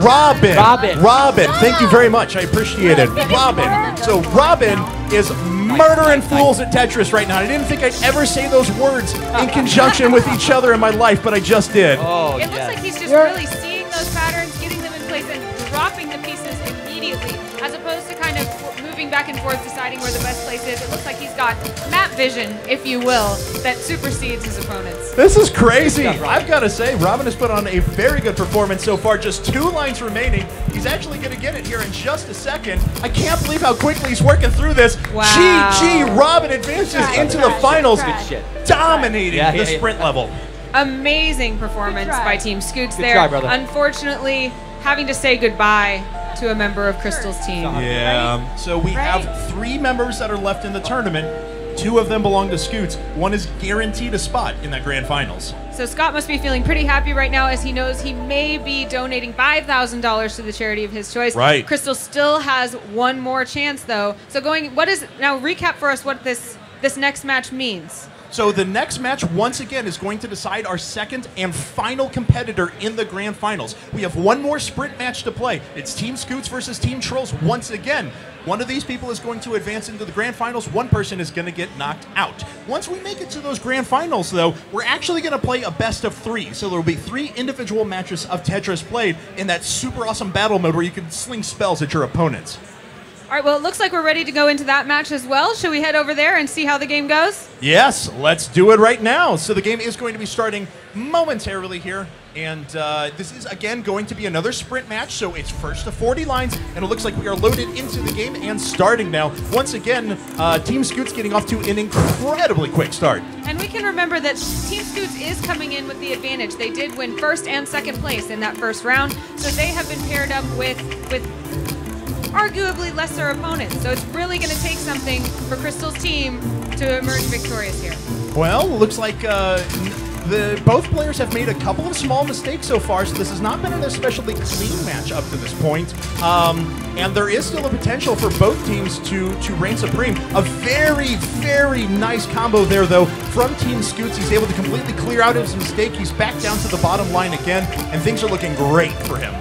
Thank you very much. I appreciate it. Robin. So Robin is murdering fools at Tetris right now. I didn't think I'd ever say those words in conjunction with each other in my life, but I just did. Oh, it looks like he's just really seeing those patterns, getting them in place, and dropping the pieces immediately, as opposed to kind of moving back and forth, deciding where the best place is. It looks like he's got map vision, if you will, that supersedes his opponents. This is crazy. I've got to say, Robin has put on a very good performance so far. Just 2 lines remaining. He's actually going to get it here in just a second. I can't believe how quickly he's working through this. Wow. GG, Robin advances into the finals, dominating the sprint level. Amazing performance by Team Scoots there. Try, brother. Unfortunately, having to say goodbye to a member of Crystal's team. Yeah. So we have 3 members that are left in the tournament. 2 of them belong to Scoots. 1 is guaranteed a spot in that grand finals. So Scott must be feeling pretty happy right now as he knows he may be donating $5,000 to the charity of his choice. Right. Crystal still has 1 more chance though. So now recap for us what this next match means. So the next match, once again, is going to decide our second and final competitor in the grand finals. We have 1 more sprint match to play. It's Team Scoots versus Team Trolls once again. One of these people is going to advance into the grand finals. 1 person is going to get knocked out. Once we make it to those grand finals, though, we're actually going to play a best of 3. So there will be 3 individual matches of Tetris played in that super awesome battle mode where you can sling spells at your opponents. All right, well, it looks like we're ready to go into that match as well. Should we head over there and see how the game goes? Yes, let's do it right now. So the game is going to be starting momentarily here. And this is, again, going to be another sprint match. So it's first to 40 lines, and it looks like we are loaded into the game and starting now. Once again, Team Scoots getting off to an incredibly quick start. And we can remember that Team Scoots is coming in with the advantage. They did win first and second place in that first round. So they have been paired up with arguably lesser opponents. So it's really going to take something for Crystal's team to emerge victorious here. Well, looks like both players have made a couple of small mistakes so far, so this has not been an especially clean match up to this point. And there is still a potential for both teams to reign supreme. A very, very nice combo there, though, from Team Scoots. He's able to completely clear out his mistake. He's back down to the bottom line again, and things are looking great for him.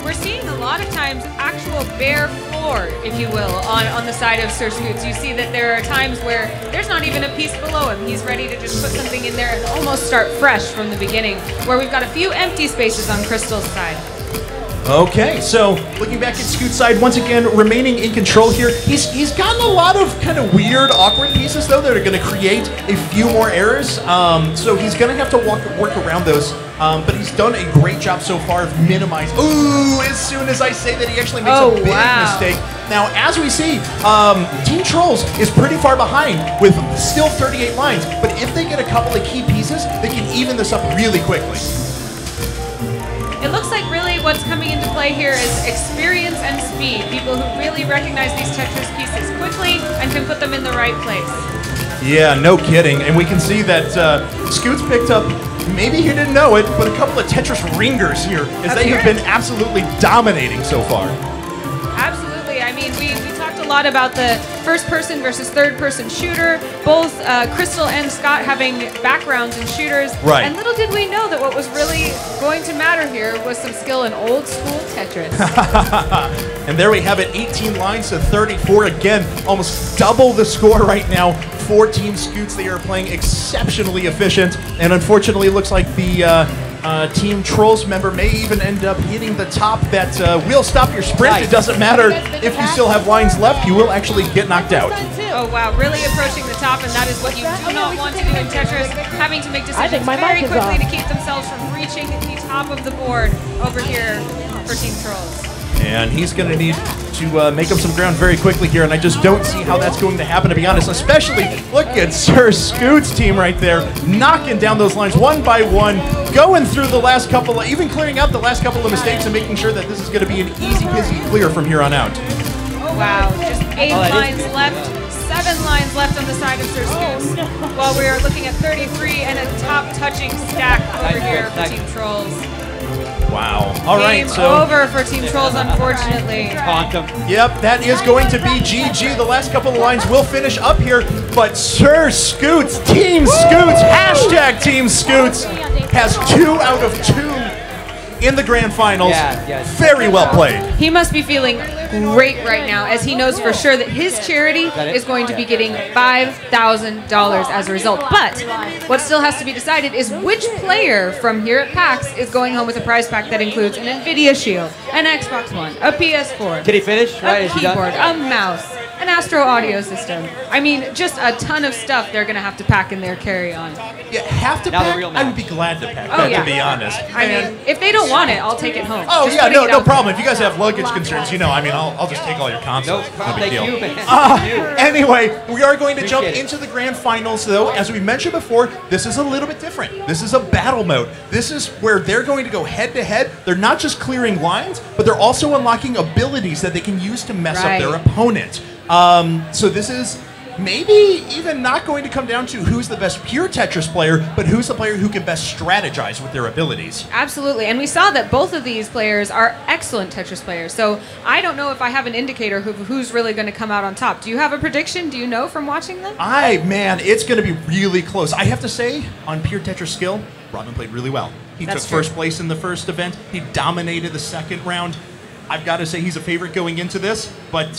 We're seeing a lot of times actual bare floor, if you will, on the side of Sir Scoots. You see that there are times where there's not even a piece below him. He's ready to just put something in there and almost start fresh from the beginning, where we've got a few empty spaces on Crystal's side. Okay, so looking back at Scoot's side, once again, remaining in control here. He's gotten a lot of kind of weird, awkward pieces, though, that are going to create a few more errors. So he's going to have to work around those. But he's done a great job so far of minimizing. Ooh, as soon as I say that, he actually makes a big mistake. Now, as we see, Team Trolls is pretty far behind with still 38 lines. But if they get a couple of key pieces, they can even this up really quickly. It looks like really what's coming into play here is experience and speed. People who really recognize these Tetris pieces quickly and can put them in the right place. Yeah, no kidding. And we can see that Scoots picked up, maybe he didn't know it, but a couple of Tetris ringers here, as they have been absolutely dominating so far. Absolutely. I mean, we talked a lot about the first-person versus third-person shooter, both Crystal and Scott having backgrounds in shooters. Right. And little did we know that what was really going to matter here was some skill in old-school Tetris. And there we have it, 18 lines to 34. Again, almost double the score right now for Team Scoots. They are playing exceptionally efficient, and unfortunately it looks like the Team Trolls member may even end up hitting the top that will stop your sprint. Right. It doesn't matter if you still have lines left, you will actually get knocked out. Oh wow, really approaching the top, and that is what you do not want to do in Tetris, having to make decisions very quickly to keep themselves from reaching the top of the board over here for Team Trolls. And he's going to need to make up some ground very quickly here, and I just don't see how that's going to happen, to be honest. Especially, look at Sir Scoots' team right there, knocking down those lines one by one, going through the last couple, even clearing out the last couple of mistakes and making sure that this is going to be an easy-peasy clear from here on out. Wow, just 8 lines left, 7 lines left on the side of Sir Scoots, while we are looking at 33 and a top-touching stack over here for Team Trolls. Wow. All right, so over for Team Trolls, unfortunately. Yep, that is going to be GG. The last couple of lines will finish up here, but Sir Scoots, Team Scoots, hashtag Team Scoots, has 2 out of 2 in the grand finals. Very well played. He must be feeling great right now, as he knows for sure that his charity is going to be getting $5,000 as a result. But what still has to be decided is which player from here at PAX is going home with a prize pack that includes an NVIDIA Shield, an Xbox One, a PS4, Did he finish? a keyboard, a mouse, an Astro audio system. I mean, just a ton of stuff they're going to have to pack in their carry-on. Yeah, have to pack? I would be glad to pack that, to be honest. I mean, if they don't want it, I'll take it home. Oh, just yeah, no problem. If you guys have luggage concerns, you know, I mean, I'll just take all your consoles. No big deal. You, man. Anyway, we are going to jump into the grand finals, though. As we mentioned before, this is a little bit different. This is a battle mode. This is where they're going to go head-to-head. They're not just clearing lines, but they're also unlocking abilities that they can use to mess up their opponent. So this is maybe even not going to come down to who's the best pure Tetris player, but who's the player who can best strategize with their abilities. Absolutely, and we saw that both of these players are excellent Tetris players, so I don't know if I have an indicator of who's really going to come out on top. Do you have a prediction? Do you know from watching them? Man, it's going to be really close. I have to say, on pure Tetris skill, Robin played really well. He took first place in the first event. He dominated the second round. I've got to say he's a favorite going into this, but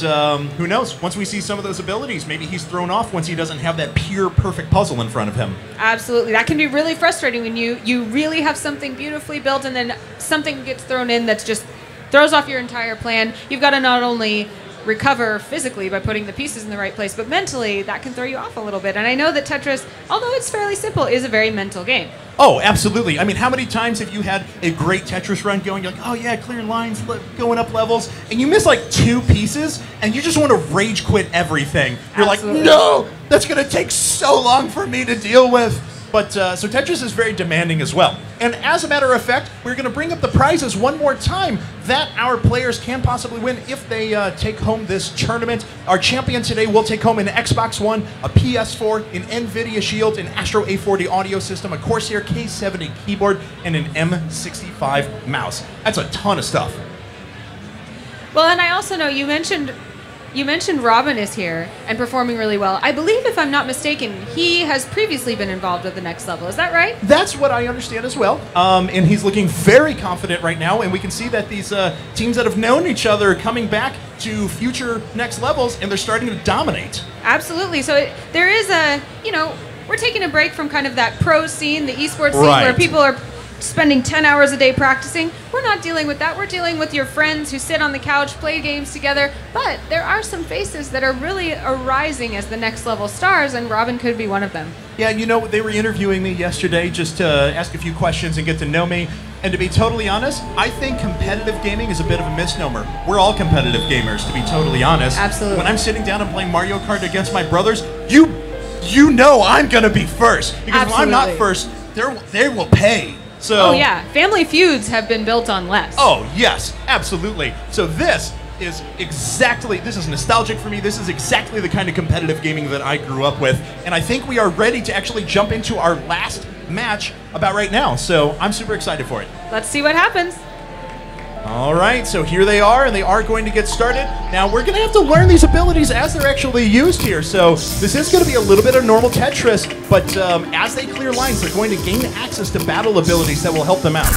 who knows? Once we see some of those abilities, maybe he's thrown off once he doesn't have that pure, perfect puzzle in front of him. Absolutely. That can be really frustrating when you really have something beautifully built and then something gets thrown in that's just throws off your entire plan. You've got to not only recover physically by putting the pieces in the right place, but mentally that can throw you off a little bit. And I know that Tetris, although it's fairly simple, is a very mental game. Oh, absolutely. I mean, how many times have you had a great Tetris run going, you're like, oh yeah, clearing lines, going up levels, and you miss like 2 pieces, and you just want to rage quit everything. You're like, no, that's going to take so long for me to deal with. But so Tetris is very demanding as well. And as a matter of fact, we're going to bring up the prizes one more time that our players can possibly win if they take home this tournament. Our champion today will take home an Xbox One, a PS4, an NVIDIA Shield, an Astro A40 audio system, a Corsair K70 keyboard, and an M65 mouse. That's a ton of stuff. Well, and I also know you mentioned Robin is here and performing really well. I believe, if I'm not mistaken, he has previously been involved with the next level. Is that right? That's what I understand as well. And he's looking very confident right now, and we can see that these teams that have known each other are coming back to future next levels, and they're starting to dominate. Absolutely. So there is a, we're taking a break from kind of that pro scene, the esports scene, Right. where people are spending 10 hours a day practicing. We're not dealing with that. We're dealing with your friends who sit on the couch, play games together. But there are some faces that are really arising as the next level stars, and Robin could be one of them. Yeah, they were interviewing me yesterday just to ask a few questions and get to know me. And to be totally honest, I think competitive gaming is a bit of a misnomer. We're all competitive gamers, to be totally honest. Absolutely. When I'm sitting down and playing Mario Kart against my brothers, you know I'm going to be first. Because if I'm not first, they will pay. So, oh yeah, family feuds have been built on less. Oh yes, absolutely. So this is nostalgic for me. This is exactly the kind of competitive gaming that I grew up with. And I think we are ready to actually jump into our last match about right now. So I'm super excited for it. Let's see what happens. All right, so here they are, and they are going to get started. Now, we're going to have to learn these abilities as they're actually used here. So this is going to be a little bit of normal Tetris, but as they clear lines, they're going to gain access to battle abilities that will help them out.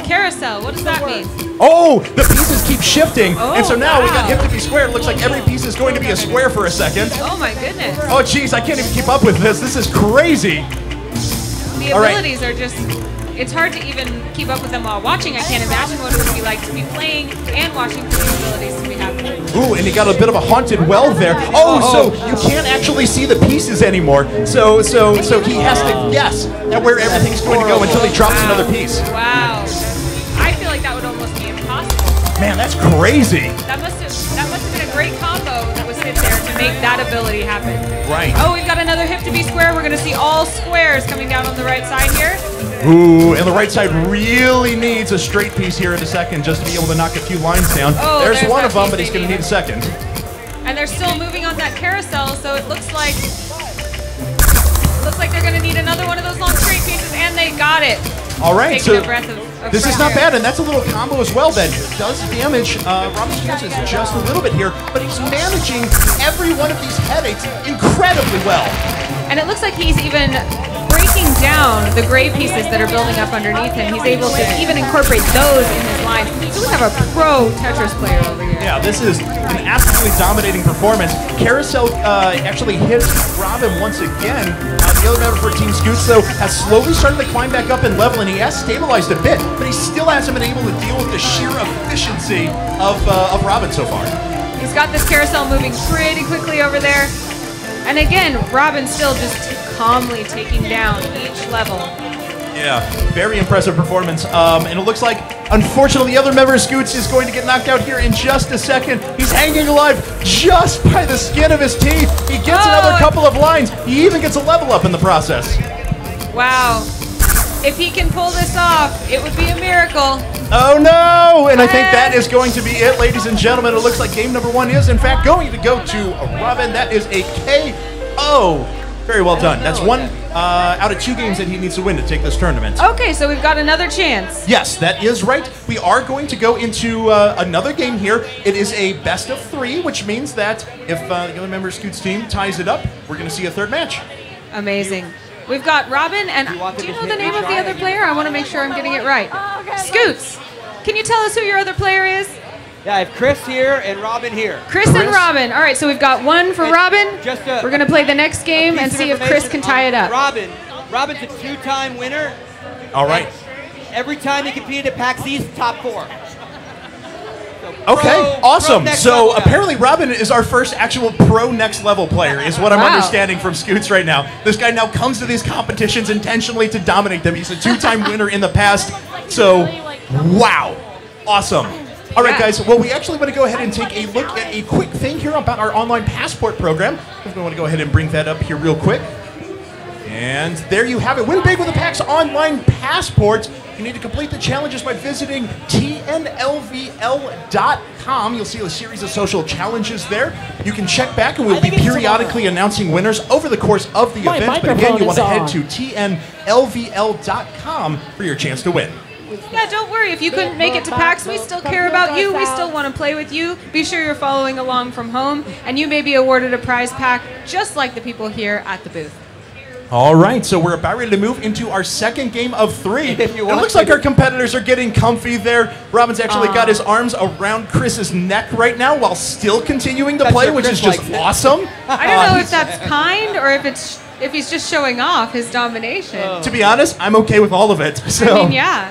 Carousel, what does that mean? Oh, the pieces keep shifting, and so now we got wow. hip to be square. It looks like every piece is going to be a square for a second. Oh my goodness. Oh, geez, I can't even keep up with this. This is crazy. The abilities are just... It's hard to even keep up with them while watching. I can't imagine what it would be like to be playing and watching for the abilities to be happening. Ooh, and he got a bit of a haunted well there. Oh, so you can't actually see the pieces anymore. So he has to guess at where everything's going to go until he drops another piece. Wow. I feel like that would almost be impossible. Man, that's crazy. That must have been a great combo that was hit there to make that ability happen. Right. Oh, we've got another hip to be square. We're going to see all squares coming down on the right side here. Ooh, and the right side really needs a straight piece here in a second just to be able to knock a few lines down. Oh, there's one of them, but he's going to need a second. And they're still moving on that carousel, so it looks like they're going to need another one of those long straight pieces, and they got it. All right, Taking so a breath of this fresh is not air. bad, and that's a little combo as well that does damage Robin's chances just a little bit here, but he's managing every one of these headaches incredibly well. And it looks like he's even breaking down the gray pieces that are building up underneath him. He's able to even incorporate those in his line. So we have a pro Tetris player over here. Yeah, this is an absolutely dominating performance. Carousel actually hits Robin once again. The other member for Team Scoots, though, has slowly started to climb back up in level, and he has stabilized a bit, but he still hasn't been able to deal with the sheer efficiency of Robin so far. He's got this carousel moving pretty quickly over there. And again, Robin still just calmly taking down each level. Yeah, very impressive performance. And it looks like, unfortunately, the other member of Scoots is going to get knocked out here in just a second. He's hanging alive just by the skin of his teeth. He gets another couple of lines. He even gets a level up in the process. Wow. If he can pull this off, it would be a miracle. Oh no! And I think that is going to be it, ladies and gentlemen. It looks like game number one is, in fact, going to go to Robin. That is a KO. Very well done. That's one out of 2 games that he needs to win to take this tournament. Okay, so we've got another chance. Yes, that is right. We are going to go into another game here. It is a best of 3, which means that if the other member of Scoot's team ties it up, we're going to see a third match. Amazing. We've got Robin, and do you know the name of the other player? I want to make sure I'm getting it right. Scoots, can you tell us who your other player is? Yeah, I have Chris here and Robin here. Chris and Robin. All right, so we've got one for Robin. We're going to play the next game and see if Chris can tie it up. Robin's a 2-time winner. All right. Every time he competed at PAX East, top 4. Okay, awesome. So apparently Robin is our first actual pro next level player, is what I'm understanding from Scoots right now. This guy now comes to these competitions intentionally to dominate them. He's a 2-time winner in the past. So, wow. Awesome. All right, guys. Well, we actually want to go ahead and take a look at a quick thing here about our online passport program. We want to go ahead and bring that up here real quick. And there you have it. Win big with a PAX Online Passport. You need to complete the challenges by visiting tnlvl.com. You'll see a series of social challenges there. You can check back, and we'll be periodically announcing winners over the course of the event. But again, you want to head to tnlvl.com for your chance to win. Yeah, don't worry. If you couldn't make it to PAX, we still care about you. We still want to play with you. Be sure you're following along from home, and you may be awarded a prize pack just like the people here at the booth. All right, so we're about ready to move into our second game of 3. It looks like our competitors are getting comfy there. Robin's actually got his arms around Chris's neck right now while still continuing to play, which is just awesome. I don't know if that's kind or if he's just showing off his domination. To be honest, I'm okay with all of it. So. I mean, yeah.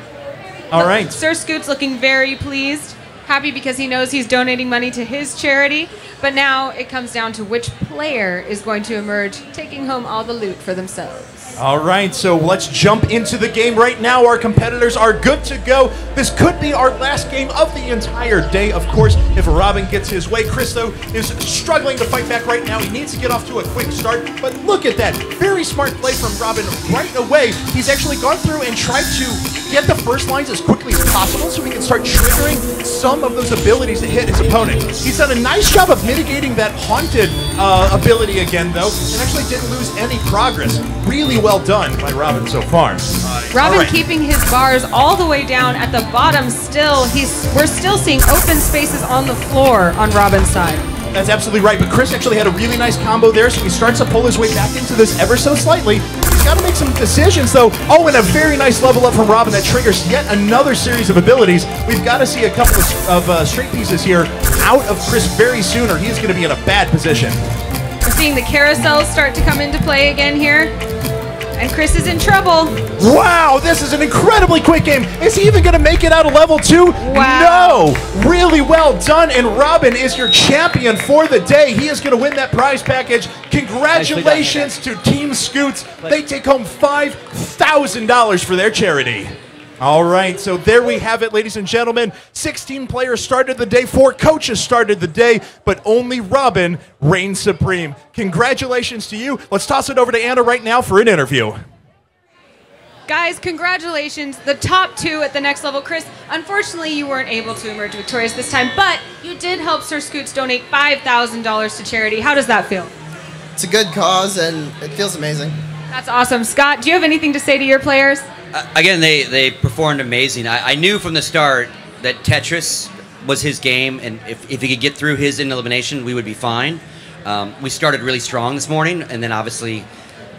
All right. Sir Scoot's looking very pleased, happy because he knows he's donating money to his charity. But now it comes down to which player is going to emerge taking home all the loot for themselves. All right, so let's jump into the game right now. Our competitors are good to go. This could be our last game of the entire day, of course, if Robin gets his way. Chris, though, is struggling to fight back right now. He needs to get off to a quick start, but look at that. Very smart play from Robin right away. He's actually gone through and tried to get the first lines as quickly as possible so he can start triggering some of those abilities to hit his opponent. He's done a nice job of mitigating that haunted ability again, though, and actually didn't lose any progress. Really well done by Robin so far. Robin keeping his bars all the way down at the bottom still. We're still seeing open spaces on the floor on Robin's side. That's absolutely right, but Chris actually had a really nice combo there, so he starts to pull his way back into this ever so slightly. He's got to make some decisions, though. Oh, and a very nice level up from Robin that triggers yet another series of abilities. We've got to see a couple of straight pieces here out of Chris very soon, or he's going to be in a bad position. We're seeing the carousels start to come into play again here. And Chris is in trouble. Wow, this is an incredibly quick game. Is he even going to make it out of level 2? Wow. No. Really well done, and Robin is your champion for the day. He is going to win that prize package. Congratulations to Team Scoots. They take home $5,000 for their charity. All right, so there we have it, ladies and gentlemen. 16 players started the day, 4 coaches started the day, but only Robin reigns supreme. Congratulations to you. Let's toss it over to Anna right now for an interview. Guys, congratulations. The top 2 at the next level. Chris, unfortunately, you weren't able to emerge victorious this time, but you did help Sir Scoots donate $5,000 to charity. How does that feel? It's a good cause, and it feels amazing. That's awesome. Scott, do you have anything to say to your players? Again, they performed amazing. I knew from the start that Tetris was his game, and if he could get through his elimination, we would be fine. We started really strong this morning, and then obviously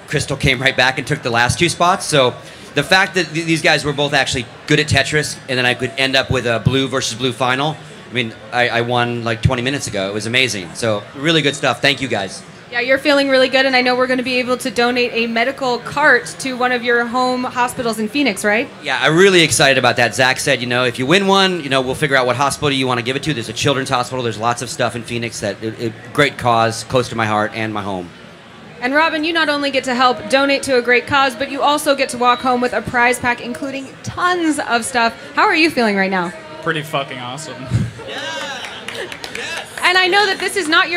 Crystal came right back and took the last 2 spots. So the fact that these guys were both actually good at Tetris, and then I could end up with a blue versus blue final. I mean, I won like 20 minutes ago. It was amazing. So really good stuff. Thank you, guys. Yeah, you're feeling really good, and I know we're going to be able to donate a medical cart to one of your home hospitals in Phoenix, right? Yeah, I'm really excited about that. Zach said, if you win one, we'll figure out what hospital you want to give it to. There's a children's hospital. There's lots of stuff in Phoenix that great cause, close to my heart and my home. And Robin, you not only get to help donate to a great cause, but you also get to walk home with a prize pack, including tons of stuff. How are you feeling right now? Pretty fucking awesome. And I know that this isn't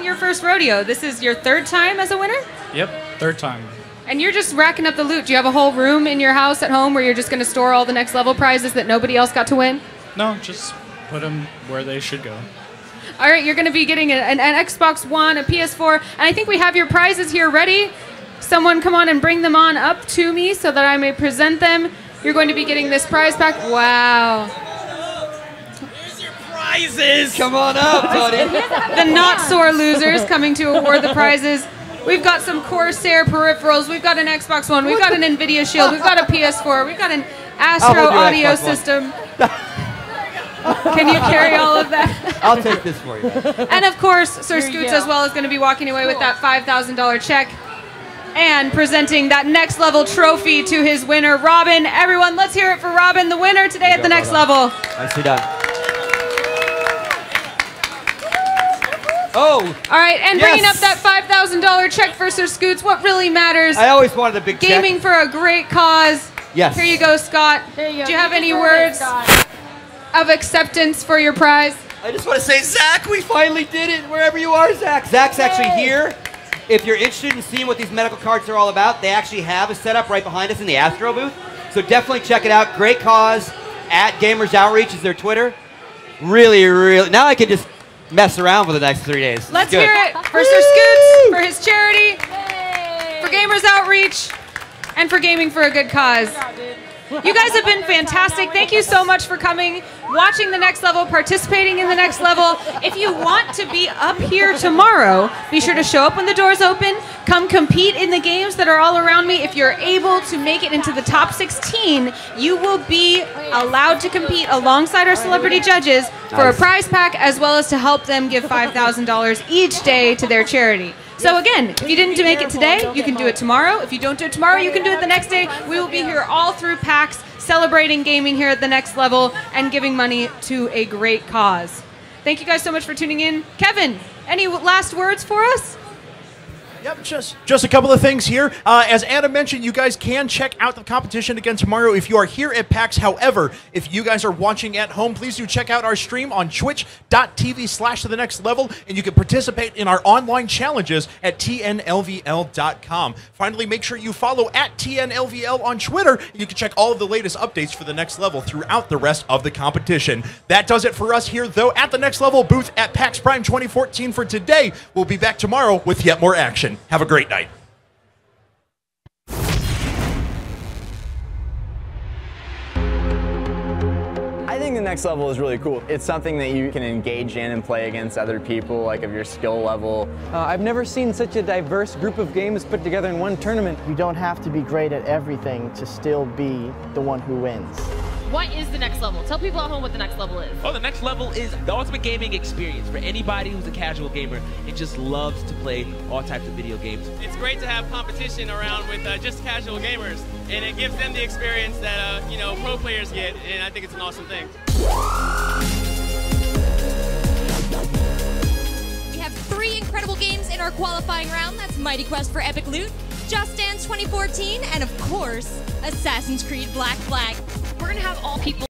your first rodeo. This is your 3rd time as a winner? Yep, 3rd time. And you're just racking up the loot. Do you have a whole room in your house at home where you're just going to store all the next level prizes that nobody else got to win? No, just put them where they should go. All right, you're going to be getting an Xbox One, a PS4, and I think we have your prizes here ready. Someone come on and bring them on up to me so that I may present them. You're going to be getting this prize pack. Wow. Prizes. Come on up, buddy. The not sore losers coming to award the prizes. We've got some Corsair peripherals. We've got an Xbox One. We've got an NVIDIA Shield. We've got a PS4. We've got an Astro audio system. Can you carry all of that? I'll take this for you. And of course, Sir Scoots as well is going to be walking away with that $5,000 check and presenting that next level trophy to his winner, Robin. Everyone, let's hear it for Robin, the winner today at the next level. Nicely done. Oh! All right, and bringing up that $5,000 check for Sir Scoots. What really matters? I always wanted a big check. Gaming for a great cause. Yes. Here you go, Scott. There you go. Do you have any words of acceptance for your prize? I just want to say, Zach, we finally did it. Wherever you are, Zach. Zach's actually here. If you're interested in seeing what these medical cards are all about, they actually have a setup right behind us in the Astro booth. So definitely check it out. Great cause. @Gamers Outreach is their Twitter. Really, really. Now I can just mess around for the next 3 days. Let's hear it for Sir Scoots, for his charity, for Gamers Outreach, and for Gaming for a Good Cause. You guys have been fantastic. Thank you so much for coming, watching the next level, participating in the next level. If you want to be up here tomorrow, be sure to show up when the doors open. Come compete in the games that are all around me. If you're able to make it into the top 16, you will be allowed to compete alongside our celebrity judges for a prize pack, as well as to help them give $5,000 each day to their charity. So again, if you didn't make it today, you can do it tomorrow. If you don't do it tomorrow, you can do it the next day. We will be here all through PAX, celebrating gaming here at the next level and giving money to a great cause. Thank you guys so much for tuning in. Kevin, any last words for us? Yep, just a couple of things here. As Anna mentioned, you guys can check out the competition again tomorrow if you are here at PAX. However, if you guys are watching at home, please do check out our stream on twitch.tv/thenextlevel, and you can participate in our online challenges at tnlvl.com. Finally, make sure you follow @tnlvl on Twitter, and you can check all of the latest updates for the next level throughout the rest of the competition. That does it for us here, though, at the next level booth at PAX Prime 2014 for today. We'll be back tomorrow with yet more action. Have a great night. I think the next level is really cool. It's something that you can engage in and play against other people, like of your skill level. I've never seen such a diverse group of games put together in one tournament. You don't have to be great at everything to still be the one who wins. What is the next level? Tell people at home what the next level is. Oh, the next level is the ultimate gaming experience for anybody who's a casual gamer and just loves to play all types of video games. It's great to have competition around with just casual gamers, and it gives them the experience that pro players get, and I think it's an awesome thing. We have 3 incredible games in our qualifying round. That's Mighty Quest for Epic Loot, Just Dance 2014, and of course, Assassin's Creed Black Flag. We're gonna have all people